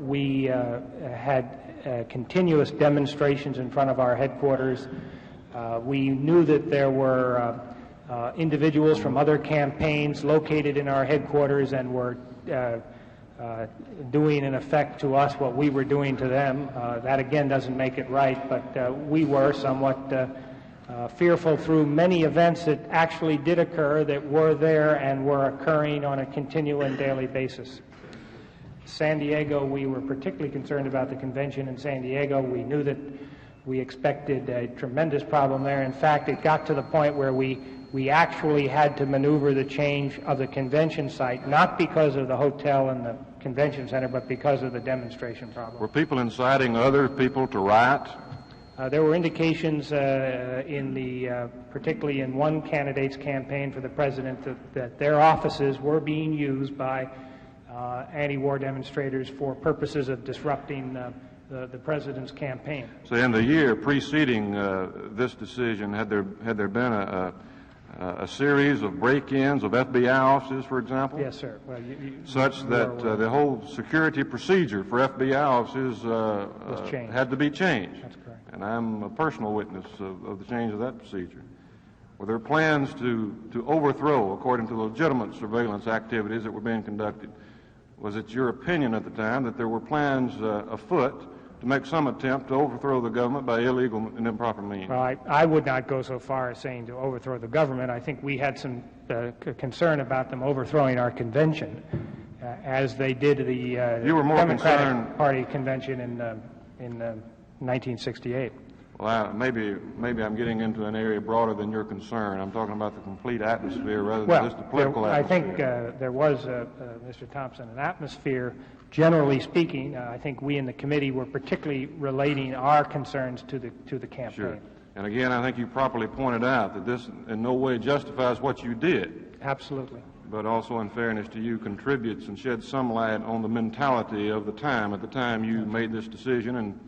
We had continuous demonstrations in front of our headquarters. We knew that there were individuals from other campaigns located in our headquarters and were doing, in effect, to us what we were doing to them. That, again, doesn't make it right, but we were somewhat fearful through many events that actually did occur, that were there and were occurring on a continual and daily basis. San Diego, we were particularly concerned about the convention in San Diego. We knew that we expected a tremendous problem there. In fact, it got to the point where we actually had to maneuver the change of the convention site, not because of the hotel and the convention center, but because of the demonstration problem. Were people inciting other people to riot? There were indications particularly in one candidate's campaign for the president, that their offices were being used by anti-war demonstrators for purposes of disrupting the president's campaign. So in the year preceding this decision, had there been a series of break-ins of FBI offices, for example? Yes, sir. Well, such that the whole security procedure for FBI offices had to be changed. That's correct. And I'm a personal witness of the change of that procedure. Were there plans to overthrow, according to legitimate surveillance activities that were being conducted? Was it your opinion at the time that there were plans afoot to make some attempt to overthrow the government by illegal and improper means? Well, I would not go so far as saying to overthrow the government. I think we had some concern about them overthrowing our convention, as they did the Democratic Party convention in 1968. Well, maybe I'm getting into an area broader than your concern. I'm talking about the complete atmosphere rather than just the political atmosphere. I think there was, Mr. Thompson, an atmosphere, generally speaking. I think we in the committee were particularly relating our concerns to the campaign. Sure. And again, I think you properly pointed out that this in no way justifies what you did. Absolutely. But also, in fairness to you, contributes and sheds some light on the mentality of the time, at the time you made this decision, and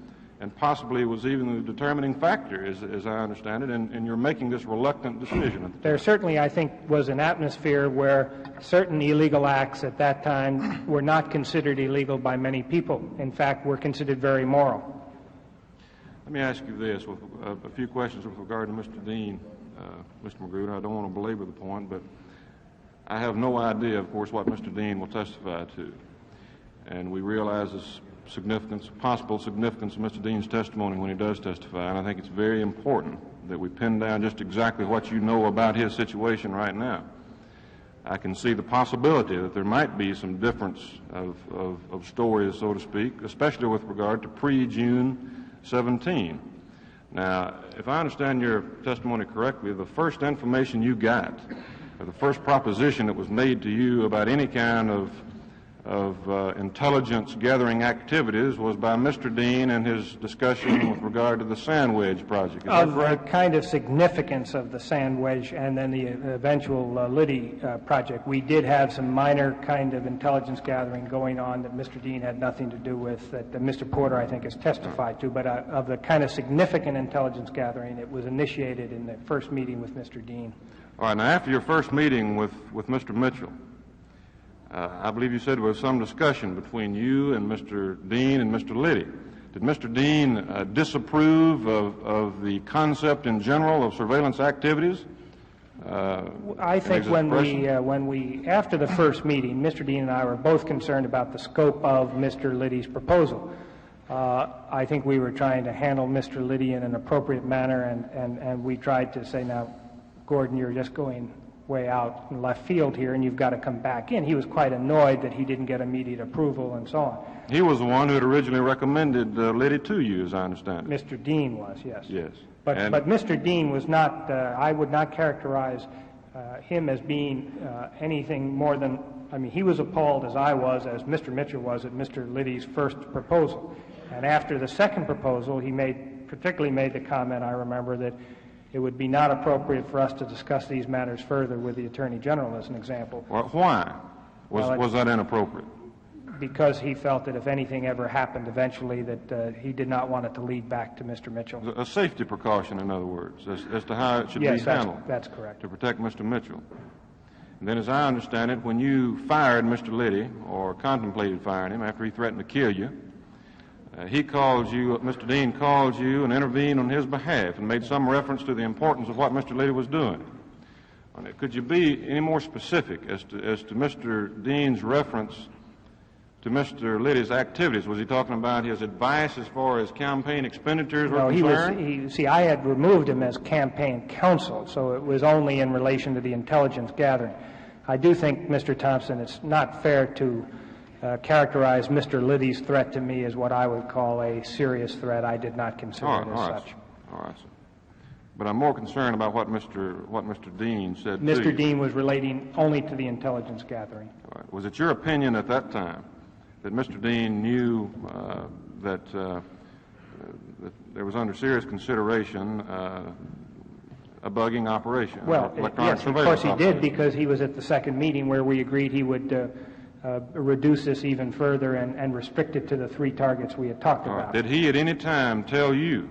possibly was even the determining factor, as I understand it, in your making this reluctant decision. There certainly, I think, was an atmosphere where certain illegal acts at that time were not considered illegal by many people. In fact, were considered very moral. Let me ask you this, with a few questions with regard to Mr. Dean. Mr. Magruder, I don't want to belabor the point, but I have no idea, of course, what Mr. Dean will testify to. And we realize this possible significance of Mr. Dean's testimony when he does testify, and I think it's very important that we pin down just exactly what you know about his situation right now. I can see the possibility that there might be some difference of stories, so to speak, especially with regard to pre-June 17. Now, if I understand your testimony correctly, the first information you got, or the first proposition that was made to you about any kind of intelligence gathering activities was by Mr. Dean and his discussion with regard to the Sand Wedge project. Of the kind of significance of the Sand Wedge and then the eventual Liddy project. We did have some minor kind of intelligence gathering going on that Mr. Dean had nothing to do with, that Mr. Porter, I think, has testified to, but of the kind of significant intelligence gathering, it was initiated in the first meeting with Mr. Dean. All right, now after your first meeting with Mr. Mitchell, I believe you said there was some discussion between you and Mr. Dean and Mr. Liddy. Did Mr. Dean disapprove of the concept in general of surveillance activities? I think when we, after the first meeting, Mr. Dean and I were both concerned about the scope of Mr. Liddy's proposal. I think we were trying to handle Mr. Liddy in an appropriate manner, and we tried to say, now, Gordon, you're just going way out in left field here, and you've got to come back in. He was quite annoyed that he didn't get immediate approval and so on. He was the one who had originally recommended Liddy to you, as I understand it. Mr. Dean was, yes. Yes. But Mr. Dean was not, I would not characterize him as being anything more than, I mean, he was appalled as I was, as Mr. Mitchell was, at Mr. Liddy's first proposal. And after the second proposal, he particularly made the comment, I remember, that it would be not appropriate for us to discuss these matters further with the Attorney General, as an example. Well, why? Was that inappropriate? Because he felt that if anything ever happened eventually, that he did not want it to lead back to Mr. Mitchell. A safety precaution, in other words, as to how it should be handled. Yes, that's correct. To protect Mr. Mitchell. And then, as I understand it, when you fired Mr. Liddy, or contemplated firing him after he threatened to kill you, he called you, Mr. Dean called you and intervened on his behalf and made some reference to the importance of what Mr. Liddy was doing. Could you be any more specific as to Mr. Dean's reference to Mr. Liddy's activities? Was he talking about his advice as far as campaign expenditures were concerned? See, I had removed him as campaign counsel, so it was only in relation to the intelligence gathering. I do think, Mr. Thompson, it's not fair to characterize Mr. Liddy's threat to me as what I would call a serious threat. I did not consider it as such. All right, sir. But I'm more concerned about what Mr. Dean said to you. Mr. Dean was relating only to the intelligence gathering. All right. Was it your opinion at that time that Mr. Dean knew that there was under serious consideration a bugging operation? Well, yes, of course he did, because he was at the second meeting where we agreed he would reduce this even further and restrict it to the 3 targets we had talked about. Did he at any time tell you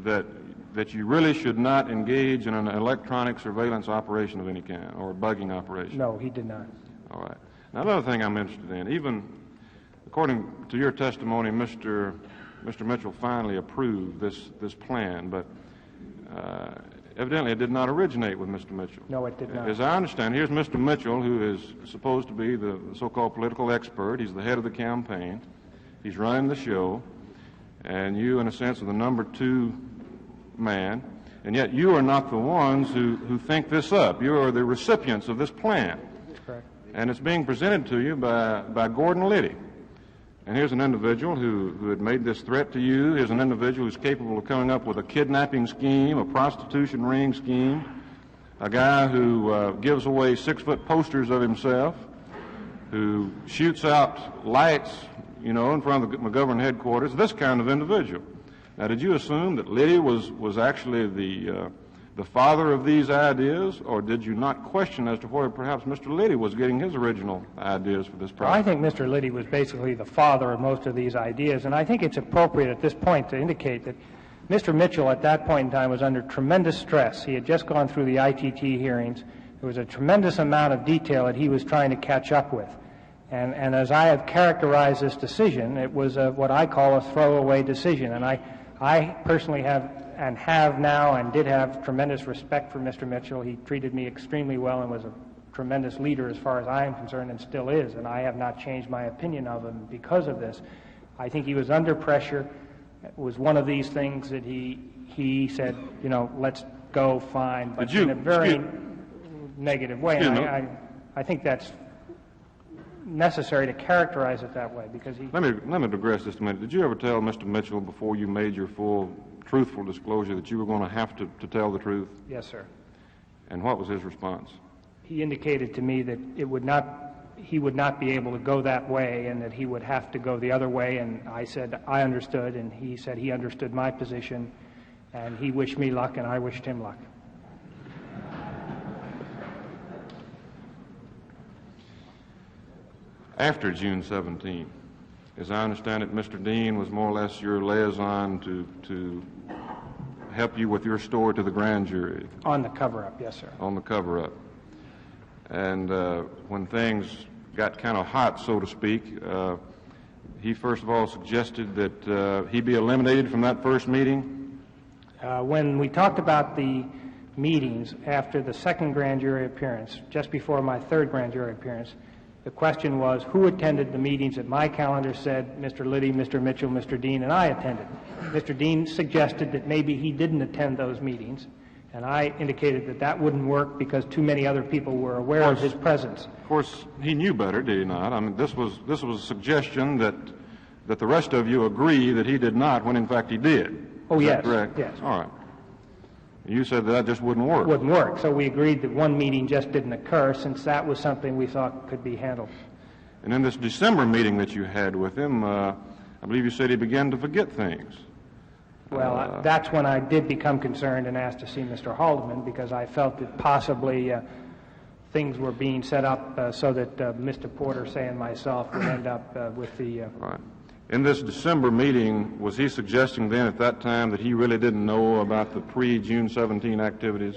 that you really should not engage in an electronic surveillance operation of any kind or a bugging operation? No, he did not. All right. Now, another thing I'm interested in, even according to your testimony, Mr. Mitchell finally approved this plan, but evidently it did not originate with Mr. Mitchell. No, it did not. As I understand, here's Mr. Mitchell, who is supposed to be the so-called political expert. He's the head of the campaign. He's running the show, and you, in a sense, are the number 2 man, and yet you are not the ones who think this up. You are the recipients of this plan. That's correct. And it's being presented to you by Gordon Liddy. And here's an individual who had made this threat to you. Here's an individual who's capable of coming up with a kidnapping scheme, a prostitution ring scheme, a guy who gives away 6-foot posters of himself, who shoots out lights, in front of the McGovern headquarters, this kind of individual. Now, did you assume that Liddy was actually the father of these ideas, or did you not question as to where perhaps Mr. Liddy was getting his original ideas for this project? Well, I think Mr. Liddy was basically the father of most of these ideas, and I think it's appropriate at this point to indicate that Mr. Mitchell at that point in time was under tremendous stress. He had just gone through the ITT hearings. There was a tremendous amount of detail that he was trying to catch up with. And as I have characterized this decision, it was what I call a throwaway decision, and I personally have now and did have tremendous respect for Mr. Mitchell. He treated me extremely well and was a tremendous leader as far as I am concerned, and still is, and I have not changed my opinion of him because of this. I think he was under pressure. It was one of these things that he said, let's go, fine, but in a very negative way. And I think that's necessary to characterize it that way because he... Let me digress just a minute. Did you ever tell Mr. Mitchell before you made your full truthful disclosure that you were going to have to tell the truth? Yes, sir. And what was his response? He indicated to me that he would not be able to go that way and that he would have to go the other way, and I said I understood, and he said he understood my position, and he wished me luck and I wished him luck. After June 17, as I understand it, Mr. Dean was more or less your liaison to help you with your story to the grand jury. On the cover-up, yes, sir. On the cover-up. And when things got kind of hot, so to speak, he first of all suggested that he be eliminated from that first meeting. When we talked about the meetings after the second grand jury appearance, just before my third grand jury appearance, the question was who attended the meetings that my calendar said Mr. Liddy, Mr. Mitchell, Mr. Dean, and I attended. Mr. Dean suggested that maybe he didn't attend those meetings, and I indicated that that wouldn't work because too many other people were aware of his presence. Of course, he knew better, did he not? I mean, this was a suggestion that the rest of you agree that he did not, when in fact he did. Oh, Is yes. that correct? Yes. All right. You said that just wouldn't work. Wouldn't work. So we agreed that one meeting just didn't occur since that was something we thought could be handled. And in this December meeting that you had with him, I believe you said he began to forget things. Well, that's when I did become concerned and asked to see Mr. Haldeman because I felt that possibly things were being set up so that Mr. Porter, say, and myself would end up with the... Right. In this December meeting, was he suggesting then at that time that he really didn't know about the pre-June 17 activities?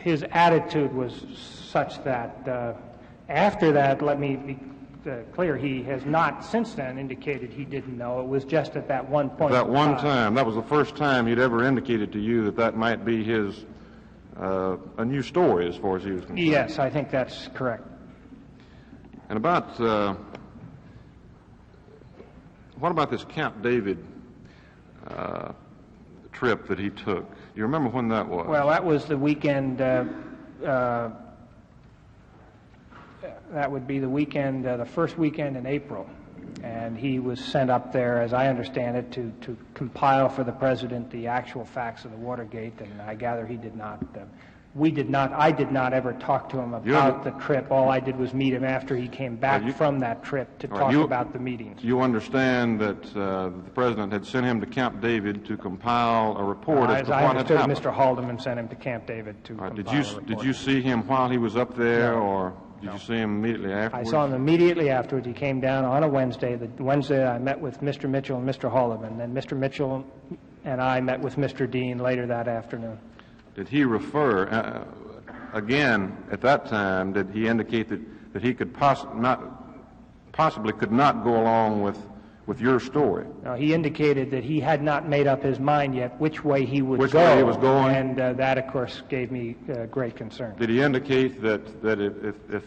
His attitude was such that after that, let me be clear, he has not since then indicated he didn't know. It was just at that one point. At that one time, that was the first time he'd ever indicated to you that might be his, a new story as far as he was concerned. Yes, I think that's correct. And about, what about this Camp David trip that he took? You remember when that was? Well, that was the weekend, that would be the weekend, the first weekend in April. And he was sent up there, as I understand it, to compile for the president the actual facts of the Watergate, and I gather he did not. I did not ever talk to him about the trip. All I did was meet him after he came back from that trip to talk about the meetings. You understand that the president had sent him to Camp David to compile a report as to what had happened? Mr. Haldeman sent him to Camp David to compile a report. Did you see him while he was up there, or? Did you see him immediately afterwards? I saw him immediately afterwards. He came down on a Wednesday. The Wednesday I met with Mr. Mitchell and Mr. Haldeman. Then Mr. Mitchell and I met with Mr. Dean later that afternoon. Did he refer, again, at that time, did he indicate that he could possibly could not go along with your story? No, he indicated that he had not made up his mind yet which way he would go. Which way he was going? And that, of course, gave me great concern. Did he indicate that if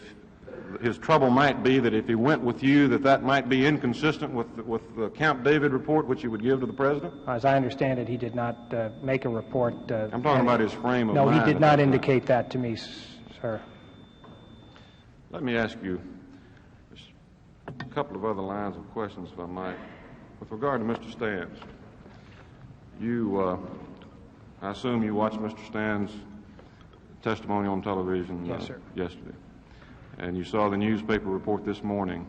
his trouble might be that if he went with you, that might be inconsistent with the Camp David report which he would give to the President? As I understand it, he did not make a report. I'm talking about his frame of mind. No, he did not indicate that to me, sir. Let me ask you a couple of other lines of questions, if I might. With regard to Mr. Stans, I assume you watched Mr. Stans' testimony on television Yes, sir. yesterday, and you saw the newspaper report this morning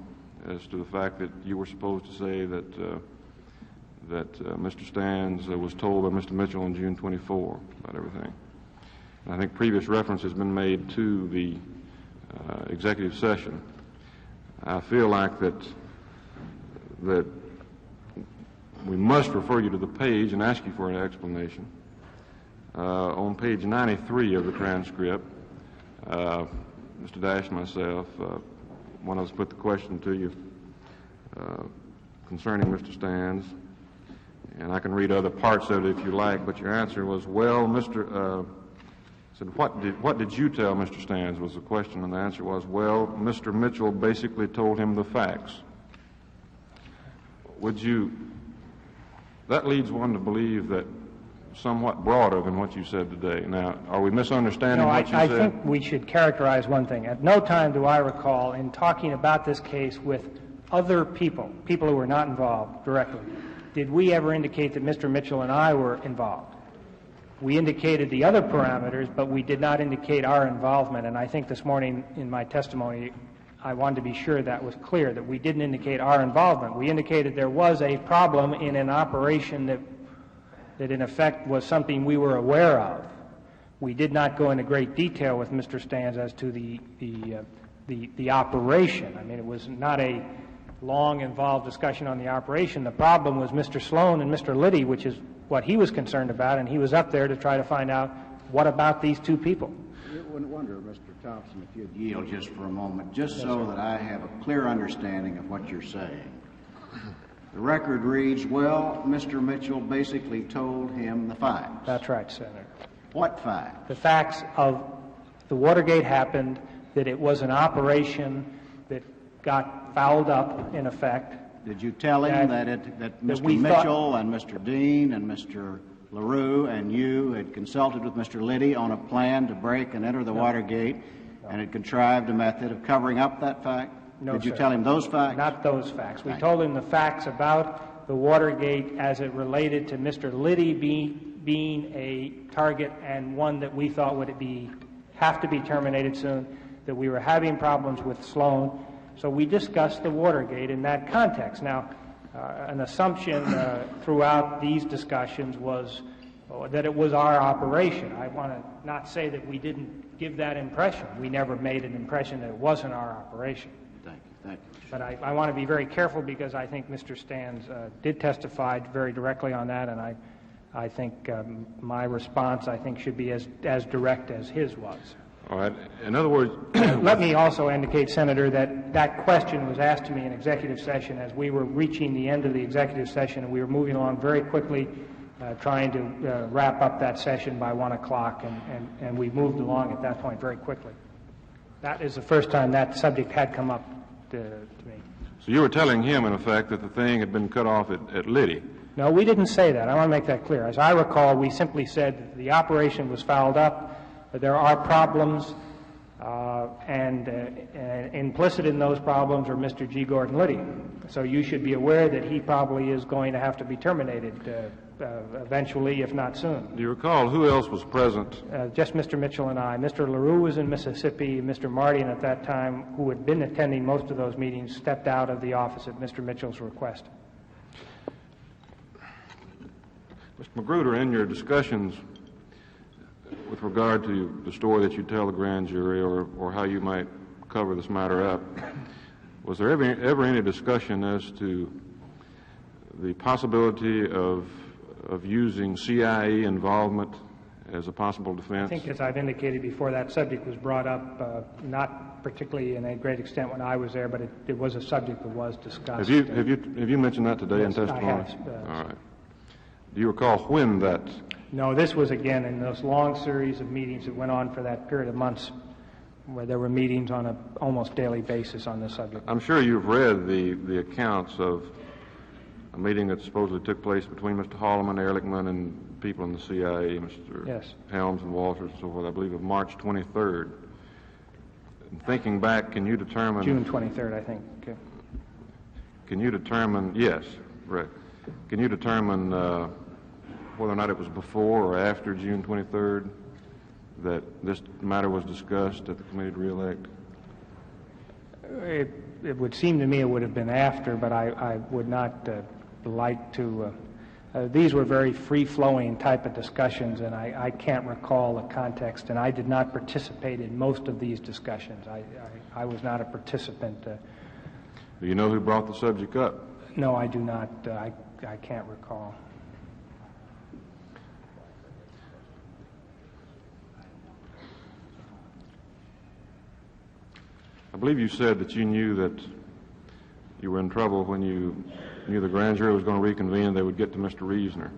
as to the fact that you were supposed to say that Mr. Stans was told by Mr. Mitchell on June 24 about everything. And I think previous reference has been made to the executive session. I feel like that we must refer you to the page and ask you for an explanation. On page 93 of the transcript, Mr. Dash and myself, one of us put the question to you concerning Mr. Stans, and I can read other parts of it if you like, but your answer was, well, said, what did you tell Mr. Stans was the question, and the answer was, well, Mr. Mitchell basically told him the facts. That leads one to believe that somewhat broader than what you said today. Now, are we misunderstanding what you said? I think we should characterize one thing. At no time do I recall in talking about this case with other people who were not involved directly, did we ever indicate that Mr. Mitchell and I were involved. We indicated the other parameters, but we did not indicate our involvement, and I think this morning in my testimony I wanted to be sure that was clear, that we didn't indicate our involvement. We indicated there was a problem in an operation that in effect was something we were aware of. We did not go into great detail with Mr. Stans as to the operation. I mean, it was not a long, involved discussion on the operation. The problem was Mr. Sloan and Mr. Liddy, which is what he was concerned about, and he was up there to try to find out what about these two people. You wouldn't wonder, Mr. Thompson, if you'd yield just for a moment, just so that I have a clear understanding of what you're saying. The record reads, well, Mr. Mitchell basically told him the facts. That's right, Senator. What facts? The facts of the Watergate happened, that it was an operation that got fouled up, in effect. Did you tell him that Mr. Mitchell and Mr. Dean and Mr. LaRue and you had consulted with Mr. Liddy on a plan to break and enter the Watergate and had contrived a method of covering up that fact? No, Did you sir. tell him those facts? Not those facts. We told him the facts about the Watergate as it related to Mr. Liddy being a target and one that we thought would have to be terminated soon, that we were having problems with Sloan. So we discussed the Watergate in that context. Now, an assumption throughout these discussions was that it was our operation. I want to not say that we didn't give that impression. We never made an impression that it wasn't our operation. Thank you. But I want to be very careful because I think Mr. Stans did testify very directly on that, and I think my response, I think, should be as direct as his was. All right. In other words... Let me also indicate, Senator, that question was asked to me in executive session as we were reaching the end of the executive session, and we were moving along very quickly, trying to wrap up that session by 1 o'clock, and we moved along at that point very quickly. That is the first time that subject had come up to me. So you were telling him, in effect, that the thing had been cut off at Liddy. No, we didn't say that. I want to make that clear. As I recall, we simply said that the operation was fouled up, that there are problems, and implicit in those problems are Mr. G. Gordon Liddy. So you should be aware that he probably is going to have to be terminated eventually, if not soon. Do you recall who else was present? Just Mr. Mitchell and I. Mr. LaRue was in Mississippi. Mr. Mardian at that time, who had been attending most of those meetings, stepped out of the office at Mr. Mitchell's request. Mr. Magruder, in your discussions with regard to the story that you tell the grand jury or how you might cover this matter up. Was there ever any discussion as to the possibility of using CIA involvement as a possible defense? I think, as I've indicated before, that subject was brought up, not particularly in a great extent when I was there, but it was a subject that was discussed. Have you mentioned that today in testimony? I have. All right. Do you recall when that? No, this was again in those long series of meetings that went on for that period of months, where there were meetings on an almost daily basis on this subject. I'm sure you've read the accounts of a meeting that supposedly took place between Mr. Haldeman, Ehrlichman, and people in the CIA, Mr. Yes. Helms and Walters and so forth, I believe of March 23rd. Thinking back, can you determine... June 23rd, I think. Okay. Can you determine... Yes, right. Can you determine whether or not it was before or after June 23rd that this matter was discussed at the committee to re-elect? It would seem to me it would have been after, but I would not like to... these were very free-flowing type of discussions, and I can't recall the context, and I did not participate in most of these discussions. I was not a participant. Do you know who brought the subject up? No, I do not. I can't recall. I believe you said that you knew that you were in trouble when you knew the grand jury was going to reconvene and they would get to Mr. Reasoner.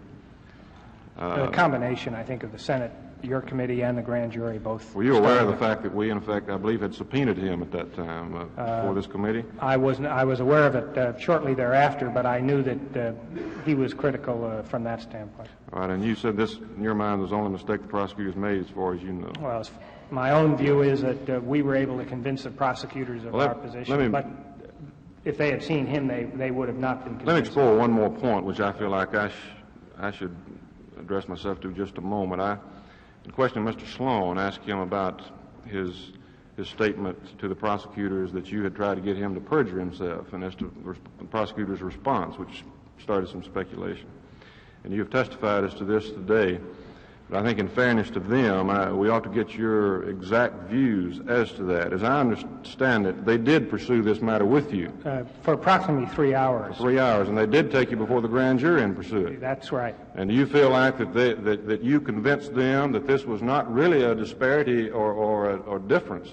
A combination, I think, of the Senate, your committee, and the grand jury both. Were you aware of the fact that we, in effect, I believe, had subpoenaed him at that time for this committee? I was aware of it shortly thereafter, but I knew that he was critical from that standpoint. All right, and you said this, in your mind, was the only mistake the prosecutors made as far as you know. Well, my own view is that we were able to convince the prosecutors of our position, but if they had seen him, they would have not been convinced. Let me explore one more point, which I feel like I should address myself to just a moment. In questioning Mr. Sloan, asked him about his statement to the prosecutors that you had tried to get him to perjure himself, and as to the prosecutor's response, which started some speculation. And you have testified as to this today. But I think in fairness to them, we ought to get your exact views as to that. As I understand it, they did pursue this matter with you. For approximately 3 hours. 3 hours, and they did take you before the grand jury and pursue it. That's right. And do you feel like that you convinced them that this was not really a disparity or difference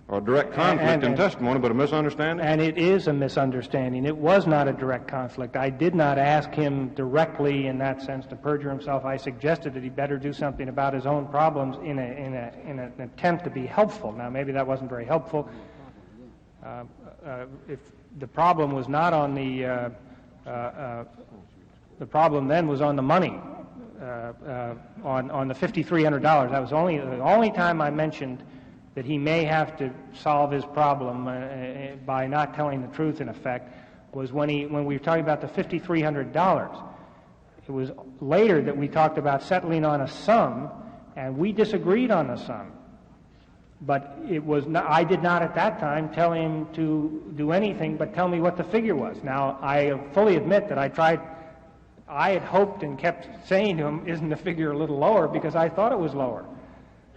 or a direct conflict in testimony, but a misunderstanding? And it is a misunderstanding. It was not a direct conflict. I did not ask him directly in that sense to perjure himself. I suggested that he better do something about his own problems in an attempt to be helpful. Now, maybe that wasn't very helpful. If the problem was not on the problem then was on the money, on the $5,300. That was the only time I mentioned that he may have to solve his problem by not telling the truth, in effect, was when we were talking about the $5,300. It was later that we talked about settling on a sum, and we disagreed on the sum. But it was not, I did not at that time tell him to do anything but tell me what the figure was. Now, I fully admit that I had hoped and kept saying to him, isn't the figure a little lower, because I thought it was lower.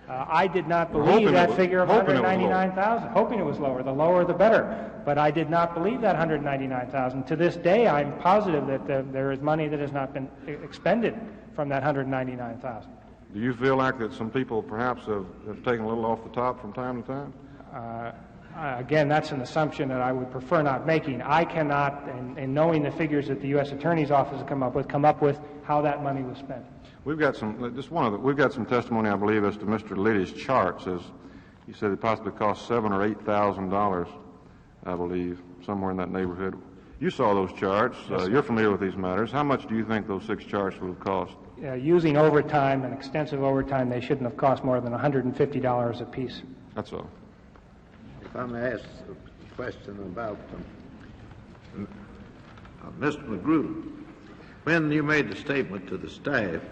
I did not believe that figure of $199,000, hoping it was lower. The lower, the better. But I did not believe that $199,000. To this day, I'm positive that there is money that has not been expended from that $199,000. Do you feel like that some people perhaps have taken a little off the top from time to time? Again, that's an assumption that I would prefer not making. I cannot, in knowing the figures that the U.S. Attorney's Office has come up with how that money was spent. We've got some testimony, I believe, as to Mr. Liddy's charts. As he said, it possibly cost $7,000 or $8,000, I believe, somewhere in that neighborhood. You saw those charts. Yes, you're familiar with these matters. How much do you think those 6 charts would have cost? Using overtime and extensive overtime, they shouldn't have cost more than $150 apiece. That's all. If I may ask a question about Mr. Magruder. When you made the statement to the staff,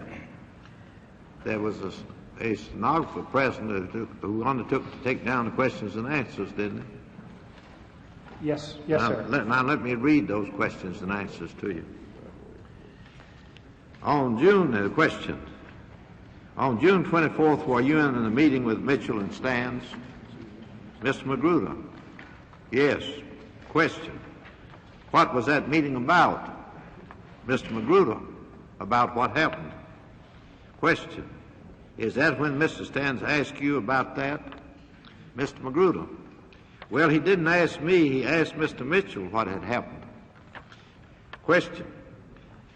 there was a stenographer present who undertook to take down the questions and answers, didn't he? Yes, sir. Now let me read those questions and answers to you. On June 24th, were you in a meeting with Mitchell and Stans? Mr. Magruder? Yes. Question. What was that meeting about? Mr. Magruder? About what happened? Question. Is that when Mr. Stans asked you about that? Mr. Magruder? Well, he didn't ask me. He asked Mr. Mitchell what had happened. Question.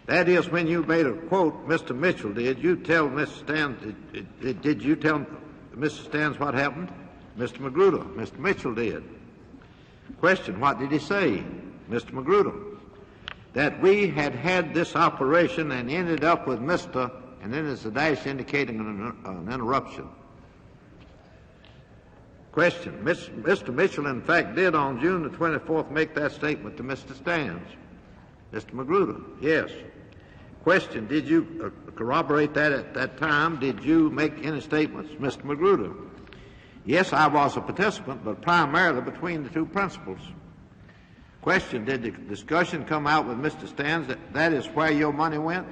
That is when you made a quote, Mr. Mitchell, did you tell Mr. Stans, did you tell Mr. Stans what happened? Mr. Magruder? Mr. Mitchell did. Question. What did he say? Mr. Magruder? That we had had this operation and ended up with Mr. and then there's a dash indicating an interruption. Question. Mr. Mitchell, in fact, did on June the 24th make that statement to Mr. Stans. Mr. Magruder? Yes. Question. Did you corroborate that at that time? Did you make any statements? Mr. Magruder? Yes, I was a participant, but primarily between the two principals. Question. Did the discussion come out with Mr. Stans that is where your money went?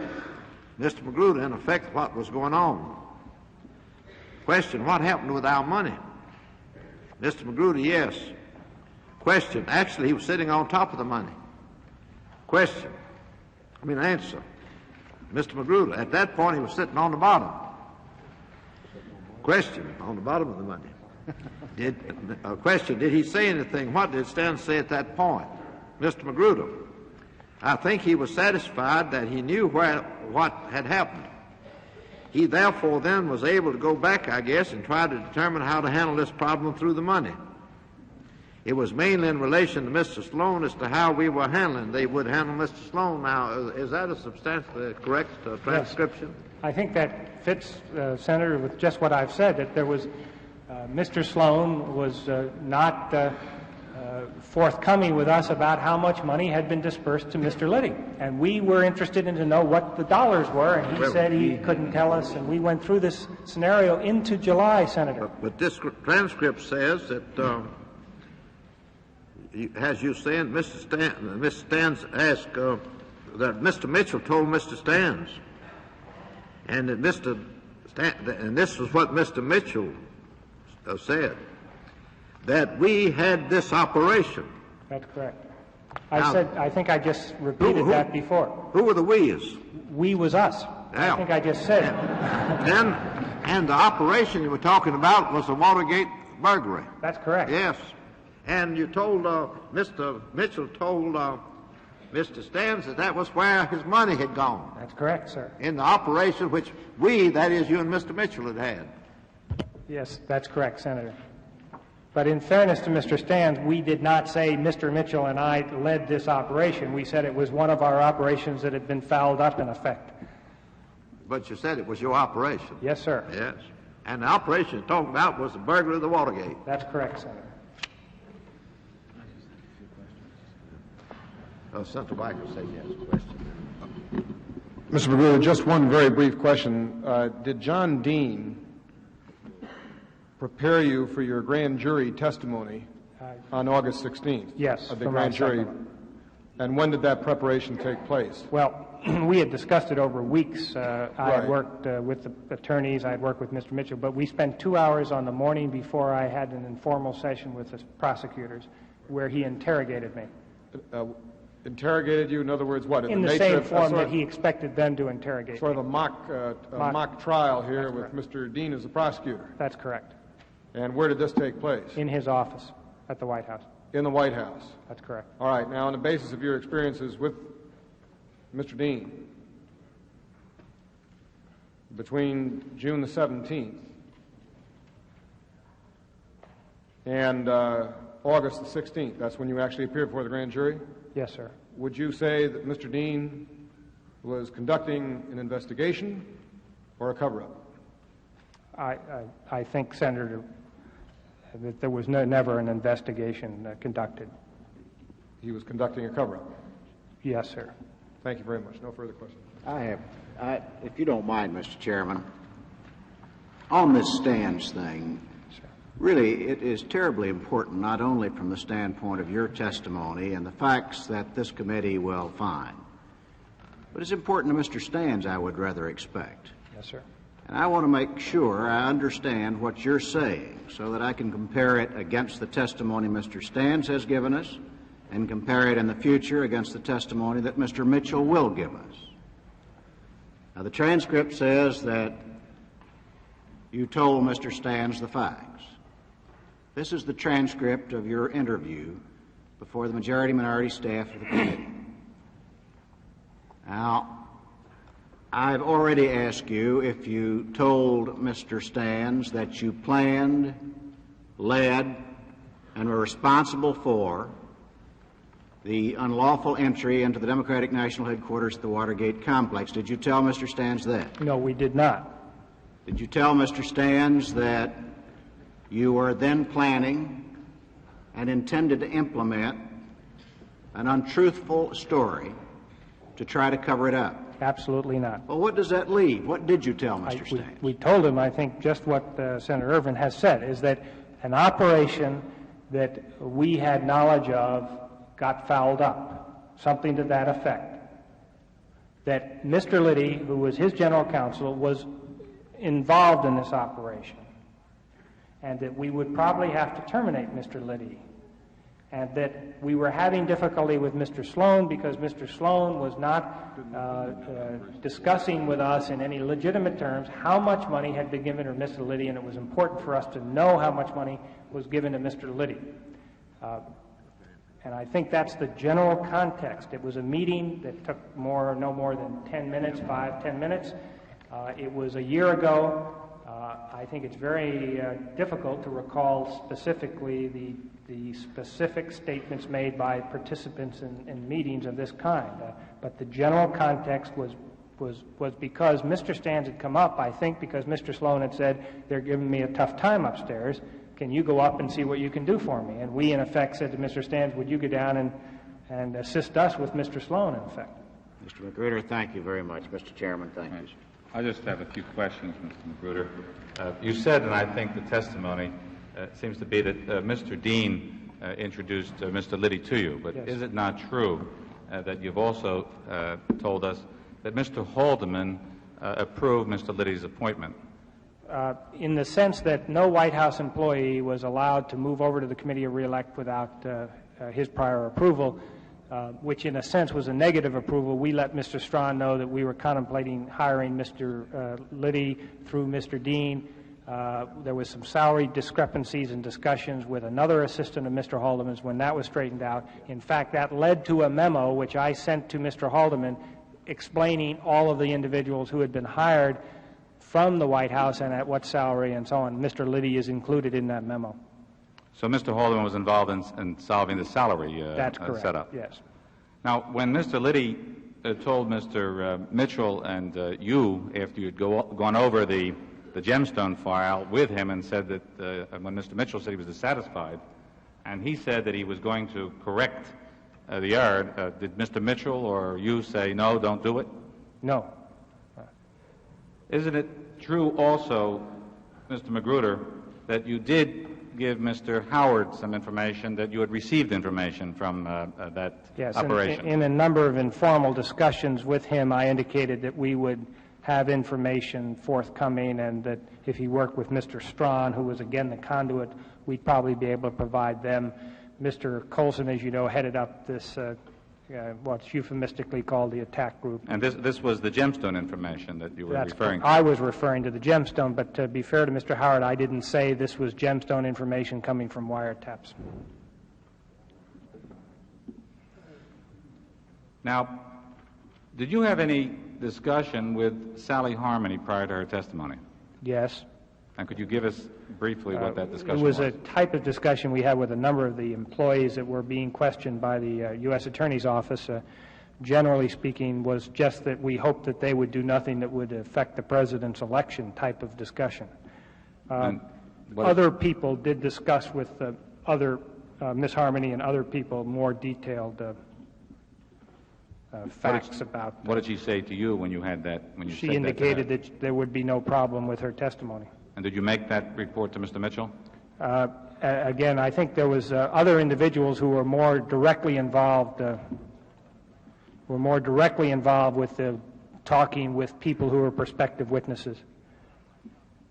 Mr. Magruder, in effect, what was going on? Question. What happened with our money? Mr. Magruder, yes. Question. Actually, he was sitting on top of the money. Question. Answer. Mr. Magruder, at that point, he was sitting on the bottom. Question. On the bottom of the money. Question. Did he say anything? What did Stans say at that point? Mr. Magruder, I think he was satisfied that he knew what had happened. He therefore then was able to go back, I guess, and try to determine how to handle this problem through the money. It was mainly in relation to Mr. Sloan as to how we were handling. They would handle Mr. Sloan. Now, is that a substantially correct transcription? Yes. I think that fits, Senator, with just what I've said, that there was Mr. Sloan was not forthcoming with us about how much money had been dispersed to Mr. Liddy. And we were interested in to know what the dollars were, and he said he couldn't tell us, and we went through this scenario into July, Senator. But this transcript says that, as you said, Mr. Stans asked that Mr. Mitchell told Mr. Stans, and that and this was what Mr. Mitchell said, that we had this operation. That's correct. I think I just repeated that before. Who were the we's? We was us. Yeah. I think I just said it. And the operation you were talking about was the Watergate burglary. That's correct. Yes. And you told, Mr. Mitchell told Mr. Stans that was where his money had gone. That's correct, sir. In the operation which we, that is you and Mr. Mitchell, had. Yes, that's correct, Senator. But in fairness to Mr. Stans, we did not say Mr. Mitchell and I led this operation. We said it was one of our operations that had been fouled up in effect. But you said it was your operation. Yes, sir. Yes. And the operation you're talking about was the burglary of the Watergate. That's correct, Senator. Senator Weicker said yes. Question. Mr. Magruder, just one very brief question. Did John Dean prepare you for your grand jury testimony on August 16th? Yes. Of the grand jury. And when did that preparation take place? Well, we had discussed it over weeks. I had worked with the attorneys. I had worked with Mr. Mitchell. But we spent 2 hours on the morning before I had an informal session with the prosecutors where he interrogated me. Interrogated you, in other words, what? In the same form that he expected them to interrogate. Sort of a mock trial here with Mr. Dean as the prosecutor. That's correct. And where did this take place? In his office at the White House. In the White House? That's correct. All right. Now, on the basis of your experiences with Mr. Dean, between June the 17th and August the 16th, that's when you actually appeared before the grand jury? Yes, sir. Would you say that Mr. Dean was conducting an investigation or a cover-up? I think, Senator, that there was never an investigation conducted. He was conducting a cover-up? Yes, sir. Thank you very much. No further questions. If you don't mind, Mr. Chairman, on this Stans thing, really it is terribly important, not only from the standpoint of your testimony and the facts that this committee will find, but it's important to Mr. Stans, I would rather expect. Yes, sir. And I want to make sure I understand what you're saying so that I can compare it against the testimony Mr. Stans has given us and compare it in the future against the testimony that Mr. Mitchell will give us. Now, the transcript says that you told Mr. Stans the facts. This is the transcript of your interview before the majority-minority staff of the committee. Now, I've already asked you if you told Mr. Stans that you planned, led, and were responsible for the unlawful entry into the Democratic National Headquarters at the Watergate complex. Did you tell Mr. Stans that? No, we did not. Did you tell Mr. Stans that you were then planning and intended to implement an untruthful story to try to cover it up? Absolutely not. Well, what does that leave? What did you tell Mr. Stans? We told him, I think, just what Senator Ervin has said, is that an operation that we had knowledge of got fouled up, something to that effect. That Mr. Liddy, who was his general counsel, was involved in this operation, and that we would probably have to terminate Mr. Liddy, and that we were having difficulty with Mr. Sloan because Mr. Sloan was not discussing with us in any legitimate terms how much money had been given to Mr. Liddy, and it was important for us to know how much money was given to Mr. Liddy. And I think that's the general context. It was a meeting that took no more than 10 minutes, 5-10 minutes. It was a year ago. I think it's very difficult to recall specifically the specific statements made by participants in meetings of this kind. But the general context was because Mr. Stans had come up, I think because Mr. Sloan had said, they're giving me a tough time upstairs. Can you go up and see what you can do for me? And we, in effect, said to Mr. Stans, would you go down and assist us with Mr. Sloan, in effect? Mr. Magruder, thank you very much. Mr. Chairman, thank you. I just have a few questions, Mr. Magruder. You said, and I think the testimony seems to be that Mr. Dean introduced Mr. Liddy to you, but yes. Is it not true that you've also told us that Mr. Haldeman approved Mr. Liddy's appointment? In the sense that no White House employee was allowed to move over to the Committee of Re-elect without his prior approval, which in a sense was a negative approval. We let Mr. Strawn know that we were contemplating hiring Mr. Liddy through Mr. Dean. There was some salary discrepancies and discussions with another assistant of Mr. Haldeman's. When that was straightened out, in fact, that led to a memo which I sent to Mr. Haldeman explaining all of the individuals who had been hired from the White House and at what salary and so on. Mr. Liddy is included in that memo. So Mr. Haldeman was involved in solving the salary That's correct. setup? Yes. Now, when Mr. Liddy told Mr. Mitchell and you, after you'd gone over the gemstone file with him and said that when Mr. Mitchell said he was dissatisfied, and he said that he was going to correct the error, did Mr. Mitchell or you say, no, don't do it? No. Isn't it true also, Mr. Magruder, that you did give Mr. Howard some information, that you had received information from that operation? Yes, in a number of informal discussions with him, I indicated that we would have information forthcoming and that if he worked with Mr. Strawn, who was again the conduit, we'd probably be able to provide them. Mr. Colson, as you know, headed up this what's euphemistically called the attack group. And this was the gemstone information that you were referring to? I was referring to the gemstone, but to be fair to Mr. Howard, I didn't say this was gemstone information coming from wiretaps. Now, did you have any discussion with Sally Harmony prior to her testimony? Yes. And could you give us briefly what that discussion was? It was a type of discussion we had with a number of the employees that were being questioned by the U.S. Attorney's Office. Generally speaking, was just that we hoped that they would do nothing that would affect the president's election type of discussion. Other people did discuss with Ms. Harmony and other people more detailed facts about. What did she say to you when you had that? When you she indicated that there would be no problem with her testimony. And did you make that report to Mr. Mitchell? Again, I think there was other individuals who were more directly involved. With talking with people who were prospective witnesses.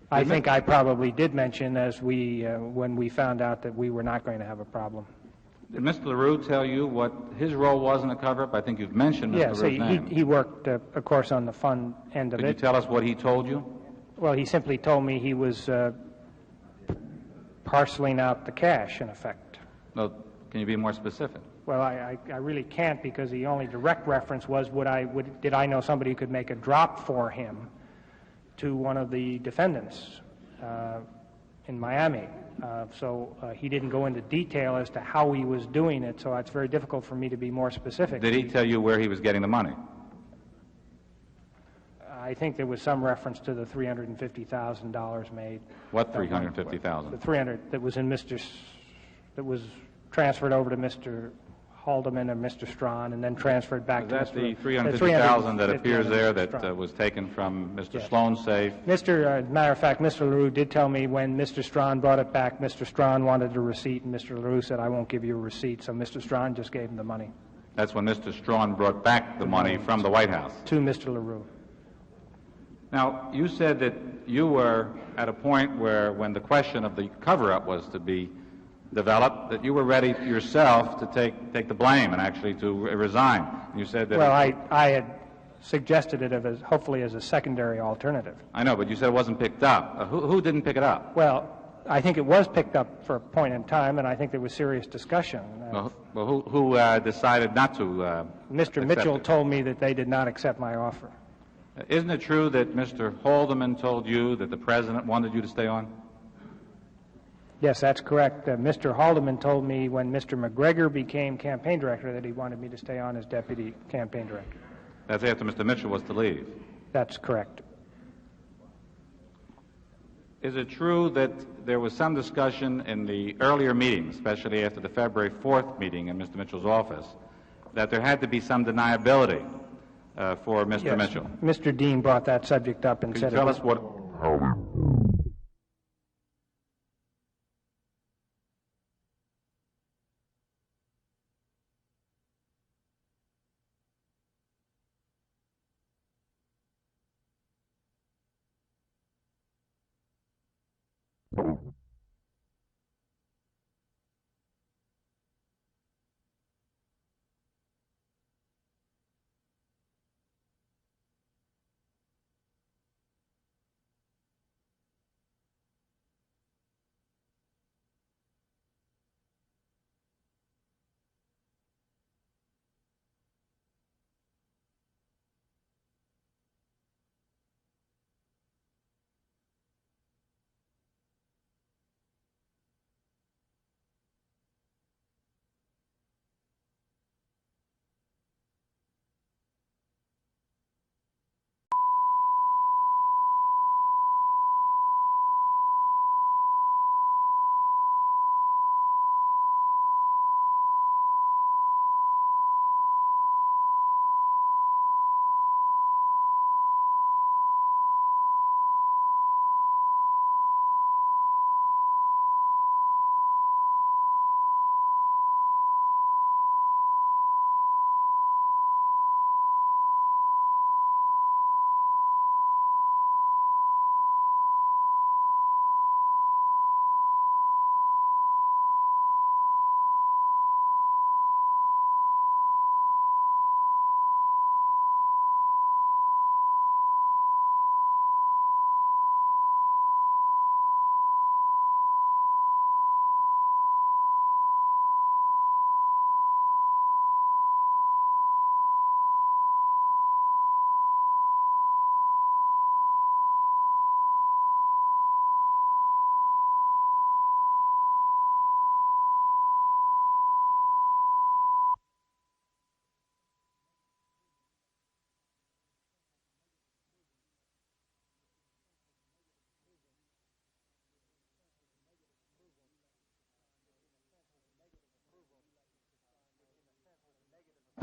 I think I probably did mention as when we found out that we were not going to have a problem. Did Mr. LaRue tell you what his role was in the cover-up? I think you've mentioned Mr. LaRue's name. He worked, of course, on the fund end of it. Could you tell us what he told you? Well, he simply told me he was parceling out the cash, in effect. No, can you be more specific? Well, I really can't, because the only direct reference was did I know somebody who could make a drop for him to one of the defendants in Miami. So he didn't go into detail as to how he was doing it, so it's very difficult for me to be more specific. Did he tell you where he was getting the money? I think there was some reference to the $350,000 made. What $350,000? The 300 that was in that was transferred over to Mr. Haldeman and Mr. Strawn, and then transferred back to Mr. Is that the $350,000 that appears there that was taken from Mr. Sloan's safe? Matter of fact, Mr. LaRue did tell me when Mr. Strawn brought it back, Mr. Strawn wanted a receipt, and Mr. LaRue said, I won't give you a receipt, so Mr. Strawn just gave him the money. That's when Mr. Strawn brought back the money from the White House? To Mr. LaRue. Now, you said that you were at a point where, when the question of the cover-up was to be developed, that you were ready yourself to take the blame and actually to resign. You said that... Well, I had suggested it hopefully as a secondary alternative. I know, but you said it wasn't picked up. Who didn't pick it up? Well, I think it was picked up for a point in time, and I think there was serious discussion. Well, who decided not to Mr. Mitchell told me that they did not accept my offer. Isn't it true that Mr. Haldeman told you that the President wanted you to stay on? Yes, that's correct. Mr. Haldeman told me when Mr. McGregor became campaign director that he wanted me to stay on as deputy campaign director. That's after Mr. Mitchell was to leave? That's correct. Is it true that there was some discussion in the earlier meetings, especially after the February 4th meeting in Mr. Mitchell's office, that there had to be some deniability for Mr. Mitchell? Mr. Dean brought that subject up and said... Could you tell us what...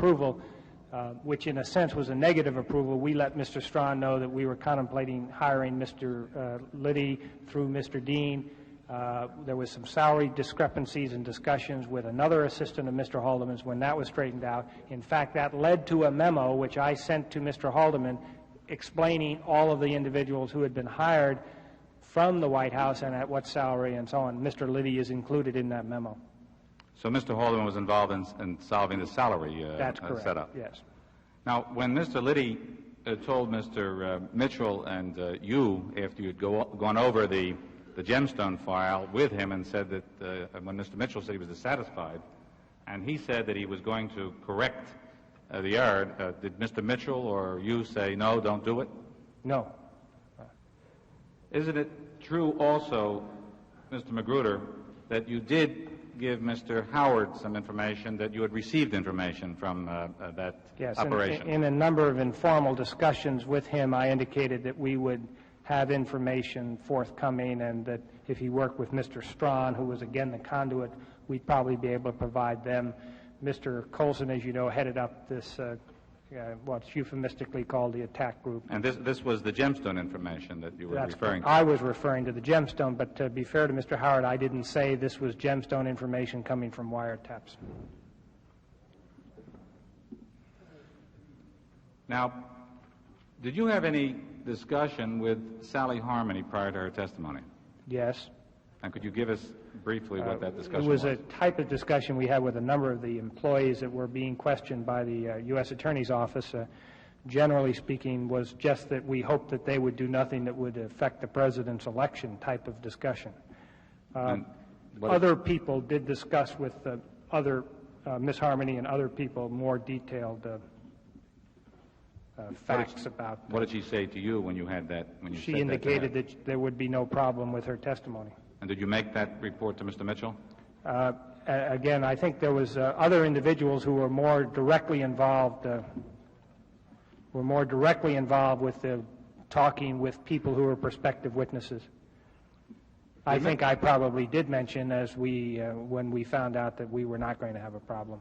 approval, which in a sense was a negative approval. We let Mr. Strawn know that we were contemplating hiring Mr. Liddy through Mr. Dean. There was some salary discrepancies and discussions with another assistant of Mr. Haldeman's. When that was straightened out, in fact, that led to a memo which I sent to Mr. Haldeman explaining all of the individuals who had been hired from the White House and at what salary and so on. Mr. Liddy is included in that memo. So Mr. Haldeman was involved in solving the salary That's correct, setup? yes. Now, when Mr. Liddy told Mr. Mitchell and you, after you'd gone over the gemstone file with him and said that when Mr. Mitchell said he was dissatisfied, and he said that he was going to correct the error, did Mr. Mitchell or you say, no, don't do it? No. Isn't it true also, Mr. Magruder, that you did give Mr. Howard some information, that you had received information from that operation? Yes, in a number of informal discussions with him, I indicated that we would have information forthcoming and that if he worked with Mr. Strawn, who was again the conduit, we'd probably be able to provide them. Mr. Colson, as you know, headed up this, what's euphemistically called the attack group. And this was the gemstone information that you were referring to? I was referring to the gemstone, but to be fair to Mr. Howard, I didn't say this was gemstone information coming from wiretaps. Now, did you have any discussion with Sally Harmony prior to her testimony? Yes. And could you give us briefly what that discussion was? It was a type of discussion we had with a number of the employees that were being questioned by the U.S. Attorney's Office. Generally speaking, was just that we hoped that they would do nothing that would affect the president's election type of discussion. Other people did discuss with other Ms. Harmony and other people more detailed facts about. What did she say to you when you had that? When you she said indicated that there would be no problem with her testimony. And did you make that report to Mr. Mitchell? Again, I think there was other individuals who were more directly involved. With the talking with people who were prospective witnesses. I think I probably did mention as when we found out that we were not going to have a problem.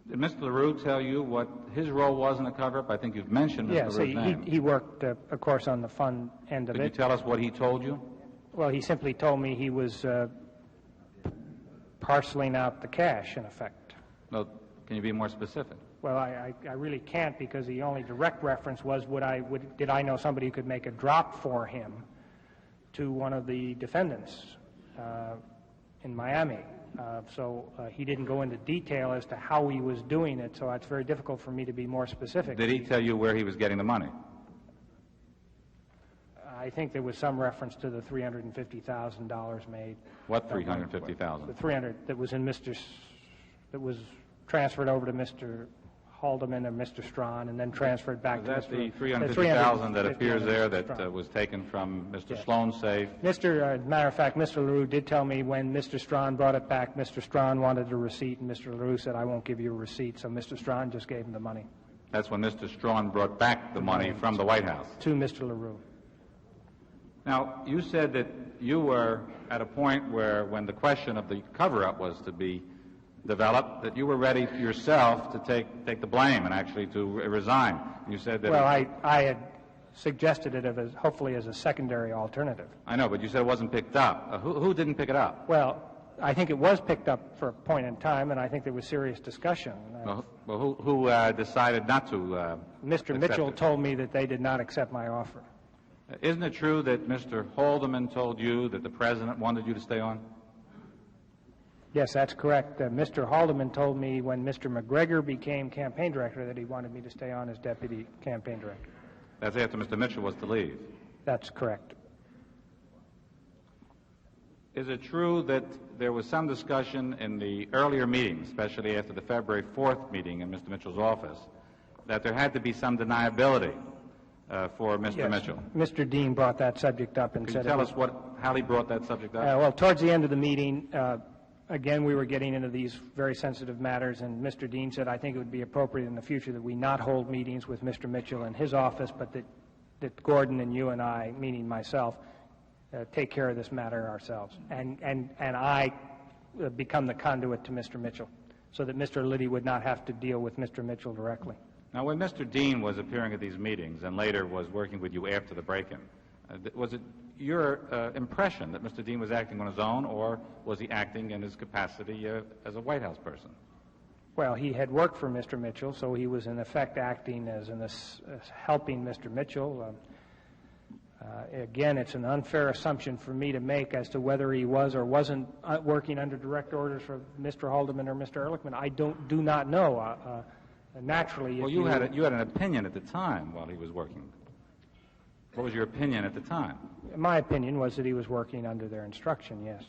Did Mr. LaRue tell you what his role was in the cover-up? I think you've mentioned Mr. LaRue's name. Yes, he worked, of course, on the fund end of it. Could you tell us what he told you? Well, he simply told me he was parceling out the cash, in effect. Well, can you be more specific? Well, I really can't because the only direct reference was did I know somebody who could make a drop for him to one of the defendants in Miami. So he didn't go into detail as to how he was doing it, so it's very difficult for me to be more specific. Did he tell you where he was getting the money? I think there was some reference to the $350,000 made. What $350,000? The 300 that was that was transferred over to Mr. Haldeman and Mr. Strawn, and then transferred back to Is that Mr. the $350,000 that appears there that was taken from Mr. Sloan's safe? Matter of fact, Mr. LaRue did tell me when Mr. Strawn brought it back, Mr. Strawn wanted a receipt, and Mr. LaRue said, I won't give you a receipt, so Mr. Strawn just gave him the money. That's when Mr. Strawn brought back the money from the White House? To Mr. LaRue. Now, you said that you were at a point where, when the question of the cover-up was to be developed, that you were ready yourself to take the blame and actually to resign. You said that... Well, I had suggested it hopefully as a secondary alternative. I know, but you said it wasn't picked up. Who didn't pick it up? Well, I think it was picked up for a point in time, and I think there was serious discussion. Well, who decided not to Mr. Mitchell told me that they did not accept my offer. Isn't it true that Mr. Haldeman told you that the President wanted you to stay on? Yes, that's correct. Mr. Haldeman told me when Mr. McGregor became campaign director that he wanted me to stay on as deputy campaign director. That's after Mr. Mitchell was to leave? That's correct. Is it true that there was some discussion in the earlier meetings, especially after the February 4th meeting in Mr. Mitchell's office, that there had to be some deniability for Mr. Mitchell? Mr. Dean brought that subject up and Can said... you tell us how he brought that subject up? Well, towards the end of the meeting, again, we were getting into these very sensitive matters, and Mr. Dean said, I think it would be appropriate in the future that we not hold meetings with Mr. Mitchell in his office, but that Gordon and you and I, meaning myself, take care of this matter ourselves. And I become the conduit to Mr. Mitchell, so that Mr. Liddy would not have to deal with Mr. Mitchell directly. Now, when Mr. Dean was appearing at these meetings and later was working with you after the break-in, was it your impression that Mr. Dean was acting on his own, or was he acting in his capacity as a White House person? Well, he had worked for Mr. Mitchell, so he was in effect acting as helping Mr. Mitchell. Again, it's an unfair assumption for me to make as to whether he was or wasn't working under direct orders from Mr. Haldeman or Mr. Ehrlichman. I do not know. Naturally, well, you had an opinion at the time while he was working. What was your opinion at the time? My opinion was that he was working under their instruction, yes.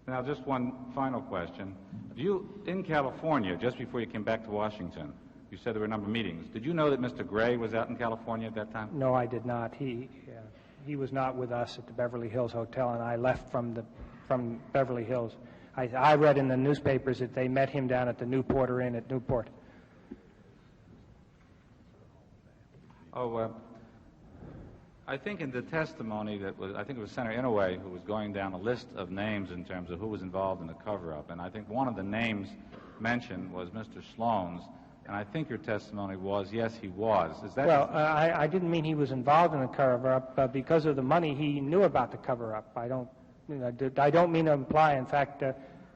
Now, just one final question. In California, just before you came back to Washington, you said there were a number of meetings. Did you know that Mr. Gray was out in California at that time? No, I did not. He was not with us at the Beverly Hills Hotel, and I left from Beverly Hills. I read in the newspapers that they met him down at the Newport Inn at Newport. I think in the testimony I think it was Senator Inouye who was going down a list of names in terms of who was involved in the cover-up, and I think one of the names mentioned was Mr. Sloan's, and I think your testimony was, yes, he was. Is that... Well, I didn't mean he was involved in the cover-up because of the money he knew about the cover-up. I don't mean to imply, in fact,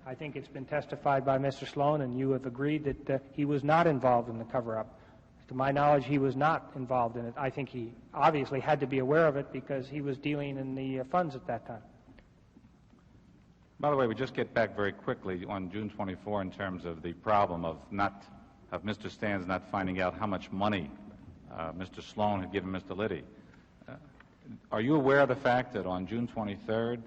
I think it's been testified by Mr. Sloan, and you have agreed that he was not involved in the cover-up. To my knowledge, he was not involved in it. I think he obviously had to be aware of it because he was dealing in the funds at that time. By the way, we just get back very quickly on June 24 in terms of the problem of Mr. Stans not finding out how much money Mr. Sloan had given Mr. Liddy. Are you aware of the fact that on June 23rd,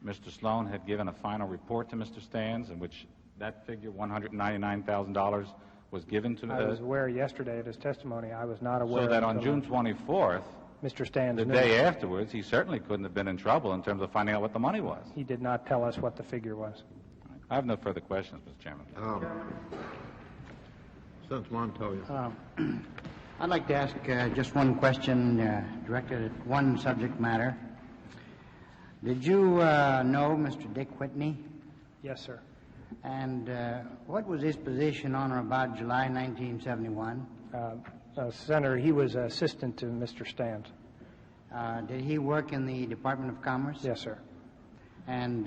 Mr. Sloan had given a final report to Mr. Stans in which that figure, $199,000, was given to... I was aware yesterday of his testimony. I was not aware... So that on June 24th, Mr. Stans the day afterwards, he certainly couldn't have been in trouble in terms of finding out what the money was. He did not tell us what the figure was. I have no further questions, Mr. Chairman. Since Montoya. I'd like to ask just one question directed at one subject matter. Did you know Mr. Dick Whitney? Yes, sir. And what was his position on or about July 1971? Senator, he was assistant to Mr. Stans. Did he work in the Department of Commerce? Yes, sir. And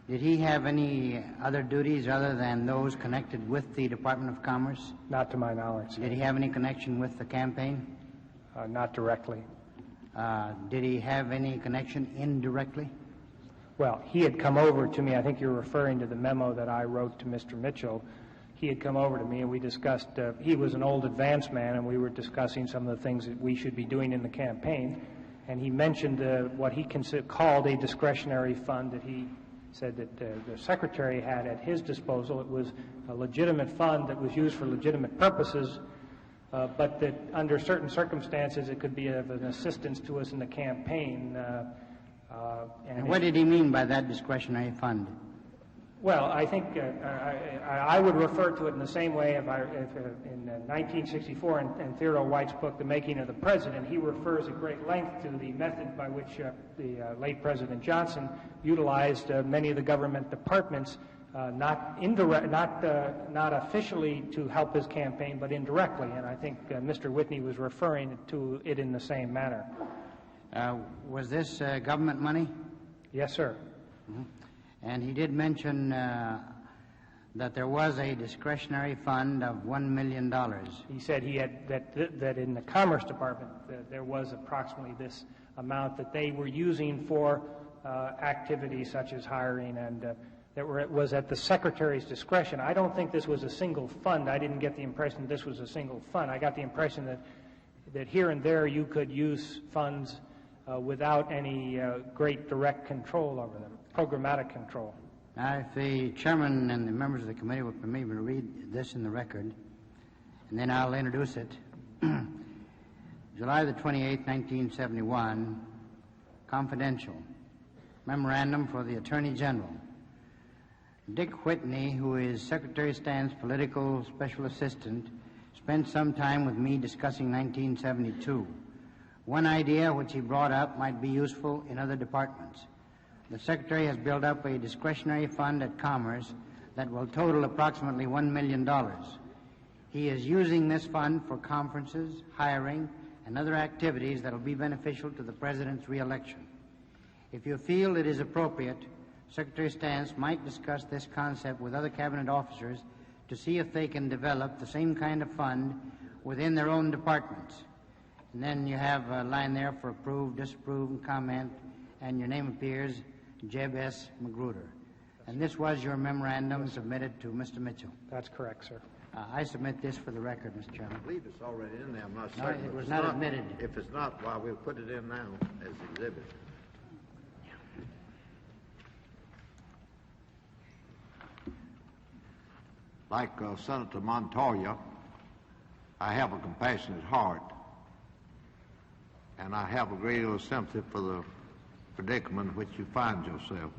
did he have any other duties other than those connected with the Department of Commerce? Not to my knowledge. Did he have any connection with the campaign? Not directly. Did he have any connection indirectly? Well, he had come over to me. I think you're referring to the memo that I wrote to Mr. Mitchell. He had come over to me and we discussed, he was an old advance man, and we were discussing some of the things that we should be doing in the campaign. And he mentioned what he called a discretionary fund that he said that the Secretary had at his disposal. It was a legitimate fund that was used for legitimate purposes, but that under certain circumstances it could be of an assistance to us in the campaign. And what did he mean by that discretionary fund? Well, I think I would refer to it in the same way if in 1964 in Theodore White's book, The Making of the President, he refers at great length to the method by which the late President Johnson utilized many of the government departments, not officially to help his campaign, but indirectly. And I think Mr. Whitney was referring to it in the same manner. Was this government money? Yes, sir. Mm-hmm. And he did mention that there was a discretionary fund of $1 million. He said he had that in the Commerce Department there was approximately this amount that they were using for activities such as hiring, and that it was at the Secretary's discretion. I don't think this was a single fund. I didn't get the impression that this was a single fund. I got the impression that here and there you could use funds without any great direct control over them, programmatic control. Now, if the chairman and the members of the committee would permit me to read this in the record, and then I'll introduce it. July the 28th, 1971, confidential. Memorandum for the Attorney General. Dick Whitney, who is Secretary Stan's political special assistant, spent some time with me discussing 1972. One idea which he brought up might be useful in other departments. The Secretary has built up a discretionary fund at Commerce that will total approximately $1 million. He is using this fund for conferences, hiring, and other activities that will be beneficial to the President's re-election. If you feel it is appropriate, Secretary Stans might discuss this concept with other Cabinet officers to see if they can develop the same kind of fund within their own departments. And then you have a line there for approve, disapprove, and comment, and your name appears, Jeb S. Magruder. And this was your memorandum submitted to Mr. Mitchell. That's correct, sir. I submit this for the record, Mr. Chairman. I believe it's already in there, I'm not No, certain. it If was it's not admitted. If it's not, why, we'll put it in now as exhibit. Like Senator Montoya, I have a compassionate heart, and I have a great deal of sympathy for the predicament in which you find yourself.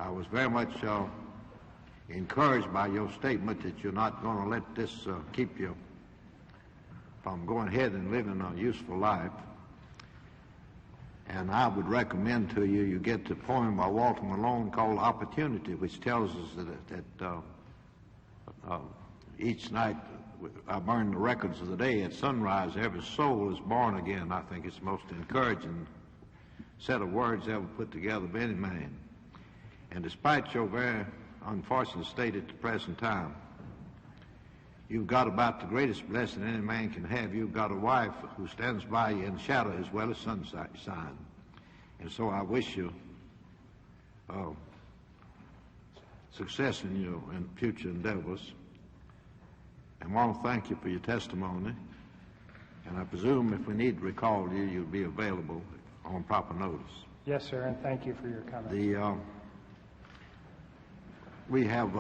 I was very much encouraged by your statement that you're not going to let this keep you from going ahead and living a useful life. And I would recommend to you, you get the poem by Walter Malone called Opportunity, which tells us that each night I burn the records of the day. At sunrise, every soul is born again. I think it's the most encouraging set of words ever put together by any man. And despite your very unfortunate state at the present time, you've got about the greatest blessing any man can have. You've got a wife who stands by you in shadow as well as sunshine. And so I wish you success in your future endeavors. And I want to thank you for your testimony. And I presume if we need to recall you, you'll be available on proper notice. Yes, sir, and thank you for your comment. We have,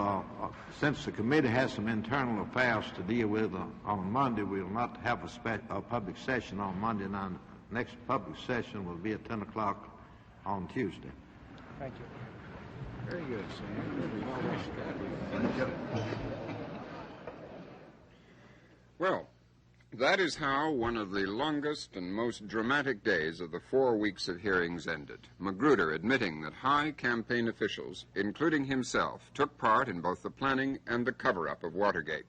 since the committee has some internal affairs to deal with on Monday, we will not have a public session on Monday. Now, the next public session will be at 10 o'clock on Tuesday. Thank you. Very good, Sam. Well, that is how one of the longest and most dramatic days of the 4 weeks of hearings ended. Magruder admitting that high campaign officials, including himself, took part in both the planning and the cover-up of Watergate.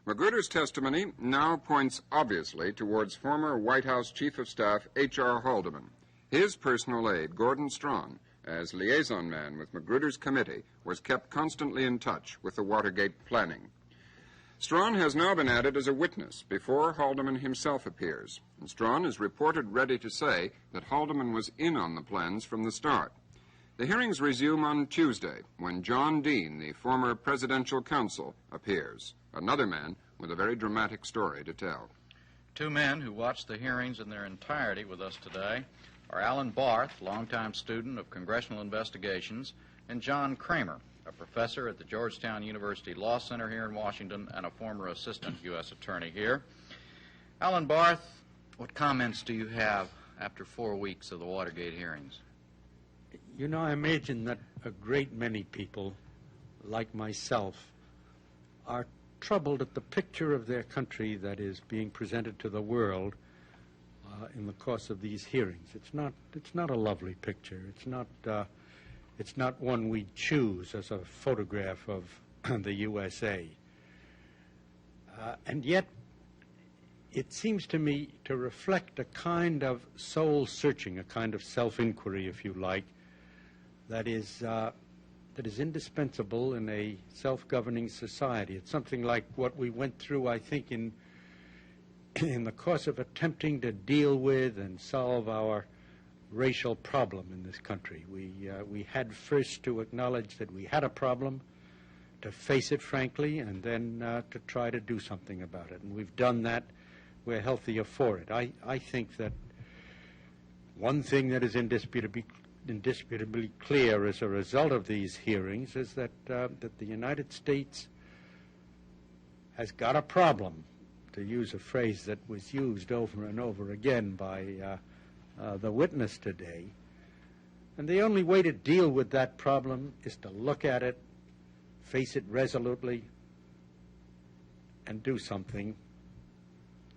Magruder's testimony now points obviously towards former White House Chief of Staff H.R. Haldeman. His personal aide, Gordon Strachan, as liaison man with Magruder's committee, was kept constantly in touch with the Watergate planning. Strachan has now been added as a witness before Haldeman himself appears, and Strachan is reported ready to say that Haldeman was in on the plans from the start. The hearings resume on Tuesday, when John Dean, the former presidential counsel, appears, another man with a very dramatic story to tell. Two men who watched the hearings in their entirety with us today are Alan Barth, longtime student of congressional investigations, and John Kramer, a professor at the Georgetown University Law Center here in Washington and a former assistant U.S. attorney here. Alan Barth, what comments do you have after 4 weeks of the Watergate hearings? You know, I imagine that a great many people, like myself, are troubled at the picture of their country that is being presented to the world in the course of these hearings. It's not a lovely picture. It's not one we choose as a photograph of the USA. And yet, it seems to me to reflect a kind of soul-searching, a kind of self-inquiry, if you like, that is indispensable in a self-governing society. It's something like what we went through, I think, in the course of attempting to deal with and solve our racial problem in this country. We had first to acknowledge that we had a problem, to face it frankly, and then to try to do something about it. And we've done that. We're healthier for it. I think that one thing that is indisputably clear as a result of these hearings is that the United States has got a problem, to use a phrase that was used over and over again by the witness today. And the only way to deal with that problem is to look at it, face it resolutely, and do something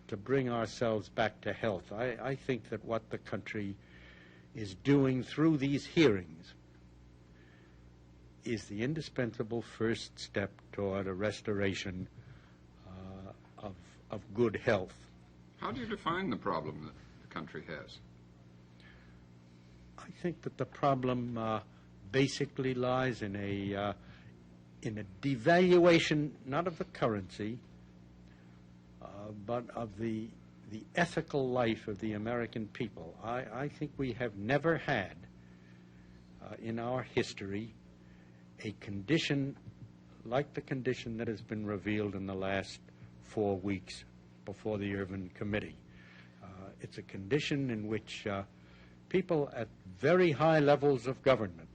to bring ourselves back to health. I think that what the country is doing through these hearings is the indispensable first step toward a restoration of good health. How do you define the problem that the country has? I think that the problem basically lies in a devaluation, not of the currency, but of the ethical life of the American people. I think we have never had in our history a condition like the condition that has been revealed in the last 4 weeks before the Irvin Committee. It's a condition in which people at very high levels of government,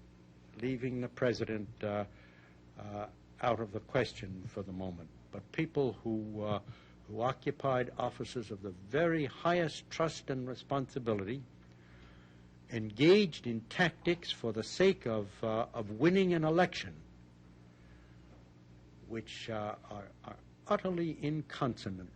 leaving the president out of the question for the moment, but people who occupied offices of the very highest trust and responsibility, engaged in tactics for the sake of winning an election, which are utterly inconsonant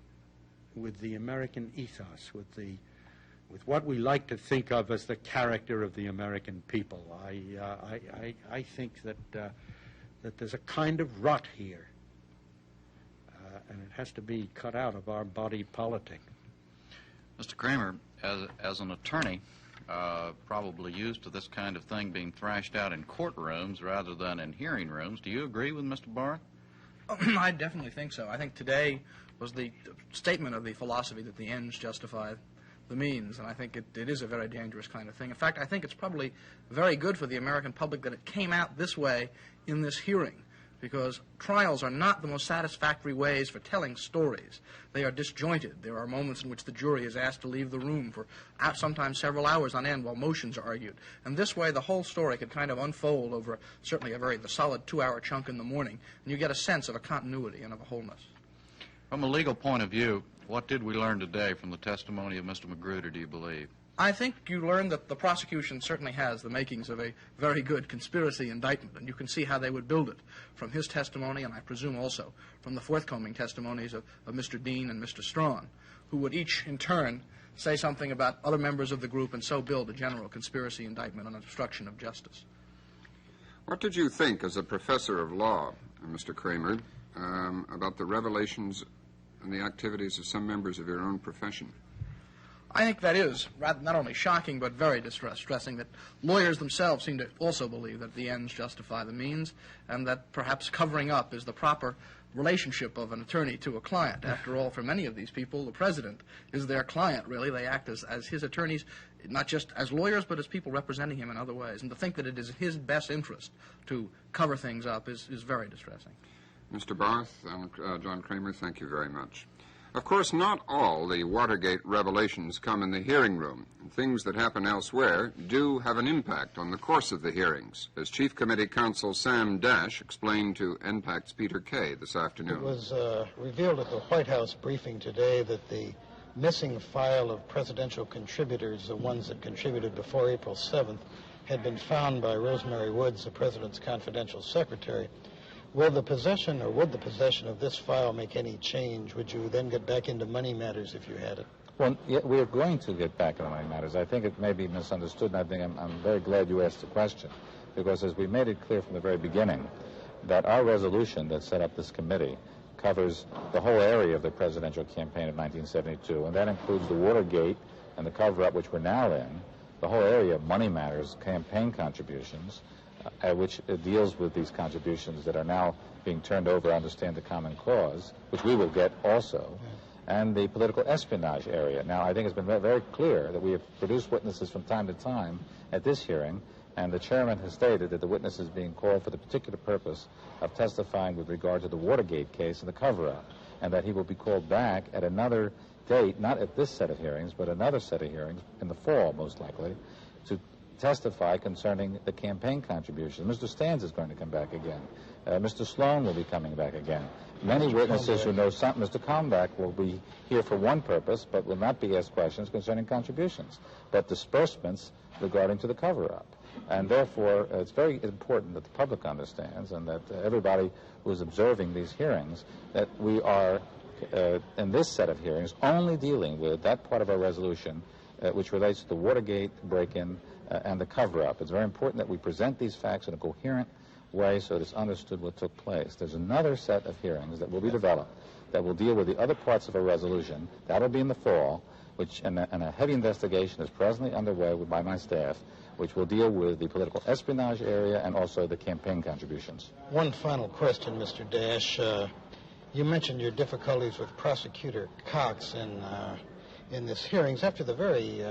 with the American ethos, with what we like to think of as the character of the American people. I think that there's a kind of rot here, and it has to be cut out of our body politic. Mr. Kramer, as an attorney, probably used to this kind of thing being thrashed out in courtrooms rather than in hearing rooms, do you agree with Mr. Barth? I definitely think so. I think today was the statement of the philosophy that the ends justify the means, and I think it is a very dangerous kind of thing. In fact, I think it's probably very good for the American public that it came out this way in this hearing, because trials are not the most satisfactory ways for telling stories. They are disjointed. There are moments in which the jury is asked to leave the room for sometimes several hours on end while motions are argued. And this way, the whole story could kind of unfold over certainly the solid 2-hour chunk in the morning, and you get a sense of a continuity and of a wholeness. From a legal point of view, what did we learn today from the testimony of Mr. Magruder, do you believe? I think you learned that the prosecution certainly has the makings of a very good conspiracy indictment, and you can see how they would build it from his testimony, and I presume also from the forthcoming testimonies of Mr. Dean and Mr. Strawn, who would each in turn say something about other members of the group and so build a general conspiracy indictment on obstruction of justice. What did you think as a professor of law, Mr. Kramer, about the revelations and the activities of some members of your own profession? I think that is not only shocking but very distressing that lawyers themselves seem to also believe that the ends justify the means, and that perhaps covering up is the proper relationship of an attorney to a client. After all, for many of these people, the president is their client, really. They act as his attorneys, not just as lawyers, but as people representing him in other ways. And to think that it is his best interest to cover things up is very distressing. Mr. Barth, John Kramer, thank you very much. Of course, not all the Watergate revelations come in the hearing room. Things that happen elsewhere do have an impact on the course of the hearings, as Chief Committee Counsel Sam Dash explained to NPAC's Peter Kay this afternoon. It was revealed at the White House briefing today that the missing file of presidential contributors, the ones that contributed before April 7th, had been found by Rosemary Woods, the president's confidential secretary. Would the possession of this file make any change? Would you then get back into money matters if you had it? Well, yeah, we are going to get back into money matters. I think it may be misunderstood, and I think I'm very glad you asked the question, because as we made it clear from the very beginning, that our resolution that set up this committee covers the whole area of the presidential campaign of 1972, and that includes the Watergate and the cover-up, which we're now in, the whole area of money matters, campaign contributions, which deals with these contributions that are now being turned over under Stand the Common Cause, which we will get also, and the political espionage area. Now, I think it's been very clear that we have produced witnesses from time to time at this hearing, and the chairman has stated that the witness is being called for the particular purpose of testifying with regard to the Watergate case and the cover-up, and that he will be called back at another date, not at this set of hearings, but another set of hearings in the fall, most likely, to testify concerning the campaign contributions. Mr. Stans is going to come back again. Mr. Sloan will be coming back again. Many witnesses who know something. Mr. Kalmbach will be here for one purpose, but will not be asked questions concerning contributions, but disbursements regarding to the cover-up. And therefore, it's very important that the public understands, and that everybody who is observing these hearings, that we are, in this set of hearings, only dealing with that part of our resolution which relates to the Watergate break-in and the cover-up. It's very important that we present these facts in a coherent way so that it's understood what took place. There's another set of hearings that will be developed that will deal with the other parts of a resolution. That'll be in the fall, and a heavy investigation is presently underway by my staff, which will deal with the political espionage area and also the campaign contributions. One final question, Mr. Dash. You mentioned your difficulties with Prosecutor Cox in this hearings. After the very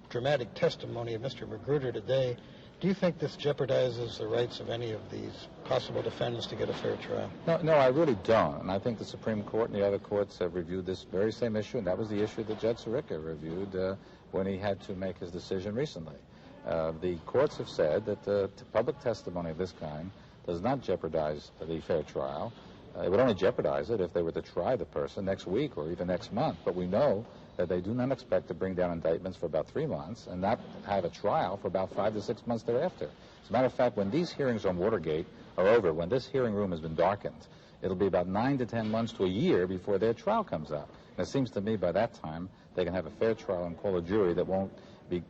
dramatic testimony of Mr. Magruder today, do you think this jeopardizes the rights of any of these possible defendants to get a fair trial? No, I really don't. And I think the Supreme Court and the other courts have reviewed this very same issue, and that was the issue that Judge Sirica reviewed when he had to make his decision recently. The courts have said that public testimony of this kind does not jeopardize the fair trial. It would only jeopardize it if they were to try the person next week or even next month. But we know that they do not expect to bring down indictments for about 3 months and not have a trial for about 5 to 6 months thereafter. As a matter of fact, when these hearings on Watergate are over, when this hearing room has been darkened, it'll be about 9 to 10 months to a year before their trial comes up. And it seems to me by that time they can have a fair trial and call a jury that won't be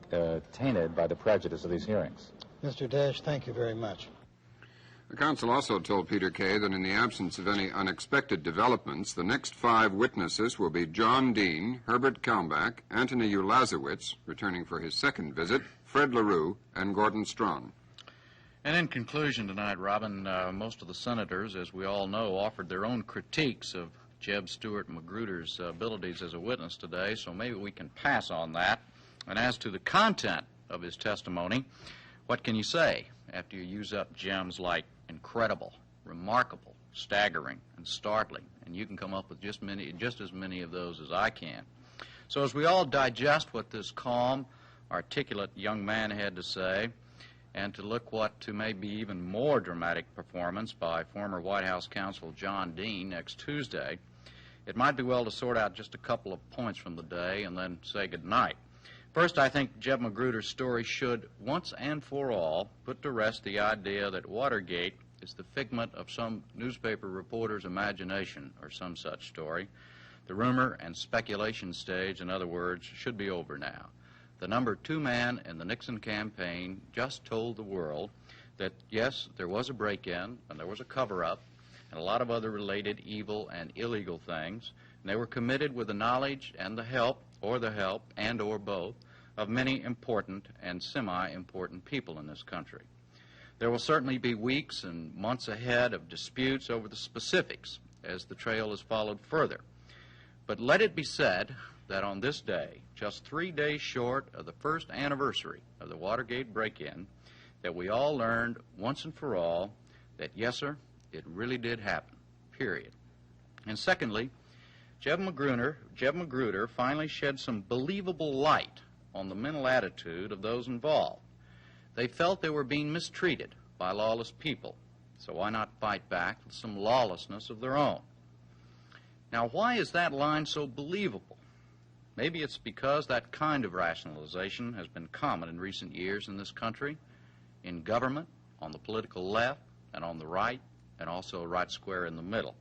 tainted by the prejudice of these hearings. Mr. Dash, thank you very much. The counsel also told Peter Kay that in the absence of any unexpected developments, the next 5 witnesses will be John Dean, Herbert Kalmbach, Anthony Ulazowitz, returning for his second visit, Fred LaRue, and Gordon Strachan. And in conclusion tonight, Robin, most of the senators, as we all know, offered their own critiques of Jeb Stuart Magruder's abilities as a witness today, so maybe we can pass on that. And as to the content of his testimony, what can you say after you use up gems like incredible, remarkable, staggering, and startling? And you can come up with just as many of those as I can. So as we all digest what this calm, articulate young man had to say, and to look what to maybe even more dramatic performance by former White House counsel John Dean next Tuesday, it might be well to sort out just a couple of points from the day and then say good night. First, I think Jeb Magruder's story should, once and for all, put to rest the idea that Watergate is the figment of some newspaper reporter's imagination or some such story. The rumor and speculation stage, in other words, should be over now. The number 2 man in the Nixon campaign just told the world that, yes, there was a break-in and there was a cover-up and a lot of other related evil and illegal things, and they were committed with the knowledge and the help, and or both, of many important and semi-important people in this country. There will certainly be weeks and months ahead of disputes over the specifics as the trail is followed further. But let it be said that on this day, just 3 days short of the first anniversary of the Watergate break-in, that we all learned once and for all that, yes, sir, it really did happen, period. And secondly, Jeb Magruder finally shed some believable light on the mental attitude of those involved. They felt they were being mistreated by lawless people, so why not fight back with some lawlessness of their own? Now, why is that line so believable? Maybe it's because that kind of rationalization has been common in recent years in this country, in government, on the political left, and on the right, and also right square in the middle.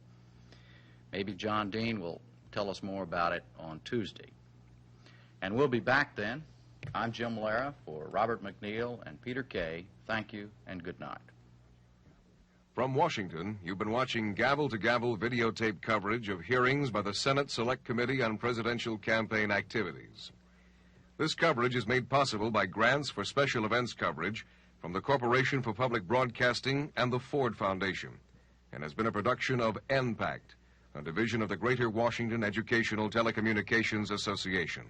Maybe John Dean will tell us more about it on Tuesday. And we'll be back then. I'm Jim Lara for Robert McNeil and Peter Kay. Thank you and good night. From Washington, you've been watching gavel-to-gavel videotape coverage of hearings by the Senate Select Committee on Presidential Campaign Activities. This coverage is made possible by grants for special events coverage from the Corporation for Public Broadcasting and the Ford Foundation, and has been a production of NPACT, a division of the Greater Washington Educational Telecommunications Association.